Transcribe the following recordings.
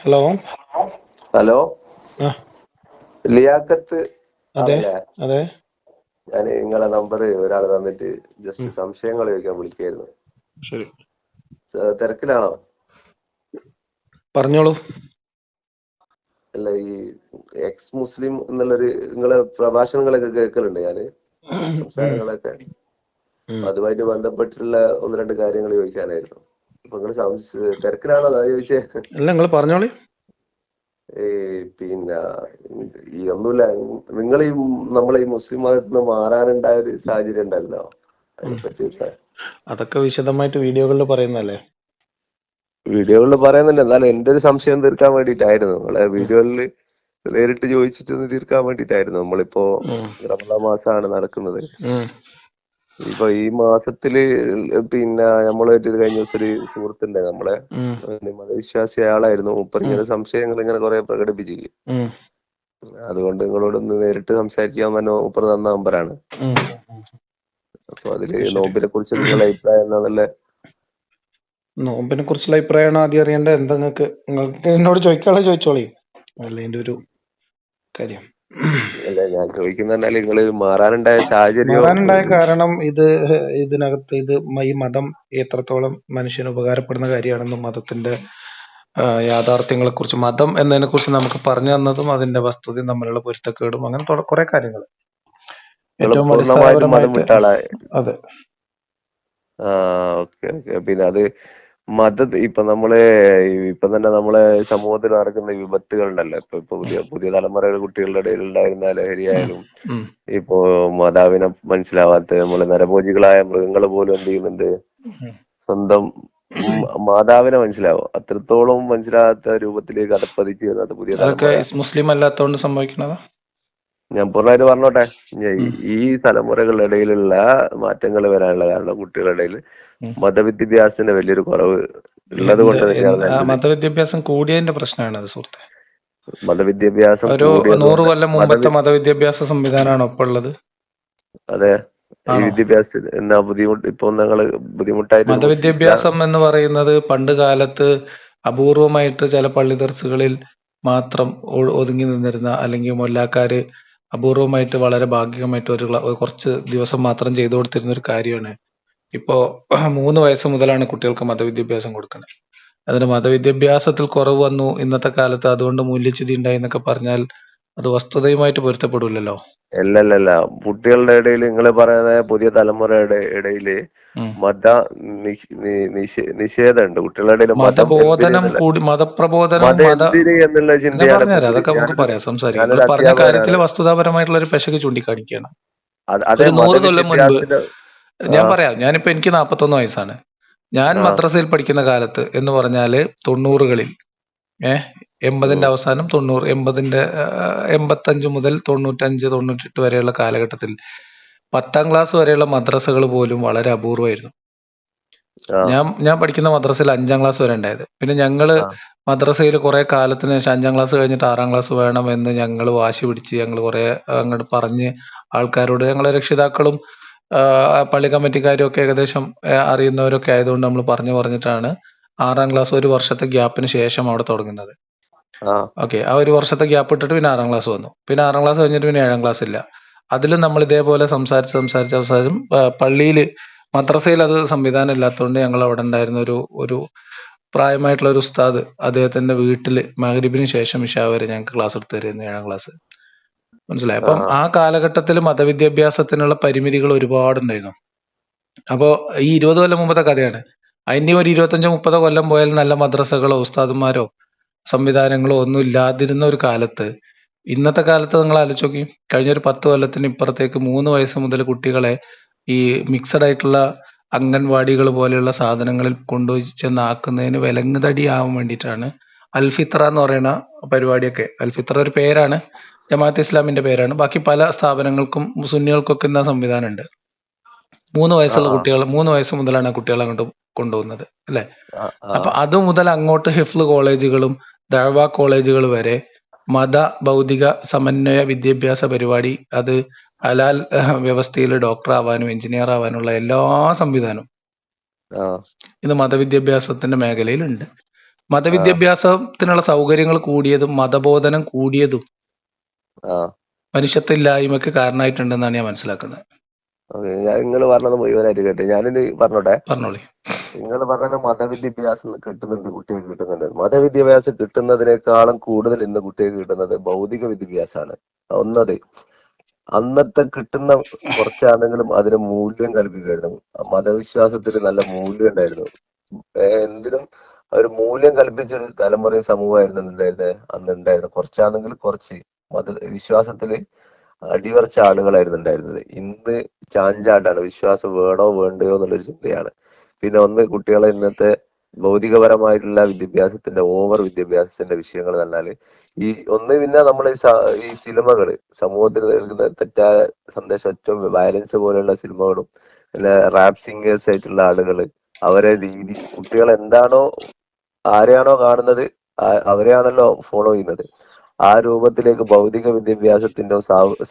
Hello. Hello, ആ ലിയാഖത്ത് അതെ ആണല്ലേ? അതെ. ഞാൻ നിങ്ങളെ നമ്പർ ഒരാൾ തന്നിട്ട് ഉം, ജസ്റ്റ് സംശയങ്ങൾ ചോദിക്കാൻ വിളിക്കായിരുന്നു. ശരി, തിരക്കിലാണോ? പറഞ്ഞോളൂ. അല്ല, ഈ എക്സ് മുസ്ലിം എന്നുള്ളൊരു നിങ്ങളെ പ്രഭാഷണങ്ങളൊക്കെ കേൾക്കലുണ്ട് ഞാന്, ഉം, സംസാരങ്ങളൊക്കെ. ഉം. അപ്പൊ അതുമായിട്ട് ബന്ധപ്പെട്ടിട്ടുള്ള ഒന്ന് രണ്ട് കാര്യങ്ങൾ ചോദിക്കാനായിരുന്നു. അപ്പൊ നിങ്ങൾ തിരക്കിലാണോ അതാ ചോദിച്ചേ? അല്ല, നിങ്ങൾ പറഞ്ഞോളി. ഈ പിന്നെ ഈ ഒന്നുമില്ല, നിങ്ങൾ ഈ നമ്മളെ ഈ മുസ്ലിം മതത്തിൽ നിന്ന് മാറാനുണ്ടായ ഒരു സാഹചര്യം ഉണ്ടല്ലോ, ഉം. അതിനെപ്പറ്റി അതൊക്കെ വിശദമായിട്ട് വീഡിയോകളിൽ പറയുന്നല്ലേ. വീഡിയോകളിൽ പറയുന്നുണ്ട്. എന്നാലും എന്റെ ഒരു സംശയം തീർക്കാൻ വേണ്ടിയിട്ടായിരുന്നു. നമ്മളെ ഉം, വീഡിയോകളിൽ നേരിട്ട് ചോദിച്ചിട്ട് തീർക്കാൻ വേണ്ടിയിട്ടായിരുന്നു. നമ്മളിപ്പോ ഉം, റമദാൻ മാസമാണ് നടക്കുന്നത്. ഉം, ഇപ്പൊ ഈ മാസത്തില് പിന്നെ നമ്മളായിട്ട് ഇത് കഴിഞ്ഞ ദിവസം ഒരു സുഹൃത്തുണ്ട് നമ്മളെ, ഉം, മതവിശ്വാസി ആളായിരുന്നു. മൂപ്പർ ഉം, ഇങ്ങനെ സംശയങ്ങൾ ഇങ്ങനെ കുറെ പ്രകടിപ്പിച്ചു. ഉം, അതുകൊണ്ട് നിങ്ങളോടൊന്ന് നേരിട്ട് സംസാരിക്കാൻ തന്നെ മൂപ്പർ തന്ന നമ്പറാണ്. ഉം. അപ്പൊ അതില് ശരി. നോമ്പിനെ കുറിച്ച് നിങ്ങളുടെ അഭിപ്രായം എന്താണല്ലേ? നോമ്പിനെ കുറിച്ചുള്ള അഭിപ്രായമാണ് ആദ്യം അറിയേണ്ടത്. എന്താ നിങ്ങൾക്ക് എന്നോട് ചോദിക്കാനുള്ളത് ചോദിച്ചോളി. അല്ല എൻ്റെ ഒരു കാര്യം. അല്ല, ഞാൻ ചോദിക്കുന്ന നിങ്ങള് മാറാനുണ്ടായ സാഹചര്യോ? മാറാനുണ്ടായ കാരണം ഇതിനകത്ത് ഈ മതം എത്രത്തോളം മനുഷ്യന് ഉപകാരപ്പെടുന്ന കാര്യമാണെന്നും മതത്തിന്റെ യാഥാർത്ഥ്യങ്ങളെ കുറിച്ച്, മതം എന്നതിനെ കുറിച്ച് നമുക്ക് പറഞ്ഞു തന്നതും അതിന്റെ വസ്തുതയും തമ്മിലുള്ള പൊരുത്തക്കേടും, അങ്ങനെ കുറെ കാര്യങ്ങൾ നിങ്ങൾ ഏറ്റവും പൂർണ്ണമായിട്ടും മതം അടിസ്ഥാനപരമായിട്ട്. വിട്ട ആളാ? അതെ. ആ, ഓക്കെ ഓക്കെ. പിന്നെ അത് ഇപ്പൊ ഇപ്പൊ തന്നെ നമ്മളെ സമൂഹത്തിൽ നടക്കുന്ന ഈ വിപത്തുകൾ ഉണ്ടല്ലോ. ഇപ്പൊ പുതിയ പുതിയ തലമുറയുടെ കുട്ടികളുടെ ഇടയിൽ ഉണ്ടായിരുന്ന ഉം, ലഹരിയായാലും, ഉം. ഇപ്പോ മാതാവിനെ മനസ്സിലാവാത്ത നമ്മള് നരഭോജികളായ മൃഗങ്ങൾ പോലും എന്ത് ചെയ്യുന്നുണ്ട്, ഉം. സ്വന്തം മാതാവിനെ മനസ്സിലാവും അത്രത്തോളം മനസ്സിലാകാത്ത രൂപത്തിലേക്ക് അതപ്പതിച്ച് വരുന്നത് പുതിയ അതൊക്കെ തലമുറ. മുസ്ലിം അല്ലാത്തതുകൊണ്ട് സംഭവിക്കുന്നതാ. ഞാൻ പൂർണ്ണമായിട്ട് പറഞ്ഞോട്ടെ. ഉം, ഈ തലമുറകളുടെ ഇടയിലുള്ള മാറ്റങ്ങൾ വരാനുള്ള കാരണം കുട്ടികളുടെ ഇടയിൽ ഉം. മതവിദ്യാഭ്യാസത്തിന്റെ വലിയൊരു കുറവ് ഉള്ളത് കൊണ്ട് തന്നെയാണ് ആ എൻ്റെ ഇത്. മതവിദ്യാഭ്യാസം കൂടിയതിന്റെ പ്രശ്നമാണ് അത്, സുഹൃത്തെ. മതവിദ്യാഭ്യാസം ഒരു കൂടിയത് 100 കൊണ്ട് കൊല്ലം മുമ്പത്തെ മതവിദ്യാഭ്യാസ സംവിധാനമാണോ ഇപ്പൊ ഉള്ളത്? അതെ, ഈ ആണോ? വിദ്യാഭ്യാസത്തിൽ എന്താ ബുദ്ധിമുട്ട് ഇപ്പൊ നിങ്ങള് ബുദ്ധിമുട്ടായിട്ടൊരു ഇസ്ലാം. മതവിദ്യാഭ്യാസം എന്ന് പറയുന്നത് പണ്ട് കാലത്ത് അപൂർവമായിട്ട് ചില പള്ളി ദർസുകളിൽ മാത്രം ഒതുങ്ങി നിന്നിരുന്ന, അല്ലെങ്കിൽ മൊല്ലാക്കാര് അപൂർവമായിട്ട് വളരെ ഭാഗികമായിട്ട് ഒരു കുറച്ച് ദിവസം മാത്രം ചെയ്തു കൊടുത്തിരുന്ന ഒരു കാര്യമാണ്. ഇപ്പോ 3 വയസ്സ് മുതലാണ് കുട്ടികൾക്ക് മതവിദ്യാഭ്യാസം കൊടുക്കുന്നത്. അതിന് മതവിദ്യാഭ്യാസത്തിൽ കുറവ് വന്നു ഇന്നത്തെ കാലത്ത്, അതുകൊണ്ട് മൂല്യച്യുതി ഉണ്ടായി എന്നൊക്കെ പറഞ്ഞാൽ അത് വസ്തുതയുമായിട്ട് പൊരുത്തപ്പെടില്ലല്ലോ. അല്ലല്ലല്ല, കുട്ടികളുടെ ഇടയിൽ നിങ്ങൾ പറയുന്ന പുതിയ തലമുറയുടെ ഇടയില് ഉം. മത നിഷേധമുണ്ട്. കുട്ടികളുടെ ഇടയിൽ മതം എന്തിന് മതബോധനം എന്നുള്ള കൂടി, മതപ്രബോധനവും മതം എന്തിന് എന്നുള്ള ഞാൻ ചിന്തയാണ് ഇപ്പൊ പറഞ്ഞുതരാം. പുതിയ. അതൊക്കെ നമുക്ക് പറയാം, സംസാരിക്കാം. നിങ്ങൾ ഞാനൊരു പറഞ്ഞ കാര്യത്തിൽ അധ്യാപകനാണ്. വസ്തുതാപരമായിട്ടുള്ള ഒരു പെശക് ചൂണ്ടിക്കാണിക്കുകയാണ്. അതേ ഒരു 100 കൊല്ലം മുൻപ്, മതവിദ്യാഭ്യാസത്തിന്റെ. ആ, ഞാൻ പറയാം, എനിക്ക് 41 വയസ്സാണ്. ഞാൻ ആ, മദ്രസയിൽ പഠിക്കുന്ന കാലത്ത് എന്ന് പറഞ്ഞാല് 90കളിൽ, 80ന്റെ ഉം, അവസാനം 90, 85 മുതൽ 95, 98 വരെയുള്ള കാലഘട്ടത്തിൽ 10ാം ക്ലാസ് വരെയുള്ള മദ്രസകൾ പോലും വളരെ അപൂർവമായിരുന്നു. ആ, ഞാൻ പഠിക്കുന്ന മദ്രസയിൽ 5ാം ക്ലാസ് വരെ ഉണ്ടായത്. പിന്നെ ഞങ്ങള് ആ, മദ്രസയിൽ കുറെ കാലത്തിന് ശേഷം 5ാം ക്ലാസ് കഴിഞ്ഞിട്ട് 6ാം ക്ലാസ് വേണമെന്ന് ഞങ്ങൾ വാശി പിടിച്ച്, ഞങ്ങൾ കുറെ അങ്ങോട്ട് പറഞ്ഞ് ആൾക്കാരോട്, ഞങ്ങളെ രക്ഷിതാക്കളും പള്ളി കമ്മിറ്റിക്കാരും ഒക്കെ ഏകദേശം അറിയുന്നവരൊക്കെ ആയതുകൊണ്ട് നമ്മൾ പറഞ്ഞിട്ടാണ് 6ാം ക്ലാസ് ഒരു വർഷത്തെ ഗ്യാപ്പിന് ശേഷം അവിടെ തുടങ്ങുന്നത്. ആ, ഓക്കെ, ആ ഒരു വർഷത്തെ ഗ്യാപ്പ് ഇട്ടിട്ട് പിന്നെ 6ാം ക്ലാസ് വന്നു. പിന്നെ 6ാം ക്ലാസ് കഴിഞ്ഞിട്ട് പിന്നെ 7ാം ക്ലാസ് ഇല്ല. അതിലും നമ്മൾ ഇതേപോലെ സംസാരിച്ച് അവസാനം പള്ളിയിൽ, മദ്രസയിൽ അത് സംവിധാനം ഇല്ലാത്തതുകൊണ്ട് ഞങ്ങൾ അവിടെ ഉണ്ടായിരുന്ന ഒരു പ്രായമായിട്ടുള്ള ഒരു ഉസ്താദ്, അദ്ദേഹത്തിന്റെ വീട്ടിൽ മഗ്‌രിബിന് ശേഷം ഇശാ വരെ ഞങ്ങൾക്ക് ക്ലാസ് എടുത്തു തരുന്നു, 7ാം ക്ലാസ്. മനസ്സിലായി. അപ്പം ആ, ആ കാലഘട്ടത്തിൽ മതവിദ്യാഭ്യാസത്തിനുള്ള പരിമിതികൾ ഒരുപാടുണ്ടായിരുന്നു. അപ്പോ ഈ 20 കൊല്ലം മുമ്പത്തെ കഥയാണ്. അതിന്റെ ഒരു 25-30 കൊല്ലം പോയാൽ നല്ല മദ്രസകളോ ഉസ്താദുമാരോ സംവിധാനങ്ങളോ ഒന്നും ഇല്ലാതിരുന്ന ഒരു കാലത്ത്, ഇന്നത്തെ കാലത്ത് നിങ്ങൾ ആലോചിച്ച് നോക്കി, കഴിഞ്ഞ ഒരു 10 കൊല്ലത്തിന് ഇപ്പുറത്തേക്ക് 3 വയസ്സ് മുതൽ കുട്ടികളെ ഈ മിക്സഡ് ആയിട്ടുള്ള അംഗൻവാടികൾ പോലെയുള്ള സാധനങ്ങളിൽ കൊണ്ടുപോയി ചെന്നാക്കുന്നതിന് വിലങ്ങുതടിയാവാൻ വേണ്ടിയിട്ടാണ് അൽഫിത്ര എന്ന് പറയുന്ന പരിപാടിയൊക്കെ. അൽഫിത്ര ഒരു പേരാണ്, ജമാഅത്ത് ഇസ്ലാമിന്റെ പേരാണ്. ബാക്കി പല സ്ഥാപനങ്ങൾക്കും സുന്നികൾക്കൊക്കെ ഇന്ന സംവിധാനം ഉണ്ട്. 3 ആ, വയസ്സുള്ള ആ, കുട്ടികൾ, 3 വയസ്സ് മുതലാണ് ആ കുട്ടികളെ അങ്ങോട്ട് കൊണ്ടുപോകുന്നത്, അല്ലെ? ആ, അപ്പൊ ആ, അത് മുതൽ അങ്ങോട്ട് ഹിഫ്ള് കോളേജുകളും ദഅ്വ കോളേജുകൾ വരെ മത ഭൗതിക സമന്വയ വിദ്യാഭ്യാസ പരിപാടി, അത് ഹലാൽ വ്യവസ്ഥയിൽ ഡോക്ടർ ആവാനും എഞ്ചിനീയർ ആവാനുള്ള എല്ലാ സംവിധാനവും ആ, ഇത് മതവിദ്യാഭ്യാസത്തിന്റെ മേഖലയിലുണ്ട്. ആ മതവിദ്യാഭ്യാസത്തിനുള്ള സൗകര്യങ്ങൾ കൂടിയതും മതബോധനം കൂടിയതും ആ മനുഷ്യത്വമില്ലായ്മയ്ക്ക് കാരണമായിട്ടുണ്ടെന്നാണ് ഞാൻ മനസ്സിലാക്കുന്നത്. ഓക്കെ. ഞാൻ നിങ്ങൾ പറഞ്ഞത് മുഴുവനായിട്ട് കേട്ടെ. ഞാനിത് പറഞ്ഞോട്ടെ. പറഞ്ഞോളി. നിങ്ങൾ പറഞ്ഞത് മതവിദ്യാഭ്യാസം കിട്ടുന്നുണ്ട്, കുട്ടികൾക്ക് കിട്ടുന്നുണ്ട്. മതവിദ്യാഭ്യാസം കിട്ടുന്നതിനേക്കാളും കൂടുതൽ ഇന്ന് കുട്ടികൾക്ക് കിട്ടുന്നത് ഭൗതിക വിദ്യാഭ്യാസമാണ്. ഒന്നത് അന്നത്തെ കിട്ടുന്ന കുറച്ചാണെങ്കിലും അതിന് മൂല്യം കൽപ്പിക്കുമായിരുന്നു. മതവിശ്വാസത്തിന് നല്ല മൂല്യം ഉണ്ടായിരുന്നു. എന്തിനും ഒരു മൂല്യം കൽപ്പിച്ചൊരു തലമുറയും സമൂഹമായിരുന്നു ഉണ്ടായിരുന്നത് അന്ന് ഉണ്ടായിരുന്നത്. കുറച്ചാണെങ്കിൽ കുറച്ച് മത വിശ്വാസത്തില് അടിയുറച്ച ആളുകളായിരുന്നു ഉണ്ടായിരുന്നത്. ഇന്ന് ചാഞ്ചാട്ടാണ്, വിശ്വാസം വേണോ വേണ്ടയോ എന്നുള്ളൊരു ചിന്തയാണ്. പിന്നെ ഒന്ന് കുട്ടികളെ ഇന്നത്തെ ഭൗതികപരമായിട്ടുള്ള വിദ്യാഭ്യാസത്തിന്റെ ഓവർ വിദ്യാഭ്യാസത്തിന്റെ വിഷയങ്ങൾ പറഞ്ഞാല് ഈ ഒന്ന് പിന്നെ നമ്മൾ ഈ സിനിമകള് സമൂഹത്തിൽ നൽകുന്ന തെറ്റായ സന്ദേശം, ഏറ്റവും വയലൻസ് പോലെയുള്ള സിനിമകളും പിന്നെ റാപ്പ് സിംഗേഴ്സ് ആയിട്ടുള്ള ആളുകള് അവരെ രീതി, കുട്ടികൾ എന്താണോ ആരെയാണോ കാണുന്നത് അവരെയാണല്ലോ ഫോളോ ചെയ്യുന്നത്. ആ രൂപത്തിലേക്ക് ഭൗതിക വിദ്യാഭ്യാസത്തിന്റെ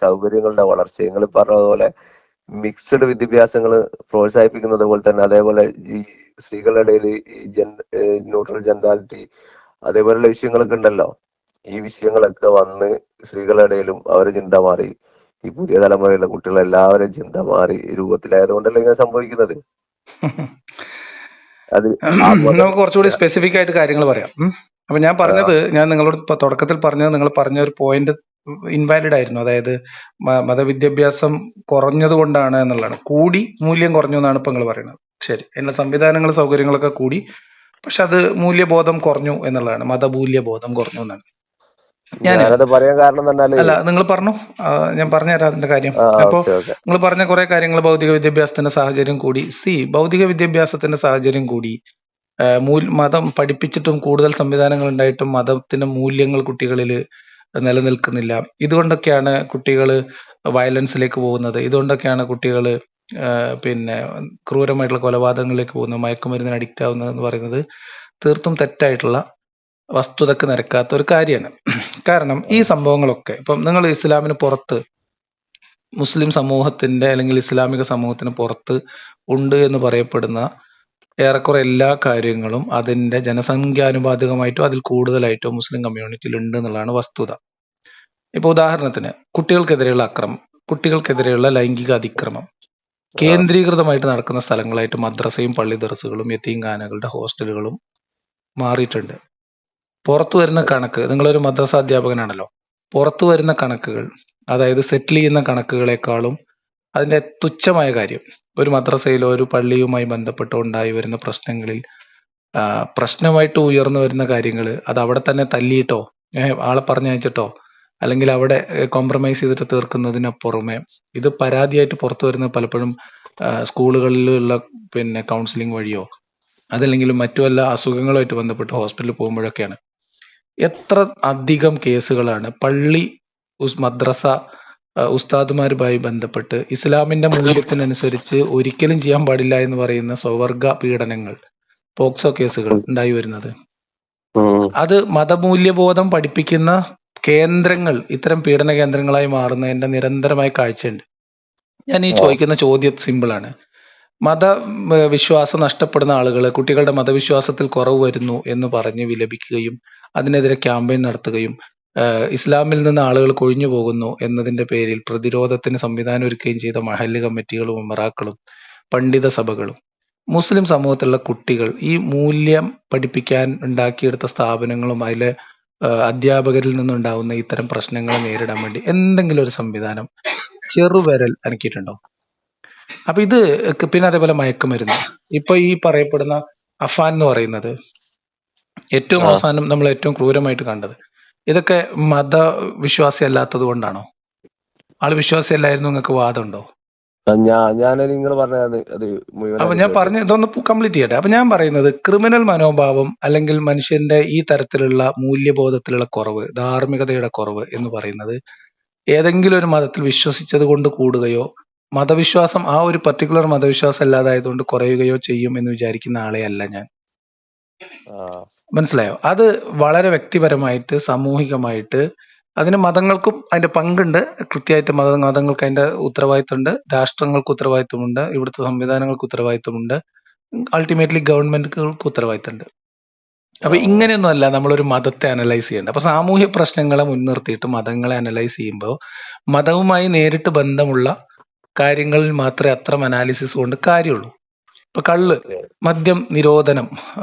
സൗകര്യങ്ങളുടെ വളർച്ച നിങ്ങൾ പറഞ്ഞതുപോലെ മിക്സഡ് വിദ്യാഭ്യാസങ്ങൾ പ്രോത്സാഹിപ്പിക്കുന്നത് പോലെ തന്നെ അതേപോലെ ഈ സ്ത്രീകളുടെ ഇടയിൽ ഈ ന്യൂട്രൽ ജെൻഡാലിറ്റി അതേപോലെയുള്ള വിഷയങ്ങളൊക്കെ ഉണ്ടല്ലോ. ഈ വിഷയങ്ങളൊക്കെ വന്ന് സ്ത്രീകളുടെ ഇടയിലും അവരുടെ ചിന്ത മാറി. ഈ പുതിയ തലമുറയിലെ കുട്ടികളെല്ലാവരും ചിന്ത മാറി ഈ രൂപത്തിലായതുകൊണ്ടല്ലേ ഇങ്ങനെ സംഭവിക്കുന്നത്. അത് ആ മത നമുക്ക് കുറച്ചുകൂടി സ്പെസിഫിക് ആയിട്ട് കാര്യങ്ങൾ പറയാം. അപ്പൊ ഞാൻ ആ പറഞ്ഞത്, ഞാൻ നിങ്ങളോട് ഇപ്പൊ തുടക്കത്തിൽ പറഞ്ഞത്, നിങ്ങൾ പറഞ്ഞ ഒരു പോയിന്റ് ഇൻവാലിഡ് ആയിരുന്നു. അതായത് മതവിദ്യാഭ്യാസം കുറഞ്ഞത് കൊണ്ടാണ് എന്നുള്ളതാണ്. കൂടി മൂല്യം കുറഞ്ഞു എന്നാണ് ഇപ്പൊ നിങ്ങൾ പറയുന്നത്. ശരി, അതിനുള്ള സംവിധാനങ്ങൾ സൗകര്യങ്ങളൊക്കെ കൂടി, പക്ഷെ അത് മൂല്യബോധം കുറഞ്ഞു എന്നുള്ളതാണ്. മതമൂല്യബോധം കുറഞ്ഞു എന്നാണ്. ഞാന് ഞാനത് പറയാൻ കാരണം എന്ന് പറഞ്ഞാല് അല്ല, നിങ്ങൾ പറഞ്ഞു. ഞാൻ പറഞ്ഞുതരാം അതിന്റെ കാര്യം. അപ്പോ ഓക്കെ ഓക്കെ. നിങ്ങൾ പറഞ്ഞ കുറെ കാര്യങ്ങൾ, ഭൗതിക വിദ്യാഭ്യാസത്തിന്റെ സാഹചര്യം കൂടി. ഭൗതിക വിദ്യാഭ്യാസത്തിന്റെ സാഹചര്യം കൂടി, മതം പഠിപ്പിച്ചിട്ടും കൂടുതൽ സംവിധാനങ്ങൾ ഉണ്ടായിട്ടും മതത്തിന്റെ മൂല്യങ്ങൾ കുട്ടികളിൽ നിലനിൽക്കുന്നില്ല. ഇതുകൊണ്ടൊക്കെയാണ് കുട്ടികൾ വയലൻസിലേക്ക് പോകുന്നത്. ഇതുകൊണ്ടൊക്കെയാണ് കുട്ടികൾ പിന്നെ ക്രൂരമായിട്ടുള്ള കൊലപാതകങ്ങളിലേക്ക് പോകുന്നത്, മയക്കുമരുന്നിന് അഡിക്റ്റ് ആവുന്നത് എന്ന് പറയുന്നത് തീർത്തും തെറ്റായിട്ടുള്ള, വസ്തുതക്ക് നിരക്കാത്ത ഒരു കാര്യമാണ്. കാരണം ഈ സംഭവങ്ങളൊക്കെ ഇപ്പം നിങ്ങൾ ഇസ്ലാമിന് പുറത്ത്, മുസ്ലിം സമൂഹത്തിന്റെ അല്ലെങ്കിൽ ഇസ്ലാമിക സമൂഹത്തിന് പുറത്ത് ഉണ്ട് എന്ന് പറയപ്പെടുന്ന ഏറെക്കുറെ എല്ലാ കാര്യങ്ങളും അതിന്റെ ജനസംഖ്യാനുപാതികമായിട്ടോ അതിൽ കൂടുതലായിട്ടോ മുസ്ലിം കമ്മ്യൂണിറ്റിയിൽ ഉണ്ട് എന്നുള്ളതാണ് വസ്തുത. ഇപ്പൊ ഉദാഹരണത്തിന് കുട്ടികൾക്കെതിരെയുള്ള അക്രമം, കുട്ടികൾക്കെതിരെയുള്ള ലൈംഗിക അതിക്രമം ആ കേന്ദ്രീകൃതമായിട്ട് നടക്കുന്ന സ്ഥലങ്ങളായിട്ട് മദ്രസയും പള്ളി ദർസുകളും യത്തീംഖാനകളുടെ ഹോസ്റ്റലുകളും മാറിയിട്ടുണ്ട്. പുറത്തു വരുന്ന കണക്ക്, നിങ്ങളൊരു മദ്രസ അധ്യാപകനാണല്ലോ, പുറത്തു വരുന്ന കണക്കുകൾ, അതായത് സെറ്റിൽ ചെയ്യുന്ന കണക്കുകളെക്കാളും അതിന്റെ തുച്ഛമായ കാര്യം, ഒരു മദ്രസയിലോ ഒരു പള്ളിയുമായി ബന്ധപ്പെട്ടോ ഉണ്ടായി വരുന്ന പ്രശ്നങ്ങളിൽ പ്രശ്നമായിട്ട് ഉയർന്നു വരുന്ന കാര്യങ്ങൾ അത് അവിടെ തന്നെ തല്ലിയിട്ടോ ആളെ പറഞ്ഞയച്ചിട്ടോ അല്ലെങ്കിൽ അവിടെ കോംപ്രമൈസ് ചെയ്തിട്ട് തീർക്കുന്നതിന് പുറമെ ഇത് പരാതിയായിട്ട് പുറത്തു വരുന്നത് പലപ്പോഴും സ്കൂളുകളിലുള്ള പിന്നെ കൗൺസിലിംഗ് വഴിയോ അതല്ലെങ്കിൽ മറ്റു വല്ല അസുഖങ്ങളുമായിട്ട് ബന്ധപ്പെട്ട് ഹോസ്പിറ്റലിൽ പോകുമ്പോഴൊക്കെയാണ്. എത്ര അധികം കേസുകളാണ് പള്ളി മദ്രസ ഉസ്താദുമാരുമായി ബന്ധപ്പെട്ട് ഇസ്ലാമിന്റെ മൂല്യത്തിനനുസരിച്ച് ഒരിക്കലും ചെയ്യാൻ പാടില്ല എന്ന് പറയുന്ന സ്വവർഗ പീഡനങ്ങൾ, പോക്സോ കേസുകൾ ഉണ്ടായി വരുന്നത്. ഉം. അത് മതമൂല്യബോധം പഠിപ്പിക്കുന്ന കേന്ദ്രങ്ങൾ ഇത്തരം പീഡന കേന്ദ്രങ്ങളായി മാറുന്നതിന്റെ നിരന്തരമായ കാഴ്ചയുണ്ട്. ഞാൻ ഈ ആ ചോദിക്കുന്ന ചോദ്യം സിമ്പിളാണ്. വിശ്വാസം നഷ്ടപ്പെടുന്ന ആളുകൾ, കുട്ടികളുടെ മതവിശ്വാസത്തിൽ കുറവ് വരുന്നു എന്ന് പറഞ്ഞ് വിലപിക്കുകയും അതിനെതിരെ ക്യാമ്പയിൻ നടത്തുകയും ഇസ്ലാമിൽ നിന്ന് ആളുകൾ കൊഴിഞ്ഞു പോകുന്നു എന്നതിന്റെ പേരിൽ പ്രതിരോധത്തിന് സംവിധാനം ഒരുക്കുകയും ചെയ്ത മഹല്ല് കമ്മിറ്റികളും ഉമറാക്കളും പണ്ഡിത സഭകളും മുസ്ലിം സമൂഹത്തിലുള്ള കുട്ടികൾ ഈ മൂല്യം പഠിപ്പിക്കാൻ ഉണ്ടാക്കിയെടുത്ത സ്ഥാപനങ്ങളും അതിലെ അധ്യാപകരിൽ നിന്നുണ്ടാവുന്ന ഇത്തരം പ്രശ്നങ്ങളെ നേരിടാൻ വേണ്ടി എന്തെങ്കിലും ഒരു സംവിധാനം ചെറുവിരൽ അനക്കിയിട്ടുണ്ടോ? അപ്പൊ ഇത് പിന്നെ അതേപോലെ മയക്കുമരുന്ന്, ഇപ്പൊ ഈ പറയപ്പെടുന്ന അഫാൻ എന്ന് പറയുന്നത് ഏറ്റവും ആ അവസാനം നമ്മൾ ഏറ്റവും ക്രൂരമായിട്ട് കണ്ടത്, ഇതൊക്കെ മതവിശ്വാസി അല്ലാത്തത് കൊണ്ടാണോ? ആള് വിശ്വാസി അല്ലായിരുന്നു നിങ്ങൾക്ക് വാദമുണ്ടോ? ഞാൻ നിങ്ങൾ പറഞ്ഞത് അത് അപ്പൊ മുഴുവനായിട്ട് ഞാൻ കേട്ടു. പറഞ്ഞ ഇതൊന്ന് കംപ്ലീറ്റ് ചെയ്യട്ടെ. അപ്പൊ ഞാൻ പറയുന്നത് ക്രിമിനൽ മനോഭാവം അല്ലെങ്കിൽ മനുഷ്യന്റെ ഈ തരത്തിലുള്ള മൂല്യബോധത്തിലുള്ള കുറവ്, ധാർമ്മികതയുടെ കുറവ് എന്ന് പറയുന്നത് ഏതെങ്കിലും ഒരു മതത്തിൽ വിശ്വസിച്ചത് കൊണ്ട് കൂടുകയോ മതവിശ്വാസം ആ ഒരു പർട്ടിക്കുലർ മതവിശ്വാസം അല്ലാതായതുകൊണ്ട് കുറയുകയോ ചെയ്യും എന്ന് വിചാരിക്കുന്ന ആളെ അല്ല ഞാൻ. ആ മനസ്സിലായോ? അത് വളരെ വ്യക്തിപരമായിട്ട് സാമൂഹികമായിട്ട് അതിന് മതങ്ങൾക്കും അതിന്റെ പങ്കുണ്ട്. കൃത്യമായിട്ട് മതങ്ങൾക്ക് അതിന്റെ ഉത്തരവാദിത്തമുണ്ട്, രാഷ്ട്രങ്ങൾക്ക് ഉത്തരവാദിത്തമുണ്ട്, ഇവിടുത്തെ സംവിധാനങ്ങൾക്ക് ഉത്തരവാദിത്തമുണ്ട്, അൾട്ടിമേറ്റ്ലി ഗവൺമെന്റുകൾക്ക് ഉത്തരവാദിത്തമുണ്ട്. അപ്പൊ ഇങ്ങനെയൊന്നും അല്ല നമ്മളൊരു മതത്തെ അനലൈസ് ചെയ്യേണ്ടത്. അപ്പൊ സാമൂഹ്യ പ്രശ്നങ്ങളെ മുൻനിർത്തിയിട്ട് മതങ്ങളെ അനലൈസ് ചെയ്യുമ്പോൾ മതവുമായി നേരിട്ട് ബന്ധമുള്ള കാര്യങ്ങളിൽ മാത്രമേ അത്തരം അനാലിസിസ് കൊണ്ട് കാര്യമുള്ളൂ. ഇപ്പൊ കള്ള്, ഓക്കെ. മദ്യം നിരോധനം,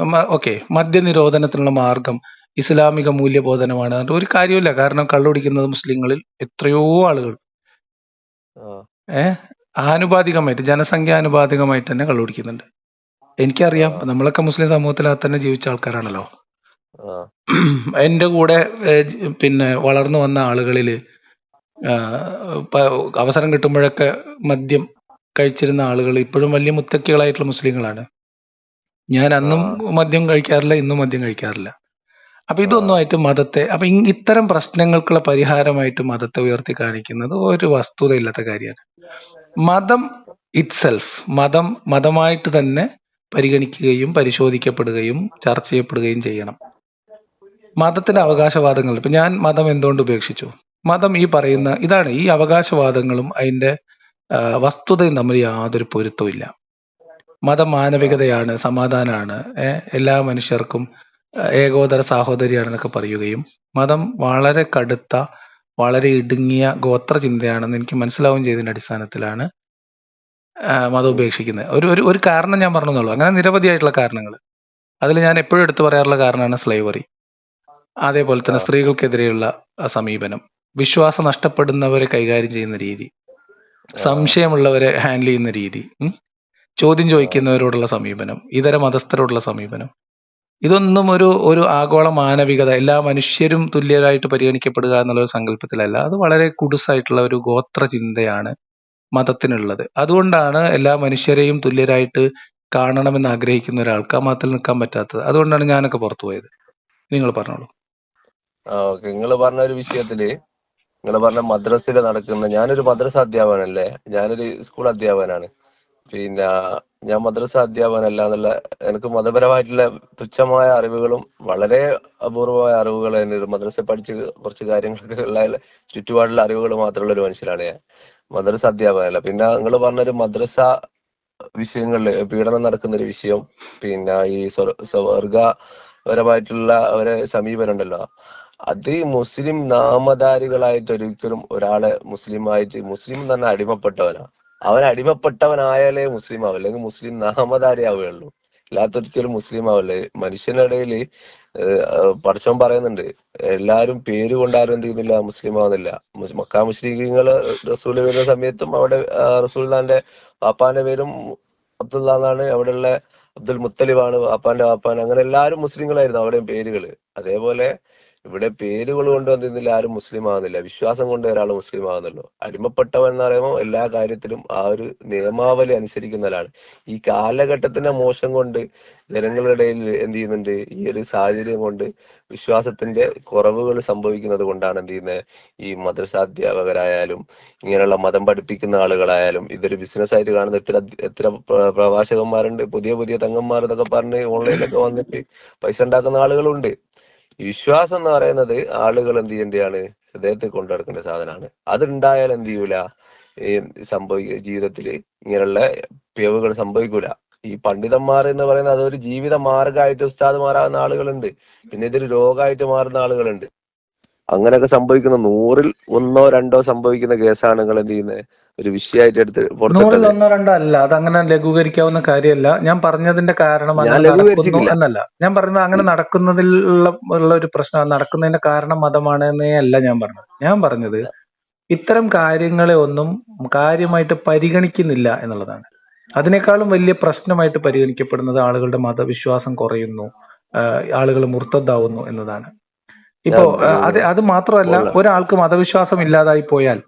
ഓക്കെ, മദ്യനിരോധനത്തിനുള്ള മാർഗം ഇസ്ലാമിക മൂല്യബോധനമാണ് പറഞ്ഞിട്ട് ഒരു കാര്യമില്ല. കാരണം കള്ള് കുടിക്കുന്നത് മുസ്ലിങ്ങളിൽ എത്രയോ ആളുകൾ ആനുപാതികമായിട്ട്, ജനസംഖ്യാനുപാതികമായിട്ട് തന്നെ കള്ളു കുടിക്കുന്നുണ്ട്. എനിക്കറിയാം, നമ്മളൊക്കെ മുസ്ലിം സമൂഹത്തിനകത്ത് തന്നെ ജീവിച്ച ആൾക്കാരാണല്ലോ. എന്റെ കൂടെ പിന്നെ വളർന്നു വന്ന ആളുകളില് അവസരം കിട്ടുമ്പോഴൊക്കെ മദ്യം കഴിച്ചിരുന്ന ആളുകൾ ഇപ്പോഴും വലിയ മുത്തക്കികളായിട്ടുള്ള മുസ്ലിങ്ങളാണ്. ഞാൻ അന്നും മദ്യം കഴിക്കാറില്ല, ഇന്നും മദ്യം കഴിക്കാറില്ല. അപ്പൊ ഇതൊന്നുമായിട്ട് മതത്തെ, അപ്പൊ ഇത്തരം പ്രശ്നങ്ങൾക്കുള്ള പരിഹാരമായിട്ട് മതത്തെ ഉയർത്തി കാണിക്കുന്നത് ഒരു വസ്തുതയില്ലാത്ത കാര്യമാണ്. മതം ഇറ്റ്സെൽഫ്, മതമായിട്ട് തന്നെ പരിഗണിക്കുകയും പരിശോധിക്കപ്പെടുകയും ചർച്ച ചെയ്യപ്പെടുകയും ചെയ്യണം. മതത്തിന്റെ അവകാശവാദങ്ങൾ, ഇപ്പൊ ഞാൻ മതം എന്തുകൊണ്ട് ഉപേക്ഷിച്ചു? മതം ഈ പറയുന്ന ഇതാണ്, ഈ അവകാശവാദങ്ങളും അതിന്റെ വസ്തുതയും തമ്മിൽ യാതൊരു പൊരുത്തവും ഇല്ല. മതം മാനവികതയാണ്, സമാധാനമാണ്, എല്ലാ മനുഷ്യർക്കും ഏകോദര സാഹോദര്യാണെന്നൊക്കെ പറയുകയും മതം വളരെ കടുത്ത, വളരെ ഇടുങ്ങിയ ഗോത്ര ചിന്തയാണെന്ന് എനിക്ക് മനസ്സിലാവുകയും ചെയ്തതിന്റെ അടിസ്ഥാനത്തിലാണ് മതം ഉപേക്ഷിക്കുന്നത്. ഒരു കാരണം ഞാൻ പറഞ്ഞെന്നുള്ളൂ. അങ്ങനെ നിരവധിയായിട്ടുള്ള കാരണങ്ങൾ. അതിൽ ഞാൻ എപ്പോഴും എടുത്തു പറയാറുള്ള കാരണമാണ് സ്ലേവറി. അതേപോലെ തന്നെ സ്ത്രീകൾക്കെതിരെയുള്ള സമീപനം, വിശ്വാസം നഷ്ടപ്പെടുന്നവരെ കൈകാര്യം ചെയ്യുന്ന രീതി, സംശയമുള്ളവരെ ഹാൻഡിൽ ചെയ്യുന്ന രീതി, ചോദ്യം ചോദിക്കുന്നവരോടുള്ള സമീപനം, ഇതര മതസ്ഥരോടുള്ള സമീപനം, ഇതൊന്നും ഒരു ആഗോള മാനവികത, എല്ലാ മനുഷ്യരും തുല്യരായിട്ട് പരിഗണിക്കപ്പെടുക എന്നുള്ള ഒരു സങ്കല്പത്തിലല്ല. അത് വളരെ കുടുസായിട്ടുള്ള ഒരു ഗോത്ര ചിന്തയാണ് മതത്തിനുള്ളത്. അതുകൊണ്ടാണ് എല്ലാ മനുഷ്യരെയും തുല്യരായിട്ട് കാണണമെന്ന് ആഗ്രഹിക്കുന്ന ഒരാൾക്ക് ആ മതത്തിൽ നിൽക്കാൻ പറ്റാത്തത്. അതുകൊണ്ടാണ് ഞാനൊക്കെ പുറത്തു പോയത്. നിങ്ങൾ പറഞ്ഞോളൂ. ഓക്കെ. നിങ്ങൾ പറഞ്ഞ ഒരു വിഷയത്തില്, നിങ്ങൾ പറഞ്ഞ മദ്രസയിൽ നടക്കുന്ന, ഞാനൊരു മദ്രസ അധ്യാപകനല്ലേ, ഞാനൊരു സ്കൂൾ അധ്യാപകനാണ്. പിന്നെ ഞാൻ മദ്രസ അധ്യാപകനല്ല എന്നുള്ള, എനിക്ക് മതപരമായിട്ടുള്ള തുച്ഛമായ അറിവുകളും വളരെ അപൂർവമായ അറിവുകൾ തന്നെ, ഒരു മദ്രസ പഠിച്ച് കുറച്ച് കാര്യങ്ങളൊക്കെ ഉള്ള ചുറ്റുപാടുള്ള അറിവുകൾ മാത്രമുള്ള ഒരു മനുഷ്യനാണ് ഞാൻ. മദ്രസ അധ്യാപകനല്ല. പിന്നെ നിങ്ങൾ പറഞ്ഞൊരു മദ്രസ വിഷയങ്ങളില് പീഡനം നടക്കുന്ന ഒരു വിഷയം, പിന്നെ ഈ സ്വർഗപരമായിട്ടുള്ള ഒരു സമീപനം ഉണ്ടല്ലോ, അത് മുസ്ലിം നാമധാരികളായിട്ട് ഒരിക്കലും ഒരാളെ മുസ്ലിം തന്നെ അടിമപ്പെട്ടവനാ. അവൻ അടിമപ്പെട്ടവനായാലേ മുസ്ലിം ആവില്ല, അല്ലെങ്കിൽ മുസ്ലിം നാമധാരി ആവുകയുള്ളൂ, അല്ലാത്തൊരിക്കലും മുസ്ലിം ആവില്ല. മനുഷ്യനിടയിൽ പടച്ചവൻ പറയുന്നുണ്ട്, എല്ലാരും പേര് കൊണ്ടാരും എന്ത് ചെയ്യുന്നില്ല, മുസ്ലിം ആവുന്നില്ല. മക്കാ മുശ്രിക്കുകള് റസൂല് വരുന്ന സമയത്തും അവിടെ റസൂൽദാന്റെ വാപ്പാന്റെ പേരും അബ്ദുള്ള എന്നാണ്, അവിടെയുള്ള അബ്ദുൽ മുത്തലിബാണ് വാപ്പാന്റെ വാപ്പാൻ. അങ്ങനെ എല്ലാവരും മുസ്ലിങ്ങളായിരുന്നു അവിടെയും പേരുകള്. അതേപോലെ ഇവിടെ പേരുകൾ കൊണ്ട് വന്നിരുന്നില്ല, ആരും മുസ്ലിം ആവുന്നില്ല, വിശ്വാസം കൊണ്ട് ഒരാൾ മുസ്ലിം ആവുന്നുള്ളൂ. അടിമപ്പെട്ടവൻ എന്ന് പറയുമ്പോൾ എല്ലാ കാര്യത്തിലും ആ ഒരു നിയമാവലി അനുസരിക്കുന്നവരാണ്. ഈ കാലഘട്ടത്തിന്റെ മോശം കൊണ്ട് ജനങ്ങളുടെ ഇടയിൽ എന്ത് ചെയ്യുന്നുണ്ട്, ഈ ഒരു സാഹചര്യം കൊണ്ട് വിശ്വാസത്തിന്റെ കുറവുകൾ സംഭവിക്കുന്നത് കൊണ്ടാണ് എന്ത് ചെയ്യുന്നത്, ഈ മദ്രസാധ്യാപകരായാലും ഇങ്ങനെയുള്ള മതം പഠിപ്പിക്കുന്ന ആളുകളായാലും ഇതൊരു ബിസിനസ് ആയിട്ട് കാണുന്ന എത്ര പ്രഭാഷകന്മാരുണ്ട്, പുതിയ പുതിയ തങ്ങന്മാർ എന്നൊക്കെ പറഞ്ഞ് ഓൺലൈനിലൊക്കെ വന്നിട്ട് പൈസ ഉണ്ടാക്കുന്ന ആളുകളുണ്ട്. ഈ വിശ്വാസം എന്ന് പറയുന്നത് ആളുകൾ എന്ത് ചെയ്യേണ്ടതാണ്, ഹൃദയത്തിൽ കൊണ്ടു നടക്കേണ്ട സാധനമാണ്. അതുണ്ടായാൽ എന്ത് ചെയ്യൂല, ഈ ജീവിതത്തില് ഇങ്ങനെയുള്ള പിഴവുകൾ സംഭവിക്കൂല. ഈ പണ്ഡിതന്മാർ എന്ന് പറയുന്നത് അതൊരു ജീവിത മാർഗമായിട്ട് ഉസ്താദുമാരാകുന്ന ആളുകളുണ്ട്, പിന്നെ ഇതൊരു രോഗമായിട്ട് മാറുന്ന ആളുകളുണ്ട്. അങ്ങനെയൊക്കെ സംഭവിക്കുന്ന 100-ൽ 1-2 സംഭവിക്കുന്ന കേസാണ് നിങ്ങൾ എന്ത് ചെയ്യുന്നത്, ഒരു വിഷയമായിട്ട് എടുത്ത് 100-ൽ പുറത്തിട്ടത്. 1-2 അല്ല, അതങ്ങനെ ലഘൂകരിക്കാവുന്ന കാര്യമല്ല. ഞാൻ പറഞ്ഞതിന്റെ കാരണം ഞാൻ അങ്ങനെ നടക്കുന്നു ലഘൂകരിച്ചിട്ടില്ല. എന്നല്ല ഞാൻ പറഞ്ഞത്. അങ്ങനെ നടക്കുന്നതിൽ ഉള്ള ഒരു പ്രശ്നം, നടക്കുന്നതിന്റെ കാരണം മതമാണ് എന്നേ അല്ല ഞാൻ പറഞ്ഞത്. ഞാൻ പറഞ്ഞത് ഇത്തരം കാര്യങ്ങളെ ഒന്നും കാര്യമായിട്ട് പരിഗണിക്കുന്നില്ല എന്നുള്ളതാണ്. അതിനേക്കാളും വലിയ പ്രശ്നമായിട്ട് പരിഗണിക്കപ്പെടുന്നത് ആളുകളുടെ മതവിശ്വാസം കുറയുന്നു, ആളുകൾ മുർത്തദ്ദാവുന്നു എന്നതാണ്. ഇപ്പോ അത് മാത്രമല്ല, ഒരാൾക്ക് മതവിശ്വാസം ഇല്ലാതായി പോയാൽ,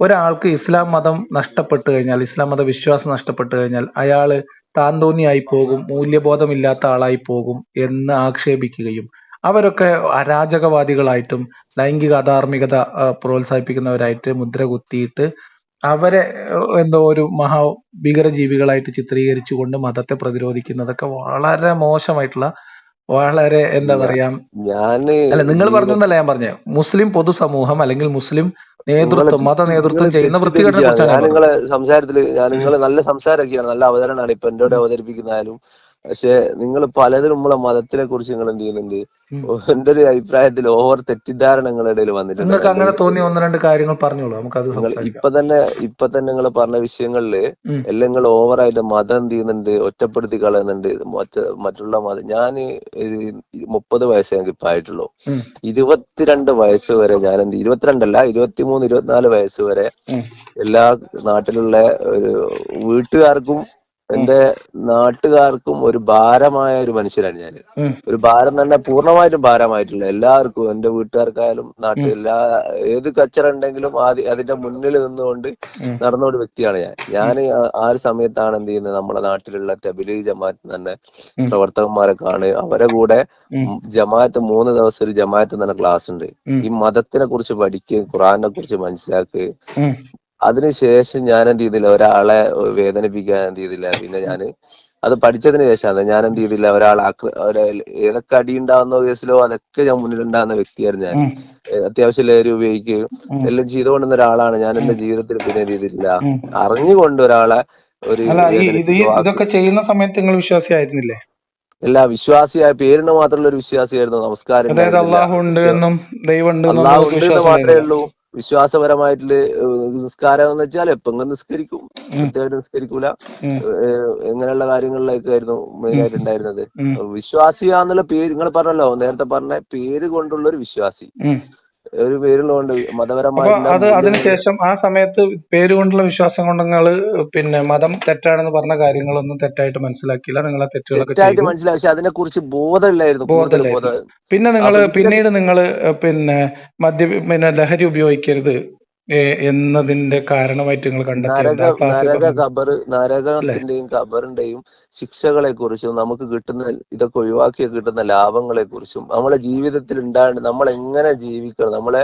ഒരാൾക്ക് ഇസ്ലാം മതം നഷ്ടപ്പെട്ടു കഴിഞ്ഞാൽ, ഇസ്ലാം മത വിശ്വാസം നഷ്ടപ്പെട്ടു കഴിഞ്ഞാൽ അയാള് താന്തോന്നിയായി പോകും, മൂല്യബോധമില്ലാത്ത ആളായി പോകും എന്ന് ആക്ഷേപിക്കുകയും അവരൊക്കെ അരാജകവാദികളായിട്ടും ലൈംഗിക അധാർമികത പ്രോത്സാഹിപ്പിക്കുന്നവരായിട്ട് മുദ്ര കുത്തിയിട്ട് അവരെ എന്തോ ഒരു ഭീകരജീവികളായിട്ട് ചിത്രീകരിച്ചുകൊണ്ട് മതത്തെ പ്രതിരോധിക്കുന്നതൊക്കെ വളരെ മോശമായിട്ടുള്ള, വളരെ എന്താ പറയാ, അല്ല നിങ്ങൾ പറഞ്ഞതല്ല ഞാൻ പറഞ്ഞത്. മുസ്ലിം പൊതുസമൂഹം അല്ലെങ്കിൽ മുസ്ലിം നേതൃത്വം, മത നേതൃത്വം ചെയ്യുന്ന വൃത്തികേടിനെ കുറിച്ചാണ് ഞാൻ നിങ്ങളെ സംസാരത്തില്, ഞാൻ നിങ്ങൾ നല്ല സംസാരമൊക്കെയാണ്, നല്ല അവതരണമാണ് ഇപ്പൊ എന്നോട് അവതരിപ്പിക്കുന്നതായാലും പക്ഷെ നിങ്ങൾ പലതിലും നമ്മളെ മതത്തിനെ കുറിച്ച് നിങ്ങൾ എന്ത് ചെയ്യുന്നുണ്ട്? ഉം. എന്റെ ഒരു അഭിപ്രായത്തിൽ ഓവർ തെറ്റിദ്ധാരണ നിങ്ങളുടെ ഇടയിൽ വന്നിട്ടുണ്ട്. നിങ്ങൾക്ക് എന്റെ അങ്ങനെ തോന്നിയ വിഷയത്തിൽ ഒന്ന് രണ്ട് കാര്യങ്ങൾ പറഞ്ഞോളൂ, നമുക്കത് നിങ്ങൾ സംസാരിക്കാം. ഇപ്പൊ തന്നെ നിങ്ങൾ പറഞ്ഞ വിഷയങ്ങളില് ഉം. എല്ലാം നിങ്ങൾ ഓവറായിട്ട് മതം എന്ത് ചെയ്യുന്നുണ്ട്? ഒറ്റപ്പെടുത്തി കളയുന്നുണ്ട്. മറ്റുള്ള മതം. ഞാൻ 30 വയസ്സേ എനിക്ക് ഇപ്പൊ ആയിട്ടുള്ളൂ. ഉം. 22 വയസ്സ് വരെ ഞാൻ 22 അല്ല, 23, 24 വയസ്സ് വരെ ഉം. എല്ലാ നാട്ടിലുള്ള ഒരു വീട്ടുകാർക്കും ഉം. എന്റെ നാട്ടുകാർക്കും ഒരു ഭാരമായ ഒരു മനുഷ്യരാണ് ഞാൻ. ഉം. ഒരു ഭാരം തന്നെ പൂർണ്ണമായിട്ടും ഭാരമായിട്ടുള്ള എല്ലാവർക്കും, എന്റെ വീട്ടുകാർക്കായാലും നാട്ടിൽ ഉം. ഏത് കച്ചറ ഉണ്ടെങ്കിലും അതിന്റെ മുന്നിൽ നിന്നുകൊണ്ട് ഉം. നടന്ന ഒരു വ്യക്തിയാണ് ഞാൻ. ആ ഒരു സമയത്താണ് എന്ത് ചെയ്യുന്നത്? നമ്മുടെ നാട്ടിലുള്ള തബ്ലീഗ് ജമാഅത്ത് തന്നെ ഉം. പ്രവർത്തകന്മാരെ കാണുക, അവരെ കൂടെ ഉം. ജമാഅത്ത് 3 ദിവസം ഒരു ജമാഅത്ത് തന്നെ ക്ലാസ് ഉണ്ട്. ഉം. ഈ മതത്തിനെ കുറിച്ച് പഠിക്കുകയും ഖുറാനെ കുറിച്ച് മനസ്സിലാക്കുകയും ഉം. അതിനുശേഷം ഞാൻ എന്ത് ചെയ്തില്ല, ഒരാളെ വേദനിപ്പിക്കാൻ എന്ത് ചെയ്തില്ല. പിന്നെ ഞാൻ അത് പഠിച്ചതിന് ശേഷമാണ് ഞാൻ എന്ത് ചെയ്തില്ല, ഏതൊക്കെ അടി ഉണ്ടാവുന്ന കേസിലോ അതൊക്കെ ഞാൻ മുന്നിലുണ്ടാകുന്ന വ്യക്തിയായിരുന്നു ഞാൻ. ഉം. അത്യാവശ്യം ലഹരി ഉപയോഗിക്കുകയും ഉം. എല്ലാം ചെയ്തുകൊണ്ടുന്ന ഒരാളാണ് ഞാൻ. എന്റെ ജീവിതത്തിൽ പിന്നെ എന്ത് ചെയ്തിട്ടില്ല, ഉം. അറിഞ്ഞുകൊണ്ട് ഒരാളെ ഒരു അല്ല, വേദനിപ്പിക്കുക. ഇതൊക്കെ ചെയ്യുന്ന സമയത്ത് നിങ്ങൾ വിശ്വാസിയായിരുന്നില്ലേ? എല്ലാ വിശ്വാസിയായ പേരിന് മാത്രമുള്ള ഒരു വിശ്വാസിയായിരുന്നു. നമസ്കാരം അതായത് ഉണ്ടായിരുന്നില്ല. അള്ളാഹു ഉണ്ട് എന്നും ദൈവം ഉണ്ട് എന്നും അള്ളാഹു നിങ്ങൾക്ക് ഉണ്ട് എന്ന് വിശ്വാസം മാത്രമേ ഉണ്ടായിരുന്നില്ല? ഉള്ളൂ. വിശ്വാസപരമായിട്ടുള്ള നിസ്കാരം എന്ന് വെച്ചാൽ എപ്പെങ്കിലും നിസ്കരിക്കും, ഉം. കൃത്യമായിട്ട് നിസ്കരിക്കൂല. ഉം. എങ്ങനെയുള്ള കാര്യങ്ങളിലേക്കായിരുന്നു മെയിൻ ഉം. ആയിട്ട് ഉണ്ടായിരുന്നത്. ഉം. വിശ്വാസിയാന്നുള്ള പേര് നിങ്ങൾ പറഞ്ഞല്ലോ, നേരത്തെ പറഞ്ഞ പേര് കൊണ്ടുള്ള ഒരു വിശ്വാസി, ഉം. ഒരു പേരുള്ളതുകൊണ്ട് അപ്പൊ മതപരമായിട്ടുള്ള മൂല്യങ്ങൾ. അതിനുശേഷം ആ സമയത്ത് പേരുകൊണ്ടുള്ള വിശ്വാസം കൊണ്ട് നിങ്ങൾ പിന്നെ മതം തെറ്റാണെന്ന് പറഞ്ഞ കാര്യങ്ങളൊന്നും തെറ്റായിട്ട് മനസ്സിലാക്കിയില്ല, നിങ്ങൾ ആ തെറ്റുകളൊക്കെ തെറ്റായിട്ട് ചെയ്തു, മനസ്സിലായി. പക്ഷെ അതിനെ കുറിച്ച് ബോധമില്ലായിരുന്നു, കൂടുതൽ ബോധമില്ലായിരുന്നു. ബോധം. പിന്നെ അപ്പൊ ഇതിനെ നിങ്ങൾ പിന്നെ പിന്നെ ലഹരി ഉപയോഗിക്കരുത് എന്നതിന്റെ കാരണമായിട്ട് നിങ്ങൾ കണ്ടെത്തിയത് ആ ക്ലാസ്സിൽ പറഞ്ഞത് അല്ലേ? നരകത്തിന്റെയും ഖബറിന്റെയും ശിക്ഷകളെ കുറിച്ചും നമുക്ക് കിട്ടുന്ന ഇതൊക്കെ ഒഴിവാക്കി കിട്ടുന്ന ലാഭങ്ങളെ കുറിച്ചും നമ്മളെ ജീവിതത്തിൽ ഉണ്ടാണ്ട് നമ്മൾ എങ്ങനെ ജീവിക്കണം, നമ്മളെ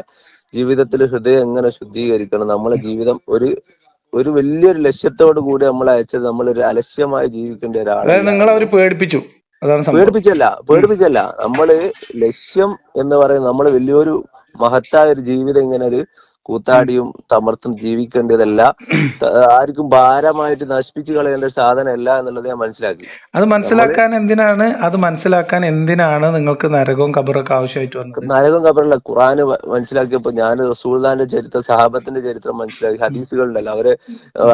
ജീവിതത്തിൽ ഹൃദയം എങ്ങനെ ശുദ്ധീകരിക്കണം, നമ്മളെ ജീവിതം ഒരു വലിയൊരു ലക്ഷ്യത്തോടു കൂടി നമ്മളെ അയച്ചത് നമ്മളൊരു അലക്ഷ്യമായി ജീവിക്കേണ്ട അതായത് ഒരാളല്ല നിങ്ങൾ അവർ എന്നും. പേടിപ്പിച്ചു, അതാണ് സംഭവം. പേടിപ്പിച്ചല്ല. നമ്മള് ലക്ഷ്യം എന്ന് പറയുന്നത് നമ്മള് വലിയൊരു മഹത്തായ ഒരു ജീവിതം ഇങ്ങനെ ഒരു കൂത്താടിയും തമർത്തും ജീവിക്കേണ്ടതല്ല, ആർക്കും ഭാരമായിട്ട് നശിപ്പിച്ചു കളയേണ്ട ഒരു സാധനമല്ല എന്നുള്ളത് ഞാൻ മനസ്സിലാക്കി. അത് നമ്മള് മനസ്സിലാക്കാൻ എന്തിനാണ് നിങ്ങൾക്ക് നരകവും ഖബറൊക്കെ ആവശ്യമായിട്ട് വന്നത്? നരകം ഖബറല്ല, ഖുർആന് മനസ്സിലാക്കിയപ്പോ ഞാൻ റസൂലുള്ളാഹിന്റെ ചരിത്രം, സഹാബത്തിന്റെ ചരിത്രം മനസ്സിലാക്കി. ഹദീസുകൾ ഉണ്ടല്ലോ, അവരെ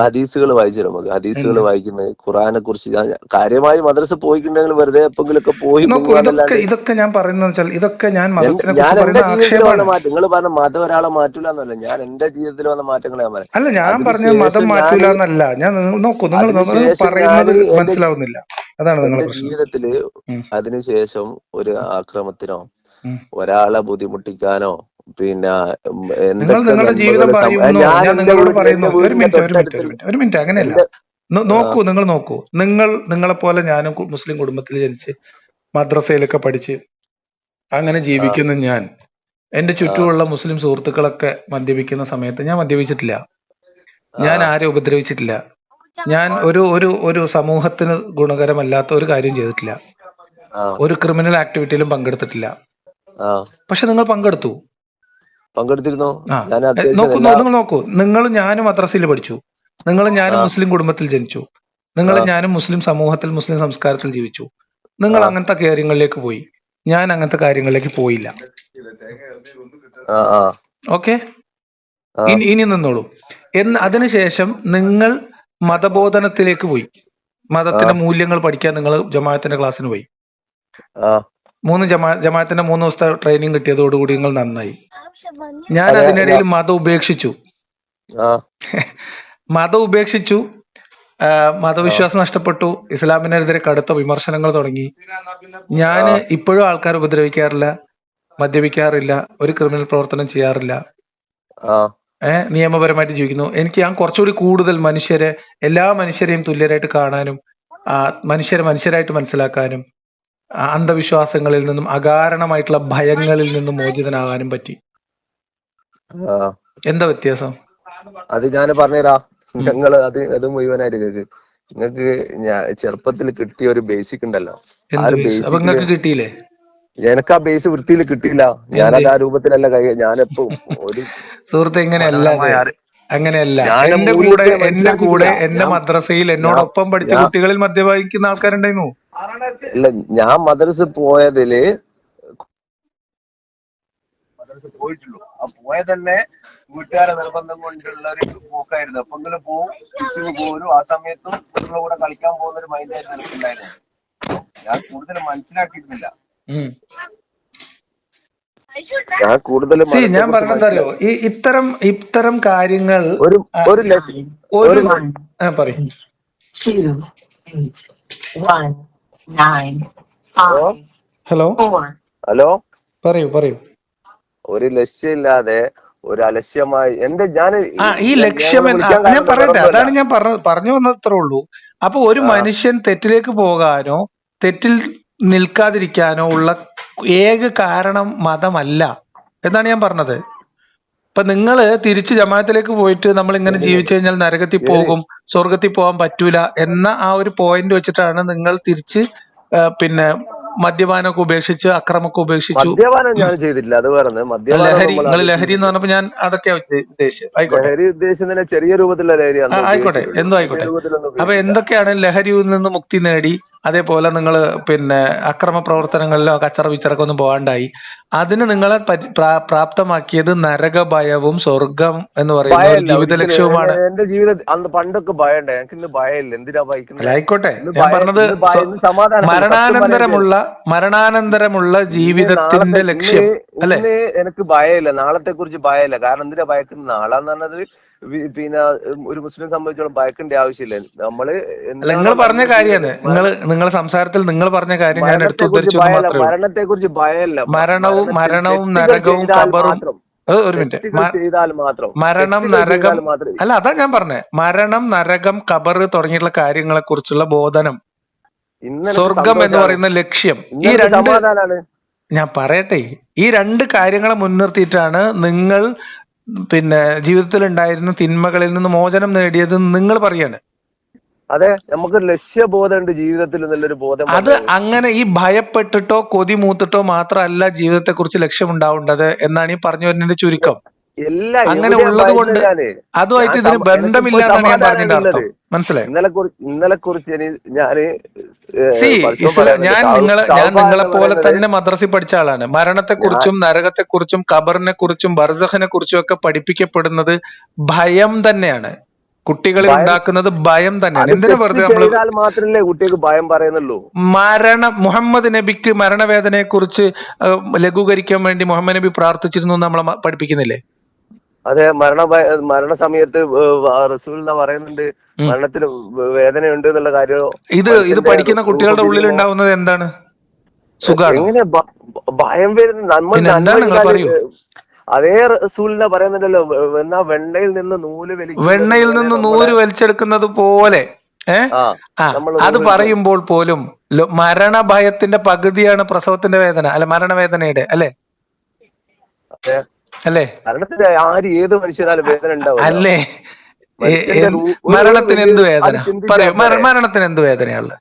ഹദീസുകൾ വായിച്ചു. നമുക്ക് ഹദീസുകൾ വായിക്കുന്നത് ഖുർആനെ കുറിച്ച് കാര്യമായി മദ്രസ പോയിട്ടുണ്ടെങ്കിൽ വെറുതെ എപ്പോഴെങ്കിലൊക്കെ പോയി നോക്കൂ, ഇതൊക്കെ ഞാൻ പറയുന്നത് വെച്ചാൽ ഇതൊക്കെ ഞാൻ മതത്തിനെ കുറിച്ച് പറയുന്ന ആക്ഷേപമാണ്. മാറ്റം നിങ്ങൾ പറഞ്ഞ മതം ഒരാളെ മാറ്റൂല എന്നല്ല, ഞാൻ എന്റെ ജീവിതത്തിൽ വന്ന മാറ്റങ്ങൾ ഞാൻ പറയാം. അല്ല, ഞാൻ പറഞ്ഞത് മതം മാറ്റൂല എന്നല്ല. നിങ്ങൾ പറയുന്നത് മനസ്സിലാവുന്നില്ല, അതാണ് നിങ്ങളുടെ എന്റെ പ്രശ്നം. ജീവിതത്തില് അതിനുശേഷം ഒരു ആക്രമത്തിനോ ഒരാളെ ബുദ്ധിമുട്ടിക്കാനോ പിന്നെ എന്തൊക്കെ നിങ്ങളുടെ ജീവിതം പറയുന്നു, ഞാൻ നിങ്ങളോട് പറയുന്നു. ഒരു മിനിറ്റ് അങ്ങനെയല്ല. നിങ്ങൾ നോക്കൂ, നിങ്ങളെ പോലെ ഞാനും മുസ്ലിം കുടുംബത്തിൽ ജനിച്ച് മദ്രസയിലൊക്കെ പഠിച്ച് അങ്ങനെ ജീവിക്കുന്ന ഞാൻ, എന്റെ ചുറ്റുമുള്ള മുസ്ലിം സുഹൃത്തുക്കളൊക്കെ മദ്യപിക്കുന്ന സമയത്ത് ഞാൻ മദ്യപിച്ചിട്ടില്ല, ഞാൻ ആരെ ഉപദ്രവിച്ചിട്ടില്ല, ഞാൻ ഒരു സമൂഹത്തിന് ഗുണകരമല്ലാത്ത ഒരു കാര്യം ചെയ്തിട്ടില്ല, ഒരു ക്രിമിനൽ ആക്ടിവിറ്റിയിലും പങ്കെടുത്തിട്ടില്ല. പക്ഷെ നിങ്ങൾ പങ്കെടുത്തിരുന്നു. നിങ്ങൾ നോക്കൂ, ഞാനും മദ്രസയിൽ പഠിച്ചു, ഞാനും മുസ്ലിം കുടുംബത്തിൽ ജനിച്ചു, ഞാനും മുസ്ലിം സമൂഹത്തിൽ മുസ്ലിം സംസ്കാരത്തിൽ ജീവിച്ചു. നിങ്ങൾ അങ്ങനത്തെ കാര്യങ്ങളിലേക്ക് പോയി, ഞാൻ അങ്ങനത്തെ കാര്യങ്ങളിലേക്ക് പോയില്ല. ഓക്കെ, ഇനി നിന്നോളൂ. അതിനുശേഷം നിങ്ങൾ മതബോധനത്തിലേക്ക് പോയി, മതത്തിന്റെ മൂല്യങ്ങൾ പഠിക്കാൻ നിങ്ങൾ ജമാഅത്തിന്റെ ക്ലാസ്സിന് പോയി. ജമാഅത്തിന്റെ 3 ദിവസത്തെ ട്രെയിനിങ് കിട്ടിയതോടുകൂടി നിങ്ങൾ നന്നായി. ഞാൻ അതിനിടയിൽ മതം ഉപേക്ഷിച്ചു, മതവിശ്വാസം നഷ്ടപ്പെട്ടു, ഇസ്ലാമിനെതിരെ കടുത്ത വിമർശനങ്ങൾ തുടങ്ങി. ഞാൻ ഇപ്പോഴും ആൾക്കാർ ഉപദ്രവിക്കാറില്ല, മദ്യപിക്കാറില്ല, ഒരു ക്രിമിനൽ പ്രവർത്തനം ചെയ്യാറില്ല, നിയമപരമായിട്ട് ജീവിക്കുന്നു. ഞാൻ കുറച്ചുകൂടി കൂടുതൽ എല്ലാ മനുഷ്യരെയും തുല്യരായിട്ട് കാണാനും മനുഷ്യരായിട്ട് മനസ്സിലാക്കാനും അന്ധവിശ്വാസങ്ങളിൽ നിന്നും അകാരണമായിട്ടുള്ള ഭയങ്ങളിൽ നിന്നും മോചിതനാകാനും പറ്റി. എന്താ വ്യത്യാസം? അത് ഞാൻ പറഞ്ഞുതരാ. അത് മുഴുവനായിട്ട് നിങ്ങൾക്ക് ചെറുപ്പത്തിൽ കിട്ടിയ ഒരു ബേസിക് ഉണ്ടല്ലോ, നിങ്ങൾക്ക് കിട്ടിയില്ലേ? എനിക്ക് ആ ബേസ് വൃത്തിയിൽ കിട്ടിയില്ല. ഞാനത് ആ രൂപത്തിലല്ല ഞാനെപ്പോ ഒരു സുഹൃത്ത് അങ്ങനെയല്ല. എന്റെ കൂടെ എന്റെ മദ്രസയിൽ എന്നോടൊപ്പം പഠിച്ച കുട്ടികളിൽ മദ്യപിക്കുന്ന ആൾക്കാരുണ്ടായിരുന്നു. ഇല്ല, ഞാൻ മദ്രസ പോയതില് മദ്രസ പോയിട്ടുള്ളൂ. ആ പോയതന്നെ വീട്ടുകാരെ നിർബന്ധം കൊണ്ടുള്ള ഒരു പോക്കായിരുന്നു. എപ്പെങ്കിലും പോവും, തിരിച്ചു പോരും. ആ സമയത്തും കുട്ടികളുടെ കൂടെ കളിക്കാൻ പോകുന്ന ഒരു മൈൻഡായിരുന്നു എനിക്കുണ്ടായിരുന്നത്. ഞാൻ കൂടുതൽ മനസ്സിലാക്കിയിരുന്നില്ല. ഉം. ഞാൻ കൂടുതൽ സി മതത്തെ ഞാൻ കുറിച്ച് പറഞ്ഞെന്താ അറിയോ, മനസ്സിലാക്കി. ഇത്തരം കാര്യങ്ങൾ ഒരു ആ, ഒരു ലക്ഷ്യം ഒരു ഒരു പറയും 2, 8, 1, 9, ഹലോ 5, ഹലോ 4. ഹലോ പറയൂ. ഒരു ലക്ഷ്യമില്ലാതെ ഒരു അലക്ഷ്യമായി ഞാൻ ഈ ലക്ഷ്യം നിങ്ങളെ വിളിക്കാൻ ഞാൻ കാരണം പറയട്ടെ, വേറൊന്നുമല്ല. അതാണ് ഞാൻ പറഞ്ഞു വന്നത്രേ ഉള്ളൂ. അപ്പൊ ഒരു ആ മനുഷ്യൻ തെറ്റിലേക്ക് പോകാനോ തെറ്റിൽ നിൽക്കാതിരിക്കാനോ ഉള്ള ഏക കാരണം മതമല്ല എന്നാണ് ഞാൻ പറഞ്ഞത്. ഇപ്പൊ നിങ്ങള് തിരിച്ച് ജമാഅത്തിലേക്ക് പോയിട്ട് നമ്മൾ ഇങ്ങനെ ശരി ജീവിച്ചു കഴിഞ്ഞാൽ നരകത്തിൽ ശരി പോകും, സ്വർഗത്തിൽ പോകാൻ പറ്റൂല എന്ന ആ ഒരു പോയിന്റ് വെച്ചിട്ടാണ് നിങ്ങൾ തിരിച്ച് പിന്നെ മദ്യപാനമൊക്കെ ഉപേക്ഷിച്ച് അക്രമമൊക്കെ ഉപേക്ഷിച്ചു. മദ്യപാനം ഞാൻ ചെയ്തിട്ടില്ല, അത് വേറെ. മദ്യപാനം ലഹരി, നമ്മൾ നിങ്ങൾ ആദ്യം ലഹരി എന്ന് ചെയ്തിട്ടില്ല. പറഞ്ഞപ്പോ ഞാൻ അതൊക്കെയാ ഉദ്ദേശിച്ചത്. ആയിക്കോട്ടെ, ലഹരി ഉദ്ദേശിച്ചതിനെ ചെറിയ രൂപത്തിലുള്ള ലഹരി അന്ന് ആയിക്കോട്ടെ, ഉപയോഗിച്ചിട്ടുള്ളൂ, എന്തോ വലിയ ആയിക്കോട്ടെ. രൂപത്തിലൊന്നും അപ്പൊ ഉപയോഗിച്ചില്ല. എന്തൊക്കെയാണ് ലഹരിയിൽ നിന്ന് മുക്തി നേടി, അതേപോലെ നിങ്ങൾ പിന്നെ അക്രമ പ്രവർത്തനങ്ങളിലോ കച്ചറ വിച്ചറൊക്കെ ഒന്നും പോകാണ്ടായി. അതിന് നിങ്ങളെ പ്രാപ്തമാക്കിയത് നരകഭയവും സ്വർഗം എന്ന് പറയുന്ന ഒരു ഭയമില്ല ജീവിത ഒരിക്കലും. ലക്ഷ്യവുമാണ്. എന്റെ ജീവിതം അന്ന് പണ്ടൊക്കെ ഭയമുണ്ട്. എനിക്ക് ഇന്ന് ഭയമില്ല. എന്തിനാ അല്ല, ഭയക്കുന്നത്? ആയിക്കോട്ടെ, ഇന്ന് ഞാൻ പറഞ്ഞത് ഇന്ന് സമാധാനമുണ്ട്. സത്യം പറയാൻ മരണാനന്തരമുള്ള ഇന്ന് ജീവിതത്തിന്റെ ലക്ഷ്യം അല്ലെ? ഇന്ന് എനിക്ക് ഭയമില്ല. നാളത്തെ കുറിച്ച് ഭയമില്ല. കാരണം എന്തിനാ ഭയക്കുന്നത്? നാളെന്ന് പറഞ്ഞത് പിന്നെ ഒരു മുസ്ലിം സംബന്ധിച്ചോളം ഭയക്കേണ്ട ആവശ്യമില്ല. നമ്മള് അല്ല, എന്താണോ നിങ്ങൾ പറഞ്ഞ മനസ്സിൽ കാര്യമാണ്, നിങ്ങളെ സംസാരത്തിൽ നിങ്ങൾ പറഞ്ഞ കാര്യം ഞാൻ എടുത്ത് മരണത്തെ കുറിച്ച് ഉദ്ധരിച്ചു എന്ന് ഭയമല്ല, മാത്രമേ ഉള്ളൂ. മരണത്തെ കുറിച്ച് ഭയമല്ല. മരണവും തെറ്റുകൾ നരകവും ചെയ്താൽ ഖബറും. മാത്രം, ഒരു മിനിറ്റ്. തെറ്റുകൾ ചെയ്താൽ മാത്രം, മരണം, തെറ്റുകൾ നരകം, ചെയ്താൽ മാത്രം. അല്ല, അതാ ഞാൻ പറഞ്ഞത്. മരണം, നരകം, ഖബർ തുടങ്ങിയിട്ടുള്ള കാര്യങ്ങളെ കുറിച്ചുള്ള ബോധനം, ഇന്ന് എനിക്ക് സ്വർഗം എന്ന് സന്തോഷാണ്, പറയുന്ന ലക്ഷ്യം, ഇന്ന് ഈ എനിക്ക് രണ്ട്, സമാധാനാണ്. ഞാൻ പറയട്ടെ, ഈ രണ്ട് കാര്യങ്ങളെ മുൻനിർത്തിയിട്ടാണ് നിങ്ങൾ പിന്നെ ജീവിതത്തിൽ ഉണ്ടായിരുന്ന തിന്മകളിൽ നിന്ന് മോചനം നേടിയത് നിങ്ങൾ പറയാണ്. അതെ, നമുക്കൊരു ലക്ഷ്യബോധമുണ്ട് ജീവിതത്തിൽ എന്നുള്ളൊരു ബോധം അത് വന്നത്. അങ്ങനെ ഈ ഭയപ്പെട്ടിട്ടോ കൊതി മൂത്തിട്ടോ മാത്രമല്ല ജീവിതത്തെ കുറിച്ച് ലക്ഷ്യമുണ്ടാവേണ്ടത് എന്നാണ് ഈ പറഞ്ഞു വരുന്നതിന്റെ ചുരുക്കം. അങ്ങനെ എവിടെയാ ഉള്ളത് ഭയന്നത്? കൊണ്ട് അതുമായിട്ട് ഇതിന് എനിക്കിപ്പോ ബന്ധമില്ല എന്നാണ് ഞാൻ പറഞ്ഞതിന്റെ സമാധാനമാണുള്ളത്. അർത്ഥം. മനസ്സിലായോ? ഇന്നലെ കുറിച്ച് ഞാന് സി പഠിച്ചോൻ ഇസ്ലാം, പറയുന്നുണ്ട്, ഞാൻ തൗബ നിങ്ങളെ എന്ന് പോലെ പറയുന്നത്. തന്നെ മദ്രസയിൽ പഠിച്ച ആളാണ്. മരണത്തെക്കുറിച്ചും നരകത്തെക്കുറിച്ചും ഖബറിനെ കുറിച്ചും ബർസഖിനെ കുറിച്ചും ഒക്കെ പഠിപ്പിക്കപ്പെടുന്നത് ഭയം തന്നെയാണ്. കുട്ടികളിൽ ഭയം, ഉണ്ടാക്കുന്നത് ഭയം തന്നെയാണ്. അത് എന്തിനാ തെറ്റ് വെറുതെ നമ്മള് ചെയ്താൽ മാത്രമല്ലേ കുട്ടികൾക്ക് ഭയം പറയുന്നുള്ളൂ. മുഹമ്മദ് നബിക്ക് മരണവേദനയെ കുറിച്ച് ലഘൂകരിക്കാൻ വേണ്ടി മുഹമ്മദ് നബി പ്രാർത്ഥിച്ചിരുന്നു എന്ന് നമ്മളെ പഠിപ്പിക്കുന്നില്ലേ? അതെ, മരണസമയത്ത് റസൂൽ പറയുന്നുണ്ട്, ഉം. മരണത്തിന് വേദനയുണ്ട് എന്നുള്ള കാര്യം. ഇത് മനുഷ്യന്റെ പഠിക്കുന്ന റൂഹ് കുട്ടികളുടെ ഉള്ളിൽ പിരിയുമോ? ഉണ്ടാവുന്നത് എന്താണ്? സുഖാണോ? എങ്ങനെ ഭയം വരുന്നത്? നമ്മൾ പിന്നെ നന്മ എന്താണ് നിങ്ങൾ ചെയ്താല് പറയൂ. അതേ റസൂലിനെ പറയുന്നുണ്ടല്ലോ, എന്നാ വെണ്ണയിൽ നിന്ന് നൂല് വലിക്കുന്നത് വെണ്ണയിൽ പോലെ നിന്ന് നമ്മുടെ നൂല് വലിച്ചെടുക്കുന്നത് പോലെ ആ അത് റൂഹ് വലിക്കും. പറയുമ്പോൾ പോലും മരണഭയത്തിന്റെ പകുതിയാണ് പ്രസവത്തിന്റെ വേദന, അല്ലെ? മരണവേദനയുടെ അല്ലെ? അതെ, അല്ലേ? മരണത്തിന് ഏത് മനുഷ്യനാലും വേദന ഉണ്ടാവുമല്ലോ. അല്ലേ? മനുഷ്യന്റെ മരണത്തിന് എന്ത് വേദന? അത് ചിന്തിച്ചാൽ പറയൂ. പോരെ. മരണത്തിന് എന്ത് വേദനയുള്ളത്?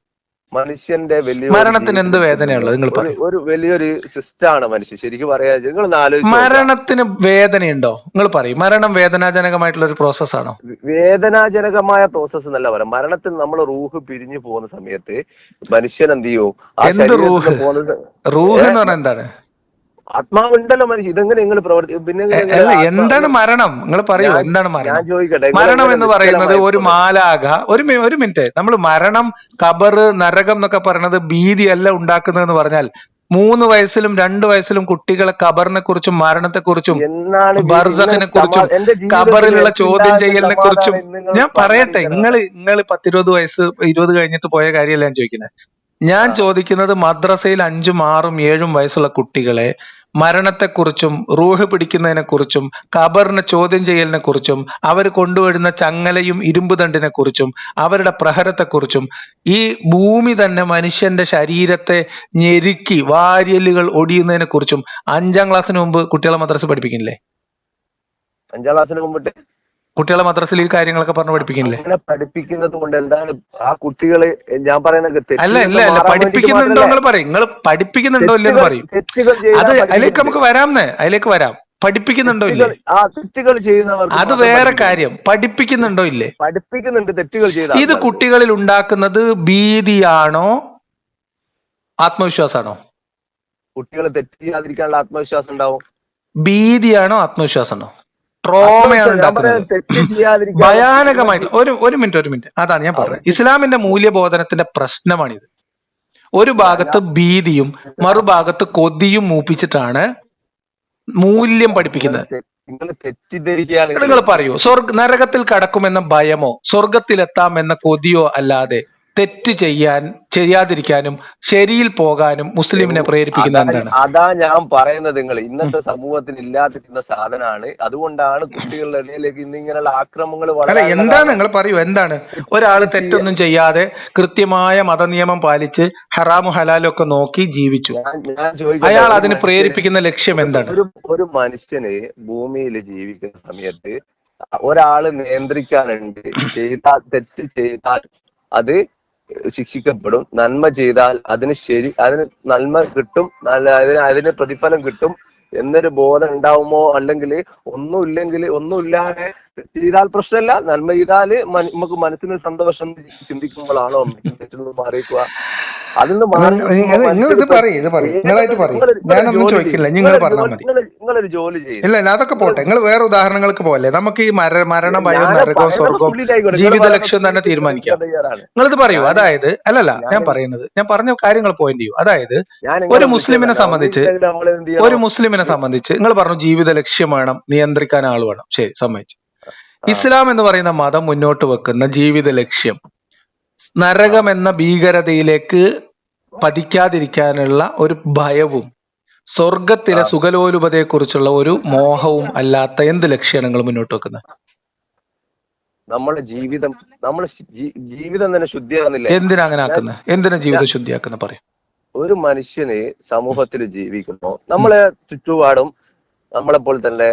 മനുഷ്യന്റെ വലിയൊരു മരണത്തിന് എന്ത് ജീവിതത്തിൽ വേദനയുള്ളത്? നിങ്ങൾ പറയൂ. ഒരു വലിയൊരു സിസ്റ്റമാണ് മനുഷ്യൻ. ശരിക്കും പറയാ, നിങ്ങളൊന്ന് ആലോചിച്ച് നോക്കുക. മരണത്തിന് വേദനയുണ്ടോ? നിങ്ങൾ പറയും. മരണം വേദനാജനകമായിട്ടുള്ള ഒരു പ്രോസസ്സാണോ? വേദനാജനകമായ പ്രോസസ്സ് എന്നല്ല പറയാം. മരണത്തിൽ നമ്മൾ റൂഹ് പിരിഞ്ഞു പോകുന്ന സമയത്ത് മനുഷ്യൻ എന്ത് ചെയ്യും? ആ എന്ത് ശരീരത്തിൽ റൂഹ്? പോകുന്ന റൂഹ് എന്ന് പറഞ്ഞാൽ എന്താണ്? ആത്മാവുണ്ടല്ലോ മനുഷ്യൻ. ഇതെങ്ങനെ നിങ്ങൾ പിന്നെ അല്ല, എന്താണ് മരണം? നിങ്ങൾ പറയൂ, എന്താണ് ഞാൻ മരണം? ചോദിക്കട്ടെ, മരണം എന്ന് പറയുന്നത് നിശ്ചലമായി ഒരു പോകുന്നത്? മാലാക. ഒരു മിനിറ്റ്. നമ്മൾ മരണം, ഖബറ്, നരകം എന്നൊക്കെ പറയുന്നത് ഭീതിയല്ല ഉണ്ടാക്കുന്നതെന്ന് പറഞ്ഞാൽ 3 വയസ്സിലും 2 വയസ്സിലും കുട്ടികളെ ഖബറിനെ കുറിച്ചും മരണത്തെക്കുറിച്ചും എന്നാണ് ബർസഖിനെ കുറിച്ചും എന്റെ ജീവിതത്തിൽ ഖബറിലുള്ള ചോദ്യം എനിക്കുണ്ടാകുന്ന ചെയ്യലിനെ കുറിച്ചും സമാധാനം ഇന്ന് നിങ്ങൾ ഞാൻ പറയട്ടെ. പറഞ്ഞറിയിക്കണം. നിങ്ങൾ 10-20 വയസ്സ് 20 കഴിഞ്ഞിട്ട് പോയ കാര്യമല്ല ഞാൻ ചോദിക്കുന്നത്. ഞാൻ ചോദിക്കുന്നത് മദ്രസയിൽ 5ഉം 6ഉം 7ഉം വയസ്സുള്ള കുട്ടികളെ മരണത്തെക്കുറിച്ചും റൂഹ് പിടിക്കുന്നതിനെ കുറിച്ചും ഖബറിനെ ചോദ്യം ചെയ്യലിനെ കുറിച്ചും അവർ കൊണ്ടുവരുന്ന ചങ്ങലയും ഇരുമ്പ് ദണ്ടിനെ കുറിച്ചും അവരുടെ പ്രഹരത്തെക്കുറിച്ചും ഈ ഭൂമി തന്നെ മനുഷ്യന്റെ ശരീരത്തെ ഞെരുക്കി വാര്യലുകൾ ഒടിയുന്നതിനെ കുറിച്ചും 5ാം ക്ലാസ്സിന് മുമ്പ് കുട്ടികളെ മദ്രസ പഠിപ്പിക്കില്ലേ? 5ാം ക്ലാസ്സിന് മുമ്പിട്ട് കുട്ടികളെ മദ്രസയിൽ ഈ കാര്യങ്ങളൊക്കെ പറഞ്ഞ് പഠിപ്പിക്കില്ലേ? അങ്ങനെ പഠിപ്പിക്കുന്നത് കൊണ്ട് എന്താണ്? ആ കുട്ടികള് ഞാൻ പറയുന്നത് അല്ല, പഠിപ്പിക്കുന്നുണ്ടോ? നിങ്ങൾ പറയും. നിങ്ങൾ പഠിപ്പിക്കുന്നുണ്ടോ ഇല്ലെന്ന് പറയും. തെറ്റുകൾ അത് ചെയ്താൽ അതിലേക്ക് നമുക്ക് അതിലേക്ക് വരാം. പഠിപ്പിക്കുന്നുണ്ടോ ഇല്ലേ? തെറ്റുകൾ ചെയ്യുന്നവർക്ക് അത് വേറെ കാര്യം. പഠിപ്പിക്കുന്നുണ്ടോ ഇല്ലേ? പഠിപ്പിക്കുന്നുണ്ട് തെറ്റുകൾ ചെയ്താൽ. ഇത് കുട്ടികളിൽ ഉണ്ടാക്കുന്നത് ഭീതിയാണോ ആത്മവിശ്വാസമാണോ? കുട്ടികൾ തെറ്റ് ചെയ്യാതിരിക്കാനുള്ള ആത്മവിശ്വാസം ഉണ്ടാവും. ഭീതിയാണോ ആത്മവിശ്വാസമാണോ? ട്രോമയാണ് ആത്മവിശ്വാസം, ഞാൻ ഉണ്ടാക്കുന്നത്. പറയാം, തെറ്റ് ചെയ്യാതിരിക്കാനുള്ള ഭയാനകമായിട്ടുള്ള ഒരു മിനിറ്റ് ഞാൻ പറഞ്ഞത്. ഇസ്ലാമിന്റെ മൂല്യബോധനത്തിന്റെ പ്രശ്നമാണിത്. ഒരു ഭാഗത്ത് ഭീതിയും മറുഭാഗത്ത് കൊതിയും മൂപ്പിച്ചിട്ടാണ് മൂല്യം പഠിപ്പിക്കുന്നത്. നിങ്ങൾ തെറ്റിദ്ധരിക്കുകയാണ്. നിങ്ങൾ പറയൂ, നരകത്തിൽ കടക്കുമെന്ന ഭയമോ സ്വർഗത്തിലെത്താമെന്ന കൊതിയോ അല്ലാതെ തെറ്റ് ചെയ്യാതിരിക്കാനും ശരിയിൽ പോകാനും മുസ്ലിമിനെ പ്രേരിപ്പിക്കുന്ന എന്താണ്? അതാ ഞാൻ പറയുന്നത്. നിങ്ങൾ ഇന്നത്തെ സമൂഹത്തിൽ ഇല്ലാതിരുന്ന സാധനമാണ്. അതുകൊണ്ടാണ് കുട്ടികളുടെ ഇടയിലേക്ക് ഇന്നിങ്ങനെയുള്ള ആക്രമണങ്ങൾ അല്ല, എന്താണ് നിങ്ങൾ പറയൂ, എന്താണ്? ഒരാൾ തെറ്റൊന്നും ചെയ്യാതെ കൃത്യമായ മതനിയമം പാലിച്ച് ഹറാമു ഹലാലും ഒക്കെ നോക്കി ജീവിച്ചു. അയാൾ അതിന് പ്രേരിപ്പിക്കുന്ന ലക്ഷ്യം എന്താണ്? ഒരു മനുഷ്യന് ഭൂമിയിൽ ജീവിക്കുന്ന സമയത്ത് ഒരാള് നിയന്ത്രിക്കാനുണ്ട്. തെറ്റ് ചെയ്താൽ അത് ശിക്ഷിക്കപ്പെടും, നന്മ ചെയ്താൽ അതിന് നന്മ കിട്ടും, അതിന് പ്രതിഫലം കിട്ടും എന്നൊരു ബോധം ഉണ്ടാവുമോ? അല്ലെങ്കിൽ ഒന്നുമില്ലാതെ ചെയ്താൽ പ്രശ്നമില്ല, നന്മ ചെയ്താൽ നമുക്ക് മനസ്സിന് സന്തോഷം ചിന്തിക്കുമ്പോഴാണോ മാറിക്കുക? നിങ്ങളൊരു ജോലി ചെയ്യും. ഇല്ല, അതൊക്കെ പോട്ടെ, നിങ്ങൾ വേറെ ഉദാഹരണങ്ങൾക്ക് പോലെ നമുക്ക് ഈ മരണം, ഭയം, നരകവും സ്വർഗവും ജീവിത ലക്ഷ്യം തന്നെ തീരുമാനിക്കാം. നിങ്ങളിത് പറയൂ. അതായത് ഞാൻ പറഞ്ഞ കാര്യങ്ങൾ പോയിന്റ് ചെയ്യൂ. അതായത് ഒരു മുസ്ലിമിനെ സംബന്ധിച്ച് നിങ്ങൾ പറഞ്ഞു ജീവിത ലക്ഷ്യം വേണം, നിയന്ത്രിക്കാൻ ആൾ വേണം. ശരി, സമ്മതിച്ചു. ഇസ്ലാം എന്ന് പറയുന്ന മതം മുന്നോട്ട് വെക്കുന്ന ജീവിത ലക്ഷ്യം നരകം എന്ന ഭീകരതയിലേക്ക് പതിക്കാതിരിക്കാനുള്ള ഒരു ഭയവും സ്വർഗത്തിലെ സുഖലോലുപതയെക്കുറിച്ചുള്ള ഒരു മോഹവും അല്ലാത്ത എന്ത് ലക്ഷ്യമാണ് നിങ്ങൾ മുന്നോട്ട് വെക്കുന്നത്? നമ്മുടെ ജീവിതം തന്നെ ശുദ്ധിയാകുന്നില്ല. എന്തിനാ അങ്ങനെ ആക്കുന്നത്? എന്തിനാ ജീവിതം ശുദ്ധിയാക്കുന്നത് പറയും? ഒരു മനുഷ്യന് സമൂഹത്തിൽ ജീവിക്കുമ്പോ നമ്മളെ ചുറ്റുപാടും നമ്മളെ പോലെ തന്നെ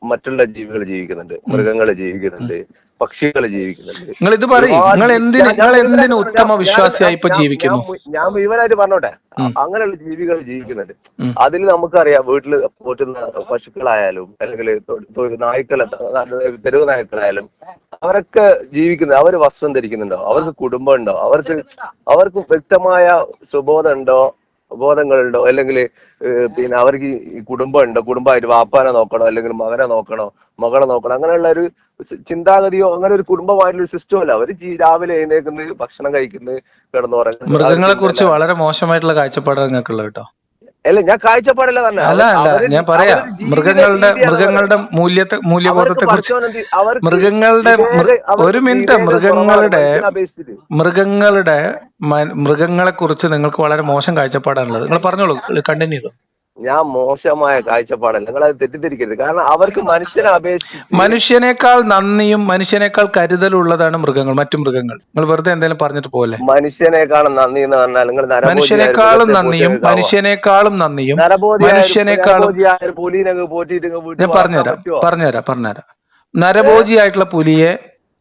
മറ്റുള്ള ജീവികൾ ജീവിക്കുന്നുണ്ട്, മൃഗങ്ങൾ ജീവിക്കുന്നുണ്ട്, പക്ഷികൾ ജീവിക്കുന്നുണ്ട്. നിങ്ങൾ ഇത് പറയും, നിങ്ങൾ എന്തിനു ഉത്തമ വിശ്വാസിയായി ഇപ്പൊ ജീവിക്കുന്നു? ഞാൻ മുഴുവനായിട്ട് പറഞ്ഞോട്ടെ. അങ്ങനെയുള്ള ജീവികൾ ജീവിക്കുന്നുണ്ട്. അതിൽ നമുക്കറിയാം, വീട്ടിൽ പോറ്റുന്ന പശുക്കളായാലും അല്ലെങ്കിൽ തെരുവ് നായ്ക്കളായാലും അവരൊക്കെ ജീവിക്കുന്നത്. അവർ വസ്ത്രം ധരിക്കുന്നുണ്ടോ? അവർക്ക് കുടുംബം ഉണ്ടോ? അവർക്ക് വ്യക്തമായ ബോധങ്ങളുണ്ടോ? അല്ലെങ്കിൽ പിന്നെ അവർക്ക് ഈ കുടുംബം ഉണ്ടോ? കുടുംബമായിട്ട് വാപ്പാനെ നോക്കണോ, അല്ലെങ്കിൽ മകനെ നോക്കണോ, മകളെ നോക്കണോ? അങ്ങനെയുള്ള ഒരു ചിന്താഗതിയോ അങ്ങനെ ഒരു കുടുംബമായിട്ടുള്ള ഒരു സിസ്റ്റം അല്ല. അവർ രാവിലെ എഴുന്നേക്കുന്നത്, ഭക്ഷണം കഴിക്കുന്നത്, കിടന്നുറങ്ങുന്നത്. മൃഗങ്ങളെ കുറിച്ച് വളരെ മോശമായിട്ടുള്ള കാഴ്ചപ്പാട് നിങ്ങൾക്കുള്ള കേട്ടോ. അല്ല, ഞാൻ കാഴ്ചപ്പാടില്ല പറഞ്ഞ. അല്ല ഞാൻ പറയാം, മൃഗങ്ങളുടെ മൂല്യബോധത്തെ കുറിച്ച് മൃഗങ്ങളെ കുറിച്ച് നിങ്ങൾക്ക് വളരെ മോശം കാഴ്ചപ്പാടാണുള്ളത്. നിങ്ങൾ പറഞ്ഞോളൂ, കണ്ടിന്യൂ ചെയ്തു. ഞാൻ മോശമായ കാഴ്ചപ്പാടല്ല, നിങ്ങൾ അത് തെറ്റിദ്ധരിക്കരുത്. കാരണം അവർക്ക് മനുഷ്യനെ അപേക്ഷിച്ച് മനുഷ്യനേക്കാൾ നന്ദിയും മനുഷ്യനേക്കാൾ കരുതലുള്ളതാണ് മൃഗങ്ങൾ, മറ്റു മൃഗങ്ങൾ. നിങ്ങൾ വെറുതെ എന്തെങ്കിലും പറഞ്ഞിട്ട് പോലെ. മനുഷ്യനേക്കാളും നന്ദി എന്ന് പറഞ്ഞാൽ നിങ്ങൾ മനുഷ്യനേക്കാളും നന്ദിയും ഞാൻ പറഞ്ഞുതരാം. നരഭോജിയായിട്ടുള്ള പുലിയെ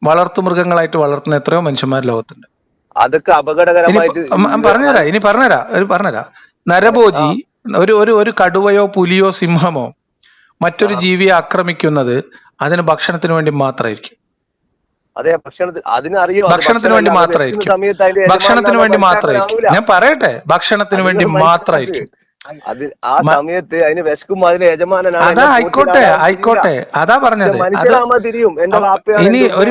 വളർത്തുമൃഗങ്ങളായിട്ട് വളർത്തുന്ന എത്രയോ മനുഷ്യന്മാർ ലോകത്തുണ്ട്. അതൊക്കെ അപകടകരമായിട്ട് പറഞ്ഞുതരാം. നരഭോജി ഒരു കടുവയോ പുലിയോ സിംഹമോ മറ്റൊരു ജീവിയെ ആക്രമിക്കുന്നത് അതിന് ഭക്ഷണത്തിന് വേണ്ടി മാത്രമായിരിക്കും. അതെ, ഭക്ഷണത്തിന് വേണ്ടി മാത്രമായിരിക്കും. ഞാൻ പറയട്ടെ, ഭക്ഷണത്തിന് വേണ്ടി മാത്രമായിരിക്കും. ആ സമയത്ത് അതിന് വിശക്കും, അതിന് യജമാനാണ്. അതാ ആയിക്കോട്ടെ, അതാ പറഞ്ഞത്. ഇനി ഒരു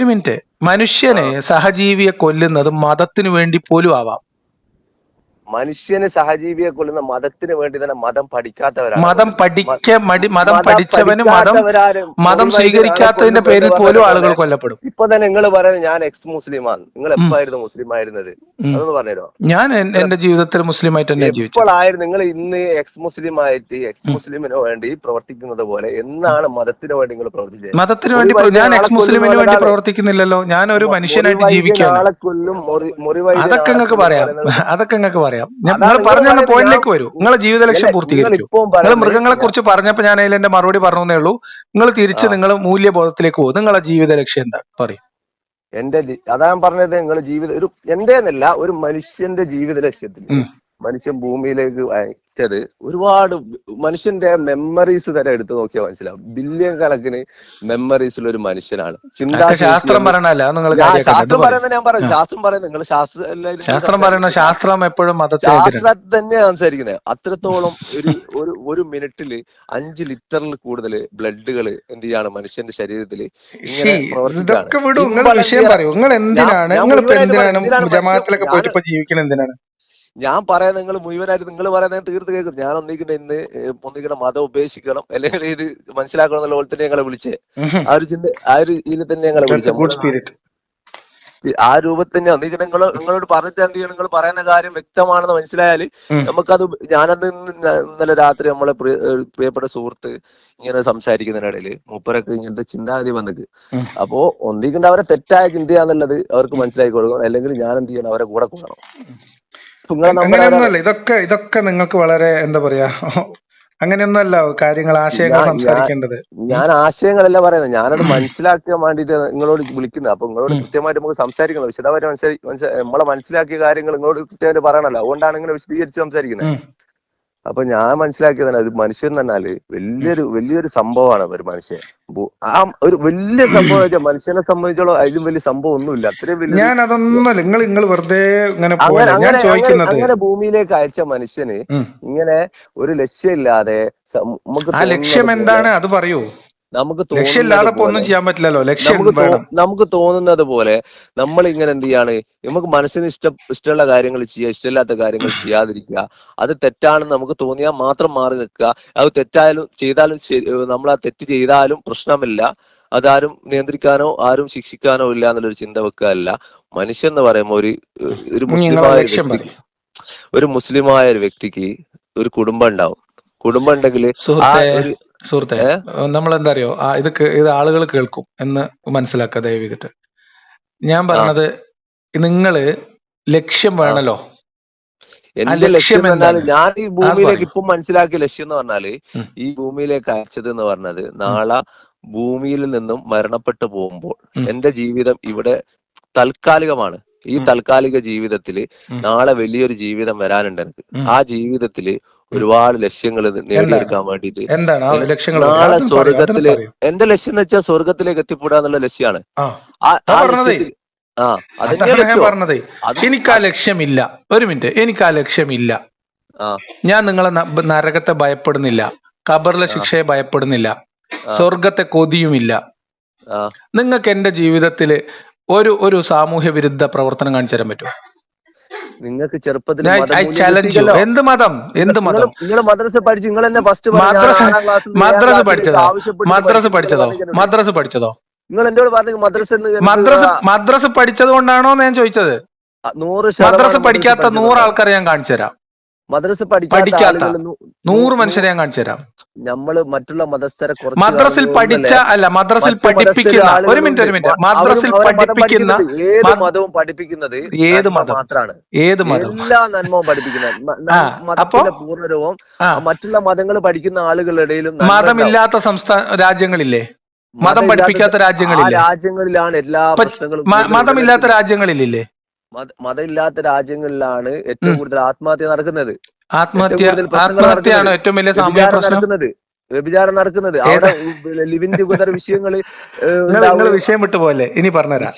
മിനിറ്റ്. മനുഷ്യനെ, സഹജീവിയെ കൊല്ലുന്നത് മതത്തിന് വേണ്ടി പോലും ആവാം. മനുഷ്യന് സഹജീവിയെ കൊല്ലുന്ന മതത്തിന് വേണ്ടി തന്നെ. മതം പഠിക്കാത്തവരാണ്. മതം പഠിച്ചവന് മതം സ്വീകരിക്കാത്തതിന്റെ പേരിൽ പോലും ആളുകൾ കൊല്ലപ്പെടും. ഇപ്പൊ തന്നെ നിങ്ങൾ പറയുന്നത് ഞാൻ എക്സ് മുസ്ലിമാണ്. നിങ്ങൾ എപ്പോഴായിരുന്നു മുസ്ലിം ആയിരുന്നത്? അതൊന്ന് പറഞ്ഞുതരോ? ഞാൻ എന്റെ ജീവിതത്തിൽ മുസ്ലിം ആയിട്ട് തന്നെ ജീവിച്ചു. എപ്പോഴായിരുന്നു നിങ്ങൾ ഇന്ന് എക്സ് മുസ്ലിം ആയിട്ട് എക്സ് മുസ്ലിമിന് വേണ്ടി പ്രവർത്തിക്കുന്നത് പോലെ എന്നാണ് മതത്തിന് വേണ്ടി നിങ്ങൾ പ്രവർത്തിച്ചത്? മതത്തിന് വേണ്ടി ഞാൻ എക്സ് മുസ്ലിമിന് വേണ്ടി പ്രവർത്തിക്കുന്നില്ലല്ലോ. ഞാൻ ഒരു മനുഷ്യനായിട്ട് ജീവിക്കുകയാണ്. അതൊക്കെ നിങ്ങൾക്ക് പറയാം. നിങ്ങൾ പറഞ്ഞ പോയിന്റിലേക്ക് വരൂ. നിങ്ങളെ ജീവിത ലക്ഷ്യം പൂർത്തീകരിക്കൂ. നിങ്ങൾ മൃഗങ്ങളെ കുറിച്ച് പറഞ്ഞപ്പോ ഞാൻ അതിൽ എന്റെ മറുപടി പറഞ്ഞേ ഉള്ളൂ. നിങ്ങൾ തിരിച്ച് നിങ്ങൾ മൂല്യബോധത്തിലേക്ക് പോകും. നിങ്ങളെ ജീവിത ലക്ഷ്യം എന്താണ് പറയും? അതാ ഞാൻ പറഞ്ഞത്. നിങ്ങൾ എന്റെ എന്നല്ല, ഒരു മനുഷ്യന്റെ ജീവിത ലക്ഷ്യത്തിൽ മനുഷ്യൻ ഭൂമിയിലേക്ക് ഒരുപാട് മനുഷ്യന്റെ മെമ്മറീസ് തന്നെ എടുത്തു നോക്കിയാൽ മനസ്സിലാവും. ബില്യൺ കണക്കിന് മെമ്മറീസിൽ ഒരു മനുഷ്യനാണ്. അതൊക്കെ ചിന്താശേഷി ശാസ്ത്രം എന്ന് പറയണല്ല, അത് നിങ്ങൾ ഞാൻ കാര്യമാക്കണ്ട. ഇത് ശാസ്ത്രം പറയും. പറയുന്നത് ഞാൻ പറയാം. ആ, ശാസ്ത്രം പറയുന്നത് നിങ്ങൾ ശാസ്ത്രം എല്ലാം നിങ്ങൾ ശാസ്ത്രം പറയണ സംസാരിക്കുന്നത് ശാസ്ത്രം എപ്പോഴും മതത്തിനെതിരാണ്. ശാസ്ത്രം തന്നെയാണ് സംസാരിക്കുന്നത്. അത്രത്തോളം ഒരു മിനിറ്റില് 5 ലിറ്ററിൽ കൂടുതൽ ബ്ലഡുകൾ എന്ത് ചെയ്യാണ് മനുഷ്യന്റെ ശരീരത്തിൽ ഇങ്ങനെ പ്രവർത്തിക്കുകയാണ്. ഇതൊക്കെ വിടും, നിങ്ങൾ വിഷയം പറയൂ. നിങ്ങൾ എന്തിനാണ്, നിങ്ങൾ ഇപ്പൊ എന്തിനാണ് ജമാഅത്തിലൊക്കെ പോയിട്ട് ഇപ്പൊ ജീവിക്കണം? എന്തിനാണ് ഞാൻ പറയാൻ നിങ്ങൾ മുഴുവനായിട്ട് നിങ്ങൾ പറയുന്നത് തീർത്ത് കേൾക്കും. ഞാൻ ഒന്നിക്കട്ടെ ഇന്ന് ഒന്നിക്കട്ടെ മതം ഉപേക്ഷിക്കണം അല്ലെങ്കിൽ ഇത് മനസ്സിലാക്കണം എന്നുള്ള പോലെ തന്നെ ഞങ്ങളെ വിളിച്ചേ. ആ ഒരു ചിന്ത ആ ഒരു ഇതിൽ തന്നെ ഞങ്ങളെ വിളിച്ചത്. ആ രൂപത്തിൽ തന്നെ ഒന്നിക്കട്ടെ നിങ്ങളോട് പറഞ്ഞിട്ട് എന്ത് ചെയ്യണം, നിങ്ങൾ പറയുന്ന കാര്യം വ്യക്തമാണെന്ന് മനസ്സിലായാൽ നമുക്കത്. ഞാനന്ന് ഇന്നലെ രാത്രി നമ്മളെ പ്രിയപ്പെട്ട സുഹൃത്ത് ഇങ്ങനെ സംസാരിക്കുന്നതിനിടയിൽ മൂപ്പരൊക്കെ ഇങ്ങനത്തെ ചിന്താഗതി വന്നിട്ട്, അപ്പോ ഒന്നിക്കണ്ട അവരെ തെറ്റായ ചിന്തയാന്നുള്ളത് അവർക്ക് മനസ്സിലാക്കി കൊടുക്കണം. അല്ലെങ്കിൽ ഞാൻ എന്ത് ചെയ്യണം, അവരെ കൂടെ കൂടണം. അങ്ങനെയൊന്നുമല്ല. ഇതൊക്കെ നിങ്ങൾക്ക് വളരെ എന്താ പറയാ, അങ്ങനെയൊന്നുമല്ല കാര്യങ്ങൾ, ആശയങ്ങൾ സംസാരിക്കേണ്ടത്. ഞാൻ ആശയങ്ങളല്ല പറയുന്നത്, ഞാനത് മനസ്സിലാക്കാൻ വേണ്ടിട്ട് നിങ്ങളോട് വിളിക്കുന്നത്. അപ്പൊ നിങ്ങളോട് കൃത്യമായിട്ട് നമുക്ക് സംസാരിക്കണം, വിശദമായിട്ട് നമ്മളെ മനസ്സിലാക്കിയ കാര്യങ്ങൾ നിങ്ങളോട് കൃത്യമായിട്ട് പറയണല്ലോ. അതുകൊണ്ടാണ് ഇങ്ങനെ വിശദീകരിച്ച് സംസാരിക്കുന്നത്. അപ്പൊ ഞാൻ മനസ്സിലാക്കിയത് തന്നെ ഒരു മനുഷ്യൻ എന്ന് പറഞ്ഞാല് വലിയൊരു സംഭവമാണ്. ഒരു മനുഷ്യൻ ആ ഒരു വലിയ സംഭവം വെച്ചാൽ മനുഷ്യനെ സംബന്ധിച്ചോളം അതിലും വലിയ സംഭവം ഒന്നുമില്ല. അത്രയും വലിയ ഞാൻ അതൊന്നുമല്ല, നിങ്ങൾ വെറുതെ അങ്ങനെ ഭൂമിയിലേക്ക് അയച്ച മനുഷ്യന് ഇങ്ങനെ ഒരു ലക്ഷ്യമില്ലാതെ ആ ലക്ഷ്യം എന്താണ് അത് പറയൂ. നമുക്ക് ഒന്നും ചെയ്യാൻ പറ്റില്ലല്ലോ. നമുക്ക് തോന്നുന്നത് പോലെ നമ്മൾ ഇങ്ങനെ എന്ത് ചെയ്യാണ്, നമുക്ക് മനസ്സിന് ഇഷ്ടമുള്ള കാര്യങ്ങൾ ചെയ്യുക, ഇഷ്ടമില്ലാത്ത കാര്യങ്ങൾ ചെയ്യാതിരിക്കുക. അത് തെറ്റാണെന്ന് നമുക്ക് തോന്നിയാൽ മാത്രം മാറി നിൽക്കുക. അത് തെറ്റായാലും ചെയ്താലും നമ്മൾ ആ തെറ്റ് ചെയ്താലും പ്രശ്നമില്ല, അതാരും നിയന്ത്രിക്കാനോ ആരും ശിക്ഷിക്കാനോ ഇല്ല എന്നുള്ളൊരു ചിന്ത വെക്കുകയല്ല. മനുഷ്യൻ എന്ന് പറയുമ്പോൾ ഒരു മുസ്ലിമായ ഒരു വ്യക്തിക്ക് ഒരു കുടുംബം ഉണ്ടാവും. കുടുംബം ഉണ്ടെങ്കിൽ സുഹൃത്തെ, നമ്മൾ എന്താ അറിയോ, ഇത് ആളുകൾ കേൾക്കും എന്ന് മനസ്സിലാക്കുക ദയവ് ചെയ്തിട്ട്. ഞാൻ പറഞ്ഞത്, നിങ്ങള് ലക്ഷ്യം വേണല്ലോ. എന്റെ ലക്ഷ്യം എന്നാൽ ഞാൻ ഈ ഭൂമിയിലേക്ക് ഇപ്പം മനസ്സിലാക്കിയ ലക്ഷ്യം എന്ന് പറഞ്ഞാല്, ഈ ഭൂമിയിലേക്ക് അയച്ചത് എന്ന് പറഞ്ഞത്, നാളെ ഭൂമിയിൽ നിന്നും മരണപ്പെട്ടു പോകുമ്പോൾ എന്റെ ജീവിതം ഇവിടെ താൽക്കാലികമാണ്. ഈ താൽക്കാലിക ജീവിതത്തില് നാളെ വലിയൊരു ജീവിതം വരാനുണ്ട് എനിക്ക്. ആ ജീവിതത്തില് ഒരുപാട് ലക്ഷ്യങ്ങൾ നേടിയെടുക്കാൻ വേണ്ടിട്ട് നാളെ സ്വർഗത്തില്, എന്റെ ലക്ഷ്യം എന്ന് വെച്ചാൽ സ്വർഗത്തിലേക്ക് എത്തിപ്പെടുക എന്നുള്ള ലക്ഷ്യമാണ്. എനിക്ക് ആ ലക്ഷ്യമില്ല. ഒരു മിനിറ്റ്, എനിക്ക് ആ ലക്ഷ്യമില്ല. ഞാൻ നിങ്ങളെ നരകത്തെ ഭയപ്പെടുന്നില്ല, ഖബറിലെ ശിക്ഷയെ ഭയപ്പെടുന്നില്ല, സ്വർഗത്തെ കൊതിയുമില്ല. നിങ്ങൾക്ക് എന്റെ ജീവിതത്തില് ഒരു സാമൂഹ്യ വിരുദ്ധ പ്രവർത്തനം കാണിച്ചു തരാൻ പറ്റുമോ? നിങ്ങൾക്ക് ചെറുപ്പത്തിൽ എന്ത് മതം? നിങ്ങൾ മദ്രസ പഠിച്ചു, നിങ്ങൾ തന്നെ ഫസ്റ്റ് മദ്രസ പഠിച്ചതോ? നിങ്ങൾ എന്നോട് പറഞ്ഞു മദ്രസ പഠിച്ചത് കൊണ്ടാണോ ഞാൻ ചോദിച്ചത്? 100% മദ്രസ പഠിക്കാത്ത 100 ആൾക്കാരെ ഞാൻ കാണിച്ചു തരാം. മദ്രസ പഠിക്കാത്ത 100 മനുഷ്യരെ ഞാൻ കാണിച്ചു തരാം. നമ്മള് മറ്റുള്ള മതസ്ഥരെ മദ്രസിൽ മദ്രസിൽ പഠിപ്പിക്കുന്ന മദ്രസിൽ പഠിപ്പിക്കുന്ന ഏത് മതവും പഠിപ്പിക്കുന്നത് ഏത് മതം മാത്രമാണ്. ഏത് മതം? എല്ലാ നന്മവും പഠിപ്പിക്കുന്നത് മതത്തിന്റെ പൂർണ്ണരൂപം. മറ്റുള്ള മതങ്ങൾ പഠിക്കുന്ന ആളുകളുടെ ഇടയിലും മതമില്ലാത്ത രാജ്യങ്ങളില്ലേ? മതം പഠിപ്പിക്കാത്ത രാജ്യങ്ങളിലാണ് എല്ലാ പ്രശ്നങ്ങളും. മതമില്ലാത്ത രാജ്യങ്ങളിലില്ലേ? മതമില്ലാത്ത രാജ്യങ്ങളിലാണ് ഏറ്റവും കൂടുതൽ ആത്മഹത്യ നടക്കുന്നത്. ആത്മഹത്യയാണ് ഏറ്റവും വലിയ സാമൂഹ്യ പ്രശ്നം നടക്കുന്നത്. വ്യഭിചാരം നടക്കുന്നത് അവിടെ ലിവിങ് ടുഗദർ വിഷയങ്ങള്. വിഷയം വിട്ടുപോലെ ഇനി പറഞ്ഞുതരാം.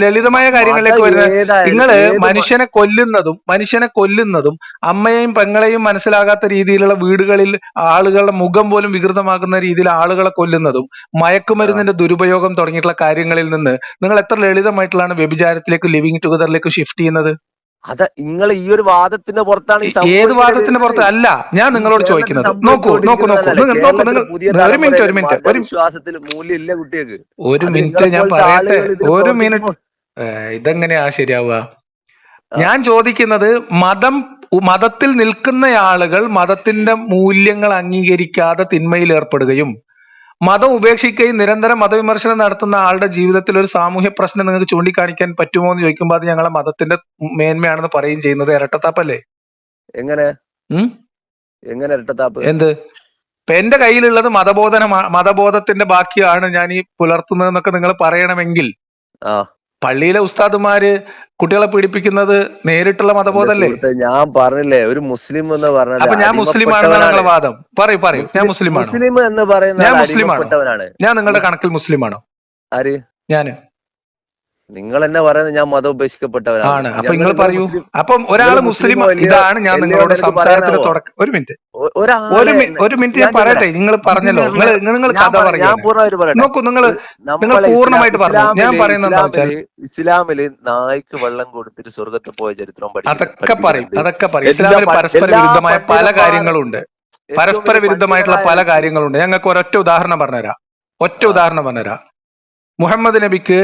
ലളിതമായ കാര്യങ്ങളിലേക്ക് വരുന്നത്, നിങ്ങള് മനുഷ്യനെ കൊല്ലുന്നതും അമ്മയെയും പെങ്ങളെയും മനസ്സിലാകാത്ത രീതിയിലുള്ള വീടുകളിൽ ആളുകളുടെ മുഖം പോലും വികൃതമാക്കുന്ന രീതിയിൽ ആളുകളെ കൊല്ലുന്നതും മയക്കുമരുന്നിന്റെ ദുരുപയോഗം തുടങ്ങിയിട്ടുള്ള കാര്യങ്ങളിൽ നിന്ന് നിങ്ങൾ എത്ര ലളിതമായിട്ടുള്ളതാണ് വ്യഭിചാരത്തിലേക്ക് ലിവിങ് ടുഗദറിലേക്ക് ഷിഫ്റ്റ് ചെയ്യുന്നത്? അത് നിങ്ങൾ ഈ ഒരു വാദത്തിന്റെ പുറത്താണ്. ഏത് വാദത്തിന്റെ പുറത്ത് അല്ല ഞാൻ നിങ്ങളോട് ചോദിക്കുന്നത്. നോക്കൂ, ഒരു മിനിറ്റ് മൂല്യമില്ല കുട്ടികൾക്ക്. ഒരു മിനിറ്റ് ഞാൻ പറയട്ടെ. ഒരു മിനിറ്റ്. ഇതെങ്ങനെയാ ശരിയാവുക? ഞാൻ ചോദിക്കുന്നത്, മതത്തിൽ നിൽക്കുന്ന ആളുകൾ മതത്തിന്റെ മൂല്യങ്ങൾ അംഗീകരിക്കാതെ തിന്മയിൽ ഏർപ്പെടുകയും മതം ഉപേക്ഷിക്കുകയും നിരന്തരം മതവിമർശനം നടത്തുന്ന ആളുടെ ജീവിതത്തിൽ ഒരു സാമൂഹ്യ പ്രശ്നം നിങ്ങൾക്ക് ചൂണ്ടിക്കാണിക്കാൻ പറ്റുമോ എന്ന് ചോദിക്കുമ്പോൾ അത് ഞങ്ങളെ മതത്തിന്റെ മേന്മയാണെന്ന് പറയുകയും ചെയ്യുന്നത് ഇരട്ടത്താപ്പല്ലേ? എങ്ങനെ ഇരട്ടത്താപ്പ്? എന്ത്? ഇപ്പൊ എന്റെ കയ്യിലുള്ളത് മതബോധത്തിന്റെ ബാക്കിയാണ് ഞാൻ ഈ പുലർത്തുന്നതെന്നൊക്കെ നിങ്ങൾ പറയണമെങ്കിൽ പള്ളിയിലെ ഉസ്താദുമാര് കുട്ടികളെ പീഡിപ്പിക്കുന്നത് നേരിട്ടുള്ള എന്റെ മതബോധല്ലേ? സുഹൃത്തെ, ഞാൻ പറഞ്ഞില്ലേ, ഒരു മുസ്ലിം എന്ന് പറഞ്ഞത് അപ്പൊ ഞാൻ മുസ്ലിമാണെന്നാണ് അടിമപ്പെട്ടവനാണ്. നിങ്ങളെ വാദം? പറയൂ ഞാൻ മുസ്ലിം മുസ്ലിമാണോ? മുസ്ലിം എന്ന് പറയുന്ന ഞാൻ ആൾ മുസ്ലിമാണോ? അടിമപ്പെട്ടവനാണ്. ഞാൻ നിങ്ങളുടെ മുസ് കണക്കിൽ മുസ്ലിമാണോ? ആര്? ഞാന് നിങ്ങൾ എന്നെ പറയുന്നത് ഞാൻ മതം ഉപേക്ഷിക്കപ്പെട്ടവനാണ്. ആണ്. അപ്പൊ ഞങ്ങൾ നിങ്ങൾ നിങ്ങൾ പറയൂ. മുസ്ലിം അപ്പം നിങ്ങൾ ഒരാള് മുസ്ലിം, മുസ്ലിമോ അല്ലയോ ഇതാണ് ഞാൻ അല്ലയോ നിങ്ങളോട് എന്ന് എനിക്ക് സംസാരത്തിന് പറയാനാവോ? തുടക്കം. ഒരു മിനിറ്റ്, ഒരാളെ ഒരു മിനിറ്റ് ഞാൻ ഞാൻ പറയട്ടെ. ചോദിക്കട്ടെ, നിങ്ങൾ പറഞ്ഞല്ലോ, നിങ്ങൾ നിങ്ങൾ ഞാൻ കഥ ഞാൻ പറയാണ്. പൂർണ്ണമായിട്ട് പറയട്ടെ. നോക്കൂ, നിങ്ങൾ നമ്മളെ പൂർണ്ണമായിട്ട് പറഞ്ഞു. ഞാൻ പറയുന്നത് എന്താ വെച്ചാൽ ഇസ്ലാമില് നായ്ക്ക് വെള്ളം കൊടുത്തിട്ട് സ്വർഗത്തിൽ പോയ ചരിത്രം അതൊക്കെ പറയും. പഠിക്കുന്നുണ്ട്. ഇസ്ലാമിൽ പരസ്പര എല്ലാ വിരുദ്ധമായ പല പണ്ഡിതന്മാരും കാര്യങ്ങളുണ്ട്. ഏറ്റവും പരസ്പര വലിയ വിരുദ്ധമായിട്ടുള്ള പണ്ഡിതനായ പല വ്യക്തി കാര്യങ്ങളുണ്ട്. ഞങ്ങൾക്ക് ഒരൊറ്റ ഉദാഹരണം പറഞ്ഞുതരാം. ആ മുഹമ്മദ് നബിക്ക്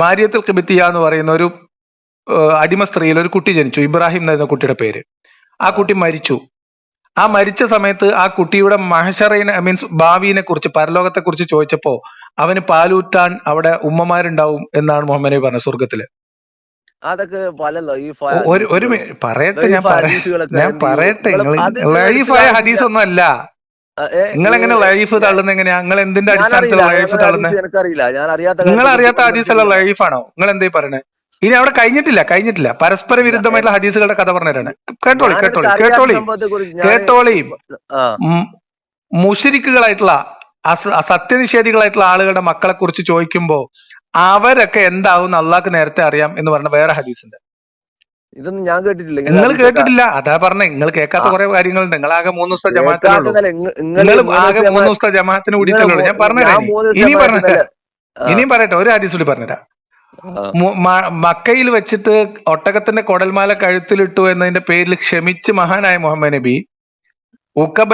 മാരിയത്തുൽ ഖിബിത്തിയ എന്ന് പറയുന്ന ഒരു അടിമ സ്ത്രീയിൽ ഒരു കുട്ടി ജനിച്ചു. ഇബ്രാഹിം എന്ന കുട്ടിയുടെ പേര്. ആ ആ കുട്ടി മരിച്ചു. ആ ആ മരിച്ച സമയത്ത് ആ കുട്ടിയുടെ മഹശറിനെ മീൻസ് ഭാവിയെ കുറിച്ച്, പരലോകത്തെ കുറിച്ച് ചോദിച്ചപ്പോ അവന് പാലൂറ്റാൻ അവിടെ ഉമ്മമാരുണ്ടാവും എന്നാണ് മുഹമ്മദ് നബി പറഞ്ഞത്, സ്വർഗത്തില്. അതൊക്കെ പല ലൈഫായ ഒരു ഹദീസുകളും പറയട്ടെ, ഞാൻ ഹദീസുകളൊക്കെ ഞാൻ എന്ത് ചെയ്യൂ, പറയട്ടെ. നിങ്ങൾ നിങ്ങൾ അത് നിങ്ങൾ ലൈഫായ എടുത്തിട്ട് ഹദീസ് ഒന്നും അല്ല. നിങ്ങൾ എങ്ങനെ ലൈഫ് തള്ളുന്ന എങ്ങനെയാ? നിങ്ങൾ എന്തിന്റെ ഞാനറിയില്ല, അടിസ്ഥാനത്തിലുള്ള ലൈഫ് ഞങ്ങളുടെ തള്ളുന്നത്? ഹദീസ് എനിക്കറിയില്ല. ഞാൻ അറിയാത്ത നിങ്ങൾ കാര്യത്തെ കുറിച്ച് അറിയാത്ത നിങ്ങൾ ഹദീസുള്ള പഠിപ്പിക്കില്ല. ലൈഫാണോ നിങ്ങൾ എന്തേ പറയണേ? ഇനി അവിടെ കഴിഞ്ഞിട്ടില്ല. പരസ്പര വിരുദ്ധമായിട്ടുള്ള ഹദീസുകളുടെ കഥ പറഞ്ഞുതരാണ്. കേട്ടോളി ഞാൻ എനിക്ക് കേട്ടോളി അറിയാത്ത കേട്ടോളി സംഭവത്തെ കുറിച്ച് ഞാൻ കേട്ടോളിയും. ആ മുശ്രിക്കുകളായിട്ടുള്ള സത്യനിഷേധികളായിട്ടുള്ള ആളുകളുടെ മക്കളെ കുറിച്ച് ചോദിക്കുമ്പോ അവരൊക്കെ എന്താവും അള്ളാഹ്ക്ക് നേരത്തെ അറിയാം എന്ന് പറഞ്ഞ വേറെ ഹദീസുണ്ട്. ഇതൊന്നും ഞാൻ കേട്ടിട്ടില്ല. ഇങ്ങനെ നിങ്ങൾ ഹദീസൊക്കെ കേട്ടിട്ടില്ല, അതാ പറഞ്ഞേ. നിങ്ങൾ കേൾക്കാത്ത കുറെ കാര്യങ്ങളുണ്ട്. നിങ്ങൾ ആകെ 3 ദിവസത്തെ ജമാഅത്തിലുള്ളൂ. കേൾക്കാത്തതല്ല. നിങ്ങൾ മൂന്ന് ആകെ ദിവസം 3 ദിവസത്തെ ജമാഅത്തിന് കൂടിയിട്ടല്ലോ. ഞാൻ ഞാൻ പറഞ്ഞുതരാം. 3 ദിവസം ഇനിയും പറഞ്ഞുതരാം. ജമാഅത്തിനല്ല. ആ ഇനിയും പറയട്ടെ, ഒരു ഹദീസ് കൂടി പറഞ്ഞുതരാം. ആ മക്കയിൽ വെച്ചിട്ട് ഒട്ടകത്തിന്റെ കൊടൽമാല കഴുത്തിലിട്ടു എന്നതിന്റെ പേരിൽ ക്ഷമിച്ച് മഹാനായ മുഹമ്മദ് നബി ഉക്കബ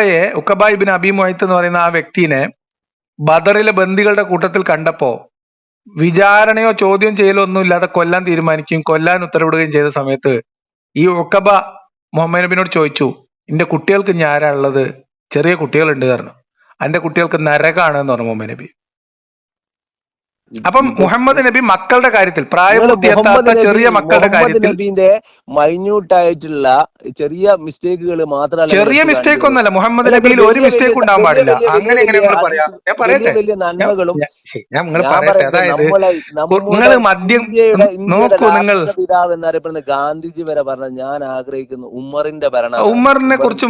ഇബ്നു അബി മുഅയ്ത്ത് എന്ന് പറയുന്ന ആ വ്യക്തിനെ ബദറിലെ ബന്ദികളുടെ കൂട്ടത്തിൽ കണ്ടപ്പോ വിചാരണയോ ചോദ്യം ചെയ്യലോ ഒന്നും ഇല്ലാതെ കൊല്ലാൻ തീരുമാനിക്കുകയും കൊല്ലാൻ ഉത്തരവിടുകയും ചെയ്ത സമയത്ത് ഈ ഉക്കബ മുഹമ്മദ് നബിനോട് ചോദിച്ചു, എന്റെ കുട്ടികൾക്ക് ഇനി ആരാ ഉള്ളത്? ചെറിയ കുട്ടികളുണ്ട് പറഞ്ഞു. എന്റെ കുട്ടികൾക്ക് നരകാണ് എന്ന് പറഞ്ഞു മുഹമ്മദ് നബി. അപ്പം മുഹമ്മദ് നബി മക്കളുടെ കാര്യത്തിൽ, പ്രായപൂർത്തിയെത്താത്ത ചെറിയ മക്കളുടെ കാര്യത്തിൽ, നബീന്റെ മൈന്യൂട്ട് ആയിട്ടുള്ള ചെറിയ മിസ്റ്റേക്കുകൾ മാത്രമല്ല, ചെറിയ മിസ്റ്റേക്ക് ഒന്നല്ല, മുഹമ്മദ് നബിയിൽ ഒരു മിസ്റ്റേക്ക് ഉണ്ടാവാൻ പാടില്ല. അങ്ങനെ എങ്ങനെ നിങ്ങൾ പറയാം? ഞാൻ പറയട്ടെ, വലിയ നന്മകളും നിങ്ങൾ പറയട്ടെ. അതായത് നിങ്ങൾ മദ്യം നോക്കൂ. നിങ്ങൾ പിതാവ് എന്നറിയപ്പെടുന്ന ഗാന്ധിജി വരെ പറഞ്ഞ ഞാൻ ആഗ്രഹിക്കുന്നു ഉമ്മറിന്റെ ഭരണം. ഉമ്മറിനെ കുറിച്ച്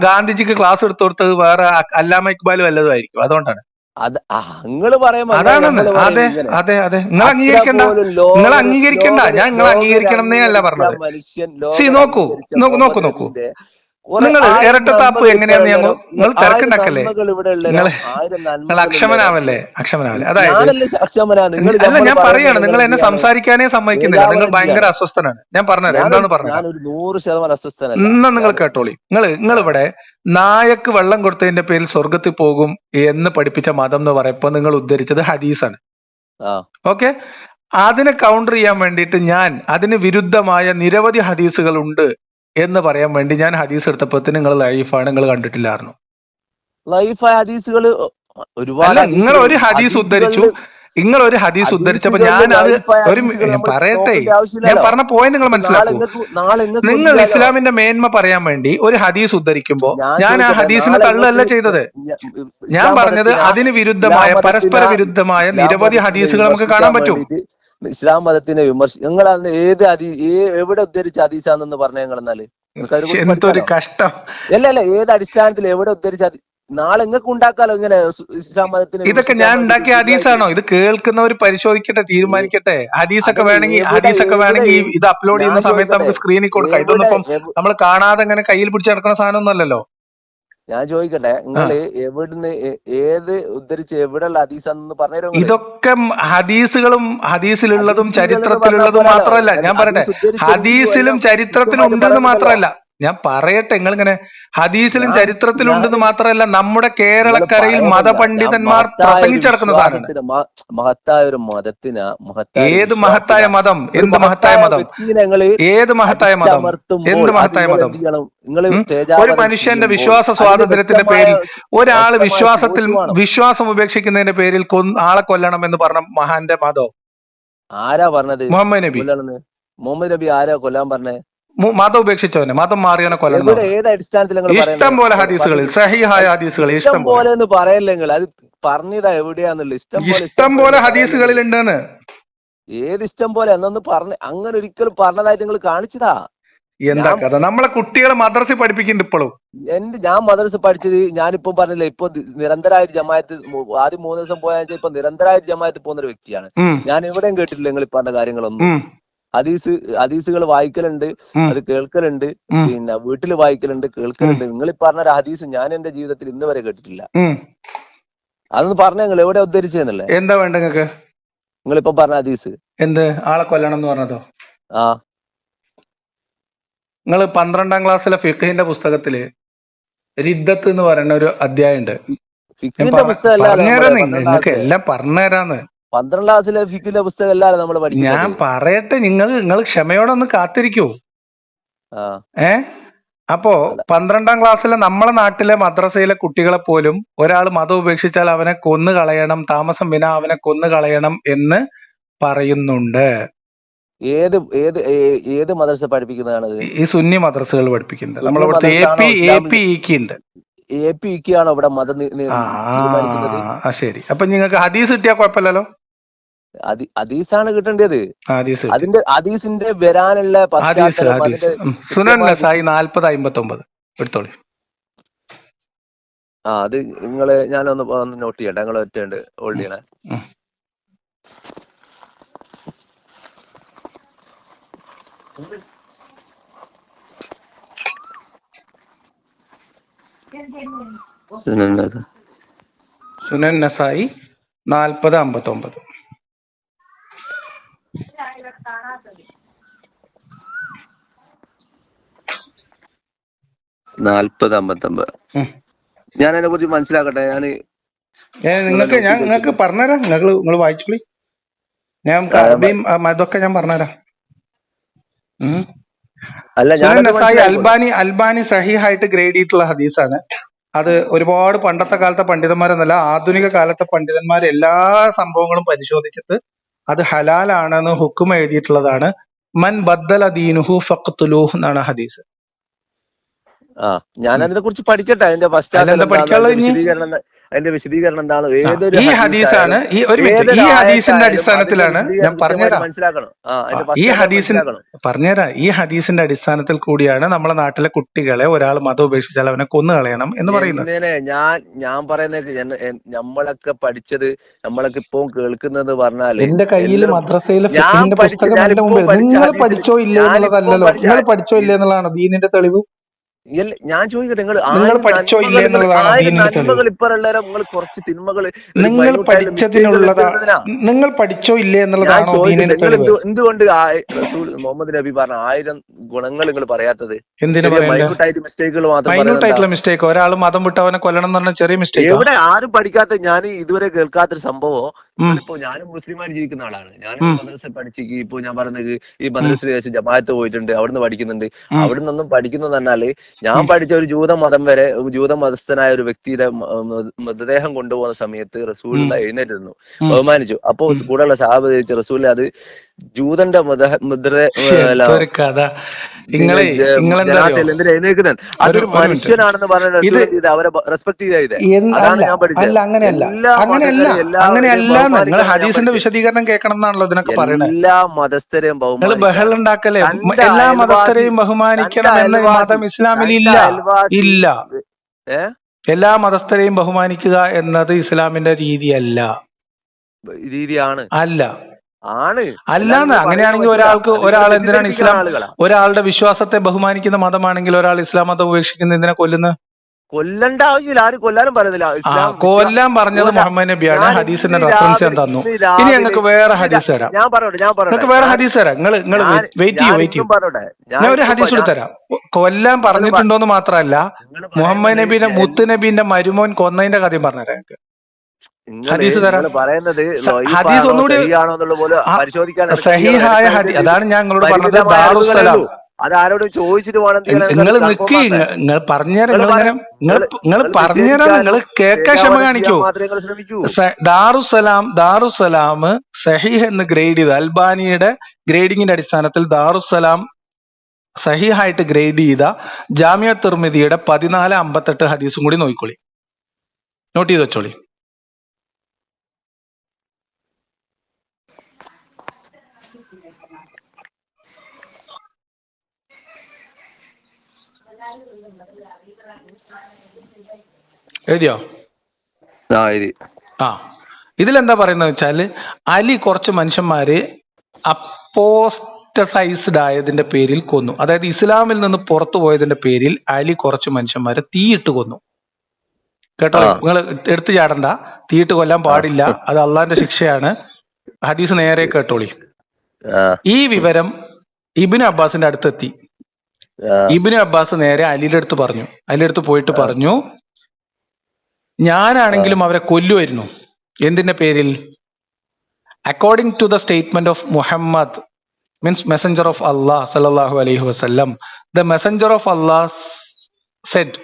ഗാന്ധിജിക്ക് ക്ലാസ് എടുത്തു കൊടുത്തത് വേറെ അല്ലാമ ഇക്ബാൽ വല്ലതുമായിരിക്കും. അതുകൊണ്ടാണ് അത് നിങ്ങൾ പറയുമ്പോ അതാണെന്ന്. അതെ അതെ അതെ, നിങ്ങൾ അംഗീകരിക്കണ്ട. നിങ്ങൾ അംഗീകരിക്കണ്ട. ഞാൻ നിങ്ങൾ അംഗീകരിക്കണം എന്നേ അല്ല പറഞ്ഞത്. നോക്കൂ നോക്കൂ നോക്കൂ. നിങ്ങൾ ഇരട്ടത്താപ്പ് എങ്ങനെയാന്ന് നിങ്ങൾ തിരക്കുണ്ടാക്കല്ലേ? നിങ്ങൾ അക്ഷമനാവല്ലേ? അതായത് അല്ല, ഞാൻ പറയാണ്, നിങ്ങൾ എന്നെ സംസാരിക്കാനേ സമ്മതിക്കുന്നില്ല. നിങ്ങൾ ഭയങ്കര അസ്വസ്ഥനാണ്. ഞാൻ പറഞ്ഞുതരാം എന്താന്ന് പറഞ്ഞത്. 100% അസ്വസ്ഥനല്ല. എന്നാ നിങ്ങൾ കേട്ടോളി. നിങ്ങൾ ഇവിടെ നായക്ക് വെള്ളം കൊടുത്തതിന്റെ പേരിൽ സ്വർഗത്തിൽ പോകും എന്ന് പഠിപ്പിച്ച മതം എന്ന് പറയുമ്പോ നിങ്ങൾ ഉദ്ധരിച്ചത് ഹദീസാണ്. ഓക്കെ, അതിനെ കൗണ്ടർ ചെയ്യാൻ വേണ്ടിയിട്ട് ഞാൻ അതിന് വിരുദ്ധമായ നിരവധി ഹദീസുകൾ ഉണ്ട് എന്ന് പറയാൻ വേണ്ടി ഞാൻ ഹദീസ് എടുത്തപ്പോ നിങ്ങൾ ലൈഫാണ്, നിങ്ങൾ കണ്ടിട്ടില്ലായിരുന്നു. ലൈഫായ ഹദീസുകൾ ഒരുപാട്. നിങ്ങൾ ഒരു ഹദീസ് ഉദ്ധരിച്ചു. നിങ്ങൾ ഒരു ഹദീസ് ഉദ്ധരിച്ചപ്പോ ഞാൻ അത് പറയട്ടെ, ഞാൻ പറഞ്ഞ പോയിന്റ് നിങ്ങൾ മനസ്സിലാക്കൂ. നിങ്ങൾ ഇസ്ലാമിന്റെ മേന്മ പറയാൻ വേണ്ടി ഒരു ഹദീസ് ഉദ്ധരിക്കുമ്പോ ഞാൻ ആ ഹദീസിനെ തള്ളല്ല ചെയ്തത്. ഞാൻ പറഞ്ഞത് അതിന് വിരുദ്ധമായ, പരസ്പര വിരുദ്ധമായ നിരവധി ഹദീസുകൾ നമുക്ക് കാണാൻ പറ്റും. ഇസ്ലാം മതത്തിനെ നിങ്ങൾ എവിടെ ഉദ്ധരിച്ച ഹദീസാണെന്ന് പറഞ്ഞ നിങ്ങൾ എന്നാല് എന്തൊരു കഷ്ടം. അല്ല ഏത് അടിസ്ഥാനത്തിൽ എവിടെ ഉദ്ധരിച്ച? നാളെ നിങ്ങൾക്ക് ഉണ്ടാക്കാലോ ഇങ്ങനെ ഇസ്ലാം മതത്തിന്. ഇതൊക്കെ ഞാൻ ഉണ്ടാക്കിയ ഹദീസാണോ? ഇത് കേൾക്കുന്നവർ പരിശോധിക്കട്ടെ, തീരുമാനിക്കട്ടെ. ഹദീസൊക്കെ വേണമെങ്കിൽ ഇത് അപ്ലോഡ് ചെയ്യുന്ന സമയത്ത് നമുക്ക് സ്ക്രീനിൽ കൊടുക്കാം. ഇതൊന്നും ഇപ്പം നമ്മൾ കാണാതെ ഇങ്ങനെ കയ്യിൽ പിടിച്ച് നടക്കുന്ന സാധനം അല്ലല്ലോ. ഞാൻ ചോദിക്കട്ടെ, നിങ്ങള് എവിടുന്ന് ഏത് ഉദ്ധരിച്ച് എവിടെയുള്ള ഹദീസാണെന്ന് പറഞ്ഞു. ഇതൊക്കെ ഹദീസുകളും ഹദീസിലുള്ളതും ചരിത്രത്തിലുള്ളതും മാത്രമല്ല. ഞാൻ പറയട്ടെ, ഹദീസിലും ചരിത്രത്തിലും ഉണ്ടെന്ന് മാത്രമല്ല. ഞാൻ പറയട്ടെ, നിങ്ങൾ ഇങ്ങനെ ഹദീസിലും ചരിത്രത്തിലുണ്ടെന്ന് മാത്രമല്ല, നമ്മുടെ കേരളക്കരയിൽ മതപണ്ഡിതന്മാർ പ്രസംഗിച്ചടക്കുന്ന സാധനം. മഹത്തായ ഒരു മതത്തിന് ഏത് മഹത്തായ മതം? എന്ത് മഹത്തായ മതം? ഏത് മഹത്തായ മതം? എന്ത് മഹത്തായ മതം? ഒരു മനുഷ്യന്റെ വിശ്വാസ സ്വാതന്ത്ര്യത്തിന്റെ പേരിൽ ഒരാള് വിശ്വാസം ഉപേക്ഷിക്കുന്നതിന്റെ പേരിൽ ആളെ കൊല്ലണം എന്ന് പറഞ്ഞ മഹാന്റെ മതോ? ആരാ പറഞ്ഞത്? മുഹമ്മദ് നബി. മുഹമ്മദ് നബി ആരാ കൊല്ലാൻ പറഞ്ഞേ? മതം ഉപേക്ഷിച്ചവനെ, മതം മാറിയവനെ കൊല്ലണം. ഏത് അടിസ്ഥാനത്തിൽ? ഇഷ്ടം പോലെ ഹദീസുകളിൽ, സഹിഹായ ഹദീസുകളിൽ ഇഷ്ടം പോലെ എന്ന് പറയല്ലെങ്കിൽ അത് പറഞ്ഞതാ എവിടെയാന്നുള്ളത്. ഇഷ്ടം പോലെ ഹദീസുകളിൽ ഉണ്ടെന്ന്. ഏത് ഇഷ്ടം പോലെ എന്നൊന്ന് പറഞ്ഞ് അങ്ങനെ ഒരിക്കലും പറഞ്ഞതായിട്ട് നിങ്ങൾ കാണിച്ചതാ. എന്താ ഞാൻ കഥ? നമ്മളെ കുട്ടികളെ മദ്രസ പഠിപ്പിക്കുന്നുണ്ട് ഇപ്പോഴും. ഞാൻ മദ്രസ പഠിച്ചത് ഞാനിപ്പോ പറഞ്ഞില്ലേ, ഇപ്പൊ നിരന്തരമായ ഒരു ജമാഅത്ത് ആദ്യം 3 ദിവസം പോയാൽ ഇപ്പൊ നിരന്തരമായ ഒരു ജമാഅത്ത് പോകുന്ന ഒരു വ്യക്തിയാണ് ഉം ഞാൻ. എവിടെയും കേട്ടിട്ടില്ല നിങ്ങൾ ഈ പറഞ്ഞ കാര്യങ്ങളൊന്നും. ഉം ഹദീസുകൾ വായിക്കലുണ്ട്, ഉം അത് കേൾക്കലുണ്ട്, ഉം പിന്നെ വീട്ടിൽ വായിക്കലുണ്ട്, ഉം കേൾക്കലുണ്ട്. നിങ്ങൾ ഈ പറഞ്ഞ ഒരു ഹദീസ് ഞാൻ എന്റെ ജീവിതത്തിൽ ഇന്ന് വരെ കേട്ടിട്ടില്ല. ഉം അതൊന്ന് പറഞ്ഞ നിങ്ങൾ എവിടെ ഉദ്ധരിച്ചെന്നല്ലേ എന്താ വേണ്ട നിങ്ങക്ക്? നിങ്ങളിപ്പോ പറഞ്ഞ ഹദീസ്? എന്ത് ആളെ കൊല്ലണം എന്ന് പറഞ്ഞതോ? ആ നിങ്ങൾ 12ാം ക്ലാസ്സിലെ ഫിഖഹിന്റെ പുസ്തകത്തില് റിദ്ദത്ത് എന്ന് പറയുന്ന ഒരു അധ്യായം ഉണ്ട്. ഞാൻ ഫിഖിന്റെ പുസ്തകം അല്ലാതെ നമ്മള് പറഞ്ഞുതരാം, 12ാം നിങ്ങൾക്ക് ക്ലാസ്സിലെ എല്ലാം പറഞ്ഞുതരാന്ന്. 12ാം ക്ലാസ്സിലെ ഫിഖിന്റെ പുസ്തകം അല്ലാതെ നമ്മൾ ഞാൻ പഠിക്കുന്നത്. പറയട്ടെ, നിങ്ങൾ ക്ഷമയോടെ ഒന്ന് കാത്തിരിക്കൂ. ആ അപ്പോ അല്ല 12ാം ക്ലാസ്സിലെ നമ്മളെ നാട്ടിലെ മദ്രസയിലെ കുട്ടികളെ പോലും ഒരാൾ മതം ഉപേക്ഷിച്ചാൽ അവനെ കൊന്നു കളയണം, താമസം വിനാ അവനെ കൊന്നു കളയണം എന്ന് പറയുന്നുണ്ട്. ഏത് ഏത് ഏത് മദ്രസ പഠിപ്പിക്കുന്നതാണത്? ഈ സുന്നി മദ്രസകൾ പഠിപ്പിക്കുന്നുണ്ട്. സുന്നി നമ്മളിവിടുത്തെ മദ്രസ ആണോ ഇസ്ലാമിൽ? AP ഉണ്ട്. AP ആണോ ഇവിടെ മതം തീരുമാനിക്കുന്നത്? ശരി. അപ്പൊ നിങ്ങൾക്ക് ഹദീസ് കിട്ടിയാൽ കുഴപ്പമില്ലല്ലോ. ഹദീസാണ് കിട്ടേണ്ടത്. ഹദീസ് കിട്ടി. അതിന്റെ ഹദീസിന്റെ വരാനുള്ള പശ്ചാത്തലം അതിന്റെ സുനൻ കൃത്യമായ നസായി 4059 എടുത്തോളി. അത് നിങ്ങള് ഞാനൊന്ന് നോട്ട് ചെയ്യട്ടെ. നിങ്ങൾ ഒറ്റ ഹോൾഡ് ചെയ്യണേ. ഉം. സുനൻ നസായി 4059. ഞാൻ അതിനെ കുറിച്ച് മനസ്സിലാക്കട്ടെ. നിങ്ങൾക്ക് പറഞ്ഞുതരാം. നിങ്ങൾ വായിച്ചോളി. ഞാൻ അറബിയും അതൊക്കെ ഞാൻ പറഞ്ഞുതരാം. സുനൻ നസായി അൽബാനി സഹീഹായിട്ട് ഗ്രേഡ് ചെയ്തിട്ടുള്ള ഹദീസാണ്. അത് ഒരുപാട് പണ്ടത്തെ കാലത്തെ പണ്ഡിതന്മാരെന്നല്ല, ആധുനിക കാലത്തെ പണ്ഡിതന്മാർ എല്ലാ സംഭവങ്ങളും പരിശോധിച്ചിട്ട് അത് ഹലാലാണെന്ന് ഹുക്കും എഴുതിയിട്ടുള്ളതാണ്. മൻ ബദ്ദല ദീനുഹു ഫഖ്തുലൂഹ് എന്നാണ് ഹദീസ്. ഞാൻ അതിനെ കുറിച്ച് പഠിക്കട്ടെ. അതിന്റെ പശ്ചാത്തലം അതിന്റെ വിശദീകരണം എന്താണ്? ഏതൊരു ഈ ഹദീസാണ്. ഈ ഹദീസിന്റെ അടിസ്ഥാനത്തിലാണ് ഞാൻ പറഞ്ഞുതരാം. മനസ്സിലാക്കണം. പറഞ്ഞുതരാം. ഈ ഹദീസിന്റെ അടിസ്ഥാനത്തിൽ കൂടിയാണ് നമ്മളെ നാട്ടിലെ കുട്ടികളെ ഒരാൾ മതം ഉപേക്ഷിച്ചാൽ അവനെ കൊന്നു കളയണം എന്ന് പറയുന്നത്. ഞാൻ പറയുന്നത് നമ്മളൊക്കെ പഠിച്ചത്, നമ്മളൊക്കെ ഇപ്പൊ കേൾക്കുന്നത് പറഞ്ഞാല് എന്റെ കയ്യിൽ മദ്രസയിലെ ഫിഖഹിന്റെ പുസ്തകം എന്റെ മുമ്പിൽ. നിങ്ങൾ പഠിച്ചോ ഇല്ലേ എന്നുള്ളതല്ലല്ലോ. നിങ്ങൾ പഠിച്ചോ ഇല്ലേ എന്നുള്ളതാണ് ദീനിന്റെ തെളിവ്. ഞാൻ ചോദിക്കട്ടെ, നിങ്ങൾ പഠിച്ചോ ഇല്ലേ എന്നുള്ളതാണ് ദീനിന്റെ തെളിവ്. നിങ്ങൾ കുറച്ച് തിന്മകൾ നിങ്ങൾ പഠിച്ചതിനുള്ളതാ. നിങ്ങൾ പഠിച്ചോ ഇല്ലേ എന്നുള്ളതാണോ ദീനിന്റെ തെളിവ്? എന്തുകൊണ്ട് റസൂൽ മുഹമ്മദ് നബി പറഞ്ഞ 1000 ഗുണങ്ങൾ നിങ്ങൾ പറയാത്തത്? എന്തിനാ മിസ്റ്റേക്കുകൾ മൈന്യൂട്ടായിട്ടുള്ള മിസ്റ്റേക്ക്. ഒരാൾ മതം വിട്ടവനെ കൊല്ലണം എന്ന് പറഞ്ഞ ചെറിയ മിസ്റ്റേക്ക്. എവിടെ ആരും പഠിക്കാത്ത, ഞാൻ ഇതുവരെ കേൾക്കാത്തൊരു സംഭവം. ഇപ്പൊ ഞാനും മുസ്ലിമായി ജീവിക്കുന്ന ആളാണ്. ഞാനും മദ്രസ പഠിച്ചിട്ട് ഇപ്പൊ ഞാൻ പറഞ്ഞത് ഈ മദ്രസയിൽ വെച്ച് ജമാഅത്ത് പോയിട്ടുണ്ട്, അവിടുന്ന് പഠിക്കുന്നുണ്ട്. അവിടുന്ന് ഒന്നും പഠിക്കുന്നത് പറഞ്ഞാല് ഞാൻ പഠിച്ച ഒരു ജൂത മതസ്ഥനായ ഒരു വ്യക്തിയുടെ മൃതദേഹം കൊണ്ടുപോകുന്ന സമയത്ത് റസൂലുള്ള എഴുന്നേറ്റ് നിന്നു, ബഹുമാനിച്ചു. അപ്പൊ കൂടെയുള്ള സഹാബ ചോദിച്ചു, റസൂൽ അത് ജൂതന്റെ എഴുന്നേക്കുന്നത് അതൊരു മനുഷ്യനാണെന്ന് പറഞ്ഞ അവരെ റെസ്പെക്ട് ചെയ്തത്. അതാണ് ഞാൻ പഠിച്ചത്. അങ്ങനെയല്ല. ഹദീസിന്റെ വിശദീകരണം കേൾക്കണം എന്നാണല്ലോ ഇതിനൊക്കെ പറയുന്നത്. എല്ലാ മതസ്ഥരെയും ബഹളം ഉണ്ടാക്കല്ലേ. എല്ലാ മതസ്ഥരെയും ബഹുമാനിക്കണം എന്ന് മതം ഇസ്ലാമിൽ ഇല്ല. എല്ലാ മതസ്ഥരെയും ബഹുമാനിക്കുക എന്നത് ഇസ്ലാമിന്റെ രീതിയാണ്. അല്ലാന്ന്. അങ്ങനെയാണെങ്കിൽ ഒരാൾ എന്തിനാണ് ഇസ്ലാം? ഒരാളുടെ വിശ്വാസത്തെ ബഹുമാനിക്കുന്ന മതമാണെങ്കിൽ ഒരാൾ ഇസ്ലാം മതം ഉപേക്ഷിക്കുന്ന എന്തിനാ കൊല്ലുന്നത്? കൊല്ലണ്ട ആവശ്യമില്ല. ആരും കൊല്ലാനും പറയുന്നില്ല. കൊല്ലാൻ പറഞ്ഞത് മുഹമ്മദ് നബിയാണ്. ഹദീസിന്റെ റെഫറൻസ് ഞാൻ തന്നു. ഇനി ഞങ്ങൾക്ക് വേറെ ഹദീസ് തരാം. നിങ്ങൾക്ക് വേറെ ഹദീസ് തരാം. നിങ്ങൾ വെയിറ്റ് ചെയ്യൂ. ഞാൻ ഒരു ഹദീസ് കൂടി തരാം. കൊല്ലാൻ പറഞ്ഞിട്ടുണ്ടോന്ന് മാത്രമല്ല, മുഹമ്മദ് നബീനെ മുത്തുനബീന്റെ മരുമോൻ കൊന്നതിന്റെ കഥയും പറഞ്ഞുതരാം ഞങ്ങൾക്ക്. ഹദീസ് തരാം. ഹദീസ് ഒന്നുകൂടി സഹീഹായ ഹദീസ്. അതാണ് ഞാൻ നിങ്ങളോട് പറഞ്ഞത്. ദാറുസ്സലാം. അതാരോട് ചോദിച്ചിട്ട് നിങ്ങൾ നിക്ക്. നിങ്ങൾ പറഞ്ഞുതരാം. നിങ്ങൾ കേൾക്കാൻ ക്ഷമ കാണിക്കൂ. ദാറുസ്സലാം സഹീഹ് എന്ന് ഗ്രേഡ് ചെയ്ത അൽബാനിയുടെ ഗ്രേഡിങ്ങിന്റെ അടിസ്ഥാനത്തിൽ ദാറുസ്സലാം സഹീഹായിട്ട് ഗ്രേഡ് ചെയ്ത ജാമിഅ തിർമിദിയുടെ 1458 ഹദീസും കൂടി നോക്കിക്കോളി. നോട്ട് ചെയ്ത് വെച്ചോളി. എഴുതിയോ? ഇത് ആ, ഇതിലെന്താ പറയുന്നത് വെച്ചാല് അലി കുറച്ച് മനുഷ്യന്മാര് അപ്പോസ്റ്റസൈസ്ഡ് ആയതിന്റെ പേരിൽ കൊന്നു. അതായത് ഇസ്ലാമിൽ നിന്ന് പുറത്തു പോയതിന്റെ പേരിൽ അലി കുറച്ച് മനുഷ്യന്മാരെ തീയിട്ട് കൊന്നു. കേട്ടോളി, ആ നിങ്ങൾ എടുത്തു ചാടണ്ട, തീയിട്ട് കൊല്ലാൻ ആ പാടില്ല, അത് അള്ളാന്റെ ശിക്ഷയാണ്. ഹദീസ് നേരെ കേട്ടോളി. ആ ഈ വിവരം ഇബ്നു അബ്ബാസിന്റെ അടുത്തെത്തി. ആ ഇബ്നു അബ്ബാസ് നേരെ അലിയുടെ അടുത്ത് പറഞ്ഞു. അലിയുടെ അടുത്ത് പോയിട്ട് പറഞ്ഞു, ഞാനാണെങ്കിലും അവരെ കൊല്ലുമായിരുന്നു. എന്തിന്റെ പേരിൽ? According to the statement of Muhammad, means messenger of Allah സല്ലല്ലാഹു അലൈഹി വസല്ലം, the messenger of Allah said,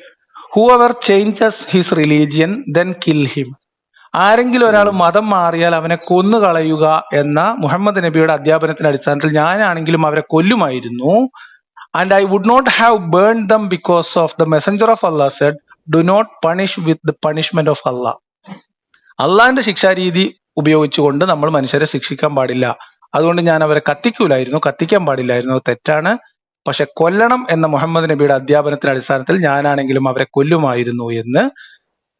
whoever changes his religion then kill him. ആരെങ്കിലും ഒരാൾ മതം മാറിയാൽ അവനെ കൊന്നുകളയുക എന്ന മുഹമ്മദ് നബിയുടെ അധ്യാപനത്തിന്റെ അടിസ്ഥാനത്തിൽ ഞാനാണെങ്കിലും അവരെ കൊല്ലുമായിരുന്നു. And I would not have burned them because of the messenger of Allah said, do not punish with the punishment of Allah. അള്ളാഹിന്റെ ശിക്ഷാരീതി ഉപയോഗിച്ചുകൊണ്ട് നമ്മൾ മനുഷ്യരെ ശിക്ഷിക്കാൻ പാടില്ല. അതുകൊണ്ട് ഞാൻ അവരെ കത്തിക്കാൻ പാടില്ലായിരുന്നു. അത് തെറ്റാണ്. പക്ഷെ കൊല്ലണം എന്ന മുഹമ്മദ് നബിയുടെ അധ്യാപനത്തിന്റെ അടിസ്ഥാനത്തിൽ ഞാനാണെങ്കിലും അവരെ കൊല്ലുമായിരുന്നു എന്ന്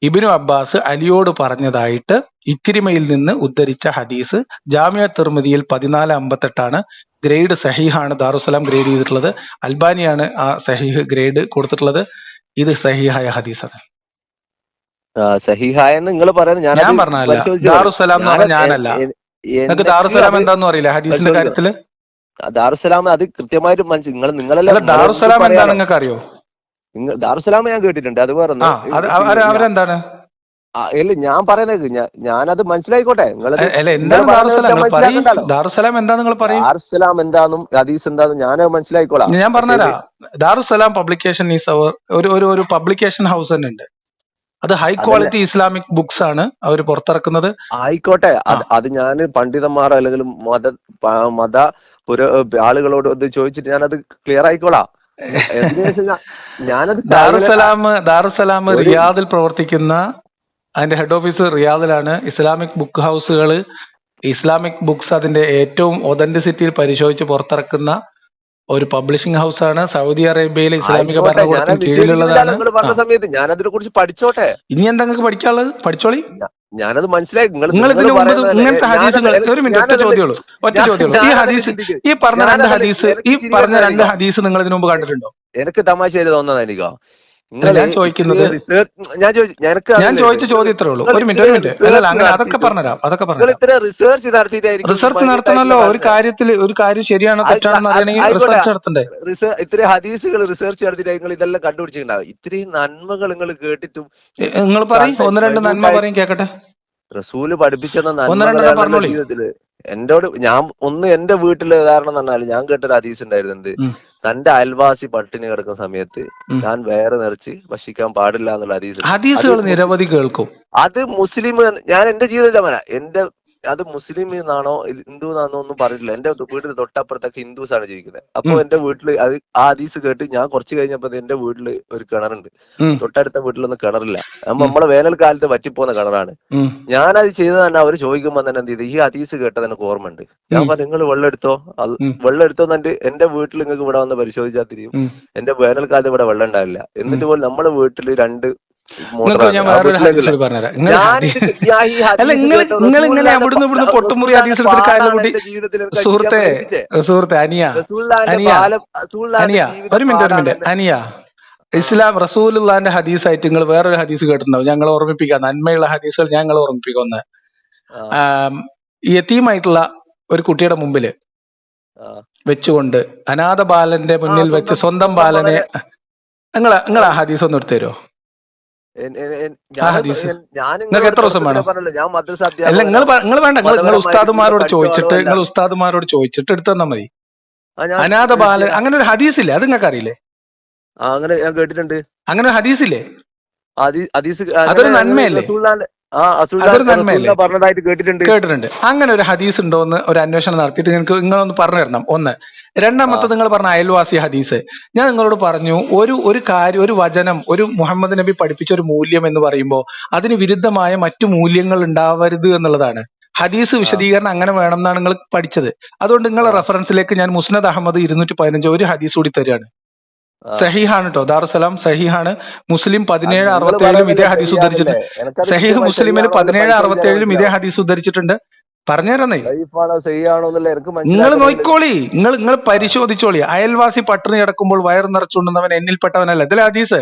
ഇബ്നു അബ്ബാസ് അലിയോട് പറഞ്ഞതായിട്ട് ഇക്രിമയിൽ നിന്ന് ഉദ്ധരിച്ച ഹദീസ് ജാമിഅ തിർമിദിയിൽ 1458 ഗ്രേഡ് സഹീഹാണ്. ദാറുസലാം ഗ്രേഡ് ചെയ്തിട്ടുള്ളത്. അൽബാനിയാണ് ആ സഹീഹ് ഗ്രേഡ് കൊടുത്തിട്ടുള്ളത്. ഇത് സഹീഹായ ഹദീസാണ്. സഹിഹായെന്ന് നിങ്ങൾ പറയുന്നത് ഞാൻ ഞാനത് പറഞ്ഞതല്ല, പരിശോധിച്ചു. ദാറുസലാം എന്ന് പറഞ്ഞാൽ ഞാനല്ല. നിങ്ങൾക്ക് എനിക്ക് ദാറുസലാം അത് എന്താന്ന് അറിയില്ല ഹദീസിന്റെ പരിശോധിക്കണം. കാര്യത്തില്? ദാറുസലാം അത് കൃത്യമായിട്ട് നിങ്ങളല്ല അല്ല, ദാറുസലാം എന്താണ് നിങ്ങൾക്ക് അറിയോ? ദാറുസലാം ഞാൻ കേട്ടിട്ടുണ്ട്. അത് വേറെ ആ, അവരെന്താണ്? ഇല്ല, ഞാൻ പറയുന്നത് ഞാനത് മനസ്സിലായിക്കോട്ടെ. നിങ്ങളത് അല്ല, നിങ്ങൾ എന്താണ് പറയുന്നത് ദാറുസലാം? നിങ്ങൾ പറയും. മനസ്സിലാക്കണ്ടല്ലോ. ദാറുസലാം എന്താ നിങ്ങൾ പറയും? ദാറുസലാം എന്താന്നും ഹദീസ് എന്താന്നും ഞാനത് മനസ്സിലായിക്കോളാം. ഞാൻ പക്ഷേ പറഞ്ഞുതരാം. ദാറുസലാം പബ്ലിക്കേഷൻ ഈസ് അവർ ഒരു പബ്ലിക്കേഷൻ ഹൗസ് തന്നെ ഉണ്ട്. അത് ഹൈ അതല്ല, ക്വാളിറ്റി ഇസ്ലാമിക് ബുക്സ് ആണ് അവർ പുറത്തിറക്കുന്നത്. ആയിക്കോട്ടെ. ആ, അത് ഞാൻ പണ്ഡിതന്മാർ അല്ലെങ്കിൽ മത ആളുകളോട് ഇത് ചോദിച്ചിട്ട് ഞാനത് ക്ലിയർ ആയിക്കോളാം. ഏകദേശം ഞാനത് ദാറുസലാം ഒരു റിയാദിൽ പ്രവർത്തിക്കുന്ന, അതിന്റെ ഹെഡ് ഓഫീസ് റിയാദിലാണ്. ഇസ്ലാമിക് ബുക്ക് ഹൗസുകൾ, ഇസ്ലാമിക് ബുക്സ് അതിന്റെ ഏറ്റവും ഒതന്റിസിറ്റിയിൽ പരിശോധിച്ച് പുറത്തിറക്കുന്ന ഒരു പബ്ലിഷിംഗ് ഹൗസ് ആണ്. സൗദി അറേബ്യയിലെ ഇസ്ലാമിക ആയിക്കോട്ടെ, ഭരണകൂടത്തിന് ഞാനത് നിഷേധിക്കുന്നില്ല. കീഴിലുള്ളതാണ്. നിങ്ങൾ പറഞ്ഞ സമയത്ത് ഞാനതിനെ കുറിച്ച് പഠിച്ചോട്ടെ. ഇനി എന്താ നിങ്ങൾക്ക് പഠിക്കാനുള്ളത്? പഠിച്ചോളി. ഞാനത് മനസ്സിലായി. നിങ്ങൾ ഇതിനു മുമ്പ് ഇങ്ങനത്തെ ഹദീസുകൾ, ഒരു മിനിറ്റ്, ഒറ്റ ചോദ്യമുള്ളൂ. ഈ ഹദീസ്, ഈ പറഞ്ഞ രണ്ട് ഹദീസ് നിങ്ങൾ ഇതിനു മുമ്പ് കണ്ടിട്ടുണ്ടോ? എനിക്ക് തമാശ തോന്നുന്നത് എനിക്കോ? ഞാൻ ചോദിക്കുന്നത്, ഞാൻ ചോദിച്ച ചോദ്യം ഇത്രേ ഉള്ളൂ. ഒരു മിനിറ്റ്. അല്ല, അങ്ങനെ അതൊക്കെ പറഞ്ഞുതരാം. റിസർച്ച് നടത്തണമല്ലോ. ഒരു കാര്യം ശരിയാണോ തെറ്റാണോ അറിയണമെങ്കിൽ റിസർച്ച് നടത്തണ്ടേ? ഇത്രയും ഹദീസുകൾ റിസർച്ച് നടത്തിയിട്ട് നിങ്ങൾ ഇതെല്ലാം കണ്ടുപിടിച്ചിട്ടുണ്ടാവും. ഇത്രയും നന്മകൾ നിങ്ങൾ കേട്ടിട്ടും നിങ്ങൾ പറയും, ഒന്ന് രണ്ട് നന്മ പറയും കേക്കട്ടെ. റസൂല് പഠിപ്പിച്ചെന്ന നന്മ ജീവിതത്തില് എന്റെ വീട്ടിലെ ഉദാഹരണം പറഞ്ഞാൽ ഞാൻ കേട്ടൊരു ഹദീസ് ഉണ്ടായിരുന്നു. എന്ത്? തന്റെ അയൽവാസി പട്ടിണി കിടക്കുന്ന സമയത്ത് ഞാൻ വയറ് നിറച്ച് ഭക്ഷിക്കാൻ പാടില്ല എന്നുള്ള ഹദീസുകൾ നിരവധി കേൾക്കും. അത് മുസ്ലിം, ഞാൻ എന്റെ ജീവിതത്തിൽ അത് മുസ്ലിം എന്നാണോ ഹിന്ദു എന്നാണോ ഒന്നും പറഞ്ഞിട്ടില്ല. എന്റെ വീട്ടിൽ തൊട്ടപ്പുറത്തൊക്കെ ഹിന്ദുസ് ആണ് ജീവിക്കുന്നത്. അപ്പൊ എന്റെ വീട്ടില് ആ ഹദീസ് കേട്ട് ഞാൻ കുറച്ച് കഴിഞ്ഞപ്പോ എന്റെ വീട്ടില് ഒരു കിണറുണ്ട്. തൊട്ടടുത്ത വീട്ടിലൊന്നും കിണറില്ല. നമ്മളെ വേനൽക്കാലത്ത് വറ്റിപ്പോകുന്ന കിണറാണ്. ഞാനത് ചെയ്തത് തന്നെ അവര് ചോദിക്കുമ്പോ തന്നെ എന്ത് ചെയ്ത്, ഈ ഹദീസ് കേട്ടത് എനിക്ക് ഓർമ്മയുണ്ട്. ഞാൻ പറഞ്ഞു, നിങ്ങൾ വെള്ളം എടുത്തോ എന്നിട്ട് എന്റെ വീട്ടിൽ നിങ്ങൾക്ക് ഇവിടെ വന്ന് പരിശോധിച്ചാൽ തിരിയും എന്റെ വേനൽക്കാലത്ത് ഇവിടെ വെള്ളം ഉണ്ടാവില്ല. എന്നിട്ട് പോലും നമ്മുടെ വീട്ടില് രണ്ട് ഞാൻ വേറൊരു ഹദീസ് പറഞ്ഞുതരാം. നിങ്ങൾ ഇങ്ങനെ എവിടുന്ന് പൊട്ടുമുറി ഹദീസ് എടുത്തിട്ട് കാര്യം കൂട്ടി. സുഹൃത്തെ അനിയ, ഒരു മിനിറ്റ്. അനിയ, ഇസ്ലാം റസൂലുള്ളാന്റെ ഹദീസായിട്ട് നിങ്ങൾ വേറൊരു ഹദീസ് കേട്ടിട്ടുണ്ടാവും. ഞങ്ങൾ ഓർമ്മിപ്പിക്കാം, നന്മയുള്ള ഹദീസുകൾ ഞങ്ങൾ ഓർമ്മിപ്പിക്കാം. ഒന്ന്, യതീമായിട്ടുള്ള ഒരു കുട്ടിയുടെ മുമ്പില് വെച്ചുകൊണ്ട് അനാഥ ബാലന്റെ മുന്നിൽ വെച്ച് സ്വന്തം ബാലനെ, നിങ്ങൾ ആ ഹദീസ് ഒന്ന് എടുത്തു തരുമോ? നിങ്ങൾക്ക് എത്ര ദിവസം വേണം? അല്ല, നിങ്ങൾ വേണ്ട, നിങ്ങൾ ഉസ്താദുമാരോട് ചോദിച്ചിട്ട് എടുത്തു തന്നാ മതി. അനാഥ ബാലൻ, അങ്ങനെ ഒരു ഹദീസ് ഇല്ലേ? അത് നിങ്ങൾക്ക് അറിയില്ലേ? അങ്ങനെ ഞാൻ കേട്ടിട്ടുണ്ട്. അങ്ങനെ ഒരു ഹദീസ് ഇല്ലേ? അതൊരു നന്മയല്ലേ? അതൊരു നന്മയല്ലേ? പറഞ്ഞതായിട്ട് കേട്ടിട്ടുണ്ട്. അങ്ങനെ ഒരു ഹദീസ് ഉണ്ടോ എന്ന് ഒരു അന്വേഷണം നടത്തിയിട്ട് നിങ്ങളൊന്ന് പറഞ്ഞു തരണം. ഒന്ന്. രണ്ടാമത്തെ, നിങ്ങൾ പറഞ്ഞ അയൽവാസി ഹദീസ്. ഞാൻ നിങ്ങളോട് പറഞ്ഞു, ഒരു വചനം, ഒരു മുഹമ്മദ് നബി പഠിപ്പിച്ച ഒരു മൂല്യം എന്ന് പറയുമ്പോൾ അതിന് വിരുദ്ധമായ മറ്റു മൂല്യങ്ങൾ ഉണ്ടാവരുത് എന്നുള്ളതാണ്. ഹദീസ് വിശദീകരണം അങ്ങനെ വേണം എന്നാണ് നിങ്ങൾ പഠിച്ചത്. അതുകൊണ്ട് നിങ്ങളെ റെഫറൻസിലേക്ക് ഞാൻ മുസ്നദ് അഹമ്മദ് 215 ഒരു ഹദീസ് കൂടി തരികയാണ്. ആ സഹീഹാണ് കേട്ടോ, ദാറുസലാം സഹീഹാണ്. മുസ്ലിം അത് 1767 ഇതേ പറയുന്നല്ലേ ഹദീസ് ശരിയാന്നല്ലേ? ഉദ്ധരിച്ചിട്ടുണ്ട്. എനിക്കത് സഹീഹ് കൃത്യമായി മുസ്ലിമിൽ ശരിയാണോ എന്ന് 1767 ഇതേ മനസ്സിലാവും. ഹദീസ് ഉദ്ധരിച്ചിട്ടുണ്ട്. പറഞ്ഞുതരുന്നേ, ലൈഫാണോ ശരിയാണോ എന്നുള്ള എനിക്ക് നിങ്ങൾ മനസ്സിലാക്കണമെങ്കിൽ നോക്കിക്കോളി, നിങ്ങൾ ആ പരിശോധിച്ചോളി. അയൽവാസി പട്ടിണി കിടക്കുമ്പോൾ വയറ് നിറച്ചുകൊണ്ടുന്നവൻ എന്നിൽപ്പെട്ടവനല്ല, ഇതിലെ ഹദീസ്.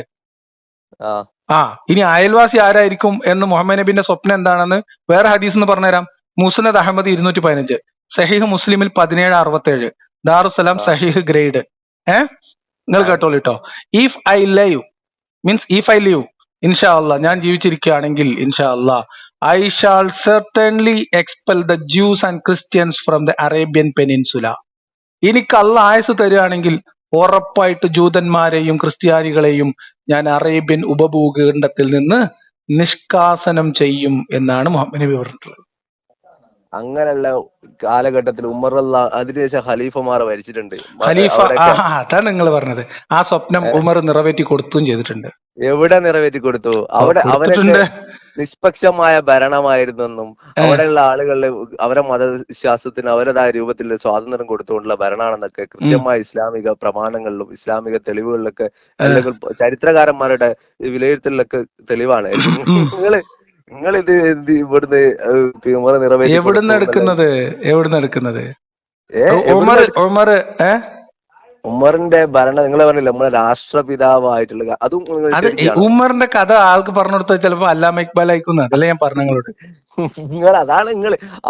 ആ ആ, ഇനി അയൽവാസി ആരായിരിക്കും എന്ന് മുഹമ്മദ് നബിന്റെ സ്വപ്നം എന്താണെന്ന് വേറെ ഹദീസ് എന്ന് പറഞ്ഞുതരാം. മുസ്നദ് അഹമ്മദ് 215, സഹീഹ് മുസ്ലിമിൽ 1767, ദാറുസലാം ആ സഹീഹ് ഗ്രേഡ്. നിങ്ങൾ ആ കേട്ടോളൂ കേട്ടോ. If I live means if I leave, ഇൻഷാ അല്ലാ, ഞാൻ ജീവിച്ചിരിക്കുകയാണെങ്കിൽ ഇൻഷാ അല്ലാ, I shall certainly expel the Jews and Christians from the Arabian Peninsula. എനിക്ക് അള്ള ആയസ് തരികയാണെങ്കിൽ ഉറപ്പായിട്ട് ജൂതന്മാരെയും ക്രിസ്ത്യാനികളെയും ഞാൻ അറേബ്യൻ ഉപഭൂഖണ്ഡത്തിൽ നിന്ന് നിഷ്കാസനം ചെയ്യും എന്നാണ് മുഹമ്മദ് നബി പറഞ്ഞിട്ടുള്ളത്. അങ്ങനെയുള്ള കാലഘട്ടത്തിൽ അതിനുശേഷം ഖലീഫമാർ ഭരിച്ചിട്ടുണ്ട്. ഖലീഫ, അവിടെയൊക്കെ അതാണ് നിങ്ങൾ പറഞ്ഞത്. ആ സ്വപ്നം ഉമർ നിറവേറ്റി കൊടുത്തും ചെയ്തിട്ടുണ്ട്. എവിടെ നിറവേറ്റി കൊടുത്തു? അവിടെ അവരൊക്കെ കൊടുത്തിട്ടുണ്ട്. നിഷ്പക്ഷമായ ഭരണമായിരുന്നെന്നും അവിടെയുള്ള ആളുകളുടെ അവരെ മതവിശ്വാസത്തിന് അവരുടേതായ രൂപത്തിൽ സ്വാതന്ത്ര്യം കൊടുത്തുകൊണ്ടുള്ള ഭരണമാണെന്നൊക്കെ കൃത്യമായ ഇസ്ലാമിക പ്രമാണങ്ങളിലും ഇസ്ലാമിക തെളിവുകളിലൊക്കെ അല്ലെങ്കിൽ ചരിത്രകാരന്മാരുടെ വിലയിരുത്തലിലൊക്കെ തെളിവാണ്. നിങ്ങൾ ഇത് ഇവിടുന്ന് ഉമർ നിറവേറ്റി എവിടുന്ന് എടുക്കുന്നത്? ഉമർ ഉമറിന്റെ ഭരണം നിങ്ങൾ പറഞ്ഞില്ല, നമ്മളെ രാഷ്ട്രപിതാവായിട്ടുള്ള അതും നിങ്ങൾ അത് ശരിയാണ്. ഉമറിന്റെ കഥ ആൾക്ക് പറഞ്ഞു കൊടുത്താൽ ചിലപ്പോ അല്ലാമ ഇക്ബാൽ അയക്കുന്നു. അതല്ലേ ഞാൻ പറഞ്ഞങ്ങളോട്. അതാണ്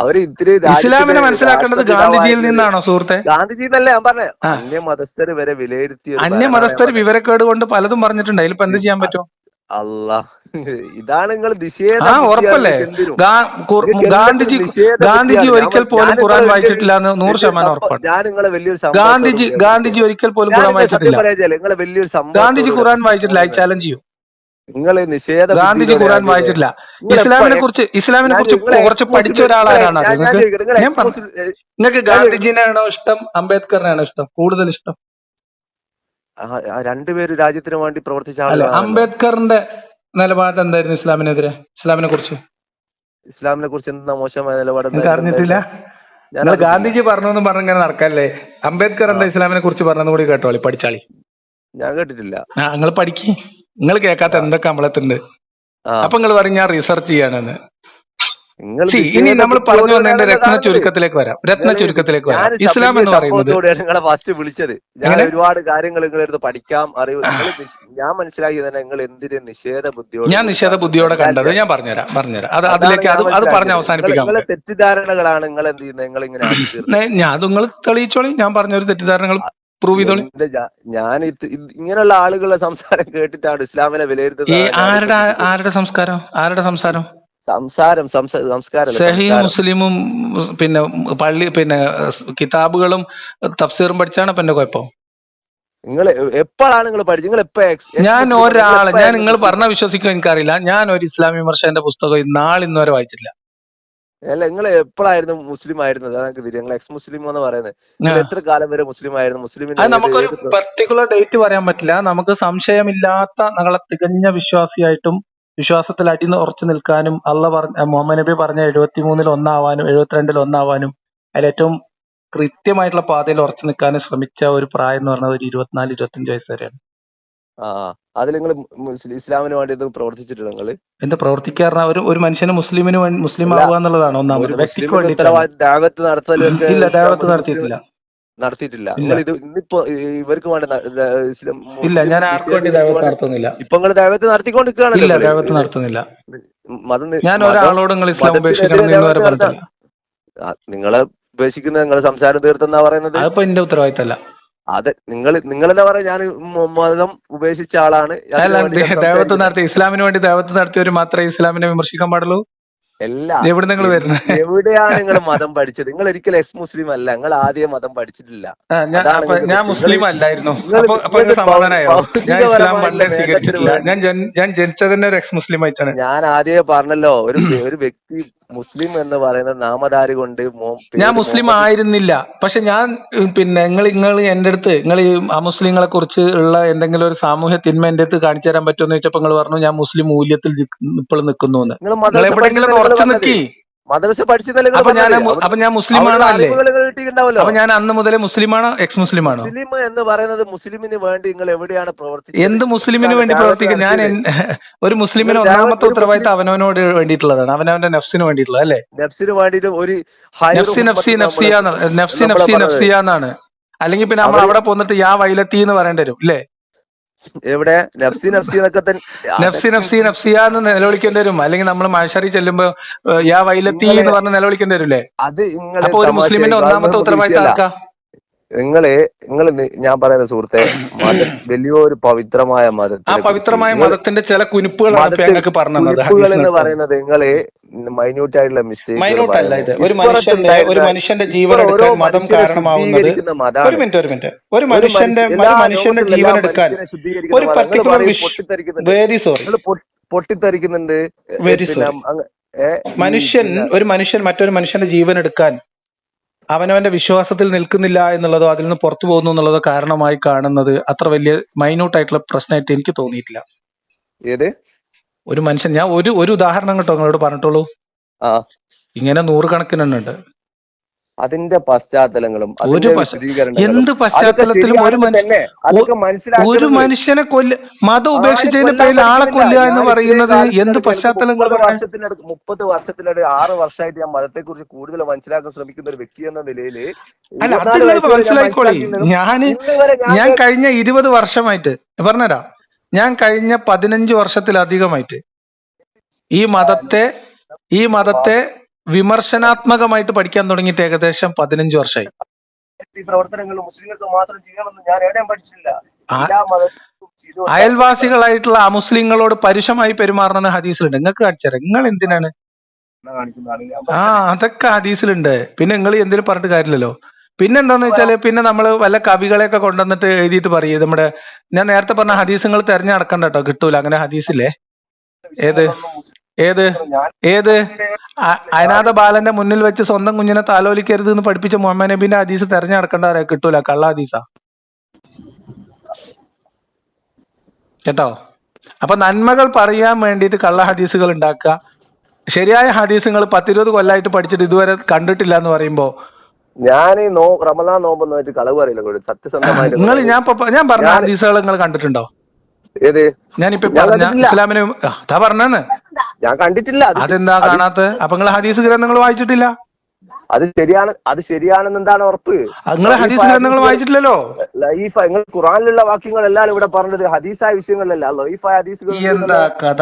അവര് ഇത്തിരി ഇസ്ലാമിനെ മനസ്സിലാക്കേണ്ടത് ഗാന്ധിജിയിൽ നിന്നാണോ സുഹൃത്തെ? ഗാന്ധിജി എന്നല്ലേ ഞാൻ പറഞ്ഞത്. അന്യമതസ്ഥര് വരെ വിലയിരുത്തിയ അന്യമതസ്ഥർ വിവരക്കേട് കൊണ്ട് പലതും പറഞ്ഞിട്ടുണ്ട്. അതിലിപ്പോ എന്ത് ചെയ്യാൻ പറ്റും? അല്ലാ, ഇതാണ് നിങ്ങൾ നിഷേധ ഉറപ്പല്ലേ? ഗാന്ധിജി ഒരിക്കൽ പോലും ഖുർആൻ വായിച്ചിട്ടില്ല എന്ന് 100% ഉറപ്പാണ്. ഞാൻ നിങ്ങളെ വലിയൊരു ഗാന്ധിജി ഒരിക്കൽ പോലും ഖുർആൻ വായിച്ചിട്ടില്ല. നിങ്ങളെ വലിയൊരു സംഭവം ഗാന്ധിജി ഖുർആൻ വായിച്ചിട്ടില്ല. ഐ ചാലഞ്ച് ചെയ്യൂ. നിങ്ങൾ നിഷേധ ഗാന്ധിജി ഖുർആൻ വായിച്ചിട്ടില്ല. ഇസ്ലാമിനെ കുറിച്ച് കുറച്ച് പഠിച്ച ഒരാളാണ്. നിങ്ങൾക്ക് ഗാന്ധിജിനാണോ ഇഷ്ടം, അംബേദ്കറിനാണോ ഇഷ്ടം? കൂടുതൽ ഇഷ്ടം? രണ്ടുപേരും രാജ്യത്തിന് വേണ്ടി പ്രവർത്തിച്ച അല്ല, ആളുകളാണ്. അംബേദ്കറിന്റെ നിലപാട് എന്തായിരുന്നു ഇസ്ലാമിനെതിരെ? ഇസ്ലാമിനെ കുറിച്ച് എന്താ മോശമായ നിലപാട്? നിങ്ങൾക്ക് അറിഞ്ഞിട്ടില്ല? നിങ്ങൾ ഗാന്ധിജി പറഞ്ഞു പറഞ്ഞിങ്ങനെ നടക്കല്ലേ. അംബേദ്കർ എന്താ ഇസ്ലാമിനെ കുറിച്ച് പറഞ്ഞത് കൂടി കേട്ടോളി, പഠിച്ചാളി. ഞാൻ കേട്ടിട്ടില്ല. നിങ്ങൾ പഠിക്ക്. നിങ്ങൾ കേൾക്കാത്ത എന്തൊക്കെ അമ്പലത്തുണ്ട്. അപ്പൊ നിങ്ങൾ പറയും ഞാൻ റിസർച്ച് ചെയ്യാണെന്ന്. ഇനി നമ്മൾ പറഞ്ഞു വന്നതിന്റെ രത്ന ചുരുക്കത്തിലേക്ക് വരാം. ഇസ്ലാം എന്ന് പറയുന്നത് നിങ്ങളെ ഫസ്റ്റ് വിളിച്ചത് ഞാൻ ഒരുപാട് കാര്യങ്ങൾ നിങ്ങളെടുത്ത് പഠിക്കാം അറിവ് ഞാൻ മനസ്സിലാക്കി തന്നെ നിങ്ങൾ എന്തിന് നിഷേധ ബുദ്ധിയോടെ ഞാൻ നിഷേധ ബുദ്ധിയോടെ കണ്ടത് ഞാൻ പറഞ്ഞുതരാം. അത് പറഞ്ഞ് അവസാനിപ്പിക്കാം. തെറ്റിദ്ധാരണകളാണ് നിങ്ങൾ എന്ത് ചെയ്യുന്നത്? നിങ്ങൾ ഇങ്ങനെ ഞാൻ നിങ്ങൾ തെളിയിച്ചോളി. ഞാൻ പറഞ്ഞൊരു തെറ്റിദ്ധാരണകൾ പ്രൂവ് ചെയ്തോളി. ഞാൻ ഇങ്ങനെയുള്ള ആളുകളുടെ സംസാരം കേട്ടിട്ടാണ് ഇസ്ലാമിനെ വിലയിരുത്തുന്നത്. ആരുടെ സംസാരം? സംസ്കാരം സഹീഹ് മുസ്ലിമും പിന്നെ പള്ളി പിന്നെ കിതാബുകളും തഫ്സീറും പഠിച്ചാണ് ഇപ്പൊ എന്റെ കുഴപ്പം. നിങ്ങൾ എപ്പോഴാണ് നിങ്ങൾ പഠിച്ചത്? ഞാൻ നിങ്ങൾ പറഞ്ഞ വിശ്വസിക്കാൻ എനിക്കറിയില്ല. ഞാൻ ഒരു ഇസ്ലാമിക വിമർശകന്റെ പുസ്തകം ഇന്ന് വരെ വായിച്ചിട്ടില്ല. അല്ല, നിങ്ങൾ എപ്പോഴായിരുന്നു മുസ്ലിം ആയിരുന്നത്? അതൊക്കെ നിങ്ങൾ എക്സ് മുസ്ലിം എന്ന് പറയുന്നത് എത്ര കാലം വരെ മുസ്ലിം ആയിരുന്നു? മുസ്ലിമിന് നമുക്കൊരു പർട്ടിക്കുലർ ഡേറ്റ് പറയാൻ പറ്റില്ല. നമുക്ക് സംശയമില്ലാത്ത ഞങ്ങളെ തികഞ്ഞ വിശ്വാസിയായിട്ടും വിശ്വാസത്തിൽ ഉറച്ചു നിൽക്കാനും മുഹമ്മദ് നബി പറഞ്ഞ 73-ൽ 1 ആവാനും 72-ൽ 1 ആവാനും അതിലേറ്റവും കൃത്യമായിട്ടുള്ള പാതയിൽ ഉറച്ചു നിൽക്കാനും ശ്രമിച്ച ഒരു പ്രായം എന്ന് പറഞ്ഞത് ഒരു 24-25 വയസ്സ് വരെയാണ്. അതിൽ നിങ്ങൾ ഇസ്ലാമിന് വേണ്ടി പ്രവർത്തിച്ചിട്ടില്ല? നിങ്ങൾ എന്താ പ്രവർത്തിക്കാറ? ഒരു മനുഷ്യന് മുസ്ലിം ആവുക എന്നുള്ളതാണ് ഒന്നാമത്. വ്യക്തിക്ക് വേണ്ടിയിട്ടാണ്. ഇല്ല, ദഅവത്ത് നടത്തിയിട്ടില്ല. നിങ്ങൾ ഇന്നിപ്പോ ഇവർക്ക് വേണ്ട ഇല്ല, ഞാൻ ആർക്കും വേണ്ടി ദഅവത്ത് നടത്തുന്നില്ല. ഇപ്പൊ നിങ്ങൾ ദഅവത്ത് നടത്തിക്കൊണ്ടിരിക്കുകയാണ്. ഇല്ല, ദഅവത്ത് നടത്തുന്നില്ല. ഞാൻ ഒരാളോട് നിങ്ങൾ ഇസ്ലാം ഉപേക്ഷിക്കണം എന്ന് വരെ പറഞ്ഞിട്ടില്ല. നിങ്ങളെ ഉപേക്ഷിക്കുന്ന നിങ്ങളെ സംസാരം തീർത്തെന്നാ പറയുന്നത്. അതിപ്പോ എന്റെ ഉത്തരവാദിത്തമല്ല. അതെ, നിങ്ങളെന്താ പറയാ? ഞാൻ മതം ഉപേക്ഷിച്ച ആളാണ്. ദഅവത്ത് നടത്തി ഇസ്ലാമിന് വേണ്ടി ദഅവത്ത് നടത്തിയവർ മാത്രമേ ഇസ്ലാമിനെ വിമർശിക്കാൻ പാടുള്ളൂ. എവിടെയാണ് നിങ്ങൾ മതം പഠിച്ചത്? നിങ്ങൾ ഒരിക്കലും എക്സ് മുസ്ലിം അല്ല. നിങ്ങൾ ആദ്യം മതം പഠിച്ചിട്ടില്ല. ഞാൻ മുസ്ലിം അല്ലായിരുന്നു. സമാധാനമായോ? ഞാൻ ഇസ്ലാം പണ്ടേ സ്വീകരിച്ചിട്ടില്ല. ഞാൻ ജനിച്ചത് തന്നെ ഒരു എക്സ് മുസ്ലിം ആയിട്ടാണ്. ഞാൻ ആദ്യമേ പറഞ്ഞല്ലോ, ഒരു വ്യക്തി മുസ്ലിം എന്ന് പറയുന്നത് നാമധാരി കൊണ്ട്. ഞാൻ മുസ്ലിം ആയിരുന്നില്ല. പക്ഷെ ഞാൻ നിങ്ങൾ എന്റെ അടുത്ത് നിങ്ങൾ ഈ അമുസ്ലിങ്ങളെ കുറിച്ച് ഉള്ള എന്തെങ്കിലും ഒരു സാമൂഹ്യ തിന്മ എന്റെ അടുത്ത് കാണിച്ചു തരാൻ പറ്റുമെന്ന് ചോദിച്ചപ്പോ നിങ്ങൾ പറഞ്ഞു ഞാൻ മുസ്ലിം മൂല്യത്തിൽ ഇപ്പോഴും നിൽക്കുന്നു എന്ന്. നിങ്ങൾ എവിടെയെങ്കിലും ഉറച്ചു നിൽക്കി. മദ്രസ പഠിച്ചതല്ലേ നിങ്ങൾ അപ്പൊ ഞാൻ പറഞ്ഞത്? അപ്പൊ ഞാൻ അവിടുന്ന് മുസ്ലിമാണോ അല്ലേ? അറിവുകൾ കിട്ടിയിട്ടുണ്ടാവല്ലോ. അപ്പൊ ഞാൻ അന്ന് മുതലേ മുസ്ലിമാണോ എക്സ് മുസ്ലിമാണോ? മുസ്ലിം എന്ന് പറയുന്നത് മുസ്ലിമിന് വേണ്ടി നിങ്ങൾ എവിടെയാണ് പ്രവർത്തിച്ചത്? എന്ത് മുസ്ലിമിന് എന്താണ് വേണ്ടി ദഅവത്ത് പ്രവർത്തിക്കുക? ഞാൻ നടത്തിയത്? ഒരു മുസ്ലിമിന് നിങ്ങൾ ഒന്നാമത്തെ ദഅവത്ത് ഒരു ഉത്തരവാദിത്തം മുസ്ലിം അവനവനോട് വേണ്ടിയിട്ടുള്ളതാണ്, അവനവന്റെ നഫ്സിന് വേണ്ടിയിട്ടുള്ളത് അല്ലേ? നഫ്സിന് വേണ്ടിയിട്ട് ഒരു ഹൈർ നഫ്സി നഫ്സി ഉമ്മത്ത് നഫ്സിയ നഫ്സി നമ്മളെ നഫ്സി പറഞ്ഞത്. നഫ്സിയ എന്നാണ്. അല്ലെങ്കിൽ പിന്നെ നമ്മൾ അവര് അവിടെ പോന്നിട്ട് യാ വൈലത്തി എന്ന് പറയേണ്ടി വരും അല്ലേ? എവിടെ നഫ്സി നഫ്സി എന്നൊക്കെ തന്നെ നഫ്സി നഫ്സി അതൊക്കെ നഫ്സിയ എന്ന് നിലവിളിക്കേണ്ടി വരും. അല്ലെങ്കിൽ നമ്മൾ മഹ്ശറി ചെല്ലുമ്പോ യാ വൈലത്തി നിങ്ങളെ എന്ന് പറഞ്ഞ് നിലവിളിക്കേണ്ടി വരില്ലേ? അത് നിങ്ങള് അപ്പൊ ഒരു മുസ്ലിമിന്റെ തമാശയായി ഒന്നാമത്തെ നമുക്ക് ഉത്തരവാദിത്തം വിഷയമല്ല. ആർക്കാ? നിങ്ങൾ ഞാൻ പറയുന്ന സുഹൃത്തെ, വലിയൊരു പവിത്രമായ ആ മതത്തിനെ കുറിച്ച് പവിത്രമായ നിങ്ങൾ മതത്തിന്റെ ചില കുനിപ്പുകളാണ് ഇപ്പൊ മതത്തിൽ ഞങ്ങൾക്ക് പറഞ്ഞു തന്നത് കുനിപ്പുകൾ എന്ന് ഹദീസിനടുത്ത്. പറയുന്നത് നിങ്ങള് മൈന്യൂട്ട് ആയിട്ടുള്ള മിസ്റ്റേക്കുകൾ മൈന്യൂട്ട് അല്ല പറയുന്നു. ഇത്. ഒരു മനുഷ്യന്റെ ജീവൻ ഇപ്പുറം ഓരോ എടുക്കാൻ മതം മനുഷ്യനെ കാരണമാവുന്നത്. ശുദ്ധീകരിക്കുന്ന ഒരു മതാണ്. മിനിറ്റ് ഒരു ഒരു മനുഷ്യന്റെ എല്ലാ ജീവൻ ലോകത്തുള്ള എടുക്കാൻ മനുഷ്യനെ ശുദ്ധീകരിക്കുന്ന ഒരു മതം. നിങ്ങൾ പർട്ടിക്കുലർ പറയും പൊട്ടിത്തെറിക്കുന്നുണ്ട്, വെരി സോറി, നിങ്ങൾ പൊട്ടിത്തെറിക്കുന്നുണ്ട്. വെരി പിന്നെ സോറി. ഒരു മനുഷ്യൻ മറ്റൊരു മനുഷ്യന്റെ ജീവൻ എടുക്കാൻ അവനവന്റെ വിശ്വാസത്തിൽ നിൽക്കുന്നില്ല എന്നുള്ളതോ അതിൽ നിന്ന് പുറത്തു പോകുന്നു എന്നുള്ളതോ കാരണമായി കാണുന്നത് അത്ര വലിയ മൈന്യൂട്ട് ആയിട്ടുള്ള പ്രശ്നമായിട്ട് എനിക്ക് തോന്നിയിട്ടില്ല. ഏത് ഒരു മനുഷ്യൻ, ഞാൻ ഒരു ഉദാഹരണം കേട്ടോ നിങ്ങളോട് പറഞ്ഞിട്ടുള്ളൂ. ആ ഇങ്ങനെ നൂറുകണക്കിനുണ്ട്. അതിന്റെ പശ്ചാത്തലങ്ങളും ഒരു അതിന്റെ വിശദീകരണങ്ങളും എന്ത് അതൊക്കെ പശ്ചാത്തലത്തിലും ഒരു ശരിയാണെന്ന് തന്നെ അതൊക്കെ ഒരു മനസ്സിലാക്കുന്നത്. മനുഷ്യനെ മതം ആരും ഉപേക്ഷിച്ചതിന്റെ കൊല്ലാൻ പേരിൽ ആളെ പഠിക്കുന്നില്ല. കൊല്ലുക എന്ന് ഞാൻ ഇത്രയും പറയുന്നത് എന്ത് കാലത്തിനടുത്ത് പശ്ചാത്തലങ്ങൾ 30 വർഷത്തിനടുത്ത് 6 വർഷമായിട്ട് ഞാൻ മതത്തെ കുറിച്ച് കൂടുതൽ മനസ്സിലാക്കാൻ ശ്രമിക്കുന്ന ഒരു വ്യക്തി എന്ന നിലയിൽ അല്ല, അത് 24 നിങ്ങൾ വയസ്സ് വരെ ഞാൻ മനസ്സിലായിക്കോളി. മനസ്സിലാക്കിയിട്ടുള്ളതും ഇന്ന് വരെ ഞാൻ കഴിഞ്ഞ 20 വർഷമായിട്ട് പറഞ്ഞുതരാം. ഞാൻ കഴിഞ്ഞ 15 വർഷത്തിലധികമായിട്ട് ഈ മതത്തെ വിമർശനാത്മകമായിട്ട് പഠിക്കാൻ തുടങ്ങിയിട്ട് ഏകദേശം 15 വർഷമായി. ഈ പ്രവർത്തനങ്ങൾ മുസ്ലിങ്ങൾക്ക് മാത്രം ചെയ്യണമെന്ന് ഞാൻ എവിടെയും പഠിച്ചിട്ടില്ല. ആ- എല്ലാ മതസ്ഥർക്കും ചെയ്തു കൊടുക്കാൻ അയൽവാസികളായിട്ടുള്ള അമുസ്ലിങ്ങളോട് പരുഷമായി പെരുമാറുന്ന ഹദീസിലുണ്ട്. നിങ്ങൾക്ക് കാണിച്ചുതരാം. നിങ്ങൾ എന്തിനാണ് കാണിക്കുന്നതാണ് ഞാൻ ആ പഠിച്ചത്. അതൊക്കെ ഹദീസിലുണ്ട്. പിന്നെ നിങ്ങൾ എന്തിനും പറഞ്ഞിട്ട് കാര്യമില്ലല്ലോ. പിന്നെ എന്താന്ന് വെച്ചാല് പിന്നെ നമ്മള് വല്ല കവികളെയൊക്കെ കൊണ്ടുവന്നിട്ട് എഴുതിയിട്ട് പറയും നമ്മുടെ ഞാൻ നേരത്തെ പറഞ്ഞ ഹദീസുകൾ തെരഞ്ഞു നടക്കണ്ട കേട്ടോ, കിട്ടൂല അങ്ങനെ ഹദീസില്ലേ. ഏത് ഏത് ഞാൻ ഏത് അനാഥ ബാലന്റെ മുന്നിൽ വെച്ച് സ്വന്തം കുഞ്ഞിനെ താലോലിക്കരുത് എന്ന് പഠിപ്പിച്ച മുഹമ്മദ് നബീന്റെ ഹദീസ് തെരഞ്ഞു നടക്കേണ്ട കിട്ടൂല, കള്ള ഹദീസാ കേട്ടോ. അപ്പൊ നന്മകൾ പറയാൻ വേണ്ടിയിട്ട് കള്ള ഹദീസുകൾ ഉണ്ടാക്കുക, ശരിയായ ഹദീസുകൾ 10-20 കൊല്ലായിട്ട് പഠിച്ചിട്ട് ഇതുവരെ കണ്ടിട്ടില്ല എന്ന് പറയുമ്പോ ഞാൻ റമദാൻ നോമ്പെന്ന് വെച്ച് കളവ് പറയില്ല, സത്യസന്ധമായിട്ട് ഞാൻ പറഞ്ഞ ഹദീസുകൾ നിങ്ങൾ കണ്ടിട്ടുണ്ടോ? ഏത് ഞാനിപ്പോ ഞാൻ പറഞ്ഞ കണ്ടിട്ടില്ല. ഇസ്ലാമിന് അതാ പറഞ്ഞെന്ന്. ഞാൻ കണ്ടിട്ടില്ല. അതെന്താ കാണാത്ത? അപ്പൊ നിങ്ങൾ ഹദീസ് ഗ്രന്ഥങ്ങൾ വായിച്ചിട്ടില്ല? അത് ശരിയാണെന്ന് എന്താണ് ഉറപ്പ്? നിങ്ങൾ ഹദീസ് ഗ്രന്ഥങ്ങൾ വായിച്ചിട്ടില്ലല്ലോ. ലൈഫ് നിങ്ങൾ ഖുറാനിലുള്ള വാക്യങ്ങളെല്ലാം ഇവിടെ പറഞ്ഞത് ഹദീസായ വിഷയങ്ങളല്ല, ലൈഫായ ഹദീസുകൾ. എന്താ കഥ?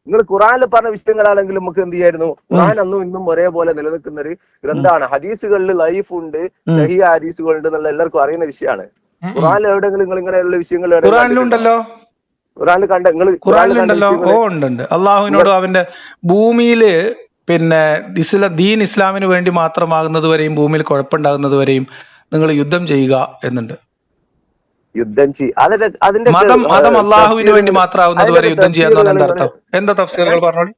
നിങ്ങൾ ഖുറാനിൽ പറഞ്ഞ വിഷയങ്ങളാണെങ്കിൽ നമുക്ക് എന്ത് ചെയ്യായിരുന്നു? ഖുറാൻ അന്നും ഇന്നും ഒരേപോലെ നിലനിൽക്കുന്ന ഒരു ഗ്രന്ഥമാണ്. ഹദീസുകളിൽ ലൈഫ് ഉണ്ട്, സഹിയ ഹദീസുകൾ ഉണ്ട് എന്നുള്ള എല്ലാവർക്കും അറിയുന്ന വിഷയമാണ്. ഖുറാനിൽ എവിടെയെങ്കിലും നിങ്ങൾ ഇങ്ങനെയുള്ള വിഷയങ്ങൾ ഖുറാനിലുണ്ടല്ലോ. ഖുറാനിൽ കണ്ട നിങ്ങൾ ഖുറാനിലുണ്ടല്ലോ. ഉണ്ട്. അള്ളാഹുവിനോട് അവന്റെ ഭൂമിയില് പിന്നെ ദീൻ ഇസ്ലാമിന് വേണ്ടി മാത്രമാകുന്നത് വരെയും ഭൂമിയിൽ കുഴപ്പമുണ്ടാകുന്നത് വരെയും നിങ്ങൾ യുദ്ധം ചെയ്യുക എന്നുണ്ട്. യുദ്ധം അതിന്റെ മതം അള്ളാഹുവിന് വേണ്ടി മാത്രമാകുന്നത് വരെ യുദ്ധം ചെയ്യാന്ന് പറഞ്ഞാൽ എന്താ അർത്ഥം? എന്താ തഫ്സീറുകൾ പറഞ്ഞോളി.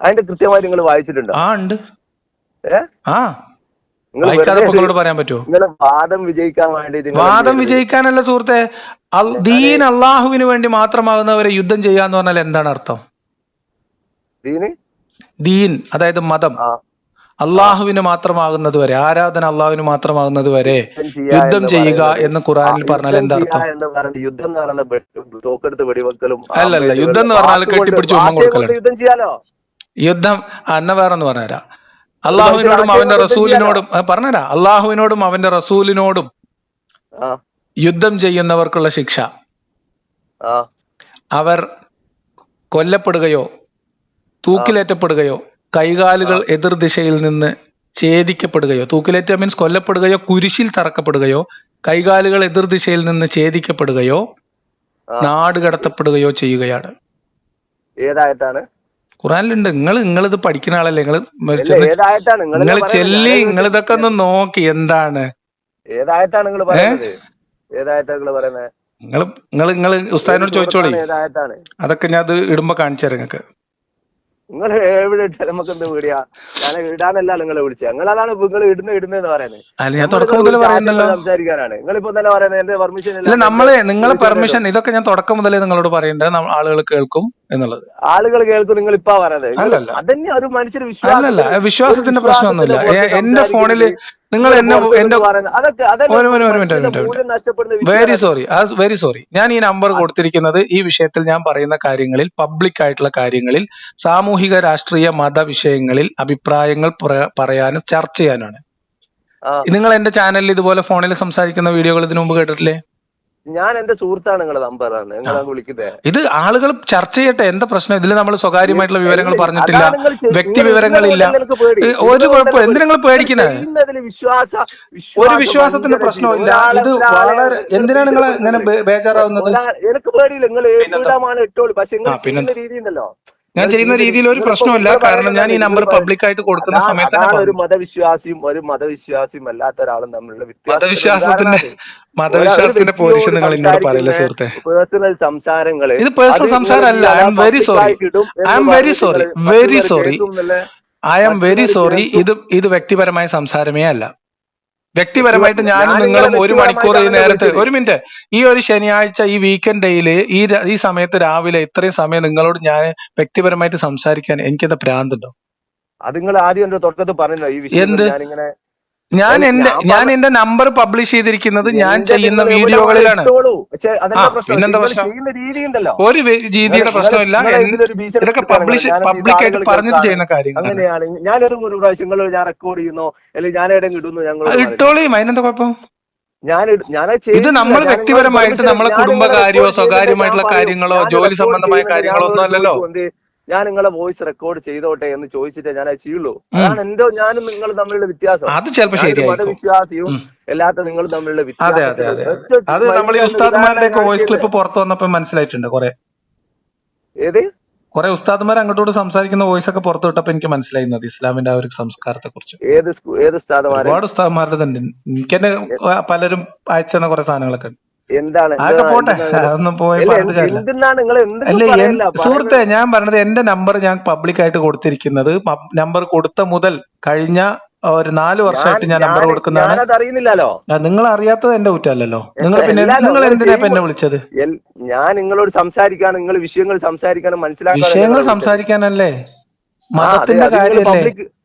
അതിന്റെ കൃത്യമായി നിങ്ങൾ വായിച്ചിട്ടുണ്ടോ? ഉണ്ട്. നിങ്ങൾ വായിക്കാതെ നിങ്ങളോട് പറയാൻ പറ്റുമോ? നിങ്ങളെ വാദം വിജയിക്കാൻ വേണ്ടി വാദം വിജയിക്കാനല്ല സുഹൃത്തെ. ദീൻ അള്ളാഹുവിന് വേണ്ടി മാത്രമാകുന്നവരെ യുദ്ധം ചെയ്യാന്ന് പറഞ്ഞാൽ എന്താണ് അർത്ഥം? ദീൻ അതായത് മതം അള്ളാഹുവിന് മാത്രമാകുന്നത് വരെ, ആരാധന അള്ളാഹുവിന് മാത്രമാകുന്നത് വരെ യുദ്ധം ചെയ്യുക എന്ന് ഖുറാനിൽ പറഞ്ഞാൽ എന്താ അർത്ഥം? യുദ്ധം എന്ന് പറയുന്നത് തോക്കെടുത്ത് വെടിവെക്കലും അല്ലല്ല, യുദ്ധം എന്ന് പറഞ്ഞാൽ കെട്ടിപ്പിടിച്ച് ഉമ്മ കൊടുക്കലാണ് യുദ്ധം ചെയ്യാലോ. യുദ്ധം എന്ന വേറെന്ന് പറഞ്ഞുതരാം. അള്ളാഹുവിനോടും അവന്റെ റസൂലിനോടും പറഞ്ഞുതരാം. അള്ളാഹുവിനോടും അവന്റെ റസൂലിനോടും യുദ്ധം ചെയ്യുന്നവർക്കുള്ള ശിക്ഷ അവർ കൊല്ലപ്പെടുകയോ തൂക്കിലേറ്റപ്പെടുകയോ കൈകാലുകൾ എതിർദിശയിൽ നിന്ന് ഛേദിക്കപ്പെടുകയോ, തൂക്കിലേറ്റ മീൻസ് കൊല്ലപ്പെടുകയോ കുരിശിൽ തറക്കപ്പെടുകയോ കൈകാലുകൾ എതിർദിശയിൽ നിന്ന് ഛേദിക്കപ്പെടുകയോ നാട് കടത്തപ്പെടുകയോ ചെയ്യുകയാണ്. ഏതായത്താണ്? ഖുറാനിലുണ്ട്. നിങ്ങളിത് പഠിക്കുന്ന ആളല്ലേ, നിങ്ങൾ ചെല്ലി നിങ്ങൾ ഇതൊക്കെ ഒന്ന് നോക്കി എന്താണ് ഏതായത്താണ് നിങ്ങൾ പറയുന്നത്? ഏതായത്താണ് നിങ്ങൾ പറയുന്നത്? നിങ്ങൾ ഉസ്താദിനോട് ചോദിച്ചോളി. ഏതായത്താണ്? അതൊക്കെ ഞാൻ അത് ഇടുമ്പോ കാണിച്ചു തരാം നിങ്ങൾക്ക്. നിങ്ങൾ എവിടെ ഇട്ടാൽ നമുക്ക് എന്ത് പേടിയാ? ഞാൻ ഇടാനല്ല നിങ്ങളെ വിളിച്ചത്. നിങ്ങൾ അതാണ് നിങ്ങൾ ഇടുന്നെന്ന് പറയുന്നത്. ഞാൻ തുടക്കം മുതൽ പറയുന്നല്ലോ, സംസാരിക്കാനാണ്. നിങ്ങളിപ്പോ തന്നെ പറയുന്നത് എന്റെ പെർമിഷൻ ഇല്ല. നിങ്ങളെ പെർമിഷൻ ഇതൊക്കെ ഞാൻ തുടക്കം മുതലേ നിങ്ങളോട് പറയേണ്ടത്, ആളുകൾ കേൾക്കും. എന്നുള്ളത്. ആളുകൾ കേൾക്കും നിങ്ങൾ ഇപ്പാ പറയുന്നത്. അല്ലല്ല അതന്നെ ഒരു മനുഷ്യർ അല്ലല്ല വിശ്വാസത്തിന്റെ പ്രശ്നമൊന്നുമില്ല. എന്റെ ഫോണിൽ നിങ്ങൾ എന്നെ എന്റെ ഒരു മിനിറ്റ് മൂല്യം നഷ്ടപ്പെടുന്ന വെരി വിഷയമാണ്. Very sorry. ഞാൻ ഈ നമ്പർ കൊടുത്തിരിക്കുന്നത് ഈ വിഷയത്തിൽ ഞാൻ പറയുന്ന കാര്യങ്ങളിൽ, പബ്ലിക് ആയിട്ടുള്ള കാര്യങ്ങളിൽ, സാമൂഹിക രാഷ്ട്രീയ മത വിഷയങ്ങളിൽ അഭിപ്രായങ്ങൾ പറയാനും ചർച്ച ചെയ്യാനാണ്. നിങ്ങൾ എന്റെ ചാനലിൽ ഇതുപോലെ ഫോണിൽ സംസാരിക്കുന്ന വീഡിയോകൾ ഇതിനു മുമ്പ് കേട്ടിട്ടില്ലേ? ഞാൻ എന്റെ സുഹൃത്താണ് നിങ്ങളെ നമ്പർ നിങ്ങളെ വിളിക്കുന്നത്. ഇത് ആളുകൾ ചർച്ച ചെയ്യട്ടെ, എന്താ പ്രശ്നം? ഇതിൽ നമ്മൾ സ്വകാര്യമായിട്ടുള്ള വിവരങ്ങൾ പറഞ്ഞിട്ടില്ല, വ്യക്തി വിവരങ്ങളില്ല, ഒരു കുഴപ്പം. എന്തിനാ നിങ്ങൾ പേടിക്കുന്നത്? ഒരു വിശ്വാസത്തിന്റെ പ്രശ്നമില്ല. ഇത് വളരെ എന്തിനാണ് നിങ്ങൾ ഇങ്ങനെ ബേജാറാവുന്നത്? എനിക്ക് പേടിയില്ല, നിങ്ങൾ ഇട്ടോളൂ. പക്ഷെ നിങ്ങൾ രീതി ഉണ്ടല്ലോ, ഞാൻ ചെയ്യുന്ന രീതിയിൽ ഒരു പ്രശ്നമില്ല. കാരണം ഞാൻ ഈ നമ്പർ പബ്ലിക് ആയിട്ട് കൊടുക്കുന്ന സമയത്ത് ഒരു മതവിശ്വാസിയും അല്ലാത്ത ഒരാളും തമ്മിലുള്ള മതവിശ്വാസത്തിന്റെ പോലീസ് നിങ്ങൾ എന്നോട് പറയില്ല സുഹൃത്തെ. പേഴ്സണൽ സംസാരങ്ങള് ഇത് പേഴ്സണൽ സംസാരമല്ല. I am very sorry. ഇത് വ്യക്തിപരമായ സംസാരമേ അല്ല. വ്യക്തിപരമായിട്ട് ഞാനും നിങ്ങളും ഒരു മണിക്കൂർ ഈ നേരത്തെ, ഒരു മിനിറ്റ്, ഈ ഒരു ശനിയാഴ്ച ഈ വീക്കെൻഡ് ഡേയില് ഈ സമയത്ത് രാവിലെ ഇത്രയും സമയം നിങ്ങളോട് ഞാൻ വ്യക്തിപരമായിട്ട് സംസാരിക്കാൻ എനിക്കെന്താ ഭ്രാന്തുണ്ടോ? അത് നിങ്ങൾ ആദ്യം എന്റെ തുടക്കത്തിൽ പറഞ്ഞല്ലോ ഈ വിഷയം. ഞാൻ എന്റെ നമ്പർ പബ്ലിഷ് ചെയ്തിരിക്കുന്നത് ഞാൻ ചെയ്യുന്ന വീഡിയോകളിലാണ്. പിന്നെന്താ പ്രശ്നം? ഒരു രീതിയുടെ പ്രശ്നമില്ല. ഇതൊക്കെ പബ്ലിക്കായിട്ട് പറഞ്ഞിട്ട് ചെയ്യുന്ന കാര്യങ്ങൾ. അങ്ങനെയാണ് ഞാനൊരു പ്രാവശ്യം ഞാൻ റെക്കോർഡ് ചെയ്യുന്നോ അല്ലെങ്കിൽ ഞാൻ എവിടെയും ഇടുന്നു, ഞങ്ങൾ ഇട്ടോളിയും. അതിനെന്താ കുഴപ്പം? ഇത് നമ്മൾ ഞാൻ വ്യക്തിപരമായിട്ട് നമ്മളെ കുടുംബകാര്യമോ സ്വകാര്യമായിട്ടുള്ള കാര്യങ്ങളോ ജോലി സംബന്ധമായ കാര്യങ്ങളോ ഒന്നും അല്ലല്ലോ. ഞാൻ നിങ്ങളെ വോയിസ് റെക്കോർഡ് ചെയ്തോട്ടെ എന്ന് ചോദിച്ചിട്ടേ ഞാൻ അത് ചെയ്യുള്ളൂ. അതാണ് ഞാനും നിങ്ങളും തമ്മിലുള്ള വ്യത്യാസം. അത് ചിലപ്പോൾ ശരിയായിരിക്കും. മതവിശ്വാസിയും അല്ലാത്ത നിങ്ങളും തമ്മിലുള്ള വ്യത്യാസം. അത് നമ്മൾ ഈ ഉസ്താദ്മാരുടെ വോയിസ് ക്ലിപ്പ് പുറത്തു വന്നപ്പോ മനസ്സിലായിട്ടുണ്ട്. കുറെ ഉസ്താദ്മാർ അങ്ങോട്ടോട് സംസാരിക്കുന്ന വോയിസ് ഒക്കെ പുറത്തു വിട്ടപ്പോ എനിക്ക് മനസ്സിലായിരുന്നത് ഇസ്ലാമിന്റെ ആ ഒരു സംസ്കാരത്തെ കുറിച്ച്. ഒരുപാട് ഉസ്താദ്മാരുടെ തന്നെ എനിക്ക് തന്നെ പലരും അയച്ചെന്ന കുറെ സാധനങ്ങളൊക്കെ ഉണ്ട്. അതൊക്കെ പോട്ടെ, അതൊന്നും പോയി സുഹൃത്തെ. ഞാൻ പറഞ്ഞത് എന്റെ നമ്പർ ഞാൻ പബ്ലിക് ആയിട്ട് കൊടുത്തിരിക്കുന്നത്, നമ്പർ കൊടുത്ത മുതൽ കഴിഞ്ഞ ഒരു 4 വർഷമായിട്ട് ഞാൻ നമ്പർ കൊടുക്കുന്നതാണ്. നിങ്ങൾ അറിയാത്തത് എന്റെ കുറ്റമല്ലല്ലോ. നിങ്ങൾ എന്തിനാ എന്നെ വിളിച്ചത്? ഞാൻ നിങ്ങളോട് സംസാരിക്കാനും നിങ്ങൾ വിഷയങ്ങൾ സംസാരിക്കാനും വിഷയങ്ങൾ സംസാരിക്കാനല്ലേ, മതത്തിന്റെ കാര്യമല്ലേ.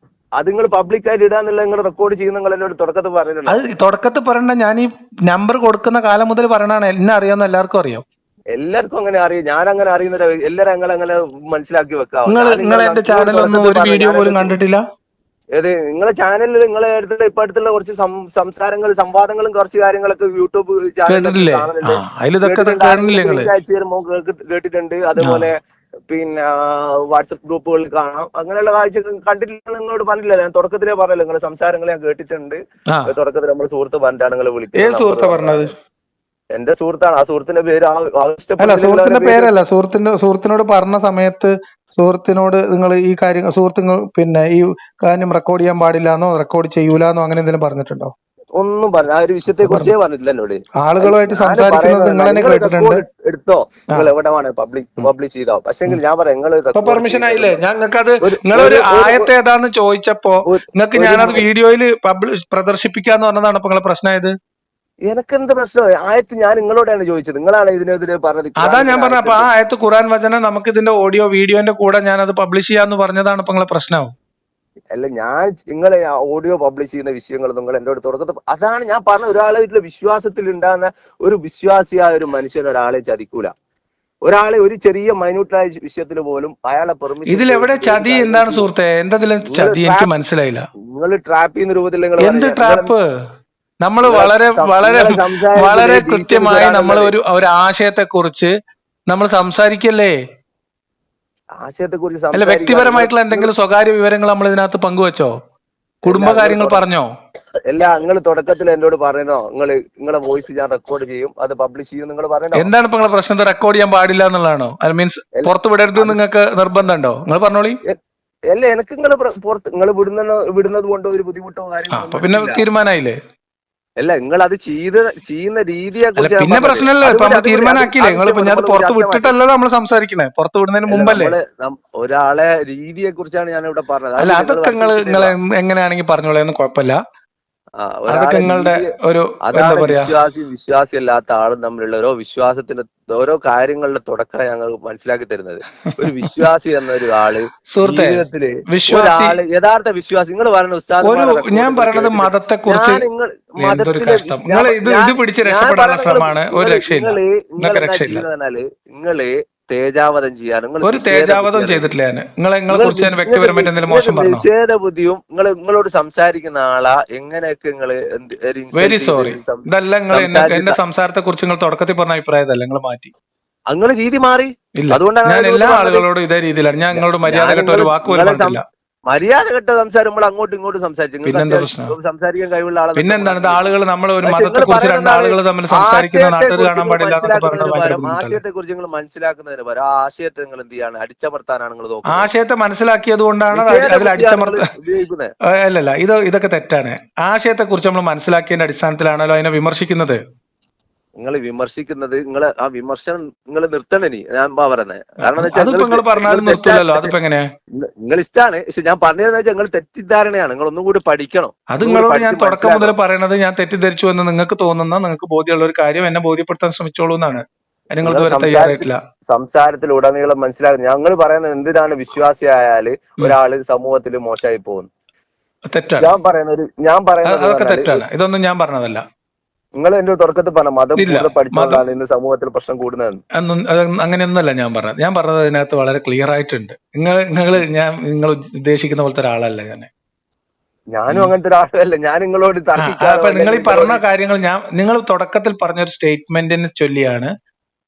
അത് നിങ്ങൾ പബ്ലിക്കായിട്ട് ഇടാന്നുള്ള നിങ്ങൾ റെക്കോർഡ് ചെയ്യുന്ന നിങ്ങൾ എന്നോട് തുടക്കത്തിൽ പറഞ്ഞിട്ടുണ്ട്. അത് തുടക്കത്തിൽ പറയണ്ട, ഞാൻ ഈ നമ്പർ കൊടുക്കുന്ന കാലം മുതൽ പറയണാണ്. എന്നെ അറിയാവുന്ന എല്ലാവർക്കും അറിയാം. എല്ലാവർക്കും അങ്ങനെ അറിയാം. ഞാൻ അങ്ങനെ അറിയുന്ന എല്ലാരും അങ്ങനെ മനസ്സിലാക്കി വെക്കാം. നിങ്ങൾ എന്റെ ചാനലൊന്നും ഒരു വീഡിയോ പോലും കണ്ടിട്ടില്ല. നിങ്ങളെ ചാനലിൽ നിങ്ങളെ ഇപ്പൊ അടുത്തുള്ള കുറച്ച് സംവാദങ്ങളും കുറച്ച് കാര്യങ്ങളൊക്കെ യൂട്യൂബ് ചാനലിൽ കേട്ടിട്ടുണ്ട്. അതുപോലെ പിന്നെ വാട്സപ്പ് ഗ്രൂപ്പുകളിൽ കാണാം. അങ്ങനെയുള്ള കാഴ്ച കണ്ടിട്ടില്ല നിങ്ങളോട് പറഞ്ഞില്ല. ഞാൻ തുടക്കത്തിലേ പറഞ്ഞല്ലോ, നിങ്ങളുടെ സംസാരങ്ങൾ ഞാൻ കേട്ടിട്ടുണ്ട്. തുടക്കത്തിൽ നമ്മൾ സുഹൃത്ത് പറഞ്ഞിട്ടാണ് നിങ്ങൾ വിളിക്കുന്നത്. എന്റെ സുഹൃത്താണ്. ആ സുഹൃത്തിന്റെ പേര് സുഹൃത്തിന്റെ പേരല്ല, സുഹൃത്തിനോട് പറഞ്ഞ സമയത്ത് സുഹൃത്തിനോട് നിങ്ങൾ ഈ കാര്യം പിന്നെ ഈ കാര്യം റെക്കോർഡ് ചെയ്യാൻ പാടില്ലാന്നോ റെക്കോർഡ് ചെയ്യൂലെന്നോ അങ്ങനെ എന്തെങ്കിലും പറഞ്ഞിട്ടുണ്ടോ? ഒന്നും പറഞ്ഞ ആ ഒരു വിഷയത്തെ കുറിച്ചേ പറഞ്ഞിട്ടില്ല എന്നോട്. ആളുകളുമായിട്ട് സംസാരിക്കുന്നത് നിങ്ങൾ തന്നെ കേട്ടിട്ടുണ്ട്. എടുത്തോ, നിങ്ങൾ എവിടെ വേണേ പബ്ലിഷ് ചെയ്തോ. പക്ഷെ ഞാൻ പറയാം, നിങ്ങൾ പെർമിഷൻ ആയില്ലേ? ഞങ്ങൾക്കത് നിങ്ങളൊരു ആയത്തെ ഏതാന്ന് ചോദിച്ചപ്പോ നിങ്ങൾക്ക് ഞാനത് വീഡിയോയിൽ പ്രദർശിപ്പിക്കാന്ന് പറഞ്ഞതാണ് ഇപ്പൊ നിങ്ങളെ പ്രശ്നമായത്. എനക്കെന്ത് പ്രശ്നം? ആയത്ത് ഞാൻ നിങ്ങളോടാണ് ചോദിച്ചത്, നിങ്ങളാണ് ഇതിനെതിരെ പറഞ്ഞത്. അതാ ഞാൻ പറഞ്ഞ അപ്പൊ ആ ആയത്ത് ഖുർആൻ വചനം നമുക്ക് ഇതിന്റെ ഓഡിയോ വീഡിയോന്റെ കൂടെ ഞാൻ അത് പബ്ലിഷ് ചെയ്യാന്ന് പറഞ്ഞതാണ് ഇപ്പൊ നിങ്ങളെ പ്രശ്നമാവും. അല്ല, ഞാൻ നിങ്ങളെ ഓഡിയോ പബ്ലിഷ് ചെയ്യുന്ന വിഷയങ്ങൾ നിങ്ങൾ എന്നോട് തുടക്കത്തിൽ അതാണ് ഞാൻ പറഞ്ഞ. ഒരാളെ വീട്ടിലെ വിശ്വാസത്തിൽ ഉണ്ടാകുന്ന ഒരു വിശ്വാസിയായ ഒരു മനുഷ്യൻ ഒരാളെ ചതിക്കൂല. ഒരാളെ ഒരു ചെറിയ മൈന്യൂട്ടായ വിഷയത്തിൽ പോലും അയാളെ പെർമിഷൻ. ഇതിലെവിടെ ചതി? എന്താണ് സുഹൃത്തെ എന്തെങ്കിലും ചതി? എനിക്ക് മനസ്സിലായില്ല. നിങ്ങൾ ട്രാപ്പ് ചെയ്യുന്ന രൂപത്തിൽ എന്ത് ട്രാപ്പ്? നമ്മൾ വളരെ വളരെ വളരെ കൃത്യമായി നമ്മൾ ഒരു ആശയത്തെ കുറിച്ച് നമ്മൾ സംസാരിക്കല്ലേ. ആശയത്തെ കുറിച്ച് അല്ല, വ്യക്തിപരമായിട്ടുള്ള എന്തെങ്കിലും സ്വകാര്യ വിവരങ്ങൾ നമ്മൾ ഇതിനകത്ത് പങ്കുവെച്ചോ? കുടുംബകാര്യങ്ങൾ പറഞ്ഞോ? അല്ല, നിങ്ങൾ തുടക്കത്തിൽ എന്നോട് പറയണോ നിങ്ങളെ വോയിസ് ഞാൻ റെക്കോർഡ് ചെയ്യും, അത് പബ്ലിഷ് ചെയ്യും നിങ്ങൾ പറയണോ? എന്താണ് ഇപ്പൊ നിങ്ങളെ പ്രശ്നത്തെ? റെക്കോർഡ് ചെയ്യാൻ പാടില്ല എന്നുള്ളതാണോ? മീൻസ് പുറത്ത് വിടരുത് നിങ്ങൾക്ക് നിർബന്ധമുണ്ടോ? നിങ്ങൾ പറഞ്ഞോളി. അല്ല, എനിക്ക് നിങ്ങൾ വിടുന്നത് കൊണ്ട് ഒരു ബുദ്ധിമുട്ടോ കാര്യങ്ങളോ അപ്പൊ പിന്നെ തീരുമാനമായില്ലേ? അല്ല, നിങ്ങൾ അത് ചെയ്യുന്ന രീതിയെ കുറിച്ച് പിന്നെ പ്രശ്നമല്ലോ. ഇപ്പൊ നമ്മൾ തീരുമാനമാക്കിയില്ലേ? നിങ്ങൾ പിന്നെ അത് പുറത്ത് വിട്ടിട്ടല്ലോ നമ്മൾ സംസാരിക്കുന്നത്, പുറത്ത് വിടുന്നതിന് മുമ്പല്ലേ. ഒരാളെ രീതിയെ കുറിച്ചാണ് ഞാൻ ഇവിടെ പറഞ്ഞത്. അല്ല, അതൊക്കെ നിങ്ങൾ എങ്ങനെയാണെങ്കിൽ പറഞ്ഞോളേന്ന് കുഴപ്പമില്ല. അതൊക്കെ ഒരാളെ നിങ്ങളുടെ രീതി ഒരു എന്താ അതാണ് പറയാ വിശ്വാസി അല്ലാത്ത ആളും തമ്മിലുള്ള ഓരോ കാര്യങ്ങളുടെ തുടക്കം ഞങ്ങൾ മനസ്സിലാക്കി തരുന്നത്. ഒരു വിശ്വാസി എന്നൊരു ആള് സുഹൃത്തെ, ജീവിതത്തില് വിശ്വാസി യഥാർത്ഥ വിശ്വാസി, നിങ്ങൾ പറയുന്ന ഒരു ഉസ്താദുമാരുടെ ഞാൻ റെക്കോർഡുകൾ പറയണത് കേട്ടിട്ട് മതത്തെ കുറിച്ച് നിങ്ങൾ എന്തൊരു മതത്തിലെ കഷ്ടം. നിങ്ങൾ ഇത് പിടിച്ച് ഞാൻ രക്ഷപ്പെടാനുള്ള പറയുന്നത് ശ്രമമാണ്. ഒരു രക്ഷയില്ല, നിങ്ങൾക്ക് എന്താ രക്ഷയില്ല. ചെയ്യുന്നത് പറഞ്ഞാല് നിങ്ങള് തേജാവധം ചെയ്യാൻ നിങ്ങൾ ഒരു നിഷേധ തേജാവധം ബുദ്ധിയാണ്. ചെയ്തിട്ടില്ല ഞാൻ. നിങ്ങളെ കുറിച്ച് ഞാൻ വ്യക്തിപരമായിട്ട് എന്തെങ്കിലും നിങ്ങൾക്ക് മോശം പറഞ്ഞോ? നിഷേധ ബുദ്ധിയും നിങ്ങളോട് സംസാരിക്കുന്ന ആളാ എങ്ങനെയൊക്കെ നിങ്ങൾ ഒരു വെരി ഇൻസൾട്ട് സോറി. ചെയ്ത് ഇതല്ല നിങ്ങൾ എന്റെ സംസാരിച്ച സംസാരത്തെ കുറിച്ച് നിങ്ങൾ തുടക്കത്തിൽ പറഞ്ഞ അഭിപ്രായതല്ല, നിങ്ങൾ മാറ്റി. അങ്ങനെ രീതി മാറി. ഇല്ല, അതുകൊണ്ടാണ് ഞാൻ ഞാൻ എല്ലാ പറഞ്ഞത്. ആളുകളോടും ഇതേ രീതിയിലാണ്. ഞാൻ നിങ്ങളോട് മര്യാദ കേട്ട ഒരു വാക്ക് പോലും പറഞ്ഞില്ല. മര്യാദ കെട്ട സംസാരം നമ്മൾ അങ്ങോട്ടും ഇങ്ങോട്ടും സംസാരിച്ചു. നിങ്ങൾക്ക് പിന്നെന്താ പ്രശ്നം? അത്യാവശ്യം സംസാരിക്കാൻ കഴിവുള്ള ആളാണ്. പിന്നെന്താണ് ഇത്? ആളുകൾ നമ്മൾ ഒരു പക്ഷെ മതത്തെ നിങ്ങൾ കുറിച്ച് പറയുന്നത് രണ്ടാളുകൾ തമ്മിൽ സംസാരിക്കുന്ന ആശയത്തെ നാട്ടുകാർ കുറിച്ച് കാണാൻ നിങ്ങൾ പാടില്ല എന്നൊക്കെ പറയുന്നത് മനസ്സിലാക്കുന്നതിന് ഭയങ്കര പകരം ബുദ്ധിമുട്ടല്ലേ? ആശയത്തെ കുറിച്ച് നിങ്ങൾ മനസ്സിലാക്കുന്നതിന് പകരം ആ ആശയത്തെ നിങ്ങൾ എന്ത് ചെയ്യാണ്? അടിച്ചമർത്താനാണ് നിങ്ങൾ നോക്കുന്നത്. ആശയത്തെ മനസ്സിലാക്കിയത് കൊണ്ടാണ് നിഷേധ അതിൽ ബുദ്ധിയാണ് നിങ്ങൾ അടിച്ചമർത്ത ഉപയോഗിക്കുന്നത്. അല്ലല്ല, ഇതൊക്കെ തെറ്റാണ്. ആശയത്തെ കുറിച്ച് നമ്മൾ മനസ്സിലാക്കിയതിന്റെ അടിസ്ഥാനത്തിലാണല്ലോ അതിനെ വിമർശിക്കുന്നത്. നിങ്ങൾ വിമർശിക്കുന്നത്, നിങ്ങൾ ആ വിമർശനം നിങ്ങൾ നിർത്തണേ. ഞാൻ പറയുന്നത് കാരണം എന്ന് അതിപ്പോ നിങ്ങൾ പറഞ്ഞാലും നിർത്തൂലല്ലോ. അതിപ്പോ എങ്ങനെ? നിങ്ങൾ ഇഷ്ടമാണ്. പക്ഷെ ഞാൻ പറഞ്ഞതെന്ന് വെച്ചാൽ നിങ്ങൾ തെറ്റിദ്ധാരണയാണ്. നിങ്ങൾ ഒന്നും കൂടി പഠിക്കണം. അത് നിങ്ങളോട് ഞാൻ തുടക്കം മുതൽ പറയണത്, ഞാൻ തെറ്റിദ്ധരിച്ചു എന്ന് നിങ്ങൾക്ക് തോന്നുന്ന, നിങ്ങൾക്ക് ബോധ്യമുള്ള ഒരു കാര്യം എന്നെ ബോധ്യപ്പെടുത്താൻ ശ്രമിച്ചോളൂ എന്നാണ്. നിങ്ങൾ ഇതുവരെ തയ്യാറായിട്ടില്ല. സംസാരത്തിൽ ഉടനീളം മനസ്സിലാക്കുന്നത് ഞങ്ങൾ പറയുന്നത് എന്തിനാണ് വിശ്വാസിയായാല് ഒരാള് സമൂഹത്തിൽ മോശമായി പോകുന്നു. തെറ്റാണ്. ഞാൻ പറയുന്നത് അതൊക്കെ തെറ്റാണ്. ഇതൊന്നും ഞാൻ പറഞ്ഞതല്ല. നിങ്ങൾ എന്റെ തുടക്കത്തിൽ പറഞ്ഞ മതം കൂടുതൽ പഠിച്ചുകൊണ്ടാണ് ഇന്ന് സമൂഹത്തിൽ പ്രശ്നം കൂടുന്നത്. അങ്ങനെയൊന്നുമല്ല ഞാൻ പറഞ്ഞത്. ഞാൻ പറഞ്ഞത് അതിനകത്ത് വളരെ ക്ലിയർ ആയിട്ടുണ്ട്. നിങ്ങൾ ഉദ്ദേശിക്കുന്ന പോലത്തെ ഒരാളല്ല ഞാൻ. ഞാനും അങ്ങനത്തെ ഒരാളല്ല. ഞാൻ നിങ്ങളോട് അപ്പൊ നിങ്ങൾ ഈ പറഞ്ഞ കാര്യങ്ങൾ നിങ്ങൾ തുടക്കത്തിൽ പറഞ്ഞ ഒരു സ്റ്റേറ്റ്മെന്റിനെ ചൊല്ലിയാണ്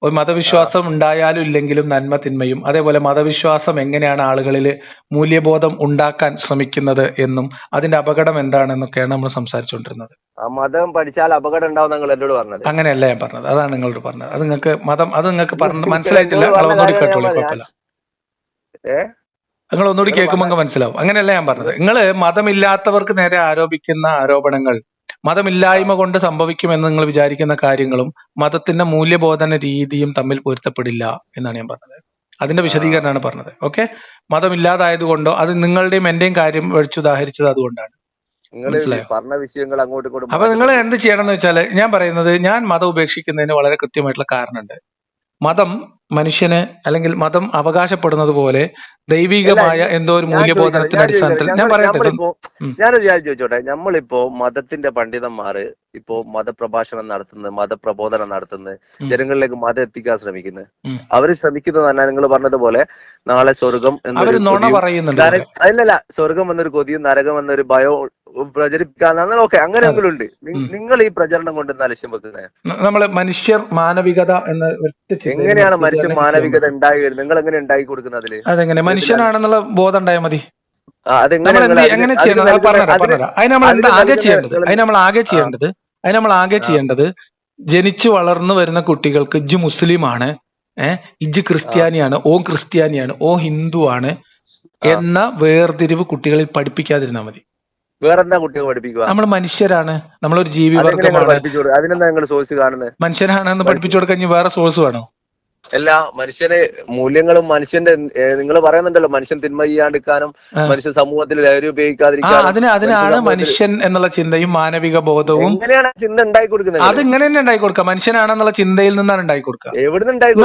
ഒരു മതവിശ്വാസം ഉണ്ടായാലും ഇല്ലെങ്കിലും നന്മ തിന്മയും, അതേപോലെ മതവിശ്വാസം എങ്ങനെയാണ് ആളുകളിൽ മൂല്യബോധം ഉണ്ടാക്കാൻ ശ്രമിക്കുന്നത് എന്നും അതിന്റെ അപകടം എന്താണെന്നൊക്കെയാണ് നമ്മൾ സംസാരിച്ചുകൊണ്ടിരുന്നത്. മതം പഠിച്ചാൽ അപകടം ഉണ്ടാവും നിങ്ങൾ എന്നോട് പറഞ്ഞത്. അങ്ങനെയല്ല ഞാൻ പറഞ്ഞത്, അതാണ് നിങ്ങളോട് പറഞ്ഞത്. അത് നിങ്ങൾക്ക് മനസ്സിലായിട്ടില്ല. നിങ്ങൾ ഒന്നുകൂടി കേട്ടോളൂ, കുഴപ്പമില്ല. നിങ്ങൾ ഒന്നുകൂടി കേൾക്കുമ്പോൾ മനസ്സിലാവും. അങ്ങനെയല്ല ഞാൻ പറഞ്ഞത്. നിങ്ങൾ മതമില്ലാത്തവർക്ക് നേരെ ആരോപിക്കുന്ന ആരോപണങ്ങൾ മതമില്ലായ്മ കൊണ്ട് സംഭവിക്കുമെന്ന് നിങ്ങൾ വിചാരിക്കുന്ന കാര്യങ്ങളും മതത്തിന്റെ മൂല്യബോധന രീതിയും തമ്മിൽ പൊരുത്തപ്പെടില്ല എന്നാണ് ഞാൻ പറഞ്ഞത്. അതിന്റെ വിശദീകരണമാണ് പറഞ്ഞത്. ഓക്കെ, മതമില്ലാതായതുകൊണ്ടോ അത് നിങ്ങളുടെയും എന്റെയും കാര്യം വെച്ചുദാഹരിച്ചത് അതുകൊണ്ടാണ്. പറഞ്ഞ വിഷയങ്ങൾ അങ്ങോട്ടും ഇങ്ങോട്ടും. അപ്പൊ നിങ്ങൾ എന്ത് ചെയ്യണം എന്ന് വെച്ചാൽ, ഞാൻ പറയുന്നത്, ഞാൻ മതം ഉപേക്ഷിക്കുന്നതിന് വളരെ കൃത്യമായിട്ടുള്ള കാരണമുണ്ട്. മതം മനുഷ്യന്, അല്ലെങ്കിൽ മതം അവകാശപ്പെടുന്നത് പോലെ ദൈവികമായ എന്തോ ഒരു മൂല്യബോധനത്തിന്റെ അടിസ്ഥാനത്തിൽ ഞാൻ പറയട്ടെ. ഞാനൊരു കാര്യം ചോദിച്ചോട്ടെ. നമ്മളിപ്പോ മതത്തിന്റെ പണ്ഡിതന്മാര് ഇപ്പോ മതപ്രഭാഷണം നടത്തുന്നത്, മതപ്രബോധനം നടത്തുന്നത്, ജനങ്ങളിലേക്ക് മതം എത്തിക്കാൻ ശ്രമിക്കുന്നത്, അവര് ശ്രമിക്കുന്നത് പറഞ്ഞാൽ നിങ്ങൾ പറഞ്ഞതുപോലെ നാളെ സ്വർഗം എന്നൊരു അല്ലല്ല സ്വർഗം എന്നൊരു കൊതിയും നരകം എന്നൊരു ഭയവും പ്രചരിപ്പിക്കാന്നാണ്. ഓക്കെ, അങ്ങനെയെങ്കിലും ഉണ്ട്. നിങ്ങൾ ഈ പ്രചരണം കൊണ്ട് എന്താ ലക്ഷ്യം വെക്കുന്നത്? നമ്മള് മനുഷ്യർ മാനവികത എന്ന എങ്ങനെയാണ് മനുഷ്യൻ മാനവികത ഉണ്ടായി വരുന്നത്? നിങ്ങൾ എങ്ങനെ ഉണ്ടാക്കി കൊടുക്കുന്നത്? അതില് അതെങ്ങനെ മനുഷ്യനാണെന്നുള്ള ബോധം ഉണ്ടായാൽ മതി. എങ്ങനെ ചെയ്യണം അതിന് നമ്മൾ ആകെ ചെയ്യേണ്ടത് ജനിച്ചു വളർന്നു വരുന്ന കുട്ടികൾക്ക് ഇജ്ജ് മുസ്ലിമാണ്, ഇജ്ജ് ക്രിസ്ത്യാനിയാണ്, ഓ ക്രിസ്ത്യാനിയാണ്, ഓ ഹിന്ദു ആണ് എന്ന വേർതിരിവ് കുട്ടികളിൽ പഠിപ്പിക്കാതിരുന്നാൽ മതി. വേറെന്താ കുട്ടികൾ പഠിപ്പിക്കുക? നമ്മൾ മനുഷ്യരാണ്, നമ്മളൊരു ജീവി വർഗമാണ്. അതിനെന്താ നിങ്ങൾ സോഴ്സ് കാണുന്നത്? മനുഷ്യനാണെന്ന് പഠിപ്പിച്ചു കൊടുക്കാൻ വേറെ സോഴ്സ് വേണോ? എല്ലാ മനുഷ്യനെ മൂല്യങ്ങളും മനുഷ്യന്റെ നിങ്ങൾ പറയുന്നുണ്ടല്ലോ, മനുഷ്യൻ തിന്മ ചെയ്യാണ്ടിരിക്കാനും മനുഷ്യൻ സമൂഹത്തിൽ ലഹരി ഉപയോഗിക്കാതിരിക്കാനും അതിനാണ് മനുഷ്യൻ എന്നുള്ള ചിന്തയും മാനവിക ബോധവും. എങ്ങനെയാണ് ചിന്ത ഉണ്ടാക്കി കൊടുക്കുന്നത്? അത് ഇങ്ങനെ തന്നെ ഉണ്ടാക്കി കൊടുക്കുക. മനുഷ്യനാണെന്നുള്ള ചിന്തയിൽ നിന്നാണ് ഉണ്ടാക്കി കൊടുക്കുക. എവിടുന്ന് ഉണ്ടാക്കി?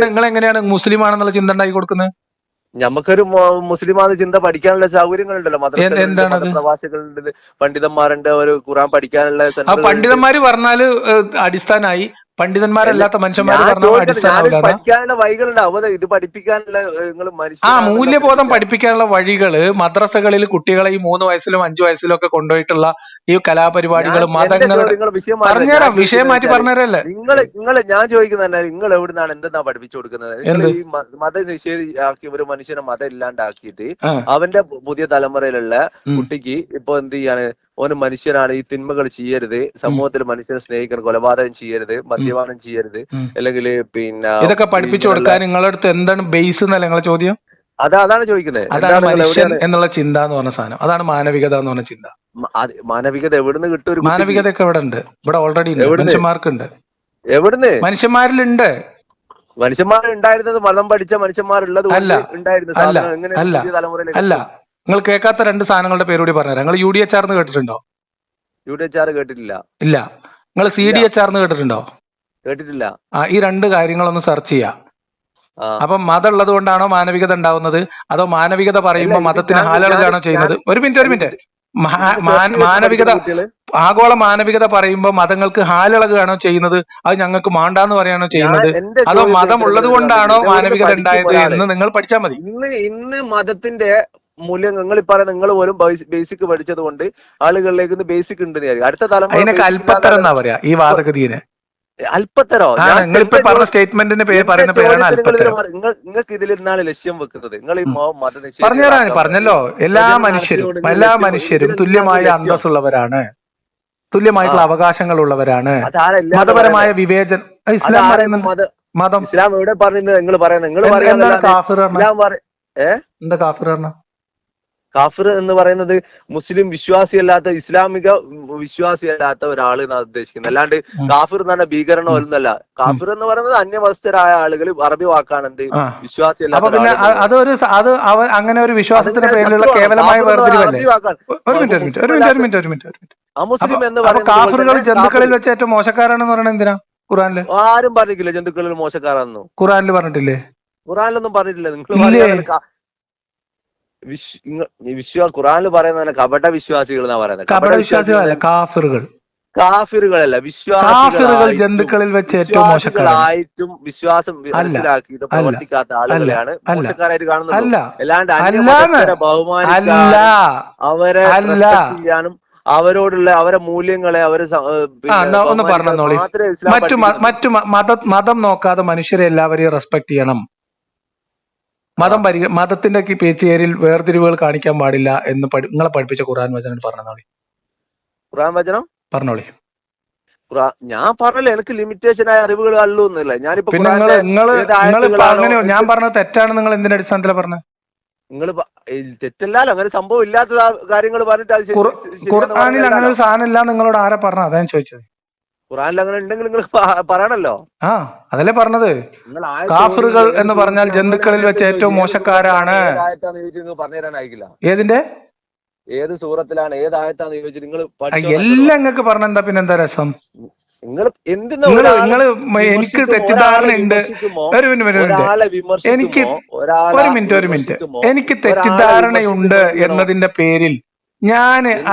നിങ്ങൾ എങ്ങനെയാണ് മുസ്ലിം ആണെന്നുള്ള ചിന്ത ഉണ്ടാക്കി കൊടുക്കുന്നത്? നമുക്കൊരു മുസ്ലിമാത ചിന്ത പഠിക്കാനുള്ള സൗകര്യങ്ങളുണ്ടല്ലോ. പ്രവാസികളുണ്ട്, പണ്ഡിതന്മാരുണ്ട്, ഒരു ഖുർആൻ പഠിക്കാനുള്ള. പണ്ഡിതന്മാര് പറഞ്ഞാല് അടിസ്ഥാനമായി, പണ്ഡിതന്മാരല്ലാത്ത മനുഷ്യന്മാർ പഠിക്കാനുള്ള വഴികളുണ്ടാവും. ഇത് പഠിപ്പിക്കാനുള്ള മൂല്യബോധം പഠിപ്പിക്കാനുള്ള വഴികള് മദ്രസകളിൽ കുട്ടികളെ ഈ 3 വയസ്സിലും 5 വയസ്സിലും ഒക്കെ കൊണ്ടുപോയിട്ടുള്ള ഈ കലാപരിപാടികളും പറഞ്ഞുതരാം. വിഷയം മാറ്റി പറഞ്ഞുതരല്ലേ? ഞാൻ ചോദിക്കുന്നത് നിങ്ങൾ എവിടുന്നാണ് എന്തെന്നാ പഠിപ്പിച്ചു കൊടുക്കുന്നത്? ഈ മതം നിഷേധിയാക്കി ഒരു മനുഷ്യനെ മതം ഇല്ലാണ്ടാക്കിയിട്ട് അവന്റെ പുതിയ തലമുറയിലുള്ള കുട്ടിക്ക് ഇപ്പൊ എന്ത് ചെയ്യാണ്? ഓന് മനുഷ്യനാണ്, ഈ തിന്മകൾ ചെയ്യരുത്, സമൂഹത്തിൽ മനുഷ്യനെ സ്നേഹിക്കണം, കൊലപാതകം ചെയ്യരുത്, മദ്യപാനം ചെയ്യരുത്, അല്ലെങ്കിൽ പിന്നെ ഇതൊക്കെ പഠിപ്പിച്ചു കൊടുക്കാൻ നിങ്ങളുടെ അടുത്ത് എന്താണ് ബേസ് എന്നല്ല നിങ്ങളെ ചോദ്യം? അതാണ് ചോദിക്കുന്നത്. അതാണ് മനുഷ്യൻ എന്നുള്ള ചിന്ത എന്ന് പറഞ്ഞ സാധനം. അതാണ് മാനവികത എന്ന് പറഞ്ഞ ചിന്ത. മാനവികത എവിടുന്ന് കിട്ടും? മാനവികതയൊക്കെ ഇവിടെ ഉണ്ട്, ഇവിടെ ഓൾറെഡി മനുഷ്യന്മാർക്കുണ്ട്. എവിടുന്ന്? മനുഷ്യന്മാരിലുണ്ട്. മനുഷ്യന്മാരുണ്ടായിരുന്നത് മതം പഠിച്ച മനുഷ്യന്മാരുള്ളത് അല്ല. നിങ്ങൾ കേൾക്കാത്ത 2 സാധനങ്ങളുടെ പേരുകൂടി പറഞ്ഞുതരാം. നിങ്ങൾ UDHR എന്ന് കേട്ടിട്ടുണ്ടോ? UDHR കേട്ടിട്ടില്ല. ഇല്ല. നിങ്ങൾ ഇല്ല, CDHR എന്ന് കേട്ടിട്ടുണ്ടോ? കേട്ടിട്ടില്ല. ഈ രണ്ട് കാര്യങ്ങളൊന്ന് സെർച്ച് ചെയ്യാം. ആ അപ്പം മതം ഉള്ളത് കൊണ്ടാണോ മാനവികത ഉണ്ടാവുന്നത്, അതോ മാനവികത അല്ല, പറയുമ്പോൾ ഇത് മതത്തിന് ഞാൻ ഹാലളുകയാണോ ചെയ്യുന്നത്? ഒരു മിനിറ്റ് അല്ല, ഇത് സെർച്ച് ചെയ്തിട്ട് മാനവികത, പഠിക്കുന്ന കുട്ടികള് ആഗോള മാനവികത പറയുമ്പോൾ മതങ്ങൾക്ക് ഹാലിളകുകയാണോ ചെയ്യുന്നത്, അത് ഞങ്ങൾക്ക് മാണ്ടാന്ന് പറയാണോ ചെയ്യുന്നത്, എന്റെ അതോ ചോദ്യത്തിന് മതം ഉത്തരം ഉള്ളത് നിങ്ങൾ കൊണ്ടാണോ തന്നില്ല. ഇവിടുന്ന് മാനവികത പഠിക്കും ഉണ്ടായത് ഒരാള്. എന്ന് നിങ്ങൾ പഠിച്ചാൽ മതി. ഇന്ന് മതത്തിന്റെ മൂല്യം നിങ്ങൾ പറയുന്ന നിങ്ങൾ പോലും ബേസിക് പഠിച്ചത് കൊണ്ട് ആളുകളിലേക്ക് ബേസിക് ഉണ്ട് അടുത്ത തലമുറ അതിനൊക്കെ ബേസിക് ഇല്ലാതെ അല്പത്തരം എന്നാ പറയാ ഈ വാദഗതിയെ. അല്പത്തരോ? ആണ് ഞാൻ നിങ്ങളിപ്പോ പറഞ്ഞ സ്റ്റേറ്റ്മെന്റിന് പറയുന്ന പേരാണ് അല്പത്തരം. നിങ്ങൾക്ക് ഇതിൽ നിന്നാണ് ലക്ഷ്യം വെക്കുന്നത്. നിങ്ങൾ ഈ പറഞ്ഞുതരാൻ പറഞ്ഞല്ലോ, എല്ലാ മനുഷ്യരും തുല്യമായ അന്തസ്സുള്ളവരാണ്, തുല്യമായിട്ടുള്ള അവകാശങ്ങൾ ഉള്ളവരാണ്, മതപരമായ വിവേചനം ഇസ്ലാം പറയുന്നുണ്ട്. മതം ഇസ്ലാം എവിടെ പറയുന്നത്? നിങ്ങൾ പറയുന്നത് നിങ്ങൾ എന്താണ് കാഫിർ പറഞ്ഞ? എന്താ കാഫിർ പറഞ്ഞ? കാഫിർ എന്ന് പറയുന്നത് മുസ്ലിം വിശ്വാസിയല്ലാത്ത, ഇസ്ലാമിക വിശ്വാസിയല്ലാത്ത ഒരാള് എന്നാണ് ഉദ്ദേശിക്കുന്നത്. അല്ലാണ്ട് കാഫിർ എന്ന് പറഞ്ഞ ഭീകരണം ഒന്നല്ല. കാഫിർ എന്ന് പറയുന്നത് അന്യമതസ്ഥരായ ആളുകൾ, അറബി വാക്കാണ്. എന്ത് അപ്പൊ പിന്നെ അതൊരു അങ്ങനെ ഒരു വിശ്വാസത്തിന്റെ പേരിലുള്ള കേവലമായ വേർതിരിവല്ലേ? ഒരു മിനിറ്റ്. മുസ്ലിം എന്ന് അപ്പൊ കാഫിറുകൾ ജന്തുക്കളിൽ വെച്ച് ഏറ്റവും മോശക്കാരാണെന്ന് പറയണത് എന്തിനാ? ഖുറാനില് ആരും പറഞ്ഞിട്ടില്ല ജന്തുക്കളിൽ മോശക്കാരാണെന്നോ. ഖുറാനിൽ പറഞ്ഞിട്ടില്ലേ? ഖുറാനിലൊന്നും പറഞ്ഞിട്ടില്ല. നിങ്ങൾ ഖുറാനിൽ പറയുന്ന കപട വിശ്വാസികൾ എന്നാ പറയുന്നത്. കപട വിശ്വാസികളല്ല, കാഫിറുകൾ. കാഫിറുകളല്ല, വിശ്വാസികൾ ജന്തുക്കളിൽ വെച്ച് ഏറ്റവും മോശക്കാരായിട്ടും വിശ്വാസം മനസ്സിലാക്കിയിട്ട് പ്രവർത്തിക്കാത്ത ആളുകളെയാണ് മോശക്കാരായിട്ട് കാണുന്നത്. അല്ലാണ്ട് അന്യമതസ്ഥരെ ബഹുമാനിക്കാനും അവരെ റെസ്പെക്ട് ചെയ്യാനും അവരോടുള്ള അവരെ മൂല്യങ്ങളെ അവരെ ഒന്ന് പറഞ്ഞോളി. മതം നോക്കാതെ മനുഷ്യരെ എല്ലാവരെയും റെസ്പെക്ട് ചെയ്യണം. മതത്തിന്റെ പേരിൽ വേർതിരിവുകൾ കാണിക്കാൻ പാടില്ല എന്ന് നിങ്ങളെ പഠിപ്പിച്ച ഖുർആൻ വചനം പറഞ്ഞോളി. ഖുർആൻ വചനം പറഞ്ഞോളി. ഞാൻ പറഞ്ഞല്ലോ, എനിക്ക് ലിമിറ്റേഷൻ ആയ അറിവുകൾ അല്ലൊന്നുമില്ല. ഞാനിപ്പോ ഞാൻ പറഞ്ഞത് തെറ്റാണ്. നിങ്ങൾ എന്തിന്റെ അടിസ്ഥാനത്തിലാണ് പറഞ്ഞത്? നിങ്ങൾ തെറ്റല്ലാലോ, അങ്ങനെ സംഭവം ഇല്ലാത്ത കാര്യങ്ങൾ പറഞ്ഞിട്ട് ഖുർആനിൽ അങ്ങനെ ഒരു സാധനം ഇല്ല നിങ്ങളോട് ആരാ പറഞ്ഞത്? അതാ ഞാൻ ചോദിച്ചത്. ഖുർആനിൽ അങ്ങനെ ഉണ്ടെങ്കിൽ നിങ്ങൾ പറയണല്ലോ. അതല്ലേ പറഞ്ഞത്. കാഫിറുകൾ എന്ന് പറഞ്ഞാൽ ജന്തുക്കളിൽ വെച്ച് ഏറ്റവും മോശക്കാരാണ്. പറഞ്ഞുതരാനായിക്കില്ല. ഏതിന്റെ ഏത് സൂറത്തിലാണ് ഏത് ആയത്താന്ന് ചോദിച്ചിട്ട് നിങ്ങൾ എല്ലാം നിങ്ങൾക്ക് പറഞ്ഞെന്താ പിന്നെന്താ രസം? എനിക്ക് തെറ്റിദ്ധാരണയുണ്ട്. എനിക്ക് തെറ്റിദ്ധാരണയുണ്ട് എന്നതിന്റെ പേരിൽ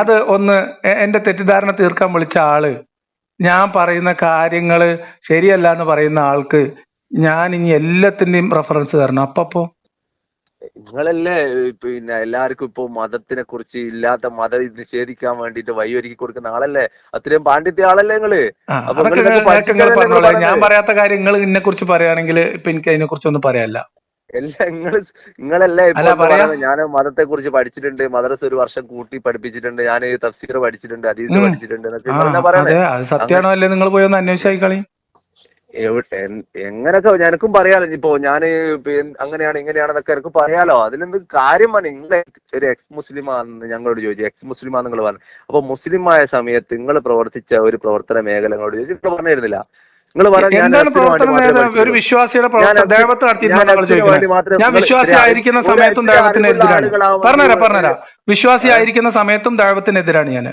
അത് ഒന്ന് എന്റെ തെറ്റിദ്ധാരണ തീർക്കാൻ വിളിച്ച ആള്, ഞാൻ പറയുന്ന കാര്യങ്ങള് ശരിയല്ല എന്ന് പറയുന്ന ആൾക്ക് ഞാൻ ഇനി എല്ലാത്തിന്റെയും റെഫറൻസ് തരണം. അപ്പോ നിങ്ങളല്ലേ പിന്നെ എല്ലാവർക്കും ഇപ്പൊ മതത്തിനെ കുറിച്ച് ഇല്ലാത്ത മതം നിഷേധിക്കാൻ വേണ്ടിട്ട് വഴിയൊരുക്കി കൊടുക്കുന്ന ആളല്ലേ? അത്രയും പാണ്ഡിത്യ ആളല്ലേ നിങ്ങള്? ഞാൻ പറയാത്ത കാര്യങ്ങൾ ഇതിനെ കുറിച്ച് പറയുകയാണെങ്കിൽ ഇപ്പൊ എനിക്ക് അതിനെ കുറിച്ച് ഒന്നും പറയാനില്ല. നിങ്ങളല്ലേ ഇപ്പൊ പറയുന്നത് ഞാൻ മതത്തെ കുറിച്ച് പഠിച്ചിട്ടുണ്ട്, മദ്രസ 1 വർഷം കൂട്ടി പഠിപ്പിച്ചിട്ടുണ്ട്, ഞാൻ തഫ്സീർ പഠിച്ചിട്ടുണ്ട്, ഹദീസ് പഠിച്ചിട്ടുണ്ട് എന്നൊക്കെ നിങ്ങളെന്നാ പറയുന്നത്. സത്യമാണോ അല്ലേ നിങ്ങൾ പോയി ഒന്ന് അന്വേഷിച്ചായിക്കളി. എങ്ങനൊക്കെ എനിക്കും പറയാലോ. ഇപ്പൊ ഞാന് അങ്ങനെയാണ് ഇങ്ങനെയാണെന്നൊക്കെ എനിക്ക് പറയാലോ. അതിലെന്ത് കാര്യമാണ്? നിങ്ങളെ ഒരു എക്സ് മുസ്ലിം ആണെന്ന് ഞങ്ങളോട് ചോദിച്ചു. എക്സ് മുസ്ലിം ആണെന്ന് നിങ്ങൾ പറഞ്ഞു. അപ്പൊ മുസ്ലിം ആയ സമയത്ത് നിങ്ങൾ പ്രവർത്തിച്ച ഒരു പ്രവർത്തന മേഖല നിങ്ങളോട് ചോദിച്ചു. നിങ്ങൾ പറഞ്ഞിരുന്നില്ല. നിങ്ങൾ ഒരു വിശ്വാസിയുടെ ഞാൻ വിശ്വാസിയായിരിക്കുന്ന സമയത്തും ദൈവത്തിനെതിരാണ്. പറഞ്ഞുതരാം. വിശ്വാസിയായിരിക്കുന്ന സമയത്തും ദൈവത്തിനെതിരാണ്. ഞാൻ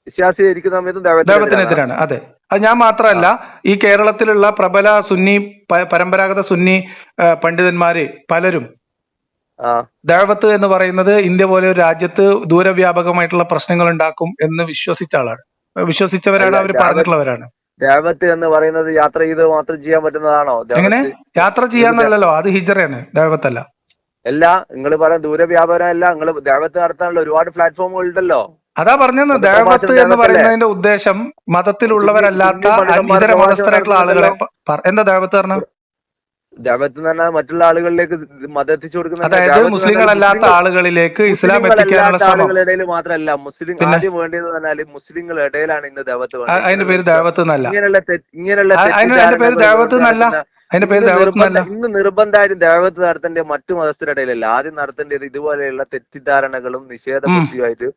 വിശ്വാസിയായിരിക്കുന്ന സമയത്തും ദൈവത്തിനെതിരാണ്. അതെ, അത് ഞാൻ മാത്രമല്ല, ഈ കേരളത്തിലുള്ള പ്രബല സുന്നി പരമ്പരാഗത സുന്നി പണ്ഡിതന്മാര് പലരും ദഅവത്ത് എന്ന് പറയുന്നത് ഇന്ത്യ പോലെ ഒരു രാജ്യത്ത് ദൂരവ്യാപകമായിട്ടുള്ള പ്രശ്നങ്ങൾ ഉണ്ടാക്കും എന്ന് വിശ്വസിച്ചവരാണ്. അവർ പറഞ്ഞിട്ടുള്ളവരാണ്. ദഅവത്ത് എന്ന് പറയുന്നത് യാത്ര ചെയ്ത് മാത്രം ചെയ്യാൻ പറ്റുന്നതാണോ? എങ്ങനെ യാത്ര ചെയ്യാന്നല്ലോ, അത് ഹിജറയാണ്, ദഅവത്തല്ല. അല്ല, നിങ്ങൾ പറയാൻ ദൂരവ്യാപനം അല്ല. നിങ്ങൾ ദഅവത്ത് നടത്താനുള്ള ഒരുപാട് പ്ലാറ്റ്ഫോമുകൾ ഉണ്ടല്ലോ. അതാ പറഞ്ഞത്. ദഅവത്ത് എന്ന് പറയുന്നതിന്റെ ഉദ്ദേശം മതത്തിലുള്ളവരല്ലാത്ത ഇതര മതസ്ഥരായിട്ടുള്ള ആളുകളെ. എന്താ ദഅവത്ത് പറഞ്ഞത്? ദഅവത്ത് എന്ന് പറഞ്ഞാൽ മറ്റുള്ള ആളുകളിലേക്ക് മതം എത്തിച്ചു കൊടുക്കുന്ന, അതായത് മുസ്ലിങ്ങളല്ലാത്ത ആളുകളിലേക്ക് ഇസ്ലാം എത്തിക്കാനുള്ള ആളുകളുടെ ഇടയിൽ മാത്രമല്ല. മുസ്ലിം ആദ്യം വേണ്ടത് പറഞ്ഞാല് മുസ്ലിങ്ങളുടെ ഇടയിലാണ് ഇന്ന് ദഅവത്ത് വേണ്ടത്. അതിന്റെ പേര് ദഅവത്ത് എന്നല്ല. ഇന്ന് നിർബന്ധമായിട്ടും ദഅവത്ത് നടത്തേണ്ടത് മറ്റു മതസ്ഥരുടെ ഇടയിലല്ല. ആദ്യം നടത്തേണ്ടത് ഇതുപോലെയുള്ള തെറ്റിദ്ധാരണകളും നിഷേധ ബുദ്ധിയുമായിട്ട്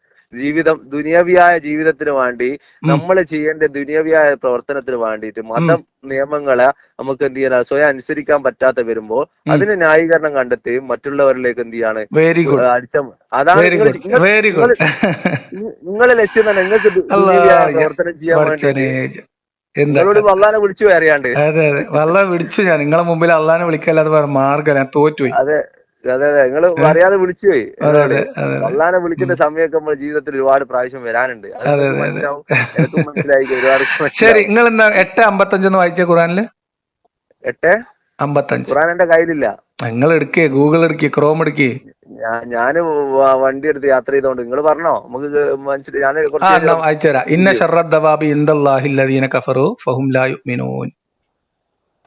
ദുനിയവിയായ ജീവിതത്തിന് വേണ്ടി നമ്മൾ ചെയ്യേണ്ട ദുനിയവിയായ പ്രവർത്തനത്തിന് വേണ്ടിയിട്ട് മതം നിയമങ്ങളെ നമുക്ക് എന്ത് ചെയ്യാൻ സ്വയം അനുസരിക്കാൻ പറ്റാത്ത വരുമ്പോ അതിന് ന്യായീകരണം കണ്ടെത്തുകയും മറ്റുള്ളവരിലേക്ക് എന്ത് ചെയ്യാണ് വെരി ഗുഡ്, അടിച്ച അതാണ് വെരി നിങ്ങൾ ഗുഡ്, വെരി ഗുഡ്. നിങ്ങളെ ലക്ഷ്യം തന്നെ. നിങ്ങൾക്ക് അല്ലാ, ദുനിയാവിയായ പ്രവർത്തനം ചെയ്യാൻ പഠിച്ചോനെ, വേണ്ടിയിട്ട് എന്താ നിങ്ങളോട് കഥ. അള്ളാനെ വിളിച്ചു അറിയാണ്ട്. അതെ അതെ, വല്ല വിളിച്ചു ഞാൻ നിങ്ങളെ മുമ്പിൽ അള്ളാനെ വിളിക്കല്ലാതെ വേറെ മാർഗം, ഞാൻ തോറ്റുപോയി. അതെ അതെ അതെ, നിങ്ങള് അറിയാതെ വിളിച്ചു പോയി അതെ എന്നോട്. അതെ അതെ അതെ. അള്ളാനെ വിളിക്കേണ്ട സമയമൊക്കെ നമ്മുടെ ജീവിതത്തിൽ ഒരുപാട് പ്രാവശ്യം വരാനുണ്ട്. അത് അതെ നിങ്ങൾക്ക് അതെ അതെ. മനസ്സിലാവും, എനിക്കും മനസ്സിലായിരിക്കും, ഒരുപാട് ശരി, മനസ്സിലാവും. നിങ്ങൾ എന്താ 8:55 വായിച്ച ഖുറാനില്? 8:55 ഖുർആൻ എന്റെ കയ്യിലില്ല. നിങ്ങൾ എടുക്കേ, ഗൂഗിൾ എടുക്കേ, ക്രോം എടുക്കേ. ഞാന് വണ്ടി എടുത്ത് യാത്ര ചെയ്തോണ്ട് നിങ്ങൾ പറഞ്ഞോ, നമുക്ക് മനസ്സിലായി. ഞാൻ ആ കുറച്ച് എന്നാ വായിച്ചുതരാം. ഇന്ന ശർറദ് ദവാബി ഇൻദല്ലാഹി അല്ലദീന കഫറു ഫഹും ലാ യുഅ്മിനൂൻ.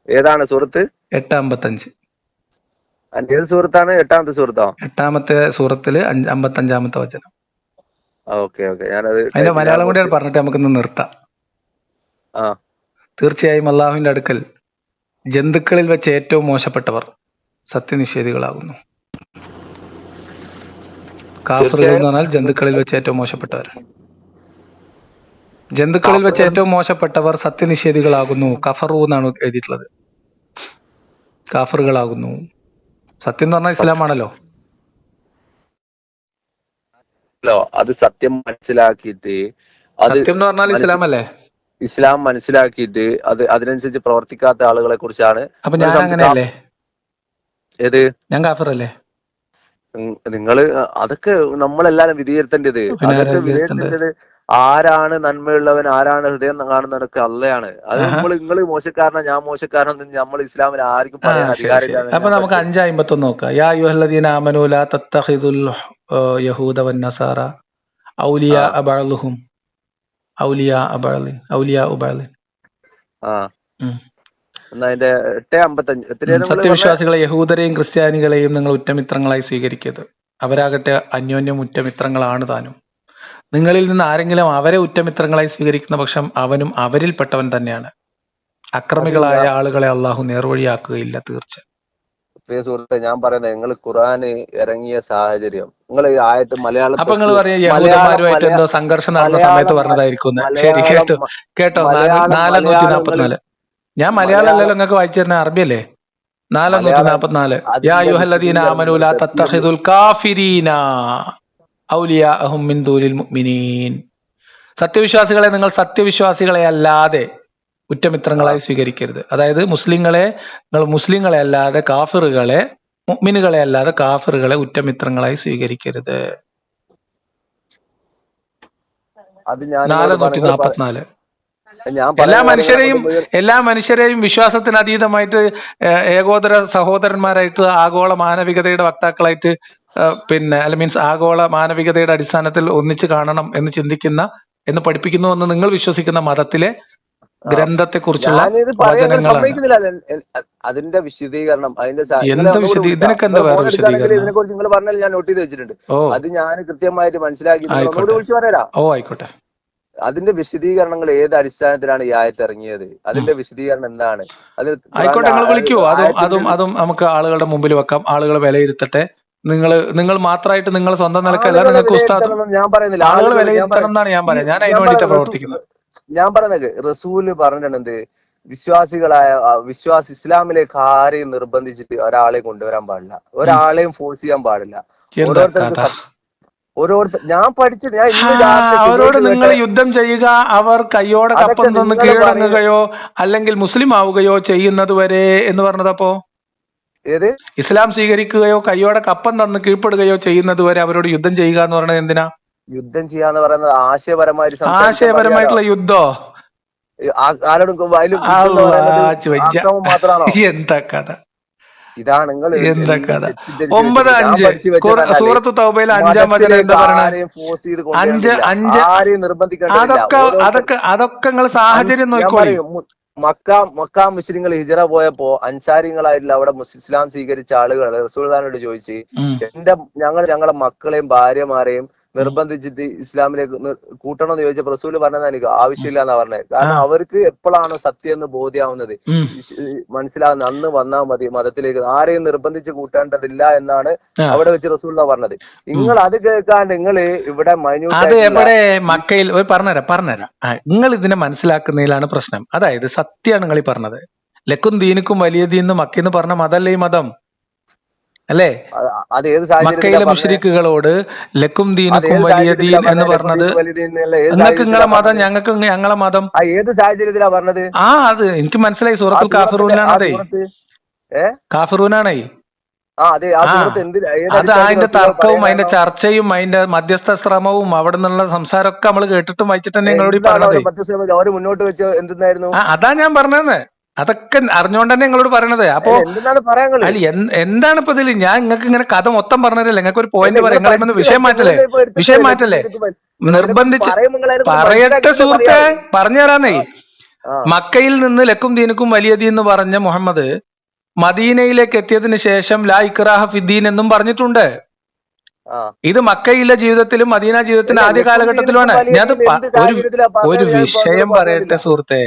ഏതാണ് സൂറത്ത്? 8:55. ഏത് സൂറത്താണ്? 8ാമത്തെ സൂറത്തോ? 8ാമത്തെ സൂറത്തില് 55ാമത്തെ വചനം. ഓക്കെ ഓക്കെ, ഞാനത് അതിന്റെ മലയാളം കൂടി കുറച്ച് പറഞ്ഞിട്ട് നമുക്കിന്ന് നിർത്താം. ആ തീർച്ചയായും അള്ളാഹുവിന്റെ അടുക്കൽ ജന്തുക്കളിൽ വെച്ച് ഏറ്റവും മോശപ്പെട്ടവർ സത്യനിഷേധികളാകുന്നു. കാഫറുകൾ എന്ന് പറഞ്ഞാൽ ജന്തുക്കളിൽ വെച്ച് ഏറ്റവും മോശപ്പെട്ടവർ. ജന്തുക്കളിൽ വെച്ച് ഏറ്റവും മോശപ്പെട്ടവർ സത്യനിഷേധികളാകുന്നു. കഫറു എന്നാണ് എഴുതിയിട്ടുള്ളത്. കാഫറുകളാകുന്നു. സത്യം എന്ന് പറഞ്ഞാൽ ഇസ്ലാമാണല്ലോ. അത് സത്യം മനസ്സിലാക്കിയിട്ട് അത് സത്യം എന്ന് പറഞ്ഞാൽ ഇസ്ലാം അല്ലേ? ഇസ്ലാം മനസ്സിലാക്കിയിട്ട് അത് അതിനനുസരിച്ച് പ്രവർത്തിക്കാത്ത ആളുകളെ കുറിച്ചാണ്. അപ്പൊ ഞാൻ അങ്ങനെയല്ലേ? ഏത്? ഞാൻ കാഫറല്ലേ? നിങ്ങള് അതൊക്കെ നമ്മളെല്ലാരും വിധിയിരുത്തേണ്ടത്. അതൊക്കെ വിലയിരുത്തേണ്ടത് ആരാണ് നന്മയുള്ളവൻ, ആരാണ് ഹൃദയം കാണുന്നവനൊക്കെ അള്ളയാണ്. അത് നിങ്ങള് മോശക്കാരനോ ഞാൻ മോശക്കാരനോ നമ്മൾ ഇസ്ലാമിൽ ആർക്കും പറയാൻ അധികാരമില്ല. അപ്പൊ നമുക്ക് 5:51 നോക്കാം. യാ അയ്യുഹല്ലദീന ആമനൂ ലാ തത്തഖിദുൽ യഹൂദ വന്നസാറ ഔലിയാ ബഅ്ളുഹും ഔലിയാ ബഅ്ളിൻ ഔലിയാ ബഅ്ളിൻ. അതിന്റെ 8:55 സത്യവിശ്വാസികളെ യഹൂദരെയും ക്രിസ്ത്യാനികളെയും നിങ്ങൾ ഉറ്റമിത്രങ്ങളായി സ്വീകരിക്കരുത്. അവരാകട്ടെ അന്യോന്യം ഉറ്റമിത്രങ്ങളാണ് താനും. നിങ്ങളിൽ നിന്ന് ആരെങ്കിലും അവരെ ഉറ്റമിത്രങ്ങളായി സ്വീകരിക്കുന്ന പക്ഷം അവനും അവരിൽപ്പെട്ടവൻ തന്നെയാണ്. അക്രമികളായ ആളുകളെ അള്ളാഹു നേർവഴിയാക്കുകയില്ല തീർച്ച. പ്രിയ സുഹൃത്തെ, ഞാൻ പറയുന്നത് നിങ്ങൾ ഖുർആന് ഇറങ്ങിയ സാഹചര്യം നിങ്ങൾ ഈ ആയത്ത് മലയാളം. അപ്പൊ നിങ്ങൾ പറയാ യഹൂദന്മാരുമായിട്ട് എന്തോ സംഘർഷം നടന്ന സമയത്ത് പറഞ്ഞതായിരിക്കും. ശരി, കേട്ടോ കേട്ടോ. 444. ഞാൻ മലയാളം അല്ലല്ലോ നിങ്ങൾക്ക് വായിച്ചു തരുന്ന, അറബി അല്ലേ? 444. യാ അയ്യുഹല്ലദീന ആമനൂ ലാ തത്തഖിദുൽ കാഫിരീന ഔലിയാഅഹും മിൻ ദൂനിൽ മുഅ്മിനീൻ. സത്യവിശ്വാസികളെ നിങ്ങൾ സത്യവിശ്വാസികളെ അല്ലാതെ ഉറ്റമിത്രങ്ങളായി സ്വീകരിക്കരുത്. അതായത് മുസ്ലിങ്ങളെ അല്ലാതെ കാഫിറുകളെ, മുഅ്മിനുകളെ അല്ലാതെ കാഫിറുകളെ ഉറ്റമിത്രങ്ങളായി സ്വീകരിക്കരുത്. 444. എല്ലാ മനുഷ്യരെയും വിശ്വാസത്തിന് അതീതമായിട്ട് ഏകോദര സഹോദരന്മാരായിട്ട് ആഗോള മാനവികതയുടെ വക്താക്കളായിട്ട് മീൻസ് ആഗോള മാനവികതയുടെ അടിസ്ഥാനത്തിൽ ഒന്നിച്ച് കാണണം എന്ന് ചിന്തിക്കുന്ന, എന്ന് പഠിപ്പിക്കുന്നു എന്ന് നിങ്ങൾ വിശ്വസിക്കുന്ന മതത്തിലെ ഗ്രന്ഥത്തെ കുറിച്ചുള്ള വചനങ്ങളാണ്. അതിന്റെ വിശദീകരണം, ഇതിനൊക്കെ എന്താ വേറെ വിശദീകരണം? ഇതിനെ കുറിച്ച് നിങ്ങൾ പറഞ്ഞാൽ ഞാൻ നോട്ട് ചെയ്ത് വെച്ചിട്ടുണ്ട്. അത് ഞാൻ കൃത്യമായിട്ട് മനസ്സിലാക്കി വിളിച്ചു പറയാം. ആയിക്കോട്ടെ. അതിന്റെ വിശദീകരണങ്ങൾ ഏത് അടിസ്ഥാനത്തിലാണ് ഈ ആയത്ത് ഇറങ്ങിയത്, അതിന്റെ വിശദീകരണം എന്താണ്? അത് ആയിക്കോട്ടെ, നിങ്ങൾ വിളിക്കൂ. അതും നമുക്ക് ആളുകളുടെ മുമ്പിൽ വെക്കാം. ആളുകൾ വിലയിരുത്തട്ടെ. നിങ്ങൾ മാത്രമായിട്ട് നിങ്ങൾ സ്വന്തം നിലക്കല്ല, നിങ്ങൾക്ക് ഉസ്താദ് ഞാൻ പറയുന്നില്ല, ആളുകൾ വിലയിരുത്തണം എന്നാണ് ഞാൻ പറയുന്നത്. ഞാൻ അതിന് വേണ്ടിയിട്ടാണ് പ്രവർത്തിക്കുന്നത്. ഞാൻ പറയുന്നത് റസൂല് പറഞ്ഞിട്ടുണ്ട്, ഇസ്ലാമിലേക്ക് ആരെയും നിർബന്ധിച്ചിട്ട് ഒരാളെയും കൊണ്ടുവരാൻ പാടില്ല, ഒരാളെയും ഫോഴ്സ് ചെയ്യാൻ പാടില്ല. ഞാൻ പഠിച്ചത് അവരോട് നിങ്ങൾ യുദ്ധം ചെയ്യുക, അവർ കയ്യോടെ കപ്പം തന്ന് കീഴടങ്ങുകയോ അല്ലെങ്കിൽ മുസ്ലിം ആവുകയോ ചെയ്യുന്നത് വരെ എന്ന് പറഞ്ഞതപ്പോ ഇസ്ലാം സ്വീകരിക്കുകയോ കയ്യോടെ കപ്പം തന്ന് കീഴ്പ്പെടുകയോ ചെയ്യുന്നത് വരെ അവരോട് യുദ്ധം ചെയ്യുക എന്ന് പറയുന്നത് എന്തിനാ? യുദ്ധം ചെയ്യാന്ന് പറയുന്നത് ആശയപരമായിട്ടുള്ള യുദ്ധോ? എന്താ കഥ, ഇതാണ് എന്താ കഥ? 9:5 സൂറത്ത് തൗബയിൽ 5-ാം വചനം എന്താ പറയണത്? 5 അതൊക്കെ നിങ്ങൾ സാഹചര്യം നോക്കിക്കോളി. മക്ക മുസ്ലിങ്ങൾ ഹിജറ പോയപ്പോ അൻസാരികളായിട്ടുള്ള അവിടെ ഇസ്ലാം സ്വീകരിച്ച ആളുകൾ റസൂലുള്ളാഹിനോട് ചോദിച്ച്, ഞങ്ങളെ മക്കളെയും ഭാര്യമാരെയും നിർബന്ധിച്ചിട്ട് ഇസ്ലാമിലേക്ക് കൂട്ടണമെന്ന് ചോദിച്ചപ്പോൾ റസൂല് പറഞ്ഞതാണ് എനിക്ക് ആവശ്യമില്ല എന്നാ പറഞ്ഞത്. ആ കാരണം അവർക്ക് എപ്പോഴാണോ സത്യം എന്ന് ബോധ്യമാവുന്നത്, ഉം മനസ്സിലാവുന്നത്, അന്ന് വന്നാൽ മതി മതത്തിലേക്ക്, ആരെയും നിർബന്ധിച്ച് കൂട്ടേണ്ടതില്ല എന്നാണ് ആ അവിടെ വെച്ച് റസൂല പറഞ്ഞത്. ഉം നിങ്ങൾ അത് കേൾക്കാണ്ട് നിങ്ങൾ ഇവിടെ മൈന്യൂട്ട് അത് ആയിട്ടുള്ള എവിടെ മക്കയിൽ ഒരു പറഞ്ഞുതരാം നിങ്ങൾ ഇതിനെ മനസ്സിലാക്കുന്നതിലാണ് പ്രശ്നം. അതായത് സത്യമാണ് നിങ്ങൾ ഈ പറഞ്ഞത്. ലക്കും ദീനുക്കും വലിയ ദീനും മക്കെന്ന് പറഞ്ഞ മതമല്ലേ ഈ മതം, അല്ലേ? അത് ഏത് സാഹചര്യത്തിലാ മക്കയിലെ പറഞ്ഞത്? മുശ്രിക്കുകളോട് ലക്കും അത് ദീനുക്കും ഏത് വലിയ സാഹചര്യത്തിലാ ദീൻ എന്ന് പറഞ്ഞത്? പറഞ്ഞത് ലക്കുദീൻ വലിദീനല്ല ഏത് നിങ്ങൾക്ക് സാഹചര്യത്തിലാ നിങ്ങളെ മതം, പറഞ്ഞത്? ഞങ്ങൾക്ക് ഞങ്ങളെ മതം. ഏത് സാഹചര്യത്തിലാ പറഞ്ഞത്? അത് എനിക്ക് മനസ്സിലായി. ആ സൂറത്തുൽ സൂറത്തിന്റെ കാഫിറൂനാണതേ. സൂറത്ത് കാഫിറൂനാണേ. അതെ, ആ ആ സൂറത്ത് ഏത് അത് അടിസ്ഥാനത്തിൽ അതിന്റെ റസൂല് തർക്കവും അതിന്റെ പറയാനാണോ? ചർച്ചയും അതിന്റെ മധ്യസ്ഥ ശ്രമവും അവിടെ നിന്നുള്ള സംസാരമൊക്കെ നമ്മൾ കേട്ടിട്ടും വായിച്ചിട്ട് തന്നെ നിങ്ങളോട് ഈ എന്താണ് പറയണതേ. അവര് മധ്യസ്ഥ അവര് മുന്നോട്ട് വെച്ച് എന്തെന്നായിരുന്നു? അതാ ഞാൻ പറഞ്ഞത്. അതൊക്കെ അറിഞ്ഞുകൊണ്ട് തന്നെ നിങ്ങളോട് പറയണത്. അപ്പോ എന്തെന്നാണ് പറയാങ്ങള്? അല്ല എന്താണ് ഇപ്പൊ ഇതിൽ ഞാൻ നിങ്ങൾക്ക് ഇങ്ങനെ കഥ മൊത്തം പറഞ്ഞതല്ലേ? നിങ്ങൾക്ക് ഒരു പോയിന്റ് നിങ്ങൾ പറയാം. നിങ്ങളെ പഠിച്ചു വിഷയം മാറ്റല്ലേ? നിങ്ങളല്ലേ ഇപ്പൊ എടുത്തിട്ട് വിഷയം മാറ്റല്ലേ? ലക്കുദീനക്ക് അതിനെ കുറിച്ച് നിർബന്ധിച്ച് പറയുമ്പോൾ നിങ്ങൾ അതിനെ കുറിച്ച് പറയട്ടെ മനസ്സിലാക്കിയിട്ടേ സുഹൃത്തെ, പറയാവൂ. പറഞ്ഞു തരാന്നേ. ആ മക്കയിൽ നിന്ന് ലക്കും ദീനുക്കും വലിയ ദീൻ എന്ന് പറഞ്ഞ മുഹമ്മദ് മദീനയിലേക്ക് എത്തിയതിനു ശേഷം ലാ ഇക്റാഹ ഫിദ്ദീൻ എന്നും പറഞ്ഞിട്ടുണ്ട്. ആ ഇത് മക്കയിലെ ജീവിതത്തിലും മദീന ജീവിതത്തിന്റെ അല്ല, ആദ്യ ലക്കും ദീനുക്കും കാലഘട്ടത്തിലുമാണ്. വലിയ ഞാൻ ദീൻ എന്ത് ഒരു സാഹചര്യത്തിലാ ഒരു പറഞ്ഞത്? ഞാൻ ഇപ്പൊ വിഷയം നിങ്ങൾ പറയട്ടെ പറഞ്ഞില്ല. സുഹൃത്തെ.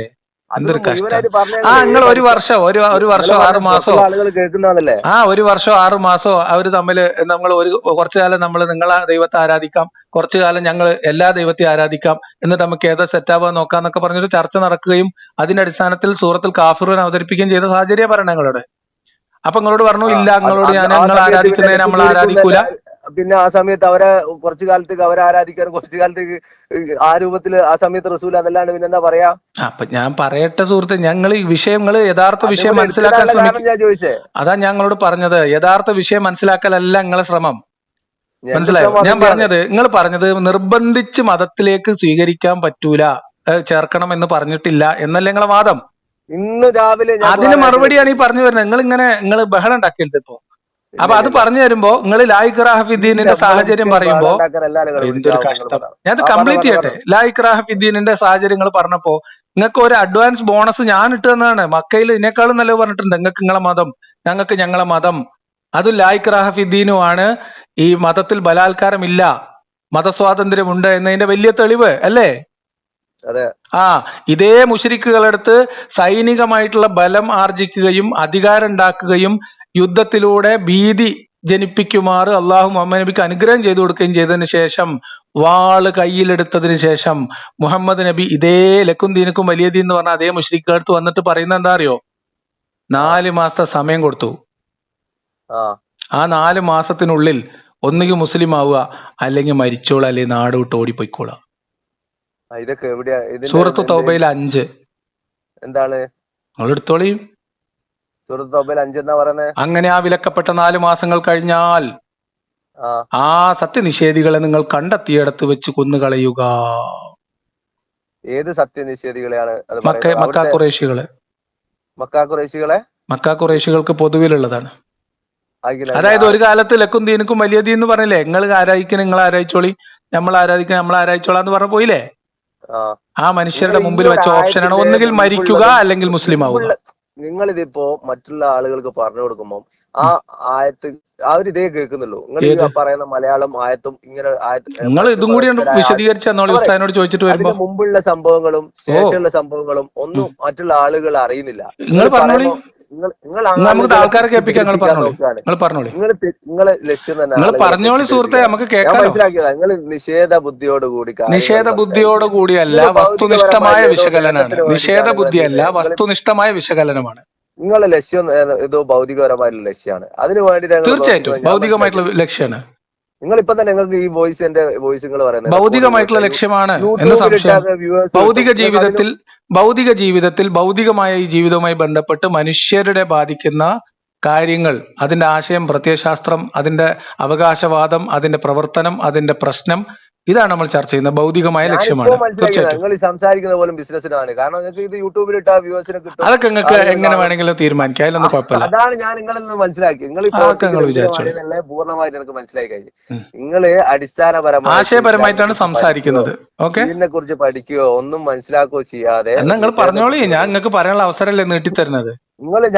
അതൊന്ന് എന്തൊരു കഷ്ടം. മുഴുവനായിട്ട് പറഞ്ഞാൽ നിങ്ങൾ ഒരു ഏതടിസ്ഥാനത്തിൽ വർഷം ഒരു നിങ്ങൾ വർഷം 6 പറഞ്ഞ മാസോ പുറത്തുള്ള ആളുകൾ കേൾക്കുന്നതല്ലേ? ഒരു വർഷം 6 മാസോ അവര് തമ്മില് നമ്മൾ കുറച്ചു കാലം നമ്മൾ നിങ്ങളെ ദൈവത്തെ ആരാധിക്കാം, കുറച്ചു കാലം ഞങ്ങൾ എല്ലാ ദൈവത്തെയും ആരാധിക്കാം, എന്നിട്ട് നമുക്ക് ഏതാ സെറ്റാവാൻ നോക്കാന്നൊക്കെ പറഞ്ഞൊരു ചർച്ച നടക്കുകയും അതിന്റെ അടിസ്ഥാനത്തിൽ സൂറത്തുൽ കാഫിറൂൻ അവതരിപ്പിക്കുകയും ചെയ്ത സാഹചര്യം പറയണ നിങ്ങളോട്. അപ്പൊ നിങ്ങളോട് പറഞ്ഞു ആ ഇല്ല, അത് നിങ്ങളോട് അന്ന് ഞാൻ ആ നിങ്ങൾ സമയത്ത് പിന്നെ ആരാധിക്കുന്നതിനെ ലക്കും നമ്മൾ ദീനുക്കും ആരാധിക്കൂല. പിന്നെ ആ സമയത്ത് അവരെ കുറച്ചു കാലത്തേക്ക് അവരെ ആരാധിക്കാനും കുറച്ചു കാലത്തേക്ക് ആ രൂപത്തില് ആ സമയത്ത് റസൂൽ അതല്ലാണ്ട് പിന്നെന്താ പറയാ? അപ്പൊ ഞാൻ പറയട്ടെ സുഹൃത്തെ, ഞങ്ങൾ ഈ വിഷയങ്ങൾ യഥാർത്ഥ വിഷയം അതിവിടെ മനസ്സിലാക്കാൻ എടുത്തിടാനുള്ള കാരണം ശ്രമിക്കും. ഞാൻ ചോദിച്ചേ. അതാ ഞങ്ങളോട് പറഞ്ഞത്. യഥാർത്ഥ വിഷയം മനസ്സിലാക്കലല്ല നിങ്ങളെ ശ്രമം. എന്റെ മനസ്സിലായോ? ശ്രമം ഞാൻ അതന്നെയാണ്. നിങ്ങൾ പറഞ്ഞത് നിർബന്ധിച്ച് മതത്തിലേക്ക് സ്വീകരിക്കാൻ പറ്റൂല, ചേർക്കണം എന്ന് പറഞ്ഞിട്ടില്ല എന്നല്ലേ നിങ്ങളെ വാദം. ഇന്ന് രാവിലെ ഞാൻ അതിന് ഖുർആനായിട്ട് മറുപടിയാണ് ഈ പറഞ്ഞു വരുന്നത്. നിങ്ങൾ ബഹളം ഉണ്ടാക്കിയെടുത്ത് ഇപ്പോ. അപ്പൊ അത് പറഞ്ഞു തരുമ്പോ നിങ്ങൾ ലാ ഇക്റാഹ ഫിദ്ദീനിന്റെ സാഹചര്യം പറയുമ്പോ ഉണ്ടാക്കാൻ എല്ലാ ആളുകളും എന്തൊരു വിളിച്ചാവും നിങ്ങൾ കഷ്ടം. പറയാം. ഞാൻ അത് ആ പറഞ്ഞോ കംപ്ലീറ്റ് പറഞ്ഞോ ചെയ്യട്ടെ. പറഞ്ഞോ. ലാ ഇക്റാഹ ഫിദ്ദീനിന്റെ സാഹചര്യങ്ങൾ പറഞ്ഞപ്പോ നിങ്ങൾക്ക് ഒരു അഡ്വാൻസ് ബോണസ് ഞാൻ ഇട്ട് തന്നതാണ്. മക്കയിൽ ഇതിനേക്കാളും നല്ലത് പറഞ്ഞിട്ടുണ്ട്. നിങ്ങൾക്ക് നിങ്ങളെ മതം, ഞങ്ങൾക്ക് ഞങ്ങളെ മതം. അത് ലാ ഇക്റാഹ ഫിദ്ദീനുമാണ്. ഈ മതത്തിൽ ബലാത്കാരമില്ല, മതസ്വാതന്ത്ര്യമുണ്ട് എന്നതിന്റെ വലിയ തെളിവ് അല്ലേ? അതെ ഇതേ മുശ്രിക്കുകളെടുത്ത് സൈനികമായിട്ടുള്ള ബലം ആർജിക്കുകയും അധികാരം ഉണ്ടാക്കുകയും യുദ്ധത്തിലൂടെ ഭീതി ജനിപ്പിക്കുമാറ് അള്ളാഹു മുഹമ്മദ് നബിക്ക് അനുഗ്രഹം ചെയ്തു കൊടുക്കുകയും ചെയ്തതിനു ശേഷം വാള് കയ്യിലെടുത്തതിന് ശേഷം മുഹമ്മദ് നബി ഇതേ ലക്കും ദീനുക്കും വലിയ ദീൻ എന്ന് പറഞ്ഞ അതേ മുശ്രിക്കുകളടുത്ത് വന്നിട്ട് പറയുന്നത് എന്താ അറിയോ? 4 മാസത്തെ സമയം കൊടുത്തു. ആ 4 മാസത്തിനുള്ളിൽ ഒന്നുകിൽ മുസ്ലിം ആവുക, അല്ലെങ്കിൽ മരിച്ചോളൂ, അല്ലെങ്കിൽ നാട് വിട്ട് ഓടിപ്പോയിക്കോളാം. ഇതൊക്കെ എവിടെയാ? സൂറത്ത് തൗബയിൽ 5 എന്താണ് നിങ്ങൾ എടുത്തോളിയും. സൂറത്ത് തൗബയിൽ 5 എന്നാ പറയുന്നത്? അങ്ങനെ ആ വിലക്കപ്പെട്ട 4 മാസങ്ങൾ കഴിഞ്ഞാൽ ആ സത്യനിഷേധികളെ നിങ്ങൾ കണ്ടെത്തിയിടത്ത് വെച്ച് കൊന്നുകളയുക. ഏത് സത്യനിഷേധികളെയാണ് അത് മക്ക പറയുന്നത്? ഖുറൈശികളെ. മക്കാ ഖുറൈശികളെ മക്ക ഖുറൈശികൾക്ക് പൊതുവിലുള്ളതാണ്. ആകില്ല. അതായത് ഒരു കാലത്ത് ലക്കും ദീനുക്കും വലിയ ദീൻ എന്ന് പറഞ്ഞില്ലേ? നിങ്ങൾ ആരാധിക്കണം, നിങ്ങൾ ആരാധിച്ചോളി, നമ്മൾ ആരാധിക്കണം, നമ്മൾ ആരാധിച്ചോളാന്ന് പറഞ്ഞ പോയില്ലേ? ആ മനുഷ്യരുടെ മുമ്പിൽ വെച്ച ഓപ്ഷനാണ് ഒന്നുകിൽ മരിക്കുക അല്ലെങ്കിൽ മുസ്ലിം ആവുക. നിങ്ങൾ ഇതിപ്പോ മറ്റുള്ള ആളുകൾക്ക് പറഞ്ഞു കൊടുക്കുമ്പോ ആ ആയത്ത് അവരിതേ കേൾക്കുന്നുള്ളൂ. നിങ്ങൾ ഈ പറയുന്ന മലയാളം ആയത്തും ഇങ്ങനെ നിങ്ങൾ ഇതും കൂടി വിശദീകരിച്ച് തന്നോളി ഉസ്താദിനോട് ചോദിച്ചിട്ട് വരുമ്പോ. അതിന് മുമ്പുള്ള സംഭവങ്ങളും ശേഷമുള്ള സംഭവങ്ങളും ഒന്നും മറ്റുള്ള ആളുകൾ അറിയുന്നില്ല. നിങ്ങൾ പറഞ്ഞോളി, നമുക്ക് ആൾക്കാരെ കേൾപ്പിക്കാൻ. നിങ്ങളെ ലക്ഷ്യം തന്നെ നിങ്ങൾ പറഞ്ഞോളി സുഹൃത്തെ, നമുക്ക് കേൾക്കാം. മനസ്സിലാക്കിയതാ. നിങ്ങൾ നിഷേധ ബുദ്ധിയോടുകൂടി നിഷേധ ബുദ്ധിയോടുകൂടിയല്ല, വസ്തുനിഷ്ഠമായ വിശകലനമാണ്. നിഷേധ ബുദ്ധിയല്ല, വസ്തുനിഷ്ഠമായ വിശകലനമാണ്. നിങ്ങളെ ലക്ഷ്യം ഏതോ ഭൗതികപരമായിട്ടുള്ള ലക്ഷ്യമാണ്. അതിന് വേണ്ടിയിട്ടാണ്. തീർച്ചയായിട്ടും ഭൗതികമായിട്ടുള്ള ലക്ഷ്യമാണ്. നിങ്ങളിപ്പോ തന്നെ നിങ്ങൾക്ക് ഈ വോയിസ് എന്റെ വോയിസ് നിങ്ങൾ പറയുന്നത് ഭൗതികമായിട്ടുള്ള ലക്ഷ്യമാണ് എന്ന് സംശയം. ഭൗതിക ജീവിതത്തിൽ ഭൗതികമായ ഈ ജീവിതവുമായി ബന്ധപ്പെട്ട് മനുഷ്യരുടെ ബാധിക്കുന്ന കാര്യങ്ങൾ, അതിന്റെ ആശയം, പ്രത്യയശാസ്ത്രം, അതിന്റെ അവകാശവാദം, അതിന്റെ പ്രവർത്തനം, അതിന്റെ പ്രശ്നം, ഇതാണ് നമ്മൾ ചർച്ച ചെയ്യുന്നത്. ഭൗതികമായ ലക്ഷ്യമാണ്. നിങ്ങൾ സംസാരിക്കുന്ന പോലും ബിസിനസ്സിനാണ്. കാരണം നിങ്ങൾക്ക് ഇത് യൂട്യൂബിൽ ഇട്ട വ്യൂവേഴ്സിനെ കിട്ടും. അതൊക്കെ നിങ്ങൾക്ക് എങ്ങനെ വേണമെങ്കിലും തീരുമാനിക്കാം, അതിലൊന്നും കുഴപ്പമില്ല. അതാണ് ഞാൻ നിങ്ങളിൽ നിന്ന് മനസ്സിലാക്കി. നിങ്ങൾ പൂർണ്ണമായിട്ട് എനിക്ക് മനസ്സിലാക്കി കഴിഞ്ഞു. നിങ്ങള് അടിസ്ഥാനപരമായി ആശയപരമായിട്ടാണ് സംസാരിക്കുന്നത്. ഇതിനെ കുറിച്ച് പഠിക്കുകയോ ഒന്നും മനസ്സിലാക്കുകയോ ചെയ്യാതെ നിങ്ങൾ പറഞ്ഞോളി. ഞാൻ നിങ്ങൾക്ക് പറയാനുള്ള അവസരമല്ലേ നീട്ടിത്തരുന്നത്.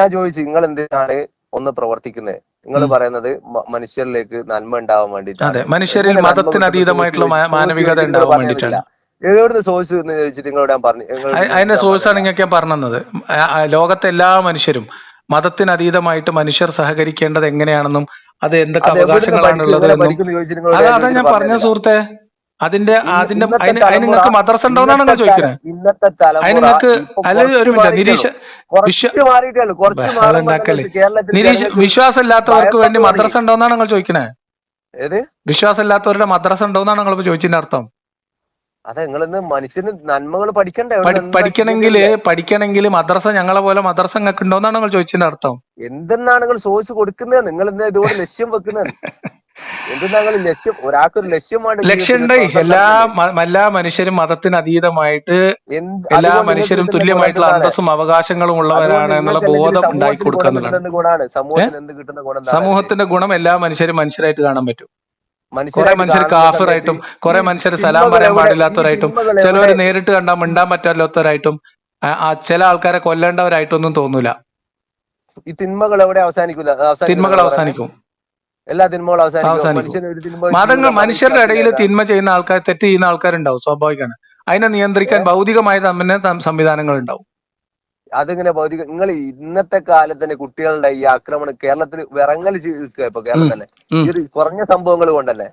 ഞാൻ ചോദിച്ചു നിങ്ങൾ എന്തിനാണ് ഒന്ന് പ്രവർത്തിക്കുന്നത്? നിങ്ങൾ ഉം. പറയുന്നത് മനുഷ്യരിലേക്ക് നന്മ ഉണ്ടാവാൻ അതെ, വേണ്ടിയിട്ടാണ്. മനുഷ്യരിൽ എങ്ങനെ നന്മ മതത്തിന് കിട്ടുന്ന സോഴ്സ് അതീതമായിട്ടുള്ള സോഴ്സ് മാനവികത ചോദിച്ചിട്ട് നിങ്ങൾ ഉണ്ടാവാൻ പറഞ്ഞു തന്നിട്ടില്ല. വേണ്ടിയിട്ടാണ്. എവിടുന്ന് സോഴ്സ് എന്ന് ചോദിച്ചിട്ട് നിങ്ങളോട് ഞാൻ പറഞ്ഞു, നിങ്ങളോട് അതിന്റെ ചോദിച്ചിട്ട് ഞാൻ സോഴ്സാണ് പറഞ്ഞില്ല. നിങ്ങൾക്ക് ഞാൻ പറഞ്ഞത്. ലോകത്തെ എല്ലാ മനുഷ്യരും മതത്തിന് അതീതമായിട്ട് മനുഷ്യർ സഹകരിക്കേണ്ടത് എങ്ങനെയാണെന്നും അത് എന്തൊക്കെ അത് എവിടുന്ന് പഠിക്കും, അവകാശങ്ങളാണുള്ളത് എങ്ങനെ എന്നും പഠിക്കുന്നു ചോദിച്ചിട്ട് നിങ്ങളോട് അതാ ഞാൻ അതാ ചോദിച്ചിട്ട് ഞാൻ പറഞ്ഞു പറഞ്ഞ തന്നില്ല. സുഹൃത്തെ. അതിന്റെ അതിന്റെ ഇന്നത്തെ അതിന് തലമുറ നിങ്ങൾക്ക് മദ്രസ ഉണ്ടോന്നാണ് നിങ്ങൾ ചോദിക്കുന്നത്. ഇന്നത്തെ അതിന് തലമുറ നിങ്ങൾക്ക് ഇപ്പൊ അല്ല കുറച്ച് ഒരു മിനിറ്റ് മാറിയിട്ടേ ഉള്ളൂ. കുറച്ച് മാറിയിട്ടേ ഉള്ളൂ. കുറച്ച് ബഹളം മാറുമ്പോ ഉണ്ടാക്കല്ലേ. തന്നെ കേരളത്തിൽ ജനങ്ങൾക്ക് വിശ്വാസം ഇല്ലാത്തവർക്ക് വേണ്ടി ഭയപ്പെട്ടു മദ്രസ തുടങ്ങി. ഉണ്ടോന്നാണ് നിങ്ങൾ ചോദിക്കണേ. ഏത് വിശ്വാസം ഇല്ലാത്തവരുടെ മദ്രസ ഉണ്ടോന്നാണ് നിങ്ങൾ ചോദിച്ചതിന്റെ അർത്ഥം. അതെ, നിങ്ങളിന്ന് മനുഷ്യന് നന്മകൾ പഠിക്കണ്ടേ? എവിടുന്ന് എന്താ പഠിക്കണമെങ്കിൽ ചെയ്യേണ്ടതില്ലേ? മദ്രസ ഞങ്ങളെ പോലെ മദ്രസ നിങ്ങൾക്ക് ഉണ്ടോന്നാണ് നിങ്ങൾ ചോദിച്ചതിന്റെ അർത്ഥം. എന്തെന്നാണ് നിങ്ങൾ സോഴ്സ് കൊടുക്കുന്നത്? നിങ്ങൾ എന്താ ഇതുകൊണ്ട് ലക്ഷ്യം വെക്കുന്നത്? എന്തെന്നാ നിങ്ങൾ ലക്ഷ്യം? ഒരാൾക്കൊരു ലക്ഷ്യമാണ് ലക്ഷ്യമുണ്ട്. ജീവിതത്തിൽ എല്ലാ മനുഷ്യരും മതത്തിന് അതീതമായിട്ട് എല്ലാ അതുകൊണ്ട് നിങ്ങൾക്ക് മനുഷ്യരും കിട്ടുന്ന ഗുണം തുല്യമായിട്ടുള്ള എന്താണ്? അന്തസ്സും അവകാശങ്ങളും അതുകൊണ്ട് ഉള്ളവരാണ് എന്നുള്ള നിങ്ങൾക്ക് അല്ലെങ്കിൽ ബോധം ഉണ്ടാക്കി സമൂഹത്തിന് കൊടുക്കുക ഗുണം എന്നുള്ളതാണ്. കിട്ടുന്ന ഗുണമാണ്. സമൂഹത്തിന് എന്ത് കിട്ടുന്ന ഗുണം എന്താണ്? സമൂഹത്തിന്റെ ഗുണം എല്ലാ മനുഷ്യരും മനുഷ്യരായിട്ട് കാണാൻ പറ്റും. കുറെ മനുഷ്യരായിട്ട് മനുഷ്യർ കാണുന്ന സമയത്ത് കാഫിറായിട്ടും കുറെ ഈ മനുഷ്യർ സലാം തിന്മകൾ പറയാൻ എവിടെ? ഈ പാടില്ലാത്തവരായിട്ടും തിന്മകൾ ചിലവർ എവിടെ? നേരിട്ട് കണ്ടാൽ മിണ്ടാൻ പറ്റാത്തവരായിട്ടും ചില ആൾക്കാരെ കൊല്ലേണ്ടവരായിട്ടൊന്നും തോന്നൂല. ഈ തിന്മകൾ എവിടെ അവസാനിക്കില്ല? തിന്മകൾ അവസാനിക്കും. എല്ലാ തിന്മകളും അവസാനിക്കും. അവസാനിക്കും. മനുഷ്യന് ഒരു തിന്മ മതങ്ങൾ ചെയ്യൂല. മനുഷ്യരുടെ ഇടയിൽ മതവിശ്വാസിയായ തിന്മ ചെയ്യുന്ന ആൾക്കാർ, തെറ്റ് ചെയ്യുന്ന ആൾക്കാരുണ്ടാവും, സ്വാഭാവികമാണ്. അതിനെ നിയന്ത്രിക്കാൻ ഭൗതികമായ തന്നെ സംവിധാനങ്ങൾ ഉണ്ടാവും. അതിങ്ങനെ ഭൗതിക നിങ്ങൾ ഇന്നത്തെ കാലത്ത് തന്നെ കുട്ടികളുടെ ഈ ആക്രമണം കേരളത്തിൽ വിറങ്ങൽ നിൽക്കുക. ഇപ്പൊ കേരളം തന്നെ ഈ ഒരു കുറഞ്ഞ സംഭവങ്ങൾ കൊണ്ടല്ലേ,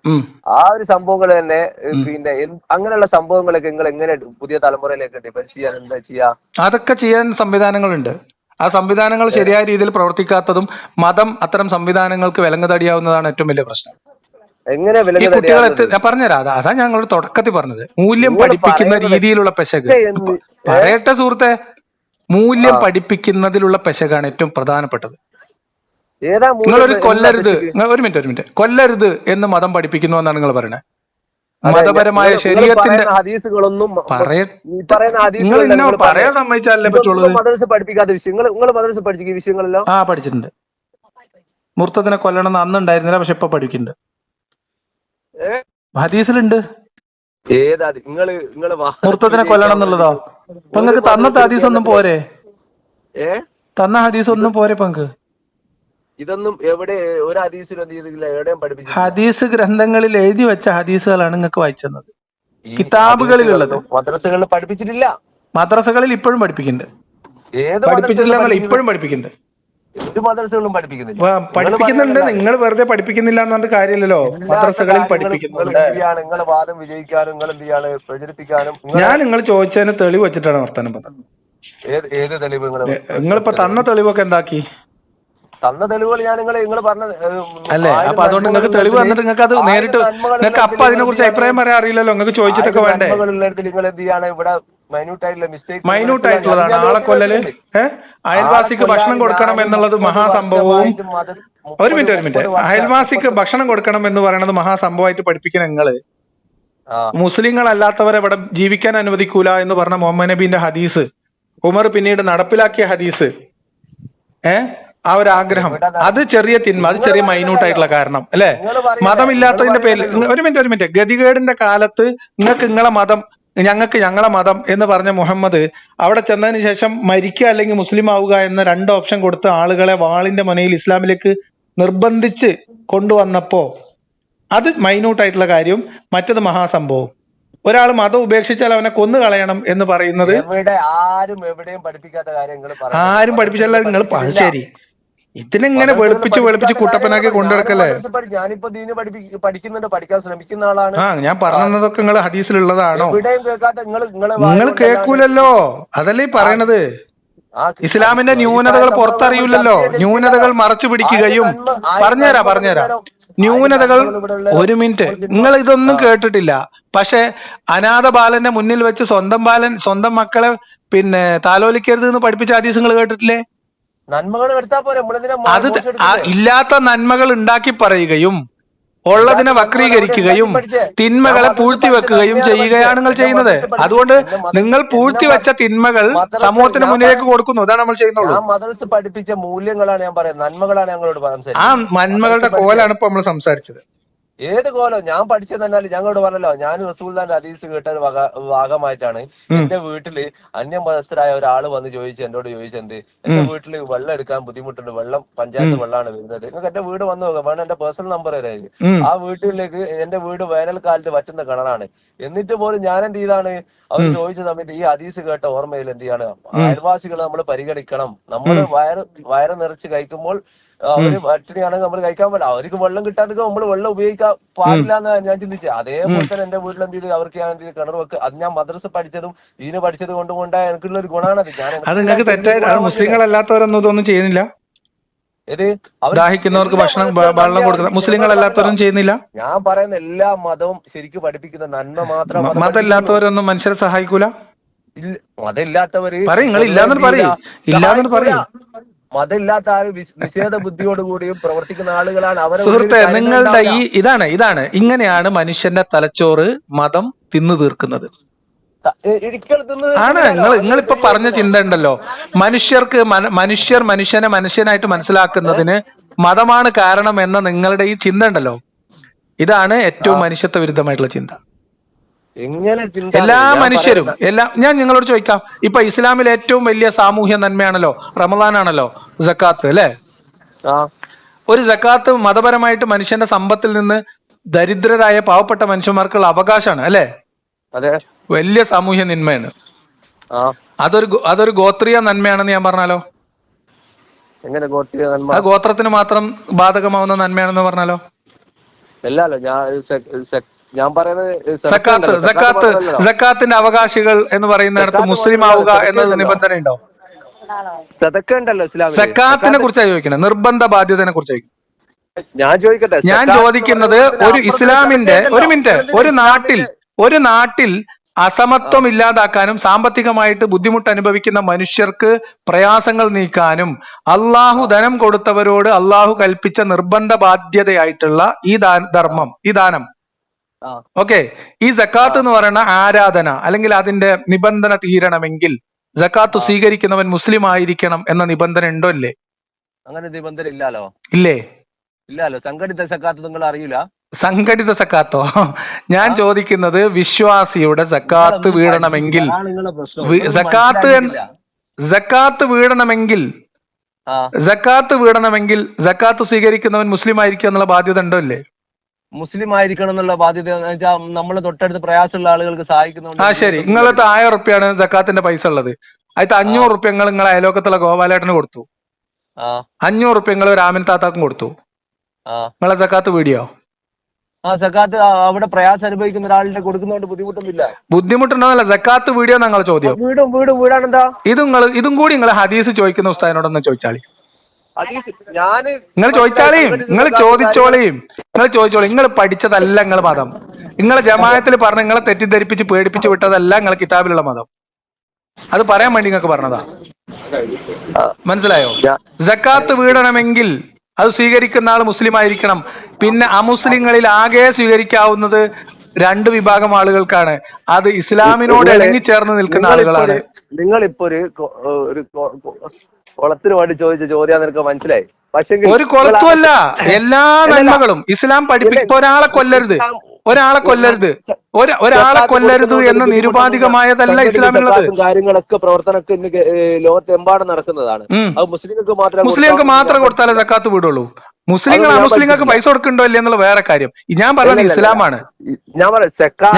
ആ ഒരു സംഭവങ്ങൾ തന്നെ പിന്നെ അങ്ങനെയുള്ള സംഭവങ്ങളൊക്കെ നിങ്ങൾ എങ്ങനെ പുതിയ തലമുറയിലേക്ക് ഡിഫെൻസ് ചെയ്യാൻ എന്താ ചെയ്യാ? അതൊക്കെ ചെയ്യാൻ സംവിധാനങ്ങളുണ്ട്. ആ സംവിധാനങ്ങൾ ശരിയായ രീതിയിൽ പ്രവർത്തിക്കാത്തതും മതം അത്തരം സംവിധാനങ്ങൾക്ക് വിലങ്ങുതടിയാവുന്നതാണ് ഏറ്റവും വലിയ പ്രശ്നം. എങ്ങനെ ഈ കുട്ടികളെ പറഞ്ഞുതരാം. അതാ ഞങ്ങൾ തുടക്കത്തിൽ പറഞ്ഞത്. മൂല്യം പഠിപ്പിക്കുന്ന രീതിയിലുള്ള പെശക്. പറയട്ടെ സുഹൃത്തെ, മൂല്യം പഠിപ്പിക്കുന്നതിലുള്ള പെശകാണ് ഏറ്റവും പ്രധാനപ്പെട്ടത്. നിങ്ങളൊരു കൊല്ലരുത്, ഒരു മിനിറ്റ്, കൊല്ലരുത് എന്ന് മതം പഠിപ്പിക്കുന്നു എന്നാണ് നിങ്ങൾ പറയുന്നത്. മതപരമായ ശരീരത്തിന്റെ ഹദീസുകളൊന്നും നിങ്ങൾ ഇന്നോ പറയാൻ സമ്മതിച്ചാലേ പറ്റുള്ളൂ. മദ്രസ പഠിപ്പിക്കാത്ത വിഷയങ്ങൾ നിങ്ങൾ മദ്രസ പഠിച്ചിരിക്കുന്ന വിഷയങ്ങളല്ലോ. പഠിച്ചിട്ടുണ്ട്. മുർത്തദിനെ കൊല്ലണം അന്ന് ഉണ്ടായിരുന്നില്ല, പക്ഷെ ഇപ്പൊ പഠിക്കുന്നുണ്ട്. ഹദീസിലുണ്ട്. ഏതാ മുർത്തദിനെ കൊല്ലണം എന്നുള്ളതോ? ഇപ്പൊ നിങ്ങൾക്ക് തന്നത്തെ ഹദീസ് ഒന്നും പോരെ? തന്ന ഹദീസ് ഒന്നും പോരെ പങ്ക്? ഇതൊന്നും എവിടെ ഒരു ഹദീസിലും എന്ത് ചെയ്തില്ല, എവിടെയും പഠിപ്പിച്ചു. ഹദീസ് ഗ്രന്ഥങ്ങളിൽ എഴുതി വെച്ച ഹദീസുകളാണ് നിങ്ങൾക്ക് വായിച്ചത്. കിതാബുകളിലുള്ളത് മദ്രസകളിൽ പഠിപ്പിച്ചിട്ടില്ല. മദ്രസകളിൽ ഇപ്പോഴും പഠിപ്പിക്കുന്നുണ്ട്. പഠിപ്പിച്ചിട്ടില്ല എന്നല്ല, ഇപ്പോഴും പഠിപ്പിക്കുന്നുണ്ട്. മദ്രസകളും പഠിപ്പിക്കുന്നുണ്ട്. നിങ്ങൾ വെറുതെ പഠിപ്പിക്കുന്നില്ല എന്ന് പറഞ്ഞിട്ട് കാര്യമില്ലല്ലോ. മദ്രസകളിൽ പഠിപ്പിക്കുന്നുണ്ട്. നിങ്ങളെ വാദം വിജയിക്കാനും നിങ്ങൾ എന്ത് ചെയ്യാണ് പ്രചരിപ്പിക്കാനും. ഞാൻ നിങ്ങൾ ചോദിച്ചതിന് തെളിവ് വെച്ചിട്ടാണ് വർത്താനം പറഞ്ഞത്. ഏത് തെളിവ്? നിങ്ങളിപ്പോ തന്ന തെളിവൊക്കെ എന്താക്കി? തന്ന തെളിവുകൾ ഞാൻ നിങ്ങൾ പറഞ്ഞ അല്ലേ? അപ്പൊ അതുകൊണ്ട് നിങ്ങൾക്ക് തെളിവ് വന്നിട്ട് നിങ്ങൾക്ക് അത് നേരിട്ട് നിങ്ങൾക്ക് അപ്പൊ അതിനെ കുറിച്ച് അഭിപ്രായം പറയാൻ അറിയില്ലല്ലോ. നിങ്ങൾക്ക് ചോദിച്ചിട്ടൊക്കെ വേണ്ടേ? നിങ്ങൾ എന്ത് ചെയ്യാണ് ഇവിടെ മൈന്യൂട്ട് ആയിട്ടുള്ളതാണ് ആളെ കൊല്ലല്. അയൽവാസിക്ക് ഭക്ഷണം കൊടുക്കണം എന്നുള്ളത് മഹാസംഭവവും. ഒരു മിനിറ്റ്, അയൽവാസിക്ക് ഭക്ഷണം കൊടുക്കണം എന്ന് പറയുന്നത് മഹാസംഭവമായിട്ട് പഠിപ്പിക്കുന്ന നിങ്ങള് മുസ്ലിങ്ങളല്ലാത്തവരെ ഇവിടെ ജീവിക്കാൻ അനുവദിക്കൂല എന്ന് പറഞ്ഞ മുഹമ്മദ് നബീന്റെ ഹദീസ്, ഉമർ പിന്നീട് നടപ്പിലാക്കിയ ഹദീസ്, ആ ഒരു ആഗ്രഹം, അത് ചെറിയ തിന്മ, അത് ചെറിയ മൈന്യൂട്ട് ആയിട്ടുള്ള കാരണം അല്ലെ? മതമില്ലാത്തതിന്റെ പേരിൽ ഒരു മിനിറ്റ്, ഗതികേടിന്റെ കാലത്ത് നിങ്ങൾക്ക് നിങ്ങളെ മതം, ഞങ്ങൾക്ക് ഞങ്ങളെ മതം എന്ന് പറഞ്ഞ മുഹമ്മദ് അവിടെ ചെന്നതിന് ശേഷം മരിക്കുക അല്ലെങ്കിൽ മുസ്ലിം ആവുക എന്ന രണ്ട് ഓപ്ഷൻ കൊടുത്ത് ആളുകളെ വാളിന്റെ മുനയിൽ ഇസ്ലാമിലേക്ക് നിർബന്ധിച്ച് കൊണ്ടുവന്നപ്പോ അത് മൈന്യൂട്ട് ആയിട്ടുള്ള കാര്യം, മറ്റത് മഹാസംഭവം. ഒരാൾ മതം ഉപേക്ഷിച്ചാൽ അവനെ കൊന്നു കളയണം എന്ന് പറയുന്നത് ആരും എവിടെയും പഠിപ്പിക്കാത്ത കാര്യങ്ങൾ ആരും പഠിപ്പിച്ചല്ല. നിങ്ങൾ ശരി, ഇതിനെങ്ങനെ വെളുപ്പിച്ച് കുട്ടപ്പനാക്കി കൊണ്ടുനടക്കല്ലേ? ഞാനിപ്പോ ദീന് പഠിക്കുന്നുണ്ട്, പഠിക്കാൻ ശ്രമിക്കുന്ന ആളാണ്. ഞാൻ പറഞ്ഞതൊക്കെ നിങ്ങൾ ഹദീസിലുള്ളതാണോ? എവിടെയും കേൾക്കാത്ത നിങ്ങൾ കേൾക്കൂലല്ലോ, അതല്ലേ പറയണത്. ഇസ്ലാമിന്റെ ന്യൂനതകൾ പുറത്തറിയില്ലല്ലോ. ന്യൂനതകൾ മറച്ചു പിടിക്കുകയും പറഞ്ഞുതരാം ന്യൂനതകൾ. ഒരു മിനിറ്റ്, നിങ്ങൾ ഇതൊന്നും കേട്ടിട്ടില്ല. പക്ഷെ അനാഥ ബാലന്റെ മുന്നിൽ വെച്ച് സ്വന്തം മക്കളെ പിന്നെ താലോലിക്കരുത് എന്ന് പഠിപ്പിച്ച ഹദീസ് നിങ്ങൾ കേട്ടിട്ടില്ലേ? അത് ഇല്ലാത്ത നന്മകൾ ഉണ്ടാക്കി പറയുകയും ഉള്ളതിനെ വക്രീകരിക്കുകയും തിന്മകളെ പൂഴ്ത്തിവെക്കുകയും ചെയ്യുകയാണ് നിങ്ങൾ ചെയ്യുന്നത്. അതുകൊണ്ട് നിങ്ങൾ പൂഴ്ത്തിവെച്ച തിന്മകൾ സമൂഹത്തിന് മുന്നിലേക്ക് കൊടുക്കുന്നു. അതാണ് നമ്മൾ ചെയ്യുന്നുള്ളൂ. മദ്രസ പഠിപ്പിച്ച മൂല്യങ്ങളാണ് ഞാൻ പറയുന്നത്, നന്മകളാണ് ഞങ്ങളോട് പറയുന്നത്. ആ നന്മകളുടെ കോലാണ് ഇപ്പൊ നമ്മൾ സംസാരിച്ചത്. ഏത് കോലം ഞാൻ പഠിച്ചത് എന്നാൽ ഞങ്ങളോട് പറഞ്ഞല്ലോ, ഞാൻ റസൂലുള്ളാഹിന്റെ ഹദീസ് കേട്ട ഒരു ഭാഗമായിട്ടാണ് എന്റെ വീട്ടില് അന്യമതസ്ഥരായ ഒരാൾ വന്ന് എന്നോട് ചോദിച്ചെന്ത്, എന്റെ വീട്ടില് വെള്ളം എടുക്കാൻ ബുദ്ധിമുട്ടുണ്ട്, വെള്ളം പഞ്ചായത്ത് വെള്ളമാണ് വരുന്നത്, നിങ്ങൾക്ക് എന്റെ വീട് വന്ന് നോക്കാം, വേണം എന്റെ പേഴ്സണൽ നമ്പർ വരായി. ആ വീട്ടിലേക്ക് എന്റെ വീട് വേനൽക്കാലത്ത് വറ്റുന്ന കിണറാണ്. എന്നിട്ട് പോലും ഞാൻ എന്ത് ചെയ്താണ്, അവർ ചോദിച്ച സമയത്ത് ഈ ഹദീസ് കേട്ട ഓർമ്മയിൽ എന്ത് ചെയ്യാണ്, അയൽവാസികളെ നമ്മൾ പരിഗണിക്കണം, നമ്മൾ വയറ് നിറച്ച് കഴിക്കുമ്പോൾ അവര് പട്ടിണിയാണെങ്കിൽ നമ്മൾ കഴിക്കാൻ പാടില്ല, അവർക്ക് വെള്ളം കിട്ടാണ്ട് നമ്മൾ വെള്ളം ഉപയോഗിക്കാൻ പാടില്ല എന്നാണ് ഞാൻ ചിന്തിച്ചത്. അതേപോലെ തന്നെ എന്റെ വീട്ടിൽ എന്ത് ചെയ്ത് അവർക്ക് ഞാൻ എന്ത് ചെയ്ത് കിണർ വെക്ക്, അത് ഞാൻ മദ്രസ പഠിച്ചതും ദീന് പഠിച്ചത് കൊണ്ടുകൊണ്ടായ എനിക്കുള്ള ഒരു ഗുണമാണത്. അത് നിങ്ങൾക്ക് തെറ്റായിട്ട് മുസ്ലിങ്ങളല്ലാത്തവരൊന്നും ഇതൊന്നും ചെയ്യുന്നില്ല. ഇത് ദാഹിക്കുന്നവർക്ക് ഭക്ഷണം വെള്ളം കൊടുക്കുന്നത് മുസ്ലിങ്ങളല്ലാത്തവരും ചെയ്യുന്നില്ല. ഞാൻ പറയുന്ന എല്ലാ മതവും ശരിക്കും പഠിപ്പിക്കുന്ന നന്മ മാത്രം. മതമില്ലാത്തവരൊന്നും മനുഷ്യരെ സഹായിക്കൂല. മതമില്ലാത്തവര് മതമില്ലാത്ത ആര് നിഷേധ ബുദ്ധിയോടുകൂടിയും പ്രവർത്തിക്കുന്ന ആളുകളാണ്. അവരെ സുഹൃത്തെ, നിങ്ങളുടെ ഇതാണ് ഇങ്ങനെയാണ് മനുഷ്യന്റെ തലച്ചോറ് മതം തിന്നു തീർക്കുന്നത്. ആണ് നിങ്ങളിപ്പോ പറഞ്ഞ ചിന്ത ഉണ്ടല്ലോ, മനുഷ്യർ മനുഷ്യനെ മനുഷ്യനായിട്ട് മനസ്സിലാക്കുന്നതിന് മതമാണ് കാരണം എന്ന നിങ്ങളുടെ ഈ ചിന്ത ഉണ്ടല്ലോ, ഇതാണ് ഏറ്റവും മനുഷ്യത്വ വിരുദ്ധമായിട്ടുള്ള ചിന്ത. എല്ലാ മനുഷ്യരും ഞാൻ നിങ്ങളോട് ചോദിക്കാം, ഇപ്പൊ ഇസ്ലാമിൽ ഏറ്റവും വലിയ സാമൂഹ്യ നന്മയാണല്ലോ റമദാനാണല്ലോ സക്കാത്ത്, അല്ലെ? ഒരു സക്കാത്ത് മതപരമായിട്ട് മനുഷ്യന്റെ സമ്പത്തിൽ നിന്ന് ദരിദ്രരായ പാവപ്പെട്ട മനുഷ്യന്മാർക്കുള്ള അവകാശമാണ്, അല്ലെ? വലിയ സാമൂഹ്യ നന്മയാണ്. അതൊരു ഗോത്രീയ നന്മയാണെന്ന് ഞാൻ പറഞ്ഞാലോ? ആ ഗോത്രത്തിന് മാത്രം ബാധകമാവുന്ന നന്മയാണെന്ന് പറഞ്ഞാലോ? ഞാൻ പറയുന്നത് സക്കാത്തിന്റെ അവകാശികൾ എന്ന് പറയുന്നിടത്ത് മുസ്ലിം ആവുക എന്നത് നിബന്ധന ഉണ്ടോ? സക്കാത്തിനെ കുറിച്ചാണ് ചോദിക്കുന്നത്, നിർബന്ധ ബാധ്യതയെ കുറിച്ച് ഞാൻ ചോദിക്കുന്നത്. ഒരു ഇസ്ലാമിന്റെ ഒരു നാട്ടിൽ അസമത്വം ഇല്ലാതാക്കാനും സാമ്പത്തികമായിട്ട് ബുദ്ധിമുട്ട് അനുഭവിക്കുന്ന മനുഷ്യർക്ക് പ്രയാസങ്ങൾ നീക്കാനും അള്ളാഹു ധനം കൊടുത്തവരോട് അള്ളാഹു കൽപ്പിച്ച നിർബന്ധ ബാധ്യതയായിട്ടുള്ള ഈ ദാനം, ഓക്കെ, ഈ സക്കാത്ത് എന്ന് പറയുന്ന ആരാധന അല്ലെങ്കിൽ അതിന്റെ നിബന്ധന തീരണമെങ്കിൽ സക്കാത്ത് സ്വീകരിക്കുന്നവൻ മുസ്ലിം ആയിരിക്കണം എന്ന നിബന്ധന ഉണ്ടോ? ഇല്ലേ? അങ്ങനെ നിബന്ധന ഇല്ലല്ലോ. ഇല്ലേ? ഇല്ലല്ലോ. സംഘടിത സക്കാത്ത് നിങ്ങൾ അറിയില്ല? സംഘടിത സക്കാത്തോ? ഞാൻ ചോദിക്കുന്നത് വിശ്വാസിയുടെ സക്കാത്ത് വീഴണമെങ്കിൽ സക്കാത്ത് സ്വീകരിക്കുന്നവൻ മുസ്ലിം ആയിരിക്കുക എന്നുള്ള ബാധ്യത ഉണ്ടോ? ഇല്ലേ? മുസ്ലിം ആയിരിക്കണം എന്നുള്ള ബാധ്യത നമ്മൾ തൊട്ടടുത്ത് പ്രയാസമുള്ള ആളുകൾക്ക് സഹായിക്കുന്നുണ്ട്. ശരി, നിങ്ങളടുത്ത് 1000 റുപ്യാണ് സക്കാത്തിന്റെ പൈസ ഉള്ളത്, അതിൽ 500 റുപ്യ നിങ്ങൾ അയലോക്കത്തുള്ള ഗോപാലേട്ടന് കൊടുത്തു, 500 റുപ്യ നിങ്ങൾ രാമൻ താത്താക്കും കൊടുത്തു, നിങ്ങളെ സക്കാത്ത് വീടിയോ? സക്കാത്ത് അവിടെ പ്രയാസം അനുഭവിക്കുന്ന ഒരാളിനെ കൊടുക്കുന്നതുകൊണ്ട് ബുദ്ധിമുട്ടൊന്നുമില്ല. ബുദ്ധിമുട്ടുണ്ടോന്നല്ല, സക്കാത്ത് വീഡിയോ ഞങ്ങൾ ചോദ്യം. വീടാണെന്താ? ഇതും കൂടി നിങ്ങൾ ഹദീസ് ചോദിക്കുന്ന ഉസ്താദിനോടൊന്ന് ചോദിച്ചാളി. നിങ്ങൾ ചോദിച്ചോളിയും. നിങ്ങൾ പഠിച്ചതല്ല നിങ്ങൾ മതം. നിങ്ങളെ ജമാഅത്തിൽ പറഞ്ഞ നിങ്ങളെ തെറ്റിദ്ധരിപ്പിച്ച് പേടിപ്പിച്ച് വിട്ടതല്ല നിങ്ങൾ കിതാബിലുള്ള മതം. അത് പറയാൻ വേണ്ടി നിങ്ങൾക്ക് പറഞ്ഞതാ. മനസ്സിലായോ? സക്കാത്ത് വീടണമെങ്കിൽ അത് സ്വീകരിക്കുന്ന ആൾ മുസ്ലിം ആയിരിക്കണം. പിന്നെ അമുസ്ലിങ്ങളിൽ ആകെ സ്വീകരിക്കാവുന്നത് 2 വിഭാഗം ആളുകൾക്കാണ്. അത് ഇസ്ലാമിനോട് ഇണങ്ങിച്ചേർന്ന് നിൽക്കുന്ന ആളുകളാണ്. നിങ്ങളിപ്പോ ഒരു കുളത്തിന് വേണ്ടി ചോദിച്ച ചോദ്യം നിനക്ക് മനസ്സിലായി. പക്ഷെ ഒരു കുളത്തുമല്ല, എല്ലാ നന്മകളും ഇസ്ലാം പഠിപ്പിക്കും. ഒരാളെ കൊല്ലരുത് എന്ന നിരുപാധികമായതല്ല ഇസ്ലാമിലുള്ളത്. കാര്യങ്ങളൊക്കെ പ്രവർത്തനമൊക്കെ ഇന്ന് ലോകത്തെമ്പാടും നടക്കുന്നതാണ്. അത് മുസ്ലിങ്ങൾക്ക് മാത്രം കൊടുത്താലേ സക്കാത്ത് വീടുള്ളൂ. മുസ്ലിങ്ങൾക്ക് പൈസ കൊടുക്കണ്ടോ ഇല്ല എന്നുള്ള വേറെ കാര്യം. ഞാൻ പറഞ്ഞത് ഇസ്ലാമാണ്,